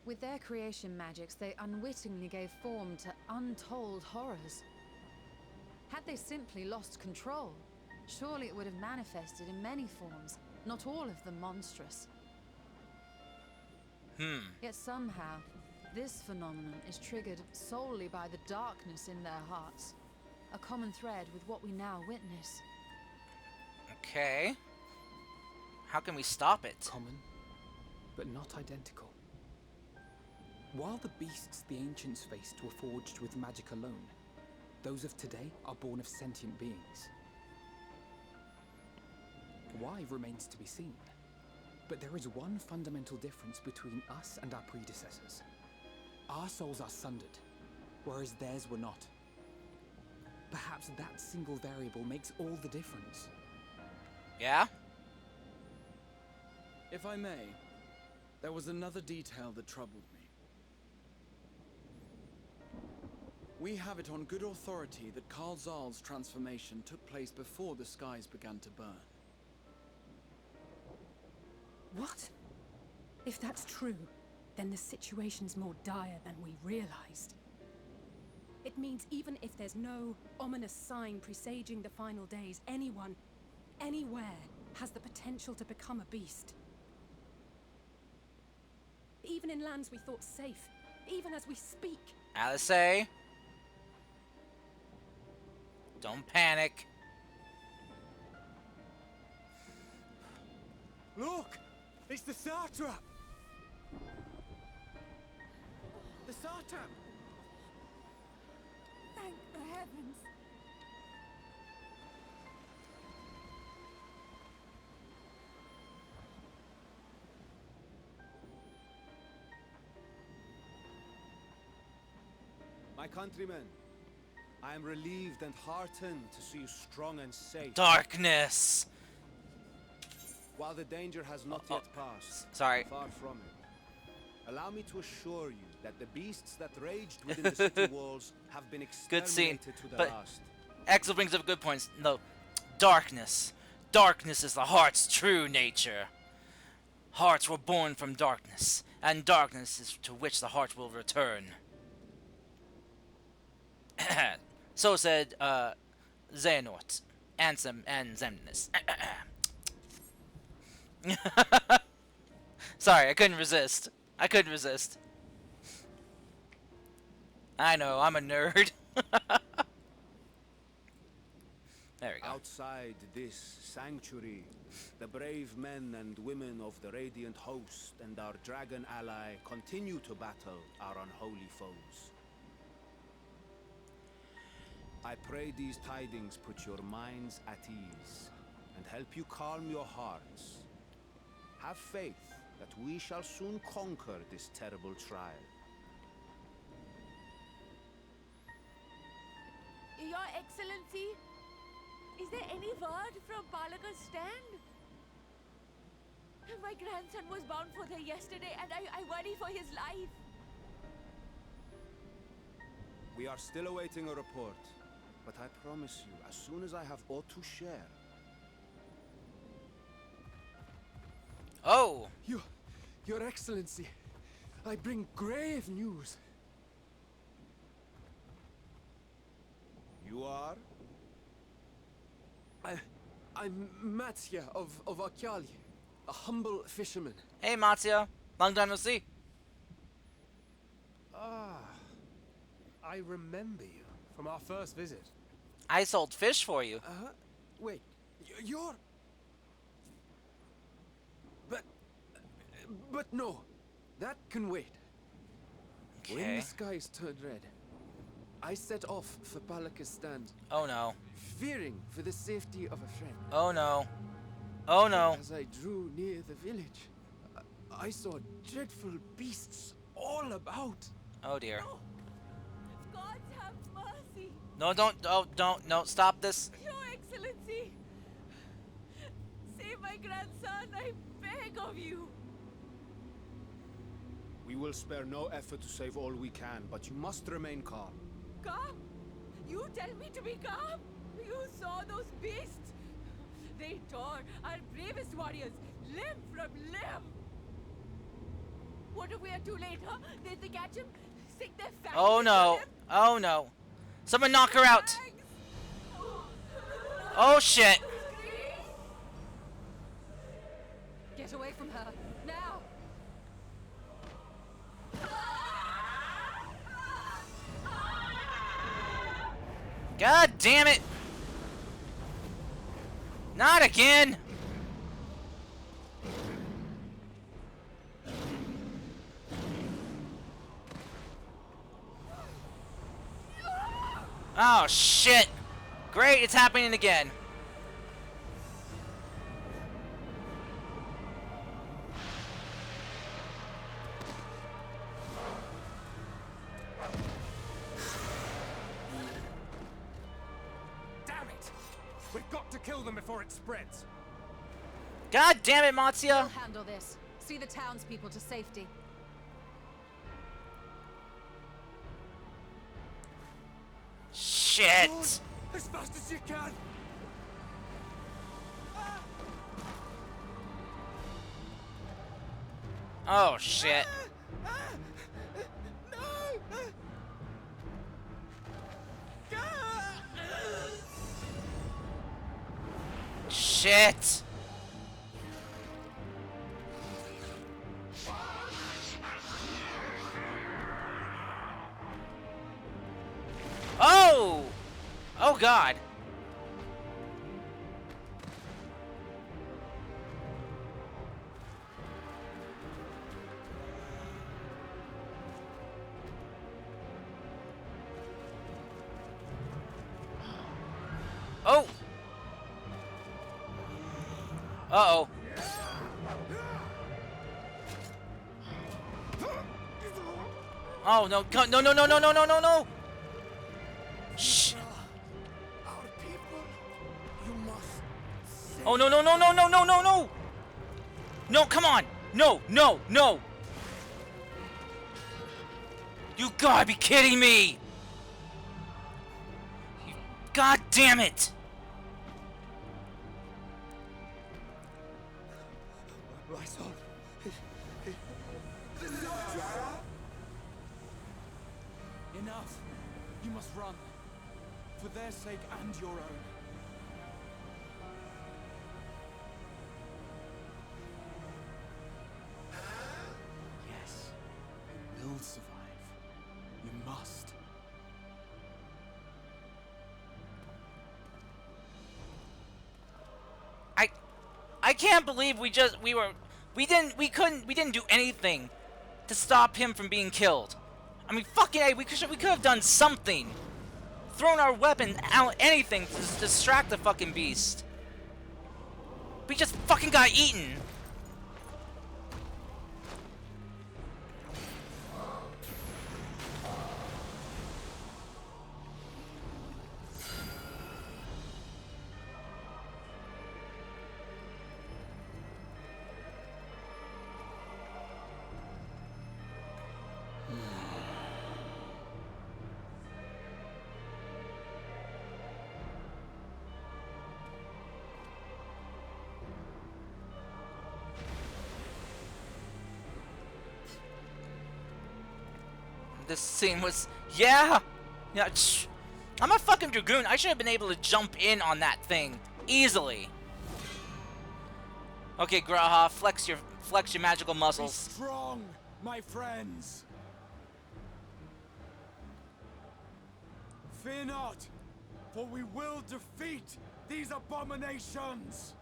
With their creation magics, they unwittingly gave form to untold horrors. Had they simply lost control, surely it would have manifested in many forms, not all of them monstrous. Yet somehow, this phenomenon is triggered solely by the darkness in their hearts. A common thread with what we now witness. Okay. How can we stop it? Common, but not identical. While the beasts the ancients faced were forged with magic alone, those of today are born of sentient beings. Why remains to be seen. But there is one fundamental difference between us and our predecessors. Our souls are sundered, whereas theirs were not. Perhaps that single variable makes all the difference. Yeah? If I may, there was another detail that troubled me. We have it on good authority that Karl Zahl's transformation took place before the skies began to burn. What? If that's true, then the situation's more dire than we realized. It means even if there's no ominous sign presaging the final days, anyone, anywhere, has the potential to become a beast. Even in lands we thought safe, even as we speak. Alice, don't panic. Look! It's the Satrap! The Satrap! Thank the heavens. My countrymen, I am relieved and heartened to see you strong and safe. Darkness! While the danger has not yet passed, sorry. Far from it. Allow me to assure you that the beasts that raged within the city walls have been Good scene, exterminated to the but last. Axel brings up good points. No, darkness. Darkness is the heart's true nature. Hearts were born from darkness, and darkness is to which the heart will return. So said, Xehanort, Ansem, and Zemnis. Sorry, I couldn't resist. I couldn't resist. I know, I'm a nerd. There we go. Outside this sanctuary, the brave men and women of the Radiant Host and our dragon ally continue to battle our unholy foes. I pray these tidings put your minds at ease and help you calm your hearts. Have faith that we shall soon conquer this terrible trial. Your Excellency, is there any word from Balaga's stand? My grandson was bound for there yesterday, and I worry for his life. We are still awaiting a report, but I promise you, as soon as I have aught to share. Oh! Your Excellency, I bring grave news. You are? I'm Matsya of Akyali, a humble fisherman. Hey, Matsya. Long time no see. Ah, I remember you from our first visit. I sold fish for you. Wait, you're... But no, that can wait. When Okay. the skies turned red, I set off for Balaka's stand. Oh no. Fearing for the safety of a friend. Oh no. Oh no. As I drew near the village, I saw dreadful beasts all about. Oh dear. God have mercy. No, don't, stop this. Your Excellency, save my grandson, I beg of you. We will spare no effort to save all we can, but you must remain calm. Calm? You tell me to be calm? You saw those beasts? They tore our bravest warriors limb from limb. What if we are too late, huh? They catch him, sink their fangs Oh into no. him? Oh no. Someone knock her out. Oh shit. Get away from her, now! God damn it. Not again. Oh shit. Great, it's happening again. Damn it! We've got to kill them before it spreads. God damn it, Matsya. We'll handle this. See the townspeople to safety. Shit. Run, as fast as you can. Oh, shit. Shit! Oh! Oh, God. Oh! Uh-oh. Oh, no. No, no, no, no, no, no, no, no! Shh. Oh, no, no, no, no, no, no, no, no! No, come on! No, no, no! You gotta be kidding me! God damn it! My son. Enough! You must run. For their sake and your own. Yes, you will survive. You must. I can't believe we didn't do anything to stop him from being killed. I mean, fucking A, we could have done something. Thrown our weapon out, anything to distract the fucking beast. We just fucking got eaten. This scene was... Yeah! Yeah, I'm a fucking Dragoon. I should have been able to jump in on that thing. Easily. Okay, Graha, flex your magical muscles. Be strong, my friends! Fear not, for we will defeat these abominations!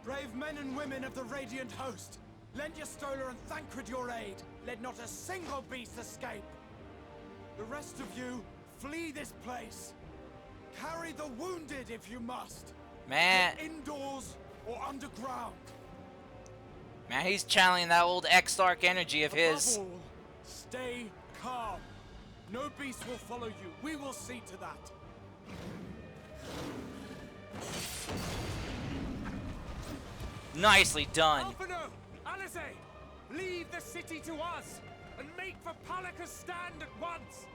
Brave men and women of the Radiant Host, lend your Stola and Thancred your aid. Let not a single beast escape. The rest of you, flee this place. Carry the wounded if you must. Man. Get indoors or underground. Man, he's channeling that old X-Dark energy of his. Above all, stay calm. No beast will follow you. We will see to that. Nicely done. Alphino! Alice! Leave the city to us, and make for Palaka's stand at once!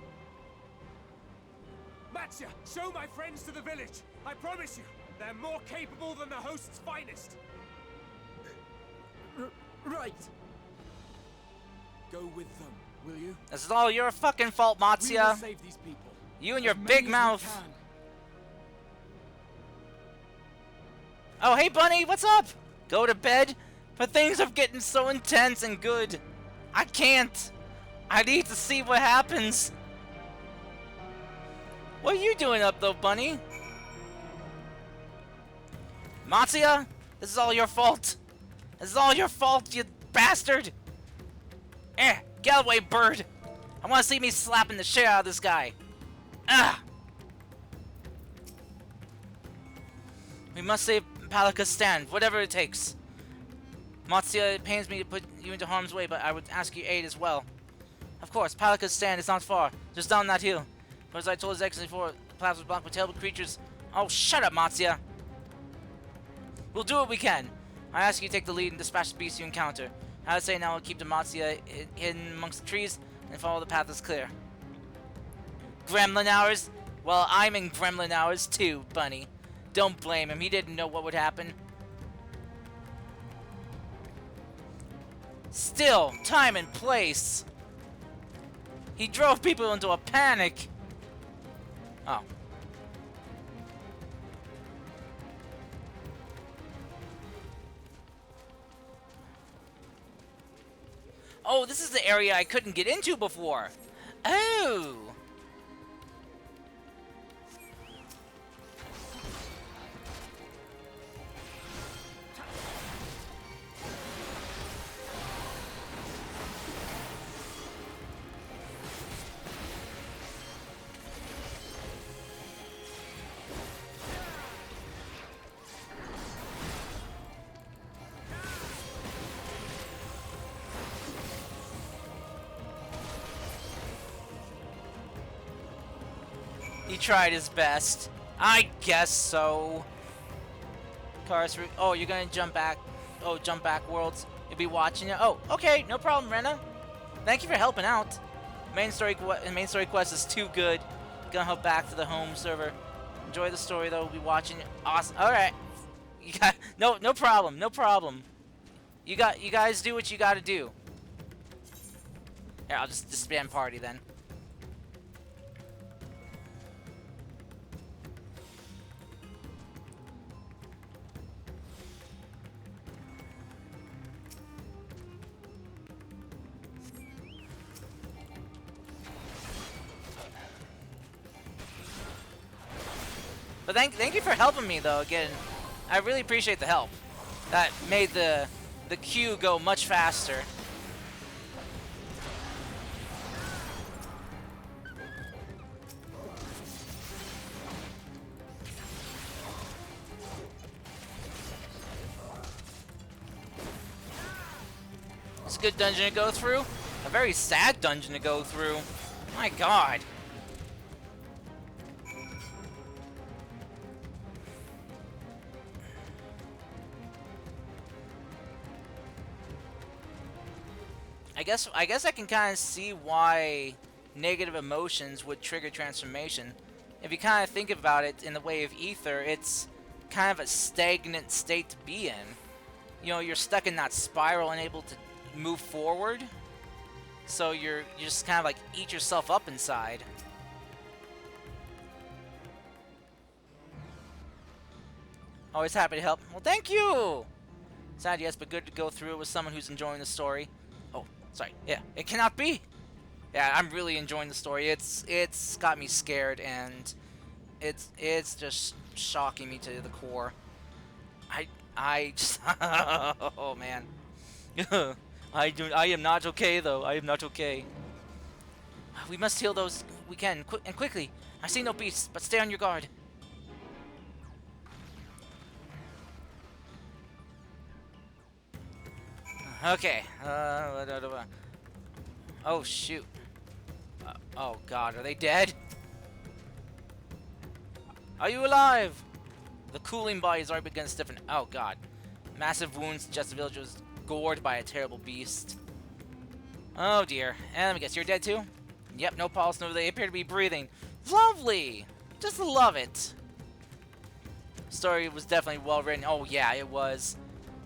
Matsya, show my friends to the village. I promise you, they're more capable than the host's finest. Right. Go with them, will you? This is all your fucking fault, We will Matsya. save these people. You and your As many big as we mouth. can. Oh, hey, Bunny, what's up? Go to bed? But things are getting so intense and good. I can't. I need to see what happens. What are you doing up, though, Bunny? Matsya, this is all your fault. This is all your fault, you bastard. Get away, bird. I want to see me slapping the shit out of this guy. Ah. We must save Palaka's stand, whatever it takes. Matsya, it pains me to put you into harm's way, but I would ask your aid as well. Of course, Palaka's stand is not far, just down that hill. But as I told His Excellency before, the path was blocked with terrible creatures. Oh, shut up, Matsya! We'll do what we can. I ask you to take the lead and dispatch the beast you encounter. I would say now we'll keep the Matsya hidden amongst the trees and follow the path that's clear. Gremlin hours? Well, I'm in gremlin hours too, Bunny. Don't blame him. He didn't know what would happen. Still, time and place. He drove people into a panic. Oh. Oh, this is the area I couldn't get into before. Oh. He tried his best. I guess so. Cars. Oh, you're gonna jump back. Oh, jump back worlds. You'll be watching it. Oh, okay, no problem, Rena. Thank you for helping out. Main story quest is too good. Gonna help back to the home server. Enjoy the story though. We'll be watching it. Awesome. All right. You got no problem. No problem. You guys do what you gotta do. Here, I'll just spam party then. But thank you for helping me though. Again, I really appreciate the help. That made the queue go much faster. It's a good dungeon to go through. A very sad dungeon to go through. My God. I guess I can kind of see why negative emotions would trigger transformation. If you kind of think about it in the way of ether, it's kind of a stagnant state to be in. You know, you're stuck in that spiral, unable to move forward. So you just kind of like eat yourself up inside. Always happy to help. Well, thank you! Sad, yes, but good to go through it with someone who's enjoying the story. Oh, sorry. Yeah, it cannot be. Yeah, I'm really enjoying the story. It's got me scared, and it's just shocking me to the core. I just oh man. I am not okay though. I am not okay. We must heal those we can and quickly. I see no beasts, but stay on your guard. Okay. Oh shoot. Oh God, are they dead? Are you alive? The cooling bodies already begun to stiffen. Oh God. Massive wounds suggest the village was gored by a terrible beast. Oh dear. And let me guess, you're dead too? Yep, no pulse, no, they appear to be breathing. Lovely! Just love it. Story was definitely well written. Oh yeah, it was.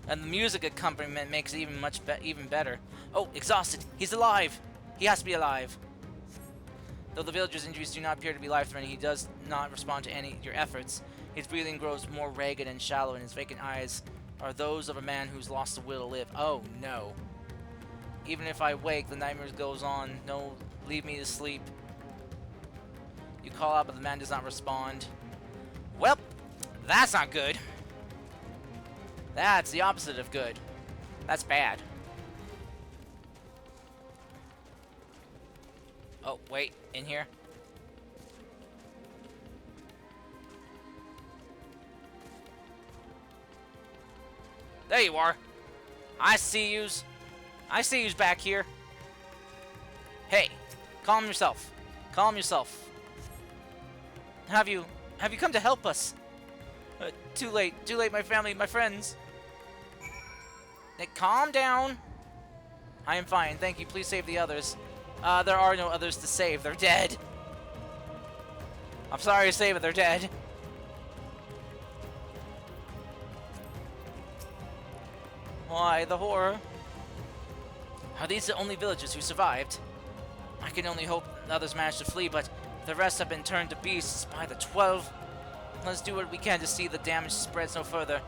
And the music accompaniment makes it even better. Oh, exhausted. He's alive. He has to be alive. Though the villager's injuries do not appear to be life-threatening, he does not respond to any of your efforts. His breathing grows more ragged and shallow, and his vacant eyes are those of a man who's lost the will to live. Oh, no. Even if I wake, the nightmare goes on. No, leave me to sleep. You call out, but the man does not respond. Well, that's not good. That's the opposite of good. That's bad. Oh, wait. In here? There you are. I see yous. I see yous back here. Hey, calm yourself. Calm yourself. Have you come to help us? Too late, my family, my friends. Hey, calm down. I am fine, thank you. Please save the others. There are no others to save. They're dead. I'm sorry to say, but they're dead. Why the horror? Are these the only villagers who survived? I can only hope the others managed to flee, but the rest have been turned to beasts by the 12. Let's do what we can to see the damage spreads no further.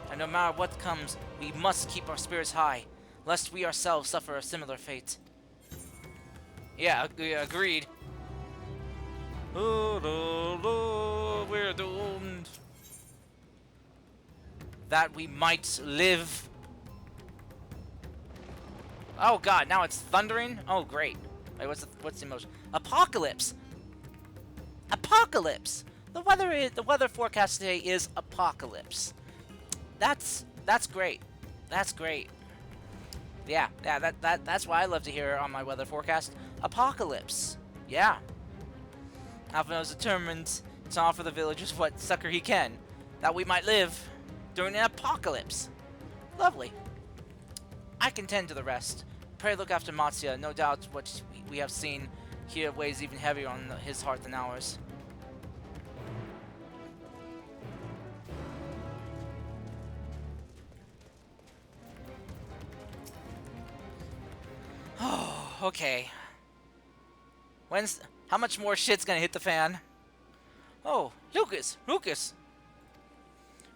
And no matter what comes, we must keep our spirits high, lest we ourselves suffer a similar fate. Yeah, agreed. Oh, we're doomed. That we might live. Oh god, now it's thundering? Oh great. Wait, what's the emotion? Apocalypse! Apocalypse! The weather forecast today is apocalypse. That's great. That's great. Yeah, that's why I love to hear on my weather forecast. Apocalypse. Yeah. Alphinaud is determined to offer the villagers what succor he can, that we might live during an apocalypse. Lovely. I can tend to the rest. Pray look after Matsuya. No doubt what we have seen here weighs even heavier on his heart than ours. Oh, okay. How much more shit's gonna hit the fan? Oh, Lucas!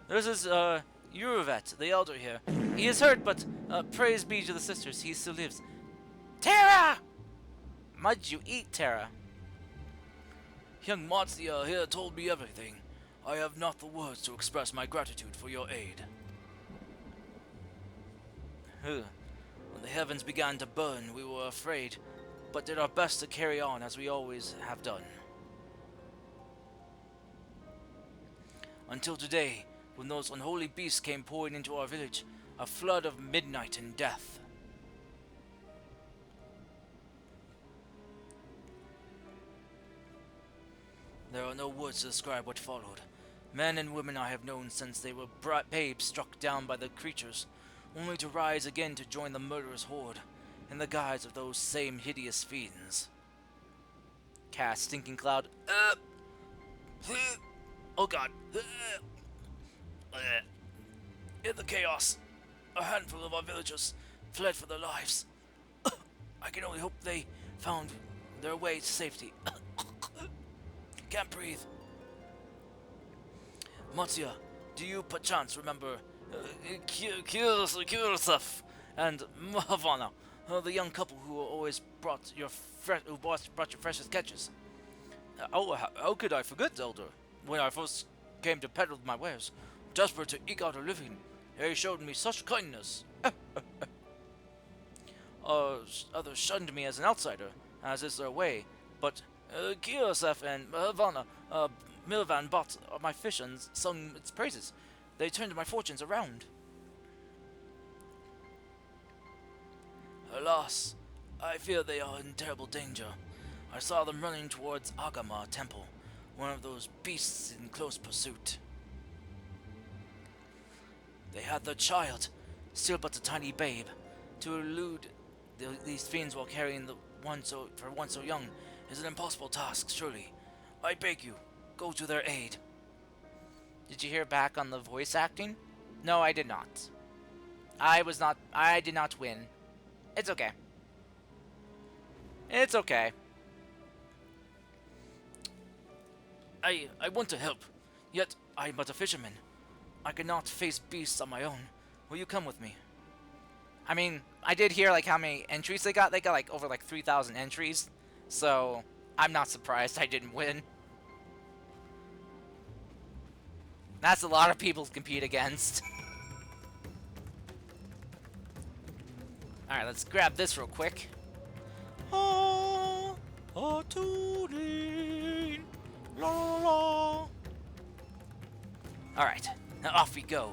This is, Uruvet, the elder here. He is hurt, but, praise be to the sisters, he still lives. Terra! Mud'd you eat, Terra? Young Matsuya here told me everything. I have not the words to express my gratitude for your aid. When the heavens began to burn, we were afraid, but did our best to carry on as we always have done. Until today, when those unholy beasts came pouring into our village, a flood of midnight and death. There are no words to describe what followed. Men and women I have known since they were babes struck down by the creatures, only to rise again to join the murderous horde, in the guise of those same hideous fiends. Cast Stinking Cloud. Oh god. In the chaos, a handful of our villagers fled for their lives. I can only hope they found their way to safety. Can't breathe. Matsuya, do you perchance remember Kyurosef and Mahavana, the young couple who always brought your freshest catches? How could I forget, Elder? When I first came to peddle my wares, desperate to eke out a living, they showed me such kindness. Others shunned me as an outsider, as is their way, but Kyosef and Mahavana, Milvan bought my fish and sung its praises. They turned my fortunes around. Alas, I fear they are in terrible danger. I saw them running towards Agama Temple, one of those beasts in close pursuit. They had their child, still but a tiny babe. To elude these fiends while carrying one so young is an impossible task, surely. I beg you, go to their aid. Did you hear back on the voice acting? No, I did not. I did not win. It's okay. It's okay. I want to help, yet I am but a fisherman. I cannot face beasts on my own. Will you come with me? I mean, I did hear like how many entries they got. They got like over like 3,000 entries. So, I'm not surprised I didn't win. That's a lot of people to compete against. Alright, let's grab this real quick. Alright, now off we go.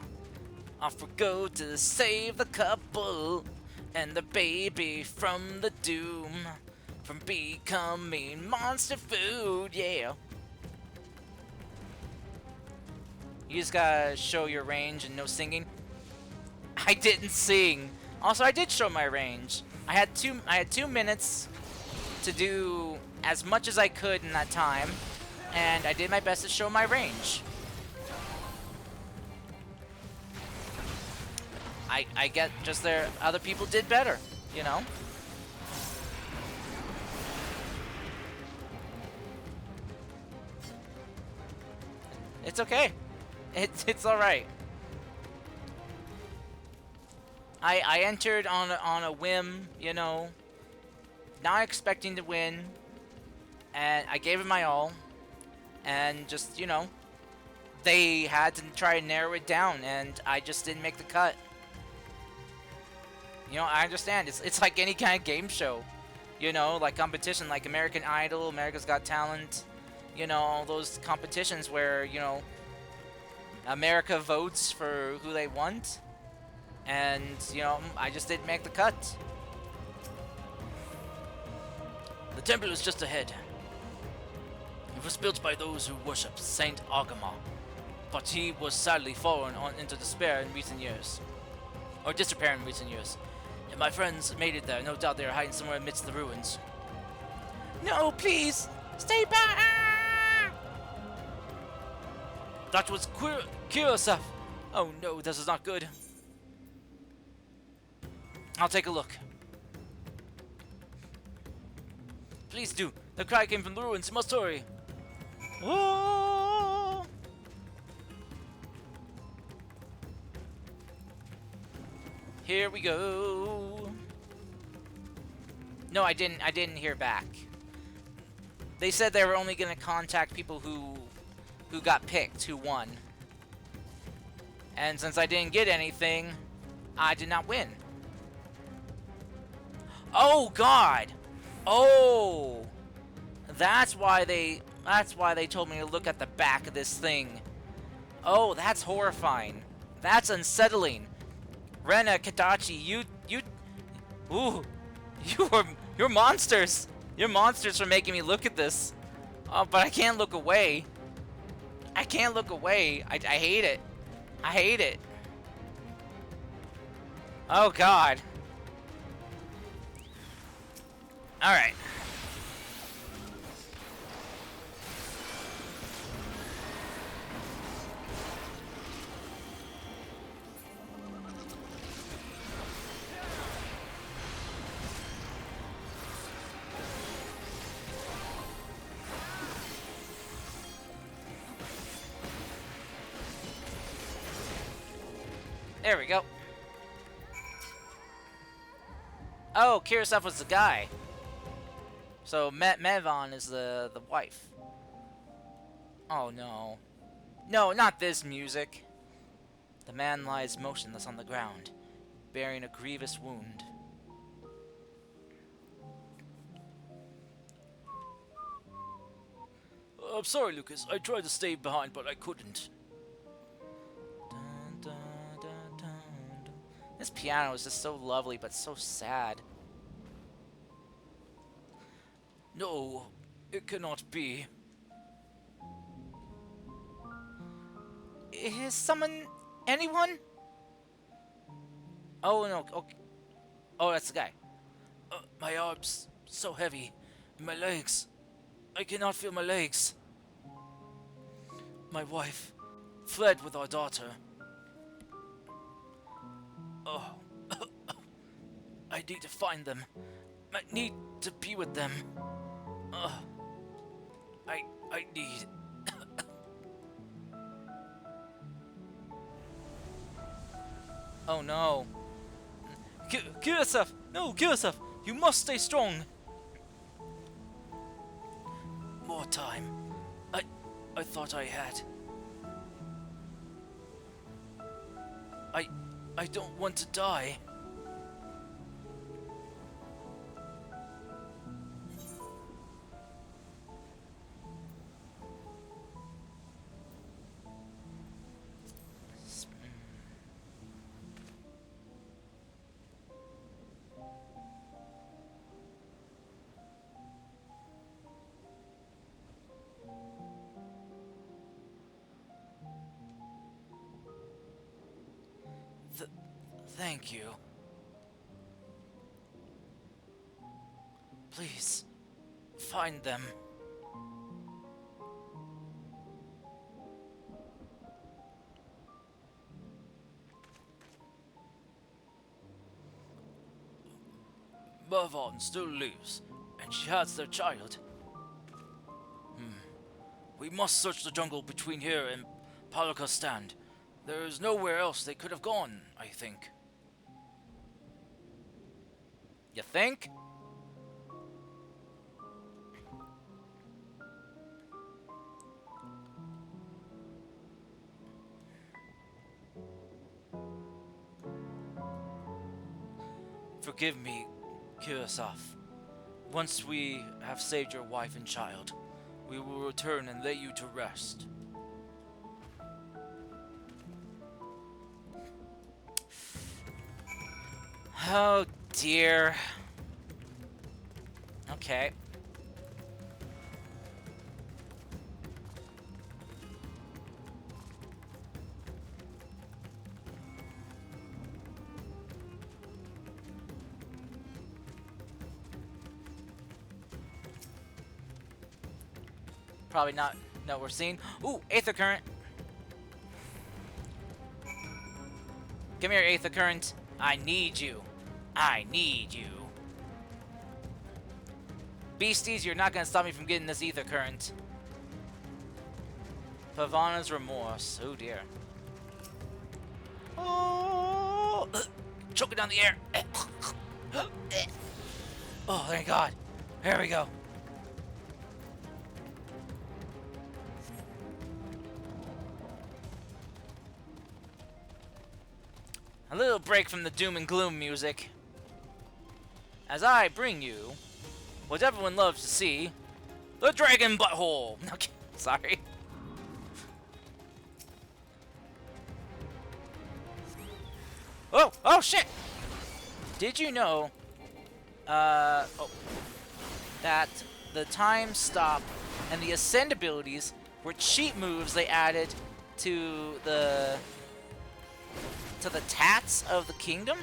Off we go to save the couple and the baby from the doom, from becoming monster food, yeah. You just gotta show your range and no singing. I didn't sing. Also, I did show my range. I had 2 minutes to do as much as I could in that time, and I did my best to show my range. I get just there. Other people did better, you know. It's okay. It's all right. I entered on a whim, you know, not expecting to win, and I gave it my all, and just, you know, they had to try and narrow it down, and I just didn't make the cut. You know, I understand. It's like any kind of game show, you know, like competition, like American Idol, America's Got Talent, you know, all those competitions where, you know, America votes for who they want, and, you know, I just didn't make the cut. The temple is just ahead. It was built by those who worship Saint Agama, but he was sadly fallen into despair in recent years. Or disrepair in recent years. And my friends made it there. No doubt they are hiding somewhere amidst the ruins. No, please! Stay back! That was Kirosef! Oh no, this is not good. I'll take a look. Please do. The cry came from the ruins. You must hurry. Oh! Here we go. No, I didn't hear back. They said they were only gonna contact people who got picked, who won. And since I didn't get anything, I did not win. Oh God! Oh! That's why they told me to look at the back of this thing. Oh, that's horrifying. That's unsettling. Rena, Katachi, you're monsters. You're monsters for making me look at this. Oh, but I can't look away. I can't look away. I hate it. I hate it. Oh God. All right. There we go. Oh, Kirosef was the guy. So Mevon is the wife. Oh no. No, not this music. The man lies motionless on the ground, bearing a grievous wound. I'm sorry, Lucas. I tried to stay behind, but I couldn't. Dun, dun, dun, dun, dun. This piano is just so lovely, but so sad. No, it cannot be. Is someone... anyone? Oh, no. Okay. Oh, that's the guy. My arms, so heavy. My legs. I cannot feel my legs. My wife fled with our daughter. Oh. I need to find them. I need to be with them. I need... Oh no. Kirosef! No, Kirosef! You must stay strong! More time. I thought I had. I don't want to die. Thank you. Please, find them. Mervon still lives, and she has their child. We must search the jungle between here and Palaka Stand. There is nowhere else they could have gone, I think. You think? Forgive me, Kirasaf. Once we have saved your wife and child, we will return and lay you to rest. Oh dear. Okay. Probably not. No, we're seeing. Ooh, Aether Current. Come here, Aether Current. I need you. I need you. Beasties, you're not gonna stop me from getting this Aether Current. Pavana's Remorse. Oh dear. Oh! Choking down the air. Oh, thank God. There we go. A little break from the doom and gloom music, as I bring you what everyone loves to see, the Dragon Butthole! Okay, sorry. Oh! Oh, shit! Did you know, that the time stop and the ascend abilities were cheat moves they added to the tats of the kingdom?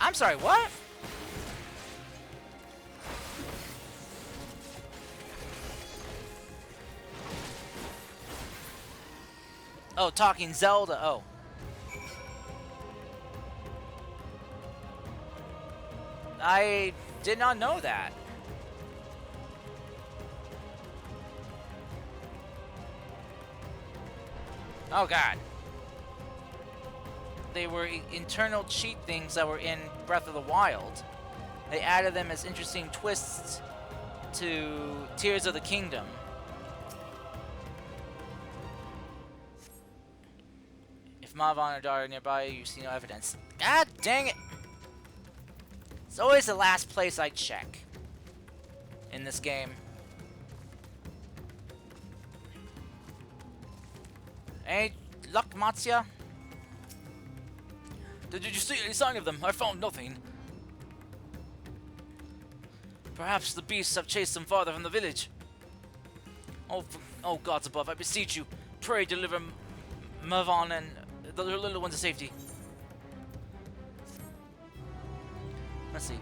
I'm sorry, what? Oh, talking Zelda. Oh. I did not know that. Oh god. They were internal cheat things that were in Breath of the Wild. They added them as interesting twists to Tears of the Kingdom. If Mavan or Dara are nearby, you see no evidence. God dang it! It's always the last place I check in this game. Hey, luck, Matsuya? Did you see any sign of them? I found nothing. Perhaps the beasts have chased them farther from the village. Oh, gods above, I beseech you, pray deliver Mervon and the little ones to safety. Let's see.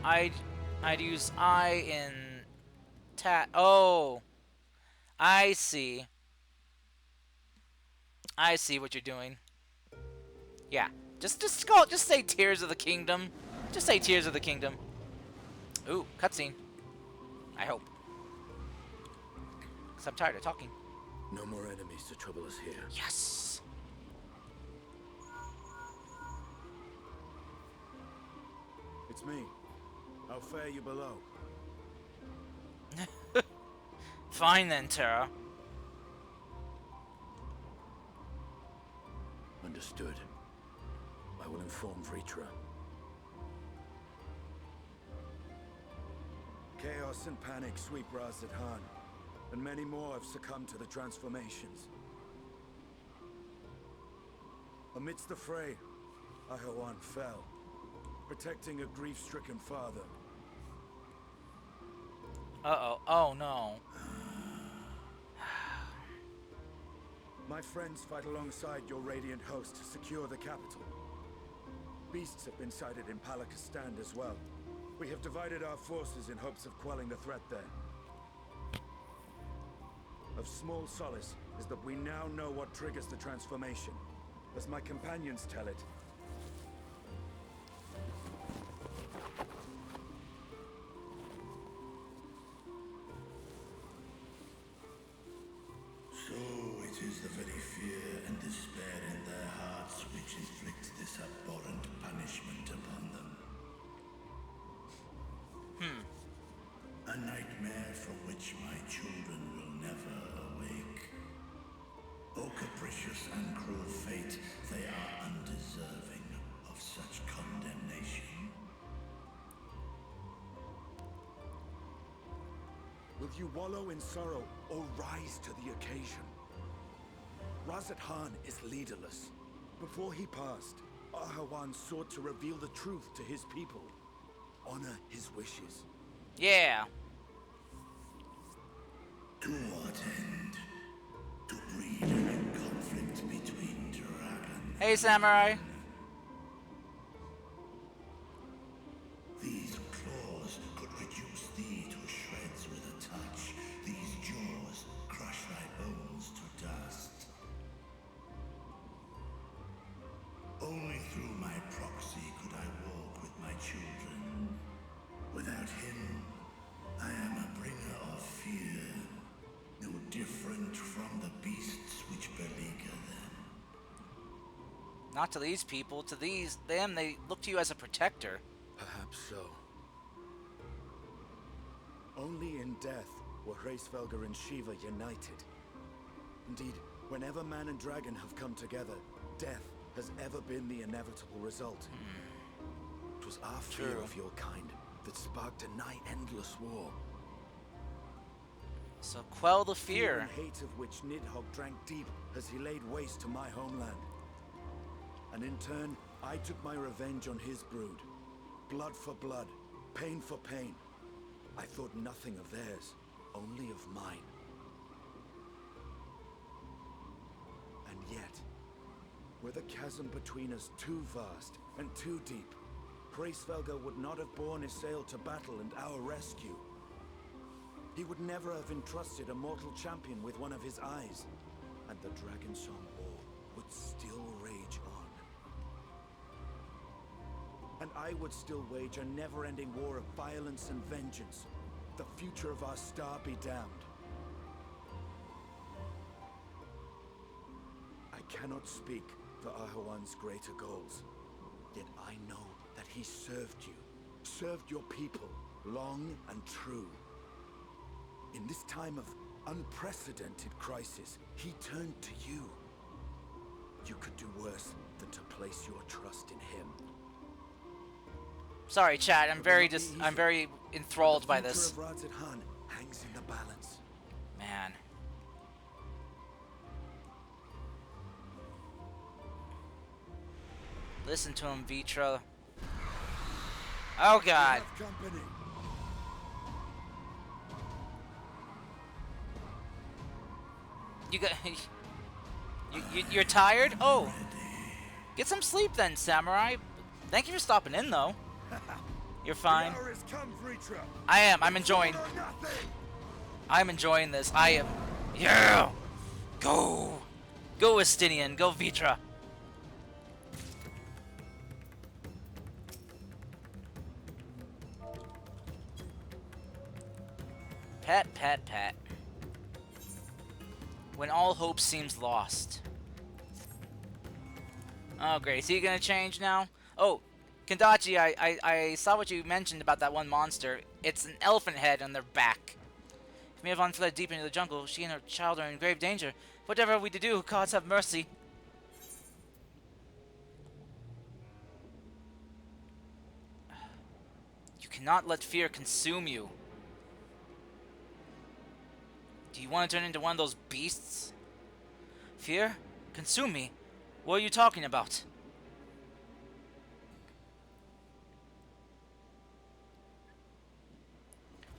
I'd use I in Oh, I see. I see what you're doing. Yeah, just say Tears of the Kingdom. Just say Tears of the Kingdom. Ooh, cutscene. I hope. Cause I'm tired of talking. No more enemies to trouble us here. Yes. It's me. How fare you below? Fine then, Terra. Understood. I will inform Vritra. Chaos and panic sweep Razad Han, and many more have succumbed to the transformations. Amidst the fray, Ahawan fell, protecting a grief-stricken father. Uh-oh. Oh, no. My friends fight alongside your Radiant host to secure the capital. Beasts have been sighted in Palaka Stand as well. We have divided our forces in hopes of quelling the threat there. Of small solace is that we now know what triggers the transformation. As my companions tell it, is the very fear and despair in their hearts which inflict this abhorrent punishment upon them. A nightmare from which my children will never awake. O capricious and cruel fate, they are undeserving of such condemnation. Will you wallow in sorrow or rise to the occasion? Razat Khan is leaderless. Before he passed, Ahawan sought to reveal the truth to his people. Honor his wishes. Yeah. To what end? To breed a new conflict between dragon. Hey, Samurai. These claws could reduce thee to shreds with a touch. These jaws crush thy bones to dust. Only through my proxy could I walk with my children. Without him, I am a bringer of fear, no different from the beasts which beleaguer them. Not to these people. To them, they look to you as a protector. Perhaps so. Only in death were Hraesvelgr and Shiva united. Indeed, whenever man and dragon have come together, death has ever been the inevitable result. It was our fear of your kind that sparked a nigh-endless war. So quell the fear. And hate of which Nidhogg drank deep as he laid waste to my homeland. And in turn, I took my revenge on his brood. Blood for blood, pain for pain. I thought nothing of theirs, only of mine. And yet, were the chasm between us too vast and too deep, Hraesvelgr would not have borne his sail to battle and our rescue. He would never have entrusted a mortal champion with one of his eyes, and the Dragonsong War would still rage on. And I would still wage a never-ending war of violence and vengeance. The future of our star be damned. I cannot speak for Ahawan's greater goals, yet I know that he served you, served your people, long and true. In this time of unprecedented crisis, he turned to you. You could do worse than to place your trust in him. Sorry, chat. I'm very enthralled by this. The future of Razat Khan hangs in the balance. Man. Listen to him, Vitra. Oh God. You got. You're tired? Oh. Get some sleep then, Samurai. Thank you for stopping in, though. You're fine. I am. I'm enjoying. I'm enjoying this. I am. Yeah. Go. Go, Estinian. Go, Vitra. Pat, pat, pat. When all hope seems lost. Oh, great. Is he gonna change now? Oh, Kendachi, I saw what you mentioned about that one monster. It's an elephant head on their back. If Miravan fled deep into the jungle, she and her child are in grave danger. Whatever are we to do? Gods have mercy. You cannot let fear consume you. Do you want to turn into one of those beasts? Fear? Consume me? What are you talking about?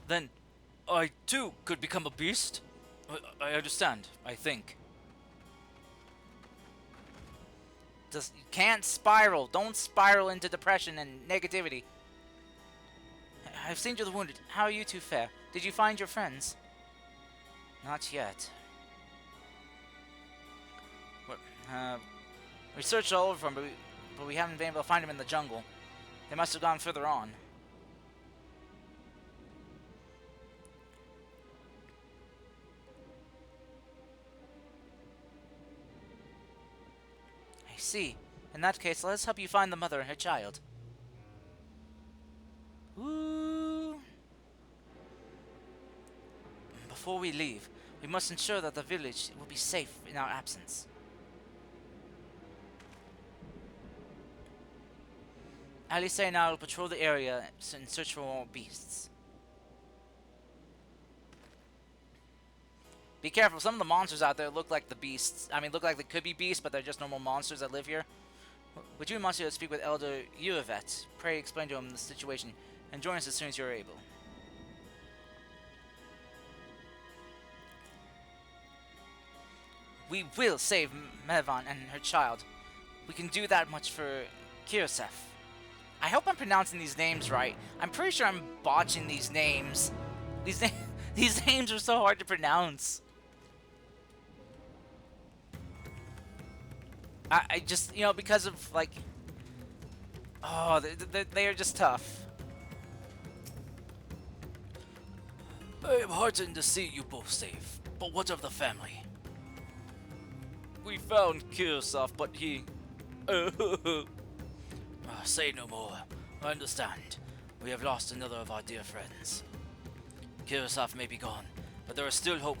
Then, I too could become a beast? I understand, I think. Just, you can't spiral. Don't spiral into depression and negativity. I've seen you the wounded. How are you two fare? Did you find your friends? Not yet. We searched all over for them, but we haven't been able to find them in the jungle. They must have gone further on. see. In that case, let us help you find the mother and her child. Ooh. Before we leave, we must ensure that the village will be safe in our absence. Alice and I will patrol the area and search for more beasts. Be careful, some of the monsters out there look like the beasts. I mean, look like they could be beasts, but they're just normal monsters that live here. Would you, Monsieur, speak with Elder Uavet? Pray explain to him the situation, and join us as soon as you're able. We will save Mevan and her child. We can do that much for Kirsef. I hope I'm pronouncing these names right. I'm pretty sure I'm botching these names. These names are so hard to pronounce. I just, you know, because of, like... Oh, they are just tough. I am heartened to see you both safe, but what of the family? We found Kirsef, but he... Say no more. I understand. We have lost another of our dear friends. Kirsef may be gone, but there is still hope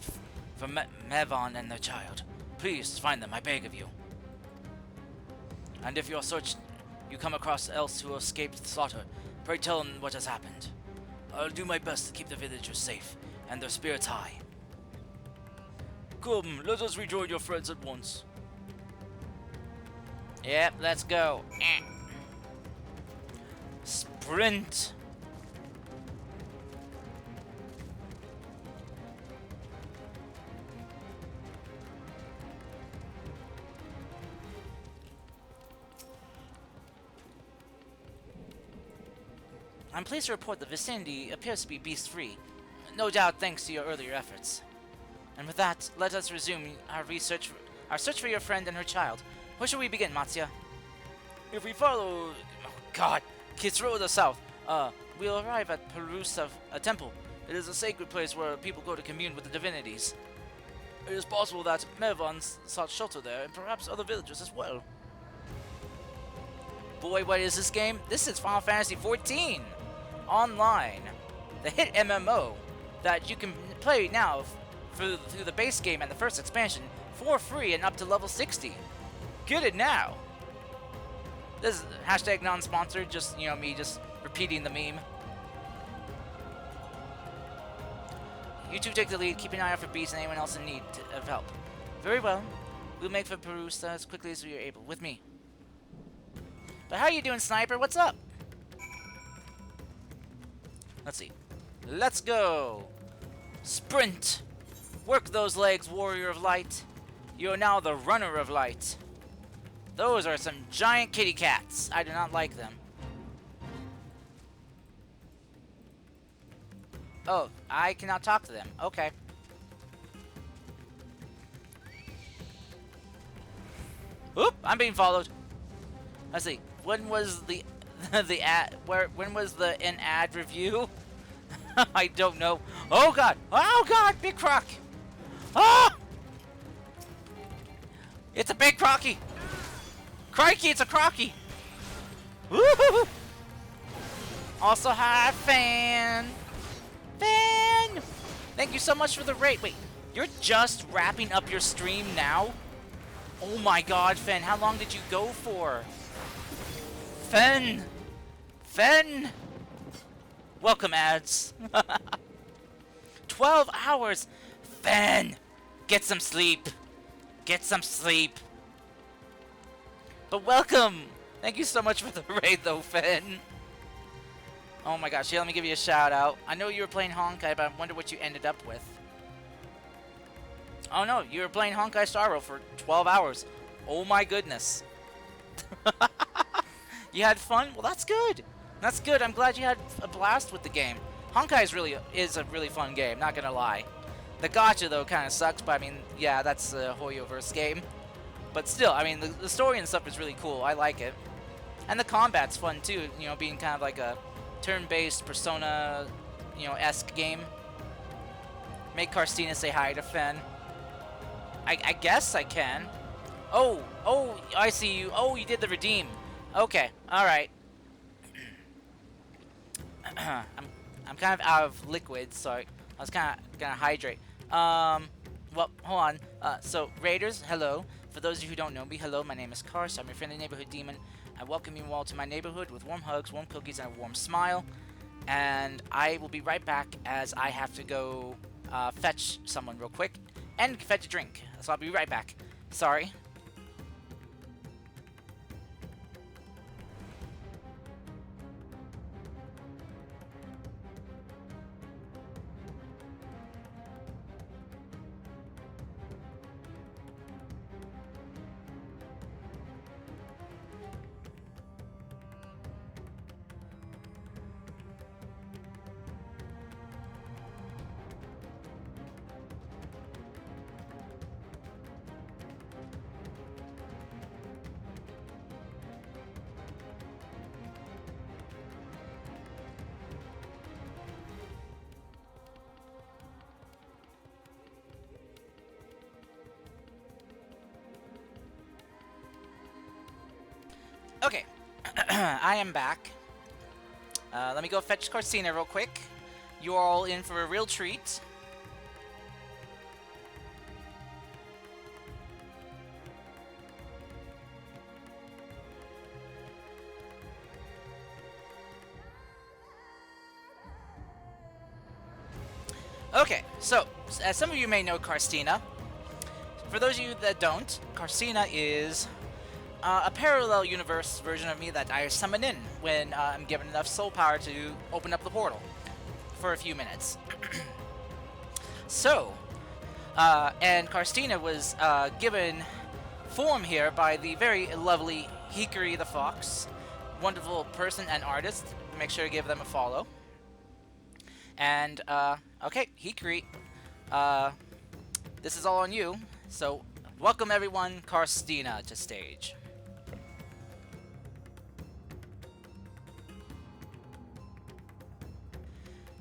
for Mevan and their child. Please find them, I beg of you. And if your search you come across else who escaped slaughter, pray tell them what has happened. I'll do my best to keep the villagers safe and their spirits high. Come, let us rejoin your friends at once. Yep, let's go. Sprint. I'm pleased to report the vicinity appears to be beast-free. No doubt thanks to your earlier efforts. And with that, let us resume our search for your friend and her child. Where shall we begin, Matsuya? If we follow... Oh god! Kids Road to the south. We'll arrive at Perusa, a temple. It is a sacred place where people go to commune with the divinities. It is possible that Mevan sought shelter there, and perhaps other villagers as well. Boy, what is this game? This is Final Fantasy XIV! Online. The hit MMO that you can play now through the base game and the first expansion for free and up to level 60. Get it now! This is hashtag non-sponsored, just, you know, me just repeating the meme. You two take the lead, keep an eye out for beasts and anyone else in need of help. Very well. We'll make for Perusa as quickly as we are able, with me. But how you doing, Sniper? What's up? Let's see. Let's go! Sprint! Work those legs, Warrior of Light. You are now the Runner of Light. Those are some giant kitty cats. I do not like them. Oh, I cannot talk to them. Okay. Oop! I'm being followed. Let's see. When was the ad? When was the ad review? I don't know. Oh god! Oh god! Big croc! Ah! It's a big crocky! Crikey! It's a crocky! Woohoo! Also, hi, Fan! Fan! Thank you so much for the rate. Wait, you're just wrapping up your stream now? Oh my god, Fen, how long did you go for? Fen! Fen! Welcome, ads. 12 hours! Fen! Get some sleep. Get some sleep. But welcome! Thank you so much for the raid, though, Fen. Oh my gosh, yeah, let me give you a shout out. I know you were playing Honkai, but I wonder what you ended up with. Oh no, you were playing Honkai Star Rail for 12 hours. Oh my goodness. You had fun? Well, that's good. That's good. I'm glad you had a blast with the game. Honkai is a really fun game, not gonna lie. The gacha, though, kind of sucks, but I mean, yeah, that's a Hoyoverse game. But still, I mean, the story and stuff is really cool. I like it. And the combat's fun, too, you know, being kind of like a turn-based Persona, you know, esque game. Make Karstina say hi to Fen. I guess I can. Oh, oh, I see you. Oh, you did the redeem. Okay, alright. I'm kind of out of liquid, so I was kind of gonna hydrate. Well, hold on. So, Raiders, hello. For those of you who don't know me, hello, my name is Kars. I'm your friendly neighborhood demon. I welcome you all to my neighborhood with warm hugs, warm cookies, and a warm smile. And I will be right back as I have to go fetch someone real quick and fetch a drink. So I'll be right back. Sorry. Okay, I am back. Let me go fetch Corsina real quick. You're all in for a real treat. Okay, so, as some of you may know Carstina, for those of you that don't, Carsina is a parallel universe version of me that I summon in when I'm given enough soul power to open up the portal for a few minutes. So, and Carstina was given form here by the very lovely Hikari the Fox, wonderful person and artist. Make sure to give them a follow. And, okay, Hikari, this is all on you. So, welcome everyone, Carstina to stage.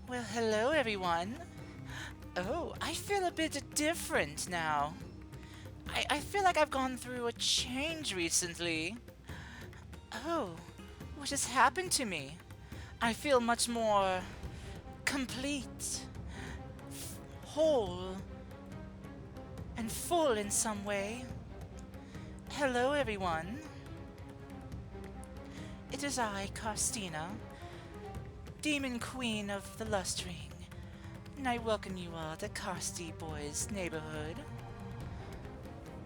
Well, hello everyone. Oh, I feel a bit different now. I feel like I've gone through a change recently. Oh, what has happened to me? I feel much more complete, whole, and full in some way. Hello everyone. It is I, Carstina, Demon Queen of the Lust Ring, and I welcome you all to Carsty Boys' neighborhood.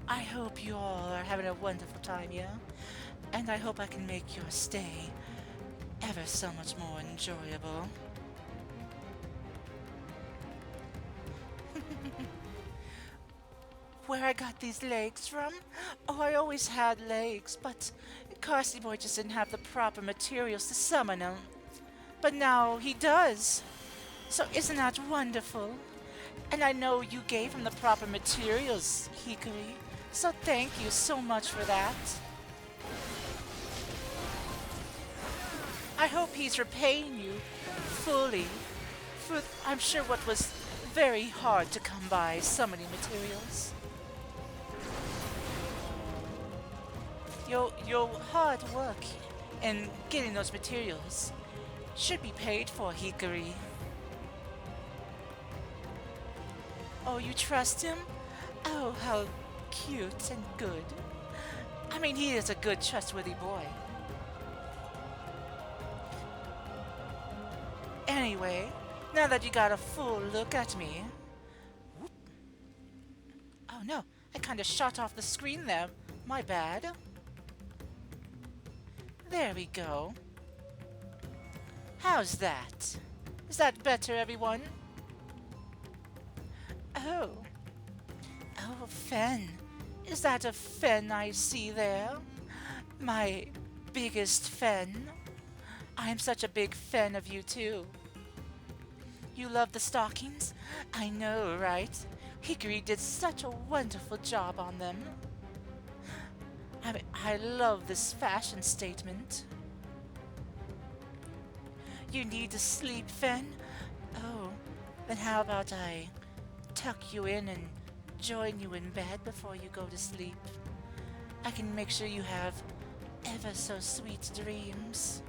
I hope you all are having a wonderful time here, and I hope I can make your stay ever so much more enjoyable. Where I got these legs from? Oh, I always had legs, but Carsty Boy just didn't have the proper materials to summon them. But now he does. So isn't that wonderful? And I know you gave him the proper materials, Hikari. So thank you so much for that. I hope he's repaying you fully for, I'm sure, what was very hard to come by summoning materials. Your hard work in getting those materials should be paid for, Hikari. Oh, you trust him? Oh, how cute and good. I mean, he is a good, trustworthy boy. Anyway, now that you got a full look at me... Whoop. Oh no, I kinda shot off the screen there. My bad. There we go. How's that? Is that better, everyone? Oh. Oh, Fen. Is that a Fen I see there? My biggest Fen. I'm such a big fan of you, too. You love the stockings? I know, right? Hikari did such a wonderful job on them. I love this fashion statement. You need to sleep, Fen? Oh, then how about I tuck you in and join you in bed before you go to sleep? I can make sure you have ever so sweet dreams.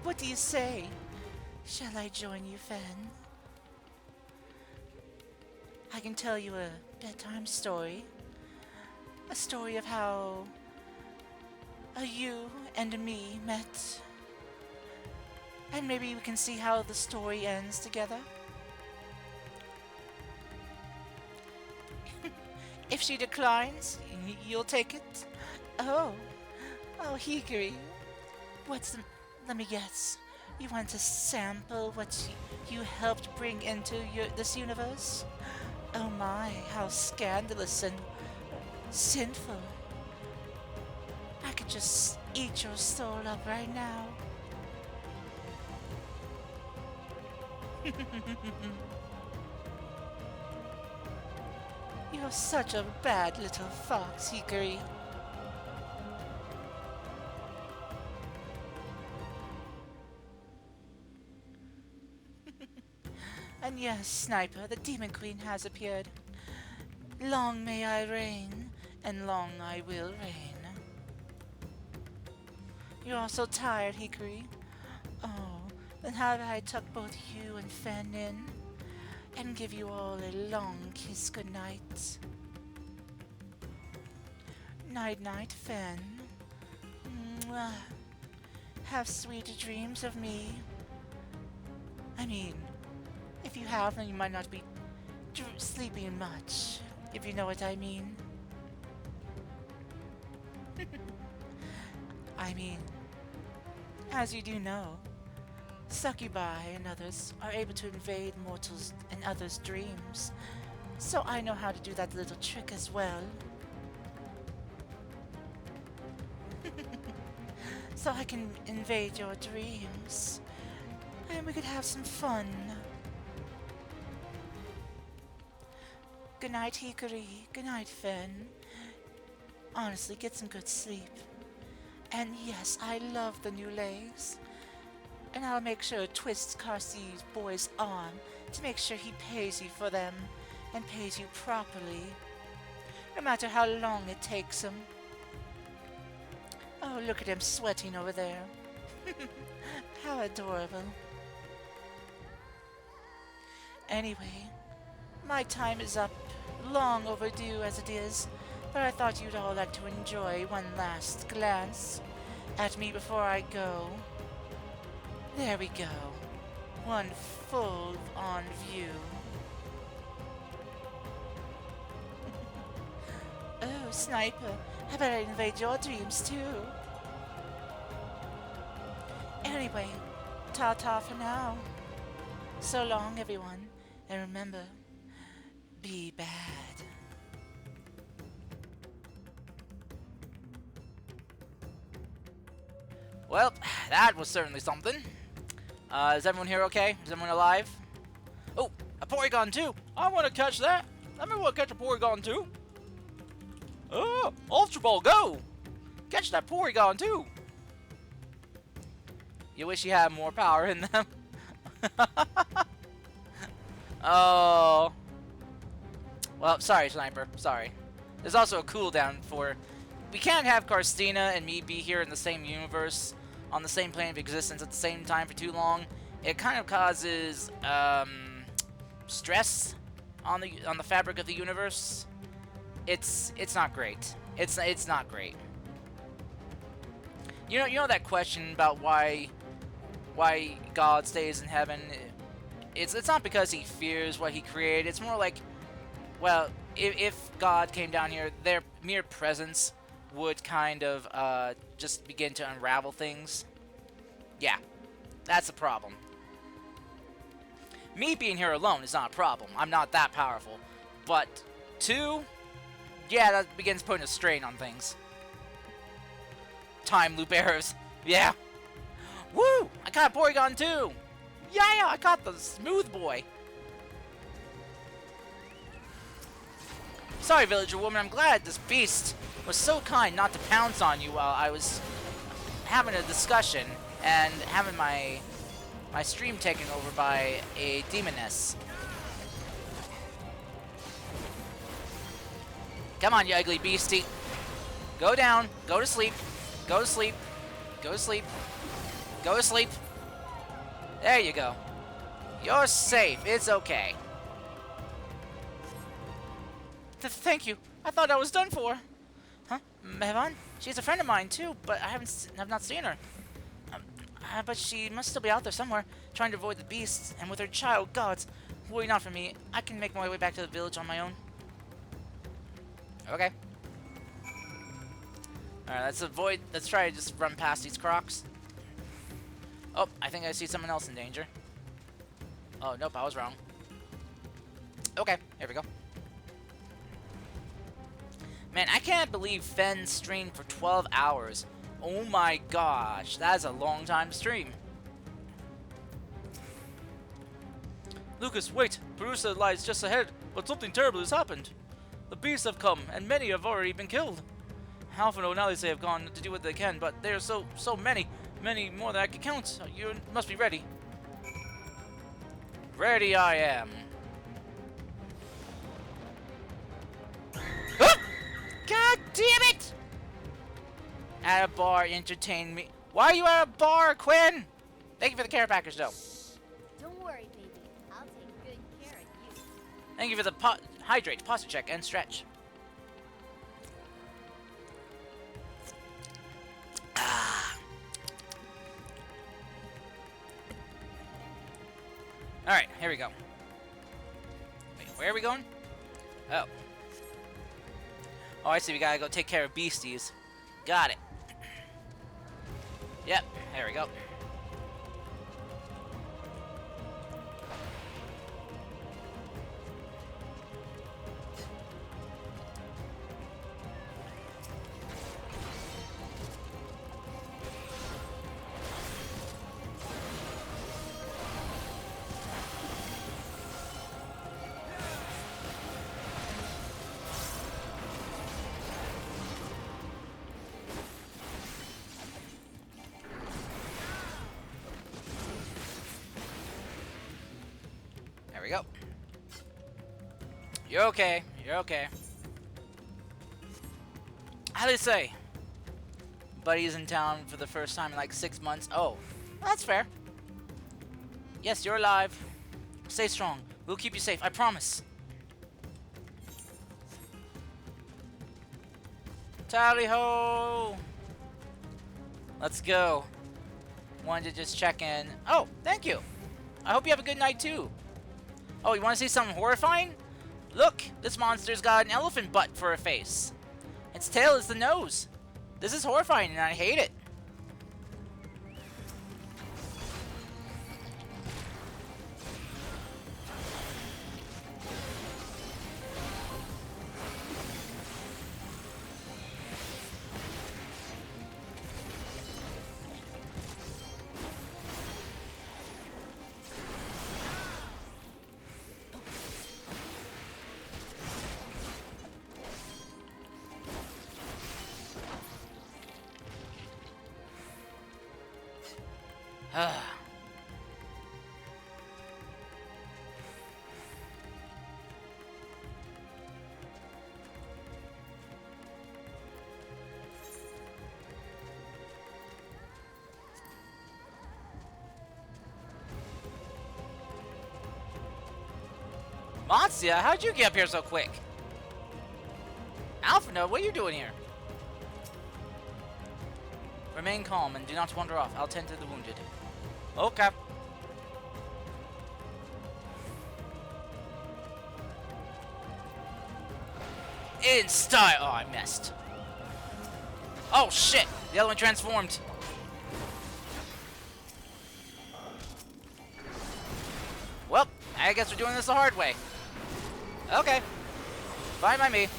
What do you say? Shall I join you, Fen? I can tell you a bedtime story. A story of how you and me met. And maybe we can see how the story ends together. If she declines, you'll take it? Oh, Hikari. Let me guess. You want to sample what you helped bring into this universe? Oh my, how scandalous and sinful. I could just eat your soul up right now. You're such a bad little fox, Hikari. And yes, Sniper, the Demon Queen has appeared. Long may I reign, and long I will reign. You're all so tired, Hikari. Oh, then how about I tuck both you and Fen in, and give you all a long kiss goodnight. Night-night, Fen. Mwah. Have sweet dreams of me. I mean, if you have them, you might not be sleeping much, if you know what I mean. I mean, as you do know, succubi and others are able to invade mortals and others' dreams, so I know how to do that little trick as well. So I can invade your dreams, and we could have some fun. Good night, Hikari. Good night, Fen. Honestly, get some good sleep. And yes, I love the new legs. And I'll make sure to twist Carsey's boy's arm to make sure he pays you for them, and pays you properly, no matter how long it takes him. Oh, look at him sweating over there. How adorable. Anyway, my time is up, long overdue as it is, but I thought you'd all like to enjoy one last glance at me before I go. There we go. One full-on view. Oh, Sniper, how about I invade your dreams too? Anyway, ta-ta for now. So long, everyone, and remember, be bad. Well, that was certainly something. Is everyone here okay? Is everyone alive? Oh, a Porygon 2! I want to catch that! Let me want to catch a Porygon 2! Oh, Ultra Ball, go! Catch that Porygon 2! You wish you had more power in them. Oh. Well, sorry, Sniper. Sorry. There's also a cooldown for... We can't have Carstina and me be here in the same universe, on the same plane of existence at the same time for too long. It kind of causes stress on the fabric of the universe. It's not great. It's not great. You know that question about why God stays in heaven? It's not because he fears what he created. It's more like, well, if God came down here, their mere presence would kind of just begin to unravel things. Yeah, that's a problem. Me being here alone is not a problem. I'm not that powerful. But two, yeah, that begins putting a strain on things. Time loop errors. Yeah. Woo! I caught a Porygon too! Yeah, I caught the smooth boy. Sorry, villager woman, I'm glad this beast was so kind not to pounce on you while I was having a discussion and having my my stream taken over by a demoness. Come on, you ugly beastie. Go down. Go to sleep. Go to sleep. Go to sleep. Go to sleep. There you go. You're safe. It's okay. Thank you. I thought I was done for. Huh? Mevan? She's a friend of mine too, but I have not seen her. But she must still be out there somewhere, trying to avoid the beasts, and with her child, gods. Worry not for me. I can make my way back to the village on my own. Okay. Alright, let's try to just run past these crocs. Oh, I think I see someone else in danger. Oh, nope, I was wrong. Okay, here we go. Man, I can't believe Fen streamed for 12 hours. Oh my gosh, that is a long time to stream. Lucas, wait! Perusa lies just ahead, but something terrible has happened. The beasts have come, and many have already been killed. Alpha and Onalise have gone to do what they can, but there are so many more than I can count. You must be ready. Ready I am. Ah! God damn it! At a bar, entertain me. Why are you at a bar, Quinn? Thank you for the care package, though. Don't worry, baby. I'll take good care of you. Thank you for the hydrate, posture check, and stretch. Alright, here we go. Wait, where are we going? Oh. Oh, I see. We gotta go take care of beasties. Got it. Yep, there we go. There we go. You're okay. You're okay. How do they say? Buddy's in town for the first time in like 6 months. Oh, that's fair. Yes, you're alive. Stay strong. We'll keep you safe. I promise. Tally ho! Let's go. Wanted to just check in. Oh, thank you. I hope you have a good night too. Oh, you want to see something horrifying? Look, this monster's got an elephant butt for a face. Its tail is the nose. This is horrifying and I hate it. Monsia, how'd you get up here so quick? Alphino, what are you doing here? Remain calm and do not wander off. I'll tend to the wounded. Okay. In style. Oh, I missed. Oh, shit. The other one transformed. Well, I guess we're doing this the hard way. Okay. Fine by me.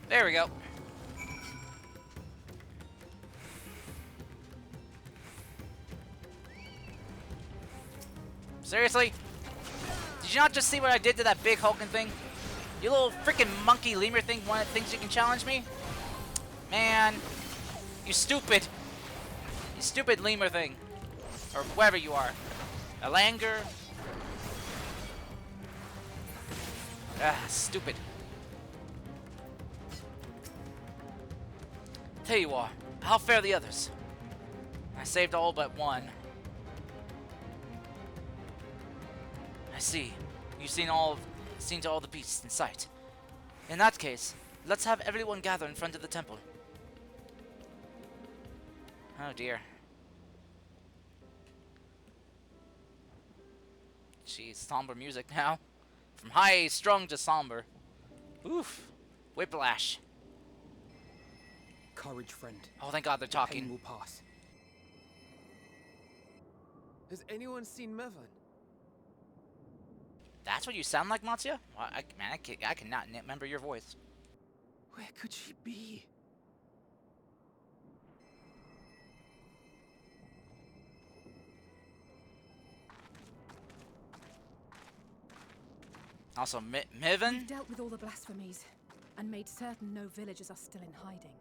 There we go. Seriously? Did you not just see what I did to that big hulking thing? You little freaking monkey lemur thing thinks you can challenge me? Man. You stupid. You stupid lemur thing. Or whoever you are. A langer. Ah, stupid. Tell you what, how fare the others? I saved all but one. I see. You've seen to all the beasts in sight. In that case, let's have everyone gather in front of the temple. Oh dear. Jeez, somber music now. From high strung to somber. Oof. Whiplash. Courage, friend. Oh, thank God they're The pain talking. will pass. Has anyone seen Mevan? That's what you sound like, Matsuya? Well, I cannot remember your voice. Where could she be? Also, Mivan? We've dealt with all the blasphemies and made certain no villagers are still in hiding.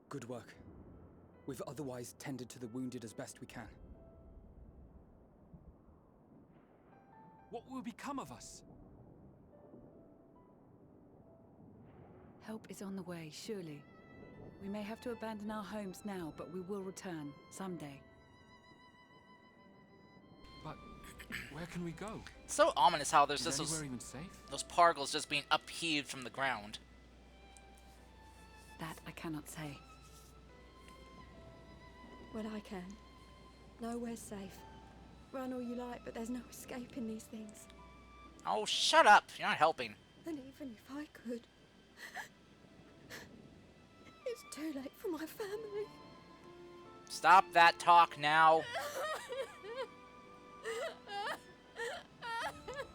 Good work. We've otherwise tended to the wounded as best we can. What will become of us? Help is on the way, surely. We may have to abandon our homes now, but we will return someday. But where can we go? It's so ominous how there's Is just anywhere even safe? those pargles just being upheaved from the ground. That I cannot say. Well, I can. Nowhere's safe. Run all you like, but there's no escaping these things. Oh, shut up! You're not helping. And even if I could, it's too late for my family. Stop that talk now.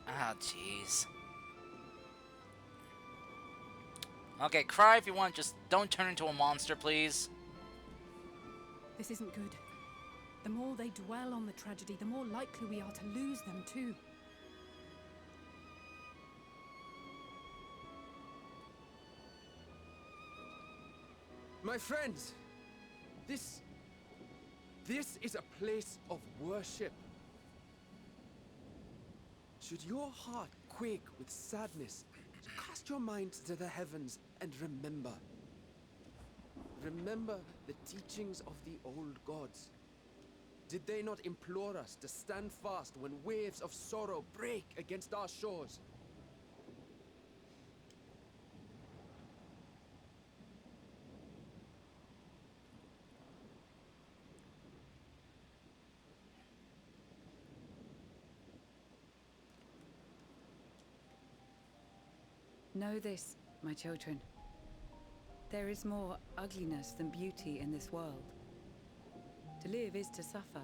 Ah, jeez. Okay, cry if you want, just don't turn into a monster, please. This isn't good. The more they dwell on the tragedy, the more likely we are to lose them too. My friends, this is a place of worship. Should your heart quake with sadness, cast your mind to the heavens and remember. Remember the teachings of the old gods. Did they not implore us to stand fast when waves of sorrow break against our shores? Know this, my children. There is more ugliness than beauty in this world. To live is to suffer.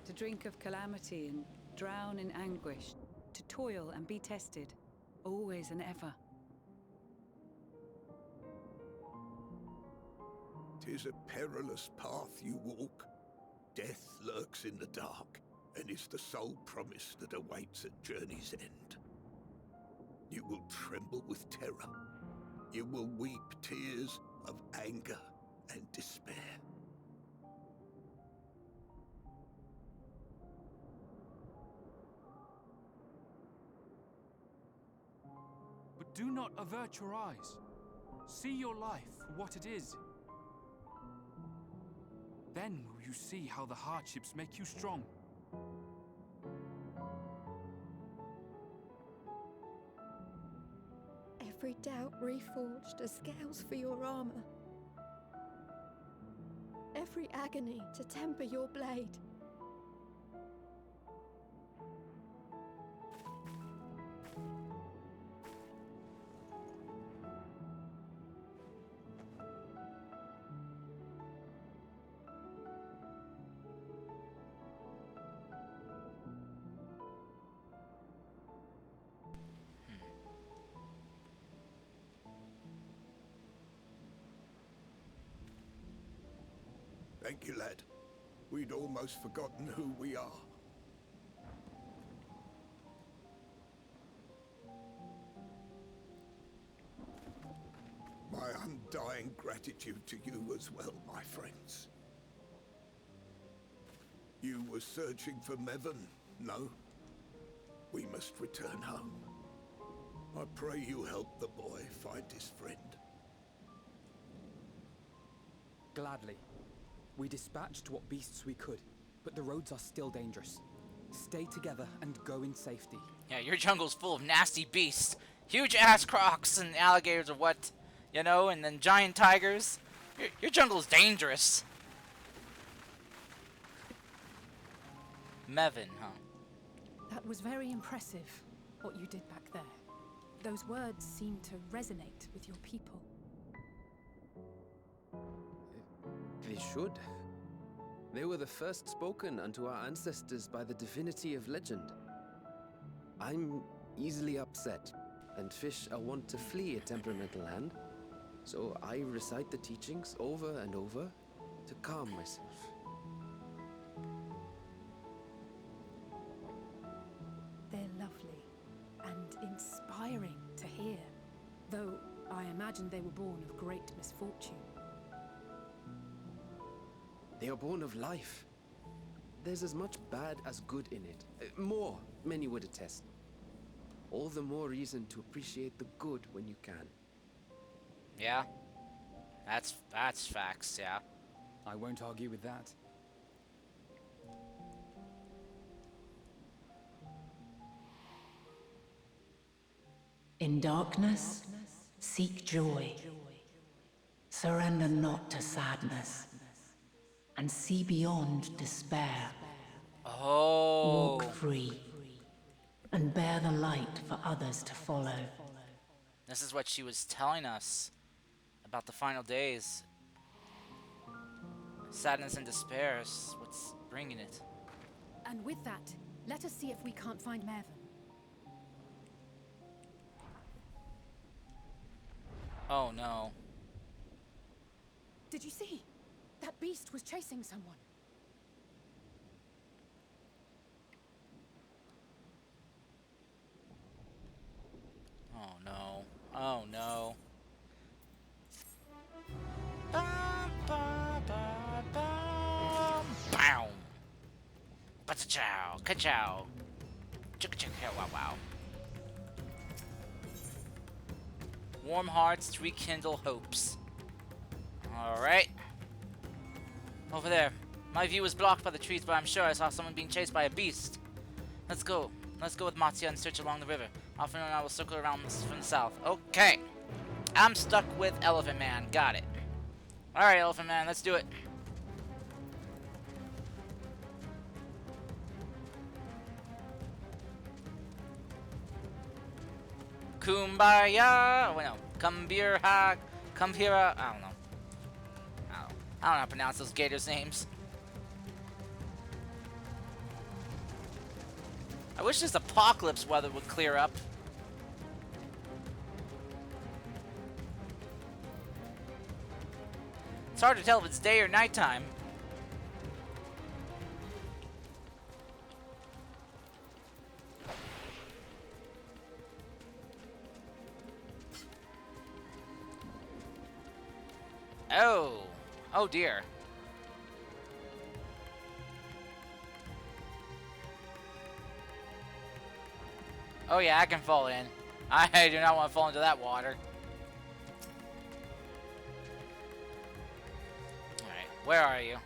To drink of calamity and drown in anguish. To toil and be tested, always and ever. 'Tis a perilous path you walk. Death lurks in the dark, and is the sole promise that awaits at journey's end. You will tremble with terror. You will weep tears of anger and despair. But do not avert your eyes. See your life for what it is. Then will you see how the hardships make you strong. Every doubt reforged as scales for your armor. Every agony to temper your blade. Thank you, lad. We'd almost forgotten who we are. My undying gratitude to you as well, my friends. You were searching for Mevon, no? We must return home. I pray you help the boy find his friend. Gladly. We dispatched what beasts we could, but the roads are still dangerous. Stay together and go in safety. Yeah, your jungle's full of nasty beasts. Huge ass crocs and alligators or what, you know, and then giant tigers. Your jungle's dangerous. Mevon, huh? That was very impressive, what you did back there. Those words seem to resonate with your people. They should. They were the first spoken unto our ancestors by the divinity of legend. I'm easily upset, and fish are wont to flee a temperamental hand, so I recite the teachings over and over to calm myself. They're lovely and inspiring to hear, though I imagine they were born of great misfortune. They are born of life. There's as much bad as good in it. More, many would attest. All the more reason to appreciate the good when you can. Yeah. That's facts, yeah. I won't argue with that. In darkness, seek joy. Surrender not to sadness, and see beyond despair. Oh. Walk free, and bear the light for others to follow. This is what she was telling us about the final days. Sadness and despair is what's bringing it. And with that, let us see if we can't find Mevon. Oh no. Did you see? That beast was chasing someone. Oh no. Oh no. Bum, bum, bum, bum. Bow. Ba-cha-chow. Ka-chow. Chicka-chicka. Wow, wow. Warm hearts to rekindle hopes. Alright. Over there. My view was blocked by the trees, but I'm sure I saw someone being chased by a beast. Let's go. Let's go with Mattia and search along the river. Often and I will circle around from the south. Okay. I'm stuck with Elephant Man. Got it. Alright, Elephant Man. Let's do it. Kumbaya. Wait, no. Kumbira. I don't know. I don't know how to pronounce those gators' names. I wish this apocalypse weather would clear up. It's hard to tell if it's day or nighttime. Oh. Oh dear. Oh yeah, I can fall in. I do not want to fall into that water. Alright, where are you?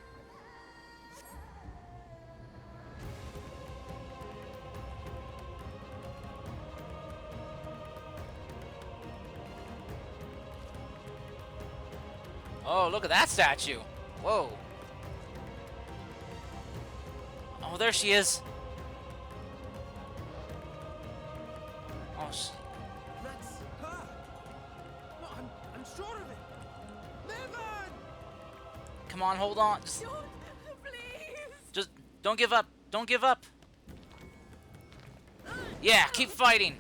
Oh, look at that statue. Whoa. Oh, there she is. Oh, That's her. No, I'm sure of it. Mevon! come on, hold on. Just don't give up. Don't give up. Yeah, keep fighting.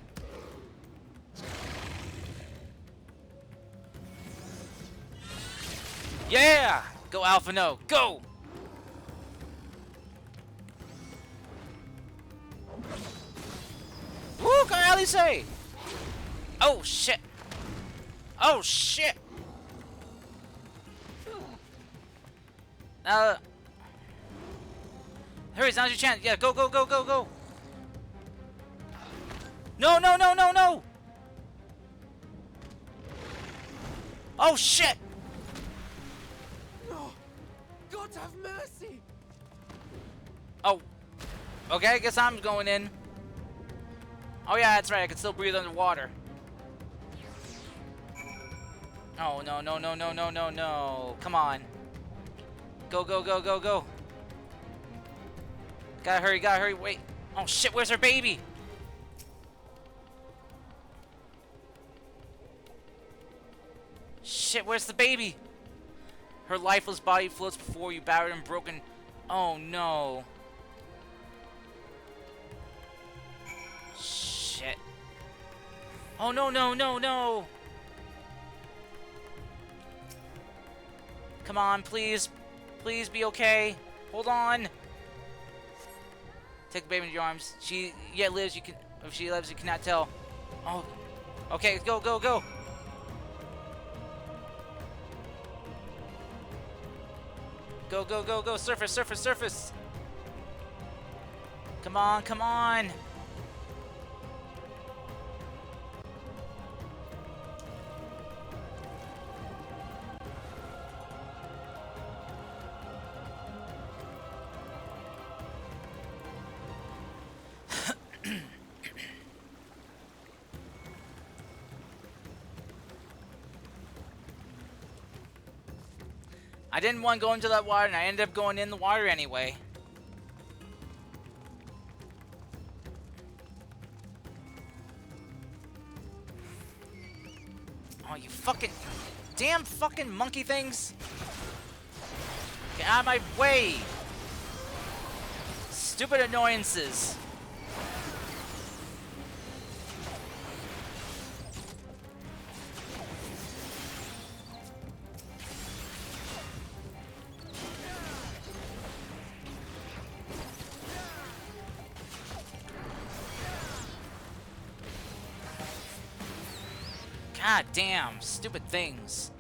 Yeah! Go Alpha No. Go! finally say? Oh, shit. Oh, shit. Hurry, now's your chance. Yeah, go, go, go, go, go. No, no, no, no, no. Oh, shit. No! God have mercy! Oh. Okay, I guess I'm going in. Oh, yeah, that's right. I can still breathe underwater. Oh, no, no, no, no, no, no, no. Come on. Go, go, go, go, go. Gotta hurry, wait. Oh, shit, where's her baby? Shit, where's the baby? Her lifeless body floats before you, battered and broken. Oh, no. Shit. Oh, no, no, no, no. Come on, please. Please be okay. Hold on. Take the baby into your arms. She yet lives, you can... If she lives, you cannot tell. Oh. Okay, go, go, go. Go, go, go, go. Surface, surface, surface. Come on, come on. I didn't want to go into that water, and I ended up going in the water anyway. Oh, you fucking... Damn fucking monkey things! Get out of my way! Stupid annoyances! God damn, stupid things.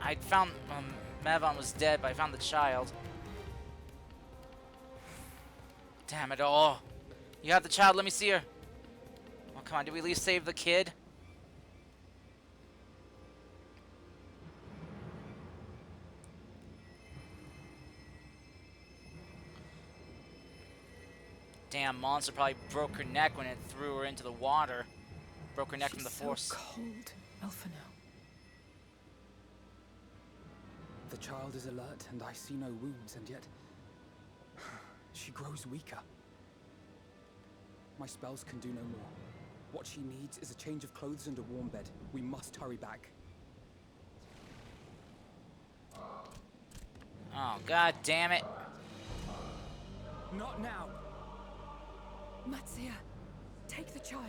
I found Mavon was dead, but I found the child. Damn it all. You have the child, let me see her. Oh, come on, did we at least save the kid? Damn, monster probably broke her neck when it threw her into the water. Broke her neck from the force. So cold, Alphino. The child is alert, and I see no wounds, and yet... she grows weaker. My spells can do no more. What she needs is a change of clothes and a warm bed. We must hurry back. Oh, god damn it. Not now! Matsuya, take the child.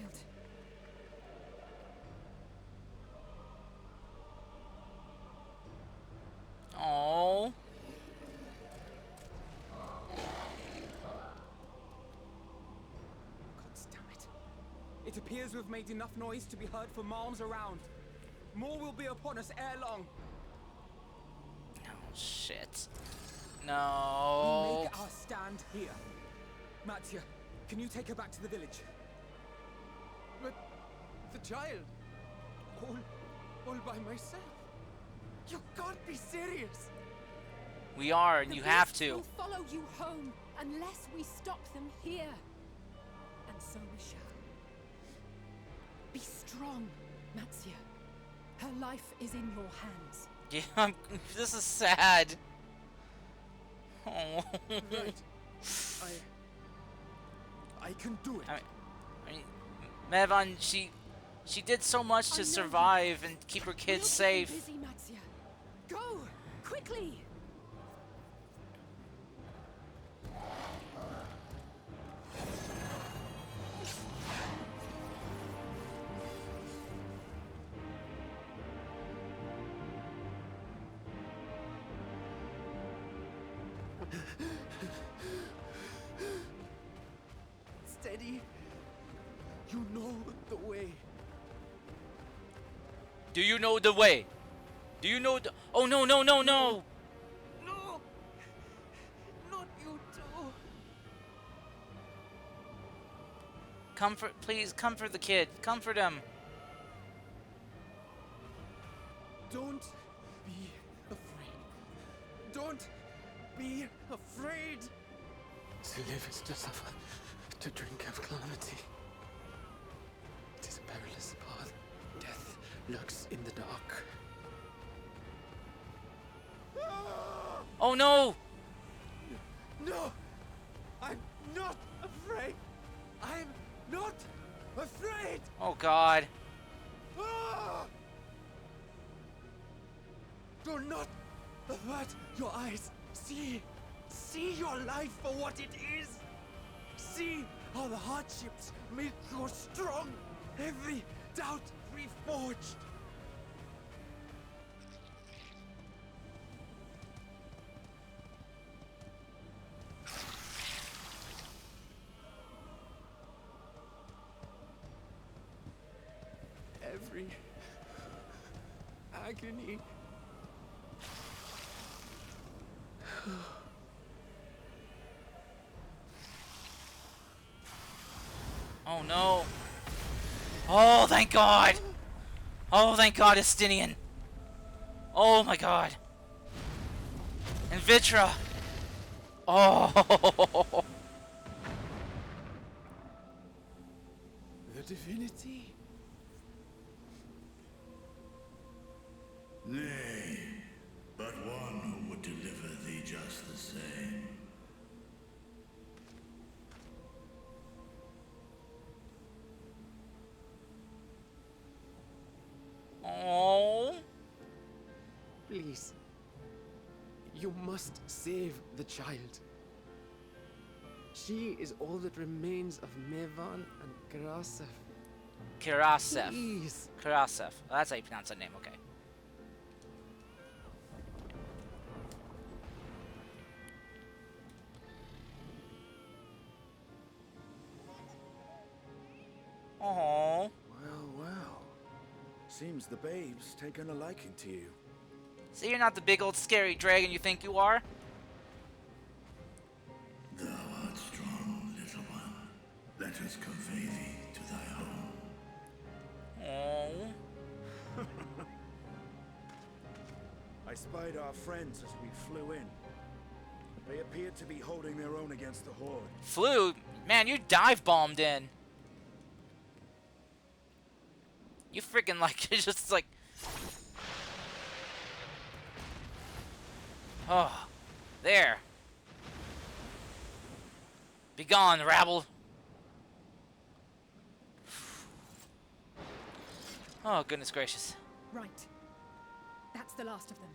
Oh. Damn it. It appears we've made enough noise to be heard for miles around. More will be upon us ere long. Oh, shit. No. We make our stand here. Matsuya, can you take her back to the village? But the child, all by myself. You can't be serious. We are, and The you have beasts to. will follow you home unless we stop them here. And so we shall. Be strong, Matsuya. Her life is in your hands. Yeah, this is sad. Oh. Right. I can do it. I mean, Mavon, she did so much to survive and keep her kids safe. Busy, Matsuya. Go quickly. You know the way. Do you know the way? Do you know the... Oh, no, no, no, no! No! Not you too! Comfort, please, comfort the kid. Comfort him. Don't be afraid. Don't be afraid! To live is to suffer, to drink of calamity. It is a perilous path. Death lurks in the dark. Oh no! No! I'm not afraid! I'm not afraid! Oh god. Ah! Do not avert your eyes. See your life for what it is. See how the hardships make you strong. Every doubt reforged. Every agony. Oh no. Oh, thank God. Oh, thank God, Estinian. Oh my God. And Vitra. Oh. The divinity. Nay, but one who would deliver thee just the same. Oh. Please. You must save the child. She is all that remains of Mevan and Karasef. Karasef. Please. Karasef. Oh, that's how you pronounce that name, okay. Oh. Well, well. Seems the babe's taken a liking to you. So you're not the big old scary dragon you think you are? Thou art strong, little one. Let us convey thee to thy home. Oh. I spied our friends as we flew in. They appeared to be holding their own against the Horde. Flew? Man, you dive bombed in. You freaking like, it's just like... Oh. There. Be gone, rabble. Oh, goodness gracious. Right. That's the last of them.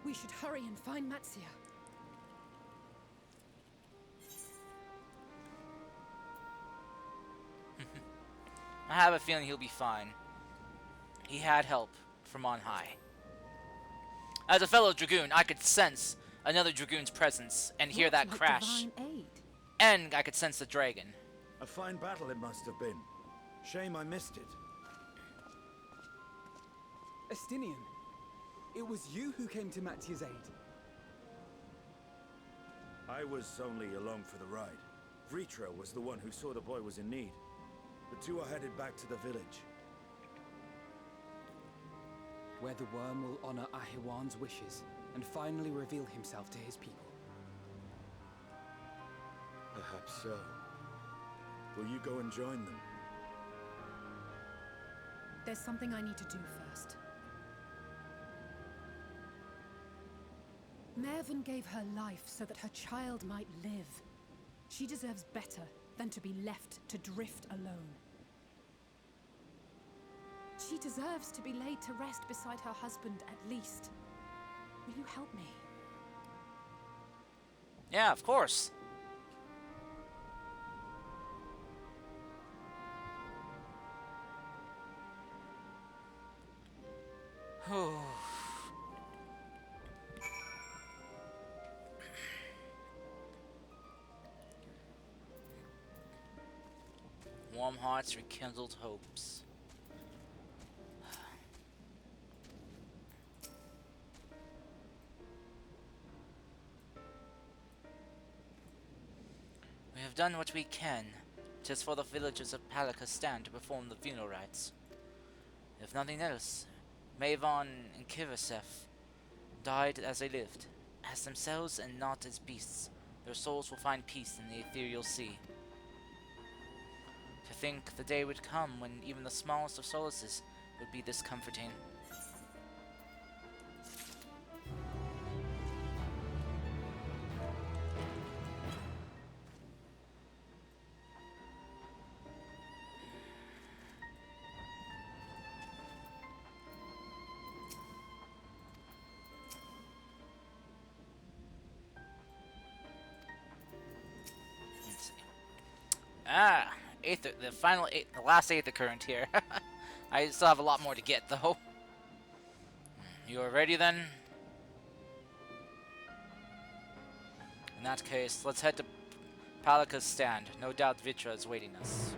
We should hurry and find Matsia. I have a feeling he'll be fine. He had help from on high. As a fellow Dragoon, I could sense another Dragoon's presence and hear that Like crash. divine aid. And I could sense the dragon. A fine battle it must have been. Shame I missed it. Estinian, it was you who came to Matsia's aid. I was only along for the ride. Vritra was the one who saw the boy was in need. The two are headed back to the village. Where the worm will honor Ahiwan's wishes and finally reveal himself to his people. Perhaps so. Will you go and join them? There's something I need to do first. Mervyn gave her life so that her child might live. She deserves better than to be left to drift alone. She deserves to be laid to rest beside her husband, at least. Will you help me? Yeah, of course. Warm hearts, rekindled hopes. We have done what we can. 'Tis for the villagers of Palakistan to perform the funeral rites. If nothing else, Mavon and Kirisef died as they lived, as themselves and not as beasts. Their souls will find peace in the ethereal sea. To think the day would come when even the smallest of solaces would be this comforting. Let's see. Ah, the last Aether Current here. I still have a lot more to get, though. You are ready, then? In that case, let's head to Palaka's stand. No doubt Vitra is waiting us.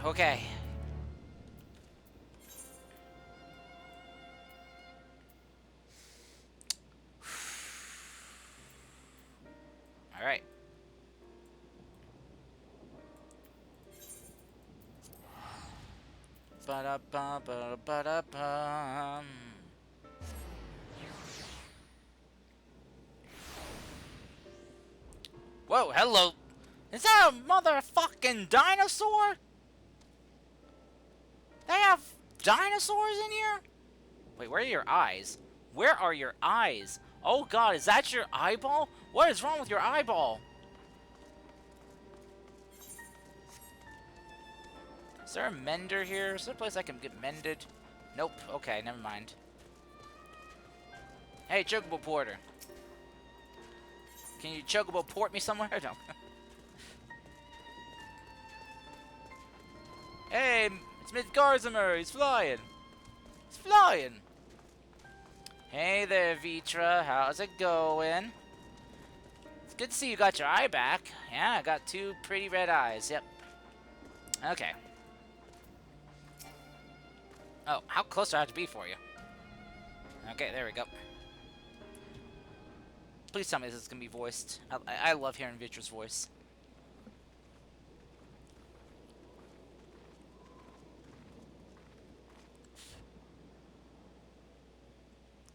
Okay. Alright. Ba-da-ba-ba-ba-da-bum. Whoa, hello. Is that a motherfucking dinosaur? They have dinosaurs in here? Wait, where are your eyes? Where are your eyes? Oh god, is that your eyeball? What is wrong with your eyeball? Is there a mender here? Is there a place I can get mended? Nope. Okay, never mind. Hey, Chocobo Porter. Can you Chocobo port me somewhere? No. Hey, it's Mid Garzamer. He's flying. He's flying. Hey there, Vitra. How's it going? It's good to see you got your eye back. Yeah, I got 2 pretty red eyes. Yep. Okay. Oh, how close do I have to be for you? Okay, there we go. Please tell me this is going to be voiced. I love hearing Vitra's voice.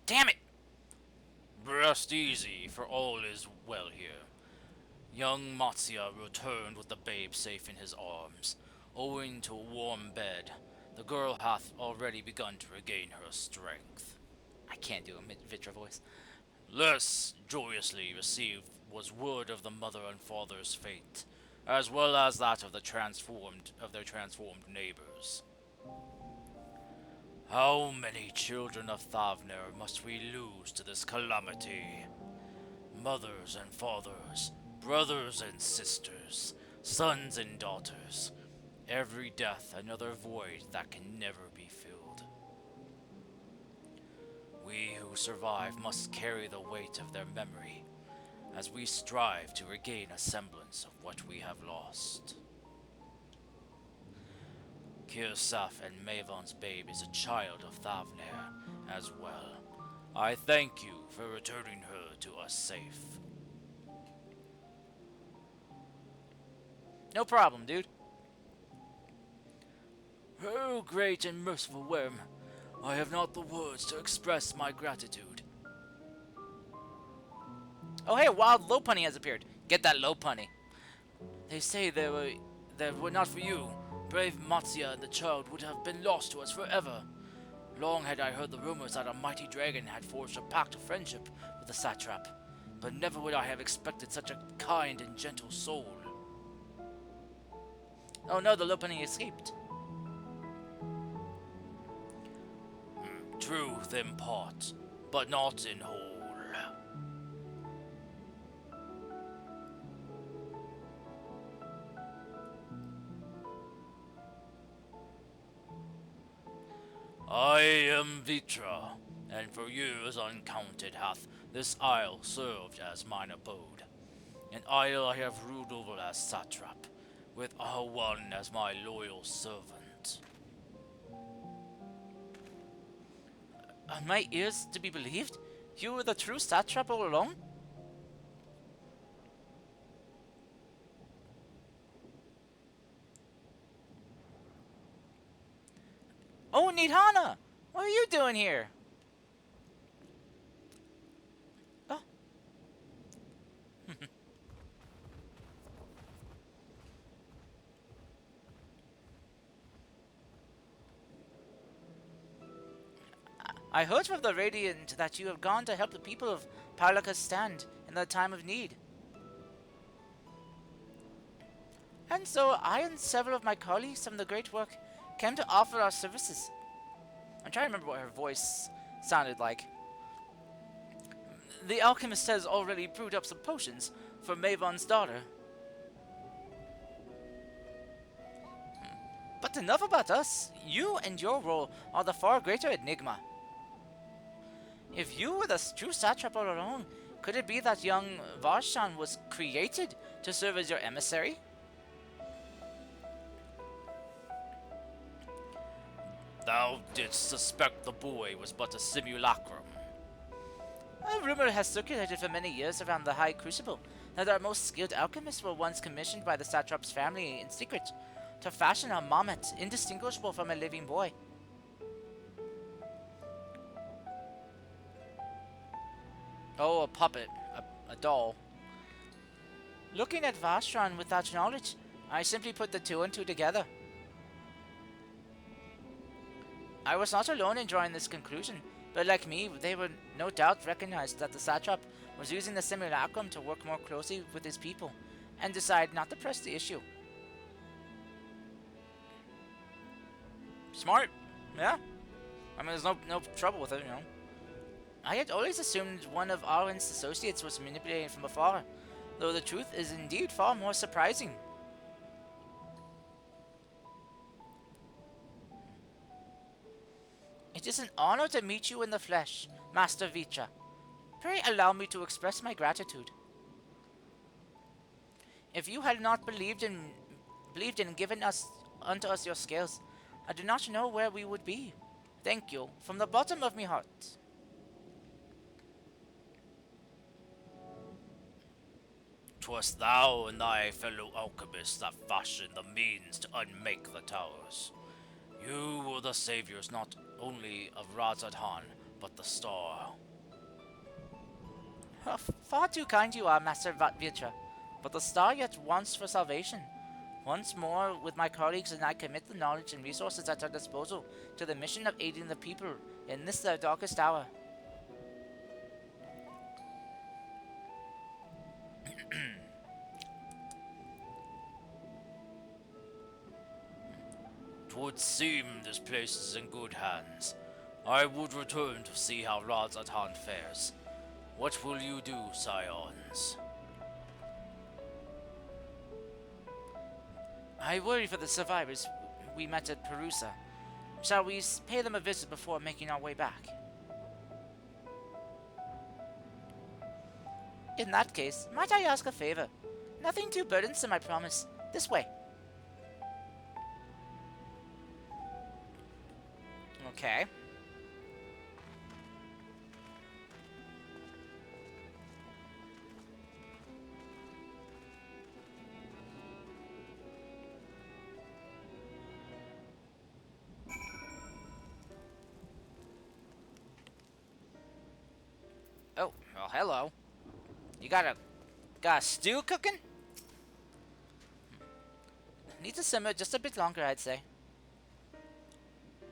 Damn it! Rest easy, for all is well here. Young Matsuya returned with the babe safe in his arms. Owing to a warm bed, the girl hath already begun to regain her strength. I can't do a Vitra voice. Less joyously received was word of the mother and father's fate, as well as that of their transformed neighbors. How many children of Thavner must we lose to this calamity? Mothers and fathers, brothers and sisters, sons and daughters. Every death another void that can never be filled. We who survive must carry the weight of their memory, as we strive to regain a semblance of what we have lost. Kirsaf and Mavon's babe is a child of Thavner as well. I thank you for returning her to us safe. No problem, dude. Oh, great and merciful worm, I have not the words to express my gratitude. Oh hey, a wild Lopunny has appeared. Get that Lopunny. They say they were not for you. Brave Matsuya and the child would have been lost to us forever. Long had I heard the rumors that a mighty dragon had forged a pact of friendship with the satrap, but never would I have expected such a kind and gentle soul. Oh no, the Lopunny escaped. Truth in part, but not in whole. I am Vitra, and for years uncounted hath this isle served as mine abode. an isle I have ruled over as satrap, with one as my loyal servant. Are my ears to be believed? You were the true satrap all along? Oh, Nidhana! What are you doing here? Oh. I heard from the Radiant that you have gone to help the people of Parlaka's stand in their time of need. And so I and several of my colleagues from the Great Work came to offer our services. I'm trying to remember what her voice sounded like. The alchemist has already brewed up some potions for Mavon's daughter. But enough about us. You and your role are the far greater enigma. If you were the true satrap all along, could it be that young Varshan was created to serve as your emissary? Thou didst suspect the boy was but a simulacrum. A rumor has circulated for many years around the High Crucible that our most skilled alchemists were once commissioned by the satrap's family in secret to fashion a Mamet indistinguishable from a living boy. Oh, a puppet. A doll. Looking at Vashran with that knowledge, I simply put the two and two together. I was not alone in drawing this conclusion, but like me, they would no doubt recognize that the satrap was using the simulacrum to work more closely with his people, and decide not to press the issue. Smart, yeah. I mean, there's no trouble with it, you know. I had always assumed one of Arwen's associates was manipulating from afar, though the truth is indeed far more surprising. It is an honor to meet you in the flesh, Master Vitra. Pray allow me to express my gratitude. If you had not believed in giving unto us your scales, I do not know where we would be. Thank you, from the bottom of my heart. "'Twas thou and thy fellow alchemists that fashioned the means to unmake the towers. You were the saviors not only of Razadhan, but the star." Far too kind you are, Master Vitra, but the star yet wants for salvation. Once more, with my colleagues and I commit the knowledge and resources at our disposal to the mission of aiding the people in this their darkest hour. "'Twould seem this place is in good hands. I would return to see how Razadhan fares. What will you do, scions?" I worry for the survivors we met at Perusa. Shall we pay them a visit before making our way back? In that case, might I ask a favor? Nothing too burdensome, I promise. This way. Okay. Oh, well, hello. You got a stew cooking? Needs to simmer just a bit longer, I'd say.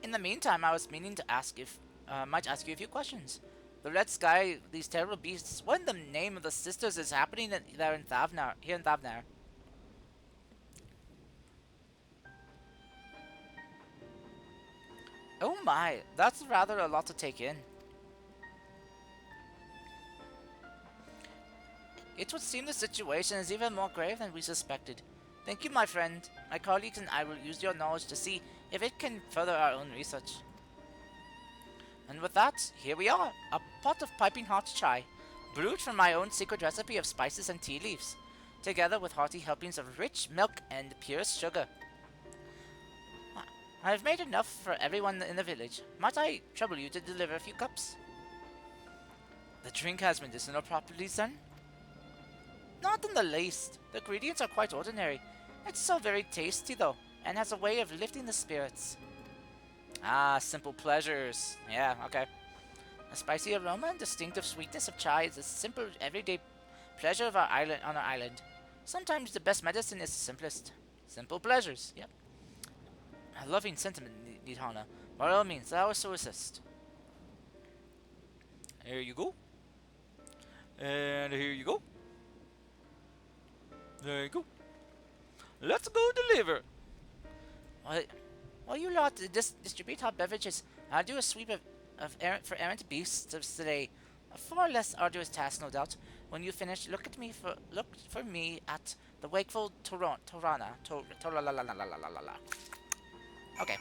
In the meantime, I was meaning to ask might ask you a few questions. The Red Sky, these terrible beasts, what in the name of the sisters is happening there in Thavnar, here in Thavnar? Oh my, that's rather a lot to take in. It would seem the situation is even more grave than we suspected. Thank you, my friend. My colleagues and I will use your knowledge to see if it can further our own research. And with that, here we are, a pot of piping hot chai, brewed from my own secret recipe of spices and tea leaves. together with hearty helpings of rich milk and purest sugar. I've made enough for everyone in the village. Might I trouble you to deliver a few cups? The drink has medicinal properties, then? Not in the least. The ingredients are quite ordinary. It's so very tasty, though, and has a way of lifting the spirits. Ah, simple pleasures. Yeah, okay. A spicy aroma and distinctive sweetness of chai is a simple, everyday pleasure of our island, on our island. Sometimes the best medicine is the simplest. Simple pleasures, yep. A loving sentiment, Nidhana. By all means, I also assist. Here you go. And here you go. There you go. Let's go deliver. While you lot distribute our beverages, I'll do a sweep for errant beasts today. A far less arduous task, no doubt. When you finish, look for me at the wakeful Torana. Okay.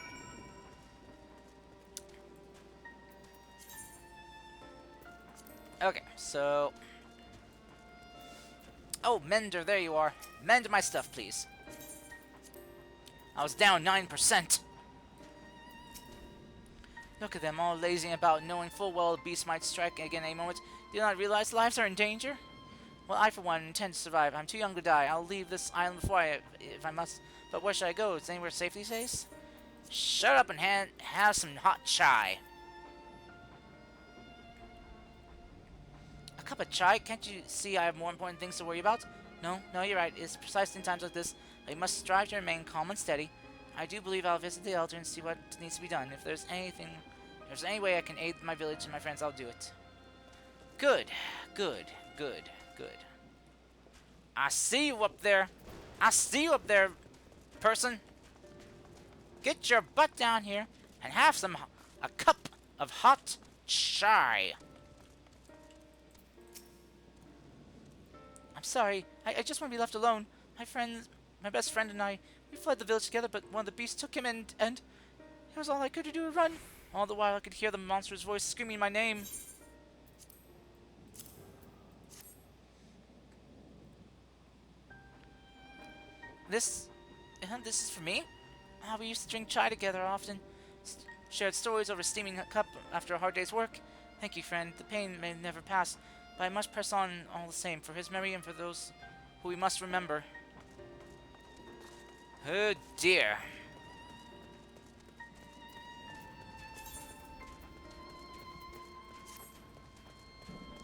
Okay, so... Oh, Mender, there you are. Mend my stuff, please. I was down 9%. Look at them, all lazing about, knowing full well a beast might strike again any moment. Do you not realize lives are in danger? Well, I, for one, intend to survive. I'm too young to die. I'll leave this island before if I must. But where should I go? Is anywhere safe these days? Shut up and have some hot chai. A cup of chai? Can't you see I have more important things to worry about? No, you're right. It's precisely in times like this that we must strive to remain calm and steady. I do believe I'll visit the elder and see what needs to be done. If there's any way I can aid my village and my friends, I'll do it. Good. I see you up there. Person. Get your butt down here and have a cup of hot chai. I'm sorry. I just want to be left alone. My best friend and I, we fled the village together, but one of the beasts took him and it was all I could do to run. All the while I could hear the monster's voice screaming my name. This is for me? We used to drink chai together often. Shared stories over a steaming cup after a hard day's work. Thank you, friend. The pain may never pass, but I must press on all the same, for his memory and for those who we must remember. Oh dear.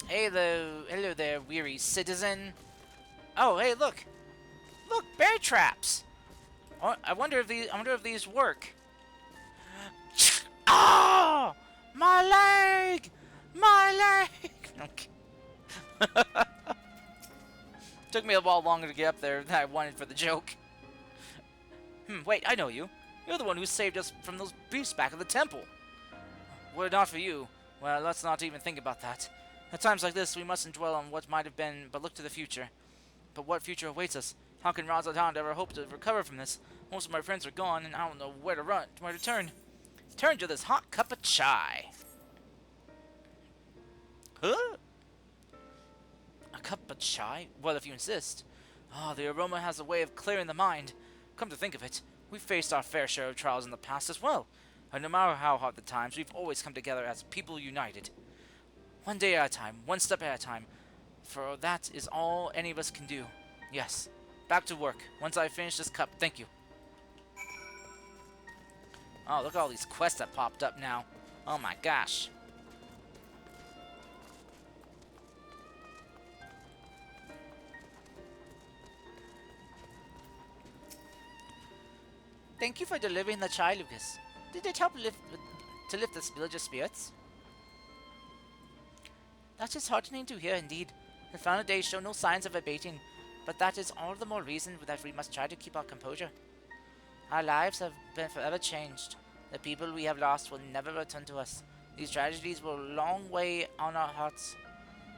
Hello there, weary citizen. Oh, hey, look, bear traps. Oh, I wonder if these work. Ah, my leg. Okay. Took me a while longer to get up there than I wanted for the joke. Wait, I know you. You're the one who saved us from those beasts back at the temple. Were it not for you, well, let's not even think about that. At times like this, we mustn't dwell on what might have been, but look to the future. But what future awaits us? How can Razadhan ever hope to recover from this? Most of my friends are gone, and I don't know where to turn. Turn to this hot cup of chai. Huh? A cup of chai? Well, if you insist. The aroma has a way of clearing the mind. Come to think of it, we've faced our fair share of trials in the past as well. And no matter how hard the times, we've always come together as people united. One day at a time, one step at a time. For that is all any of us can do. Yes. Back to work. Once I finish this cup, thank you. Oh, look at all these quests that popped up now. Oh my gosh. Thank you for delivering the chai, Lucas. Did it help lift the village's spirits? That is heartening to hear indeed. The final days show no signs of abating, but that is all the more reason that we must try to keep our composure. Our lives have been forever changed. The people we have lost will never return to us. These tragedies will long weigh on our hearts,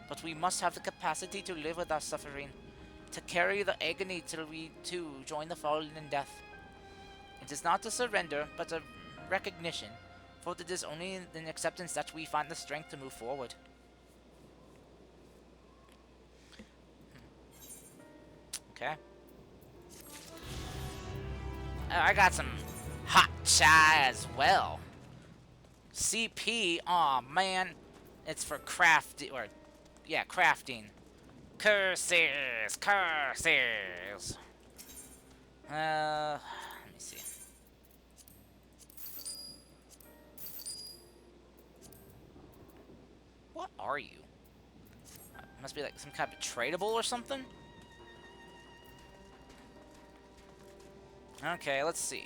but we must have the capacity to live with our suffering, to carry the agony till we too join the fallen in death. It is not a surrender, but a recognition, for it is only in acceptance that we find the strength to move forward. Okay. Oh, I got some hot chai as well. CP, aw man. It's for crafting, or, yeah, crafting. Curses, curses. Let me see. What are you? Must be like some kind of tradable or something? Okay, let's see.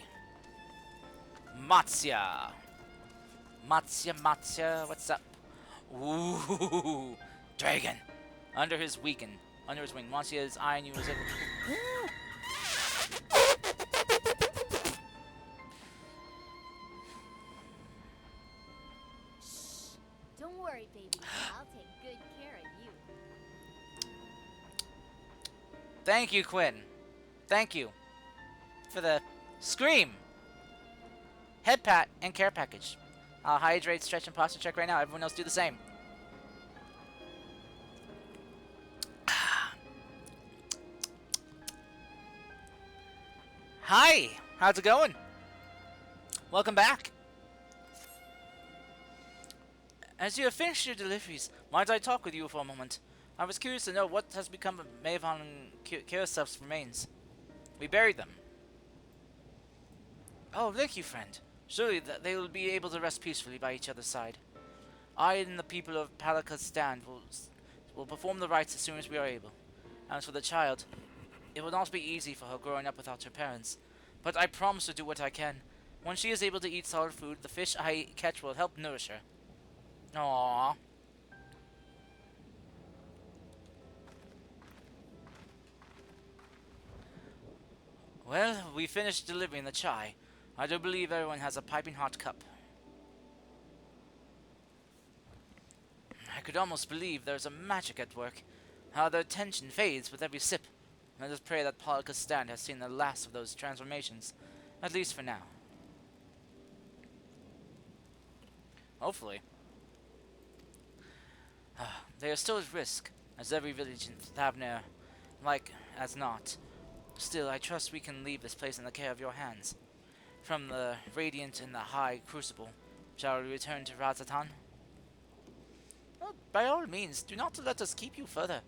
Matsya. Matsya, what's up? Ooh, dragon. Under his wing, Matsuya's eyeing you as if... Don't worry, baby. I'll take good care of you. Thank you, Quinn. Thank you for the scream, head pat, and care package. I'll hydrate, stretch, and posture check right now. Everyone else do the same. Hi, how's it going? Welcome back. As you have finished your deliveries, might I talk with you for a moment? I was curious to know what has become of Maevon and Kirasev's remains. We buried them. Oh, thank you, friend. Surely they will be able to rest peacefully by each other's side. I and the people of Palaka's stand will perform the rites as soon as we are able. As for the child, it will not be easy for her growing up without her parents. But I promise to do what I can. When she is able to eat solid food, the fish I catch will help nourish her. Aww. Well, we finished delivering the chai. I do believe everyone has a piping hot cup. I could almost believe there's a magic at work. How their tension fades with every sip. Let us pray that Palaka's stand has seen the last of those transformations. At least for now. Hopefully. They are still at risk, as every village in Thavner, like as not. Still, I trust we can leave this place in the care of your hands. From the Radiant and the High Crucible, shall we return to Razatan? Well, by all means, do not let us keep you further.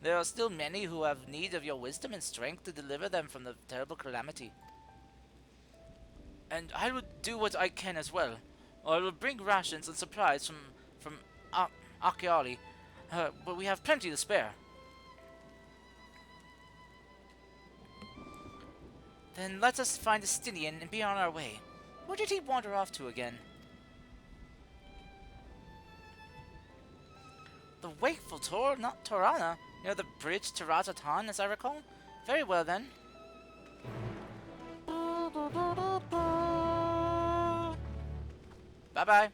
There are still many who have need of your wisdom and strength to deliver them from the terrible calamity. And I will do what I can as well. I will bring rations and supplies from Akiali, but we have plenty to spare. Then let us find Estinian and be on our way. Where did he wander off to again? The wakeful not Torana, near the bridge to Razatan, as I recall. Very well then. Bye-bye.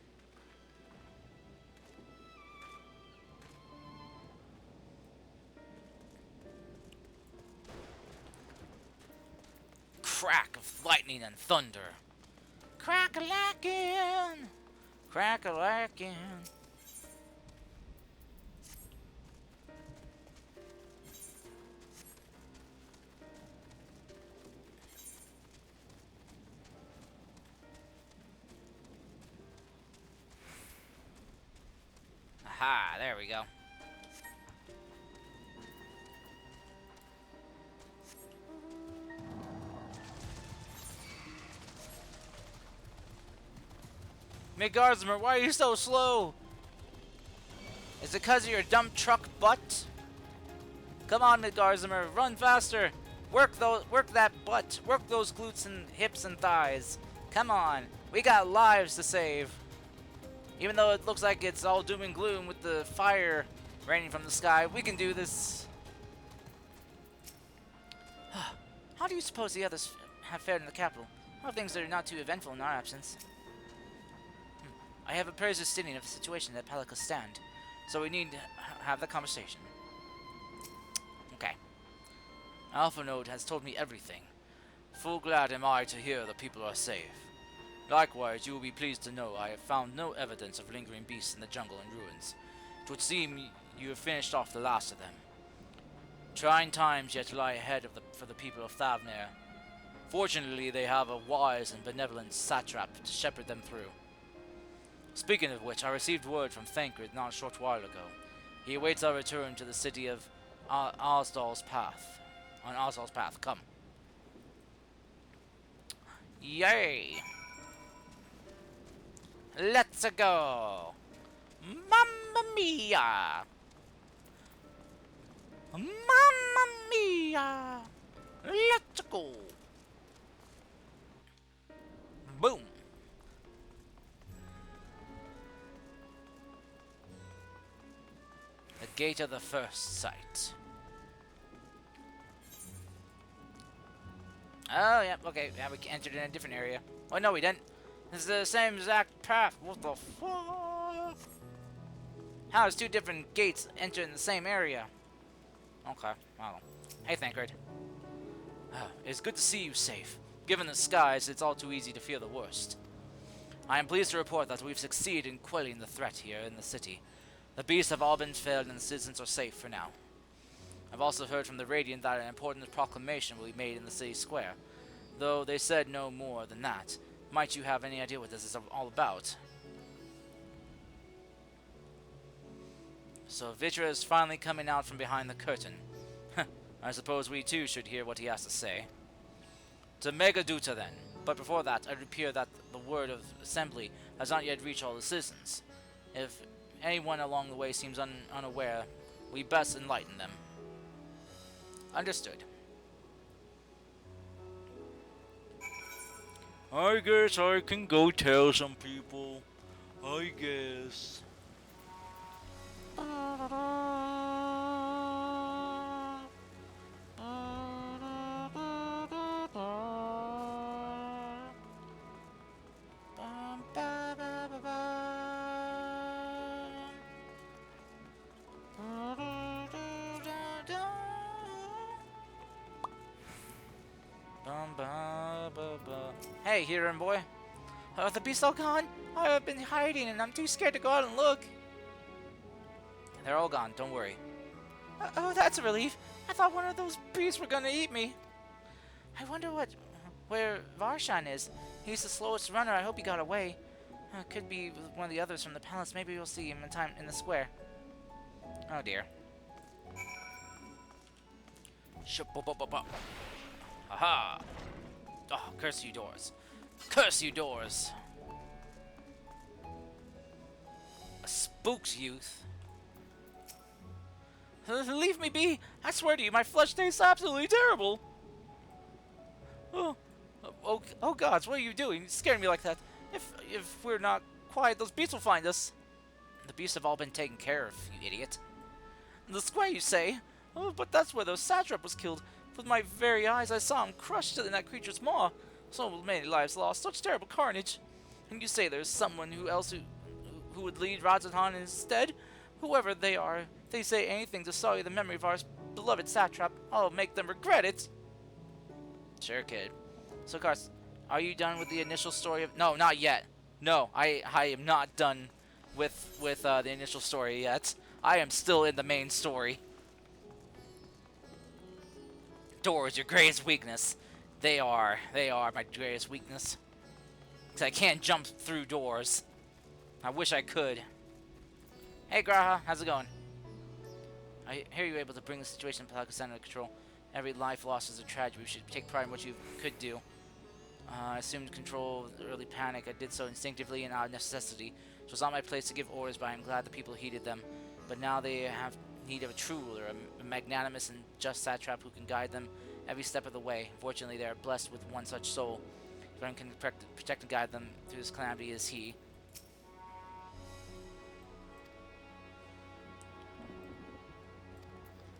Crack of lightning and thunder. Crack-a-lackin'! Crack-a-lackin'. Aha, there we go. Midgardsmer, why are you so slow? Is it because of your dumb truck butt? Come on, Midgardsmer, run faster. Work that butt. Work those glutes and hips and thighs. Come on, we got lives to save. Even though it looks like it's all doom and gloom with the fire raining from the sky, we can do this. How do you suppose the others have fared in the capital? How things that are not too eventful in our absence? I have appraised the standing of the situation at Palaka's stand, so we need to have the conversation. Okay. Alpha Node has told me everything. Full glad am I to hear the people are safe. Likewise, you will be pleased to know I have found no evidence of lingering beasts in the jungle and ruins. It would seem you have finished off the last of them. Trying times yet lie ahead for the people of Thavnair. Fortunately, they have a wise and benevolent satrap to shepherd them through. Speaking of which, I received word from Thancred not a short while ago. He awaits our return to the city of Osdal's Path. On Osdal's Path, come. Yay! Let's go! Mamma mia! Mamma mia! Let's go! Boom! The gate of the first sight. Oh, yeah, okay. Yeah, we entered in a different area. Oh, no, we didn't. It's the same exact path. What the fuck? How is two different gates entering the same area? Okay, well. Hey, Thancred. It's good to see you safe. Given the skies, it's all too easy to fear the worst. I am pleased to report that we've succeeded in quelling the threat here in the city. The beasts have all been felled and the citizens are safe for now. I've also heard from the Radiant that an important proclamation will be made in the city square, though they said no more than that. Might you have any idea what this is all about? So Vitra is finally coming out from behind the curtain. I suppose we too should hear what he has to say. To Megaduta then. But before that, it would appear that the word of assembly has not yet reached all the citizens. If anyone along the way seems unaware, we best enlighten them. Understood. I guess I can go tell some people. I guess. Hey, Heron boy. Are the beasts all gone? I have been hiding and I'm too scared to go out and look. They're all gone, don't worry. Oh, that's a relief. I thought one of those beasts were gonna eat me. I wonder where Varshan is. He's the slowest runner. I hope he got away. Could be one of the others from the palace. Maybe we'll see him in time in the square. Oh dear. Aha! Oh, curse you doors. Curse you doors! A spooked youth? Leave me be! I swear to you, my flesh tastes absolutely terrible! Oh gods, what are you doing? You're scaring me like that. If we're not quiet, those beasts will find us. The beasts have all been taken care of, you idiot. The square, you say? Oh, but that's where the satrap was killed. With my very eyes, I saw him crushed in that creature's maw. So many lives lost, such terrible carnage. And you say there's someone who would lead Radzahan instead? Whoever they are, if they say anything to sully the memory of our beloved satrap, I'll make them regret it. Sure, kid. So, Kars, are you done with the initial story of... No, not yet. No, I am not done with the initial story yet. I am still in the main story. Doors, your greatest weakness. They are my greatest weakness. 'Cause I can't jump through doors. I wish I could. Hey Graha, how's it going? I hear you were able to bring the situation in Palakas under control. Every life lost is a tragedy. We should take pride in what you could do. I assumed control of the early panic. I did so instinctively and out of necessity. It was not my place to give orders, but I am glad the people heeded them. But now they have need of a true ruler, a magnanimous and just satrap who can guide them every step of the way. Fortunately, they are blessed with one such soul. If anyone can protect and guide them through this calamity, it is he.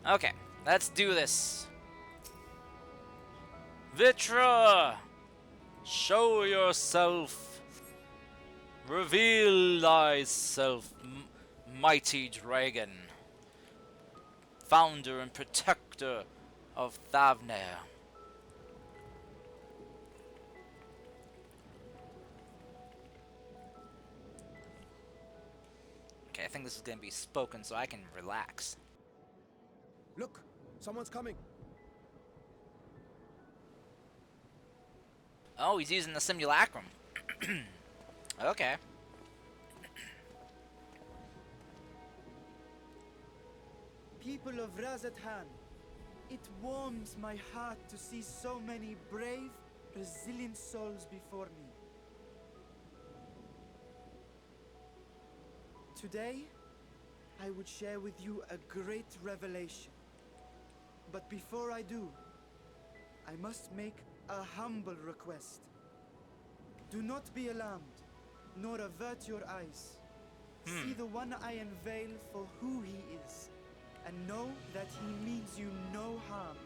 Okay, let's do this. Vitra! Show yourself. Reveal thyself, mighty dragon. Founder and protector of Thavnair. Okay, I think this is going to be spoken so I can relax. Look, Someone's coming. Oh, he's using the simulacrum. Okay. People of Razathan, it warms my heart to see so many brave, resilient souls before me. Today, I would share with you a great revelation. But before I do, I must make a humble request. Do not be alarmed, nor avert your eyes. See the one I unveil for who he is, and know that he means you no harm.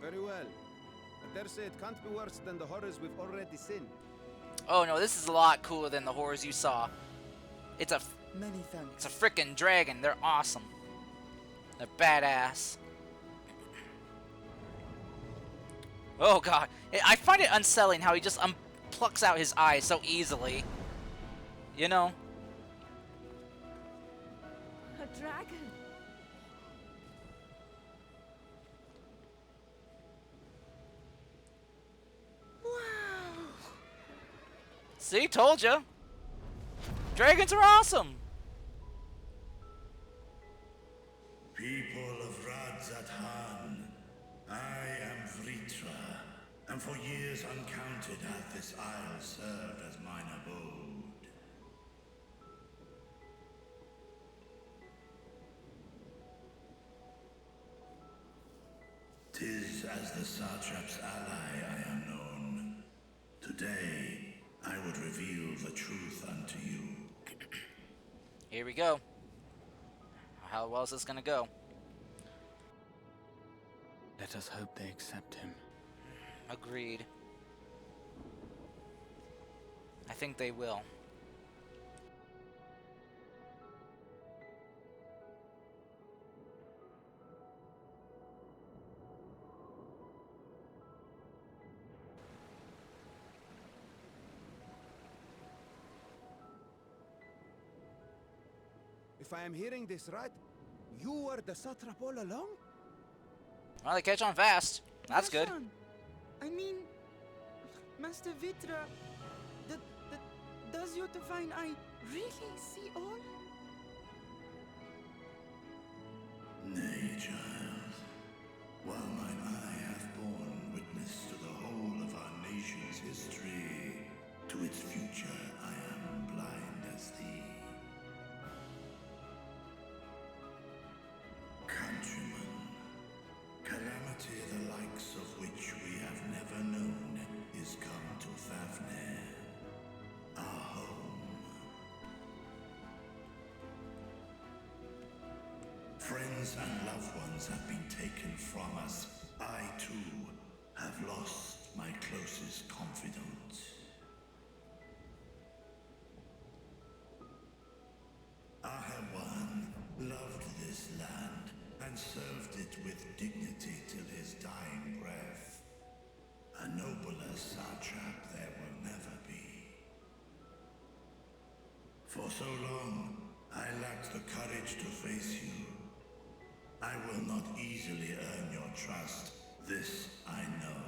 Very well. I dare say it can't be worse than the horrors we've already seen. Oh no, this is a lot cooler than the horrors you saw. It's a Many thanks. It's a frickin' dragon. They're awesome. They're badass. Oh god, I find it unsettling how he just plucks out his eyes so easily. You know? A dragon. Wow! See, told ya. Dragons are awesome. People of Radzathan, I am Vritra, and for years uncounted hath this isle served as mine abode. 'Tis as the Satrap's ally I am known. Today, I would reveal the truth unto you. Here we go. How well is this gonna go? Let us hope they accept him. Agreed. I think they will. If I am hearing this right, you were the satrap all along? Well, they catch on fast. That's good. Rashan, I mean, Master Vitra, does your divine eye really see all? Nay, child. While mine eye hath borne witness to the whole of our nation's history, to its future I am blind as thee. Countrymen, calamity the likes of which we have never known is come to Fafnir, our home. Friends and loved ones have been taken from us. I, too, have lost my closest confidant. Ahawan loved this land and served it with dignity till his dying breath. A nobler satrap there will never be. For so long, I lacked the courage to face you. I will not easily earn your trust, this I know.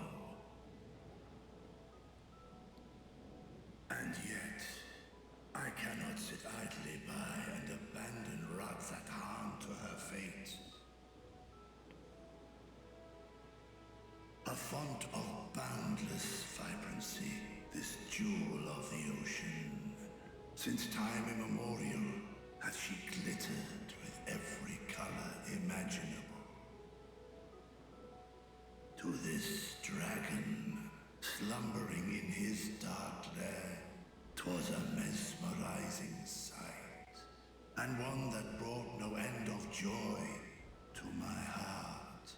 And yet, I cannot sit idly by and abandon Radzathan to her fate. A font of boundless vibrancy, this jewel of the ocean. Since time immemorial, hath she glittered with every color imaginable. To this dragon, slumbering in his dark lair, 'twas a mesmerizing sight, and one that brought no end of joy to my heart.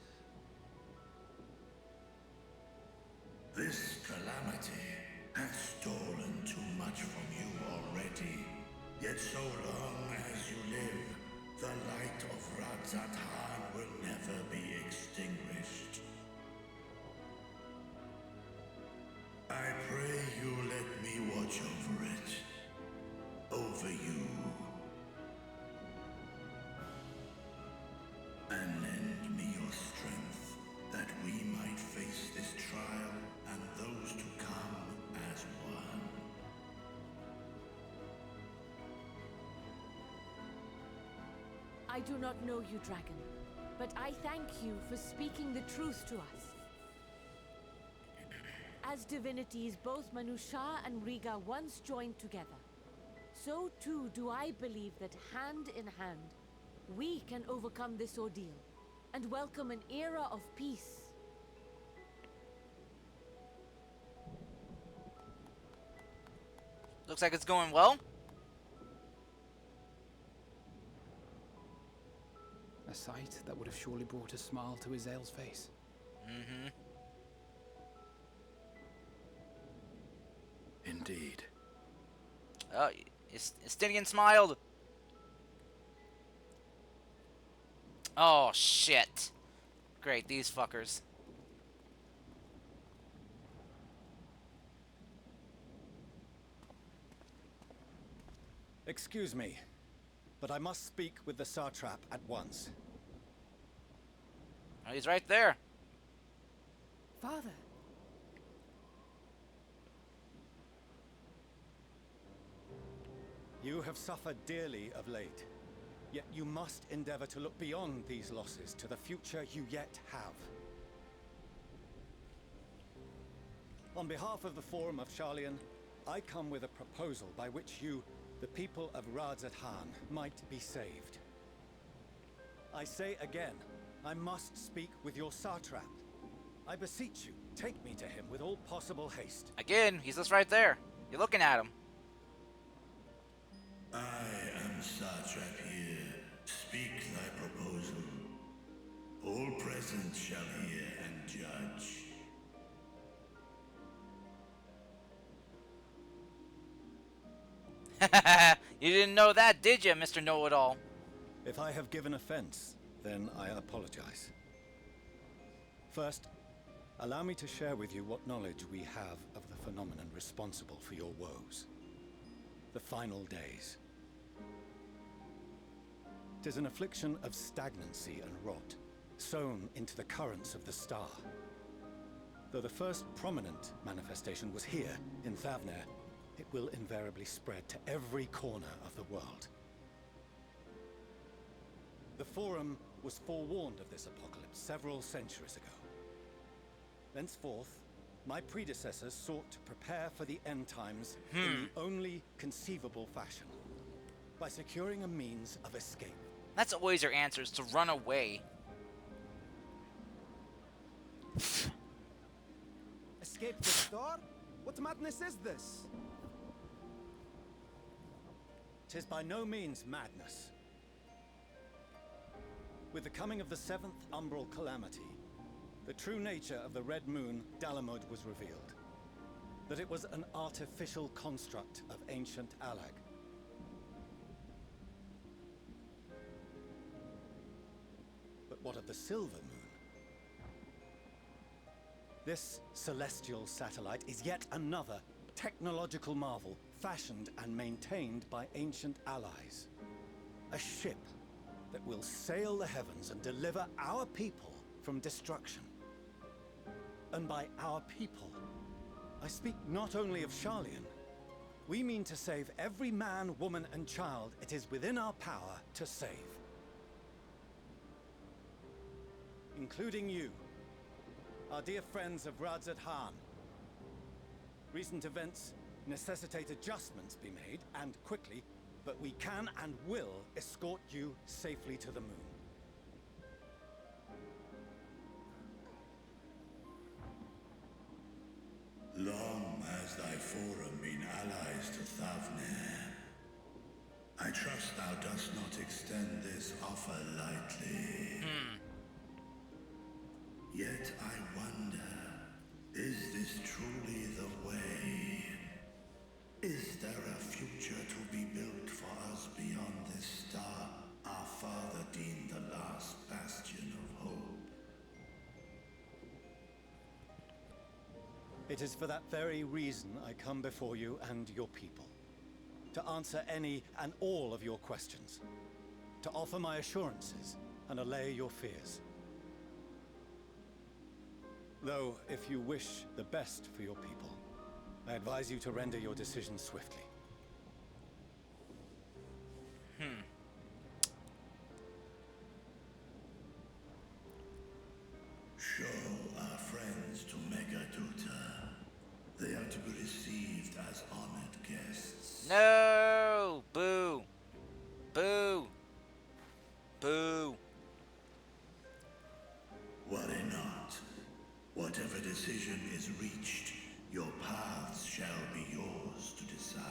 This calamity hath stolen too much from you already, yet so long as you live, the light of Radzathan will never be extinguished. I pray I do not know you, dragon, but I thank you for speaking the truth to us. As divinities, both Manusha and Riga once joined together. So too do I believe that hand in hand, we can overcome this ordeal and welcome an era of peace. Looks like it's going well. A sight that would have surely brought a smile to Izael's face. Mm-hmm. Indeed. Oh, Estinian smiled. Oh, shit. Great, these fuckers. Excuse me, but I must speak with the satrap at once. Oh, he's right there. Father. You have suffered dearly of late, yet you must endeavor to look beyond these losses to the future you yet have. On behalf of the Forum of Sharlayan, I come with a proposal by which you, the people of Radzat-Han, might be saved. I say again, I must speak with your satrap. I beseech you, take me to him with all possible haste. Again, he's just right there. You're looking at him. I am satrap here. Speak thy proposal. All present shall hear and judge. You didn't know that, did you, Mr. Know-It-All? If I have given offense, then I apologize. First, allow me to share with you what knowledge we have of the phenomenon responsible for your woes. The final days. 'Tis an affliction of stagnancy and rot, sown into the currents of the star. Though the first prominent manifestation was here, in Thavner, it will invariably spread to every corner of the world. The Forum was forewarned of this apocalypse several centuries ago. Thenceforth, my predecessors sought to prepare for the end times in the only conceivable fashion, by securing a means of escape. That's always your answer, is to run away. Escape the star? What madness is this? 'Tis by no means madness. With the coming of the 7th umbral calamity, the true nature of the Red Moon, Dalamud, was revealed. That it was an artificial construct of ancient Alag. But what of the Silver Moon? This celestial satellite is yet another technological marvel fashioned and maintained by ancient allies. A ship that will sail the heavens and deliver our people from destruction. And by our people, I speak not only of Sharlayan. We mean to save every man, woman, and child it is within our power to save. Including you, our dear friends of Radzat-Han. Recent events necessitate adjustments be made, and quickly, but we can and will escort you safely to the moon. Long has thy forum been allies to Thavner. I trust thou dost not extend this offer lightly. Yet I wonder, is this truly the way? Is there a future to be built for us beyond this star our father deemed the last bastion of hope? It is for that very reason I come before you and your people. To answer any and all of your questions. To offer my assurances and allay your fears. Though, if you wish the best for your people, I advise you to render your decision swiftly. to be received as honored guests. No! Boo! Boo! Boo! Worry not. Whatever decision is reached, your paths shall be yours to decide.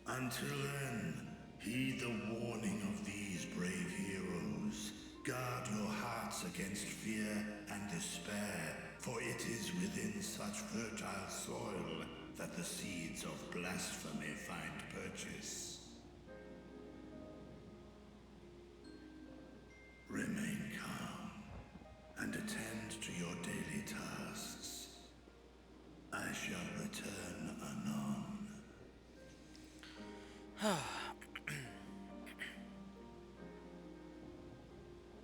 Until then, heed the warning of these brave heroes. Guard your hearts against fear and despair, for it is within such fertile soil that the seeds of blasphemy find purchase. Remain calm and attend to your daily tasks. I shall return anon.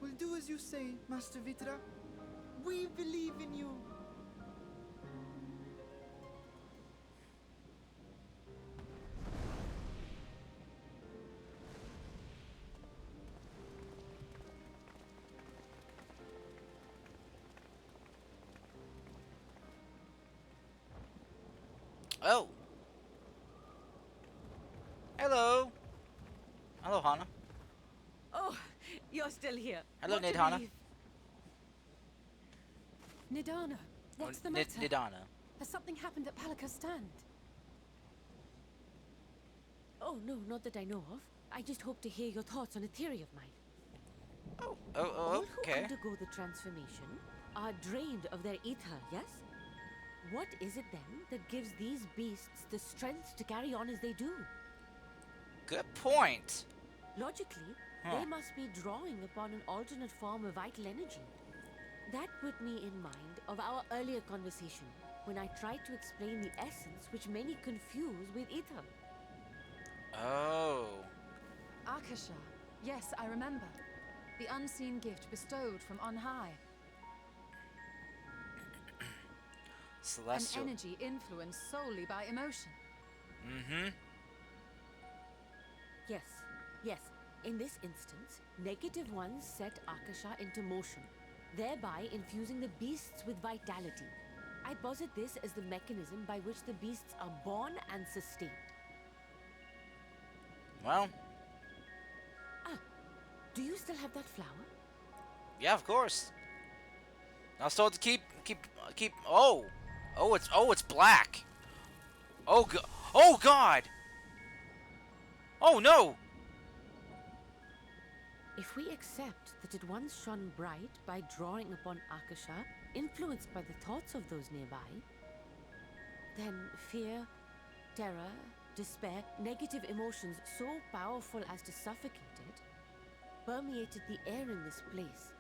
We'll do as you say, Master Vitra. We believe in you. Oh! Hello! Hello, Hana. Oh, you're still here. Hello, What a Nidhana. relief. Nidana, what's the Nid- matter? Nidhana. Has something happened at Palika's stand? Oh, no, not that I know of. I just hope to hear your thoughts on a theory of mine. Oh, All who okay. undergo the transformation are drained of their ether, yes? What is it then that gives these beasts the strength to carry on as they do? Good point. Logically, Huh. they must be drawing upon an alternate form of vital energy. That put me in mind of our earlier conversation when I tried to explain the essence which many confuse with ether. Oh. Akasha. Yes, I remember. The unseen gift bestowed from on high. Celestial. An energy influenced solely by emotion. Mm-hmm. Yes, yes. In this instance, negative ones set Akasha into motion, thereby infusing the beasts with vitality. I posit this as the mechanism by which the beasts are born and sustained. Well, Do you still have that flower? yeah, of course. I was told to keep. Oh, it's black. Oh God. Oh no. If we accept that it once shone bright by drawing upon Akasha, influenced by the thoughts of those nearby, then fear, terror, despair, negative emotions so powerful as to suffocate it, permeated the air in this place.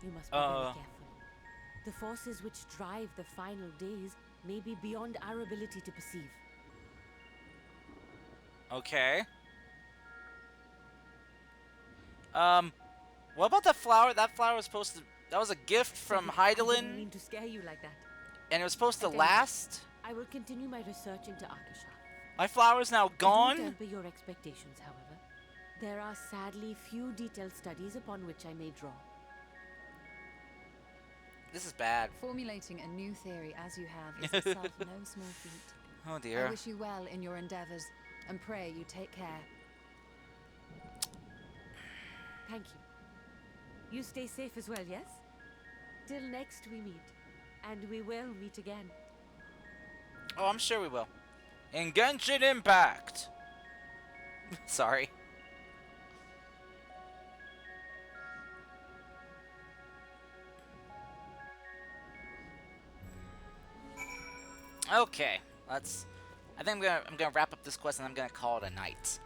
You must be very careful. The forces which drive the final days may be beyond our ability to perceive. Okay. What about the flower? That flower was supposed to. That was a gift from I didn't Heidelin, mean to scare you like that. and it was supposed to At any last. rate, I will continue my research into Akasha. My flower's now Don't gone. temper your expectations, however. There are sadly few detailed studies upon which I may draw. This is bad. Formulating a new theory as you have is itself no small feat. Oh dear. I wish you well in your endeavors, and pray you take care. Thank you. You stay safe as well, yes? Till next we meet. And we will meet again. Oh, I'm sure we will. In Genshin Impact. Sorry. Okay, let's. I think I'm gonna wrap up this quest and I'm gonna call it a night.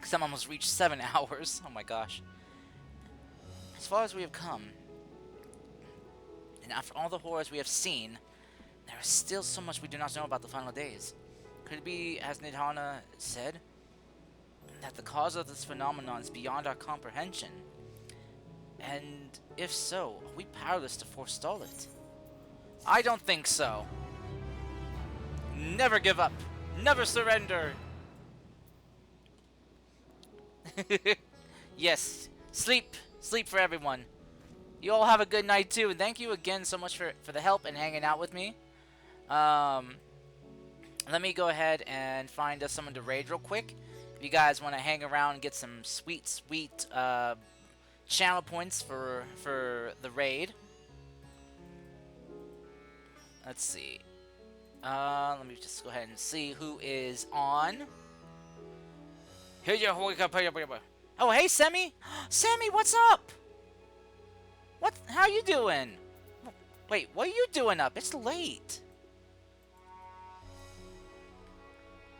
Cause I'm almost reached 7 hours. Oh my gosh. As far as we have come, and after all the horrors we have seen, there is still so much we do not know about the final days. Could it be, as Nidhana said, that the cause of this phenomenon is beyond our comprehension? And if so, are we powerless to forestall it? I don't think so. Never give up. Never surrender. Yes, sleep. Sleep for everyone. You all have a good night too, and thank you again so much for the help and hanging out with me. Let me go ahead and find us someone to raid real quick. If you guys want to hang around and get some sweet channel points for the raid. Let's see. Let me just go ahead and see who is on. Oh, hey, Semi. Semi, what's up? How you doing? Wait, what are you doing up? It's late.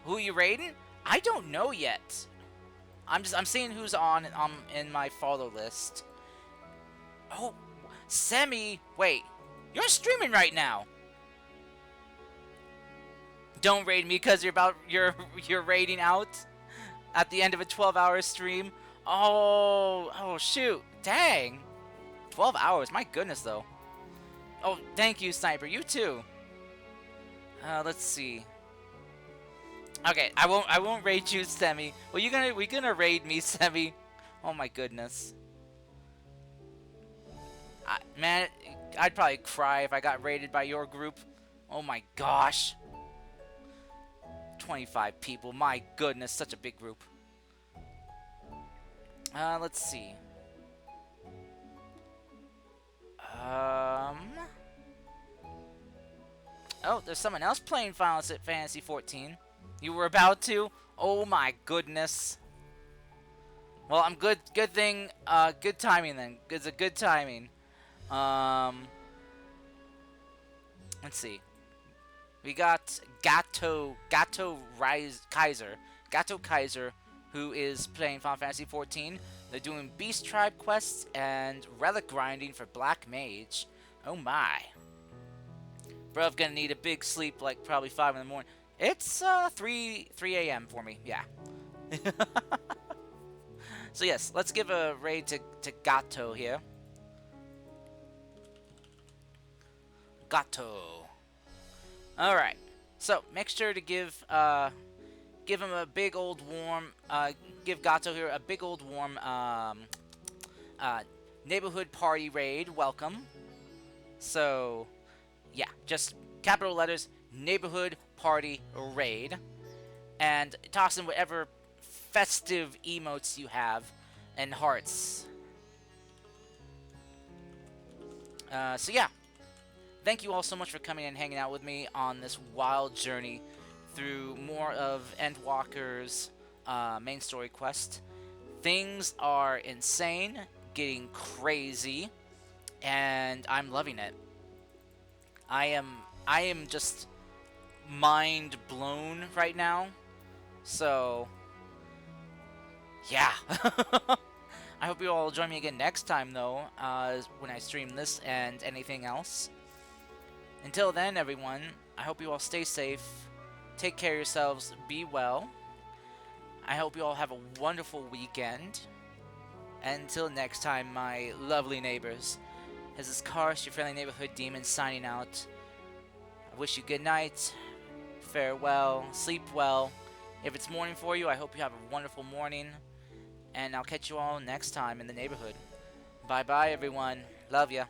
Who are you raiding? I don't know yet. I'm seeing who's on in my follow list. Oh, Semi, wait. You're streaming right now. Don't raid me because you're raiding out at the end of a 12-hour stream. Oh shoot. Dang. 12 hours. My goodness though. Oh, thank you, Sniper. You too. Let's see. Okay, I won't raid you, Semi. Well, we gonna raid me, Semi. Oh my goodness. Man, I'd probably cry if I got raided by your group. Oh my gosh. 25 people. My goodness, such a big group. Let's see. Oh, there's someone else playing Final Fantasy 14. You were about to? Oh my goodness. Well, I'm good. Good thing. Good timing then. It's a good timing. Let's see. We got Gato Kaiser, who is playing Final Fantasy 14. They're doing Beast Tribe quests and relic grinding for Black Mage. Oh my. Bro, I'm gonna need a big sleep, like probably 5 in the morning. It's 3 a.m. for me, yeah. So yes, let's give a raid to Gato here. Gato. Alright, so make sure to give him a big old warm, give Gato here a big old warm neighborhood party raid welcome. So, yeah, just capital letters, neighborhood party raid. And toss in whatever festive emotes you have and hearts. So yeah. Thank you all so much for coming and hanging out with me on this wild journey through more of Endwalker's main story quest. Things are insane, getting crazy, and I'm loving it. I am just mind blown right now. So, yeah. I hope you all join me again next time, though, when I stream this and anything else. Until then, everyone, I hope you all stay safe, take care of yourselves, be well. I hope you all have a wonderful weekend. Until next time, my lovely neighbors, this is Karst, your friendly neighborhood demon, signing out. I wish you good night, farewell, sleep well. If it's morning for you, I hope you have a wonderful morning. And I'll catch you all next time in the neighborhood. Bye-bye, everyone. Love ya.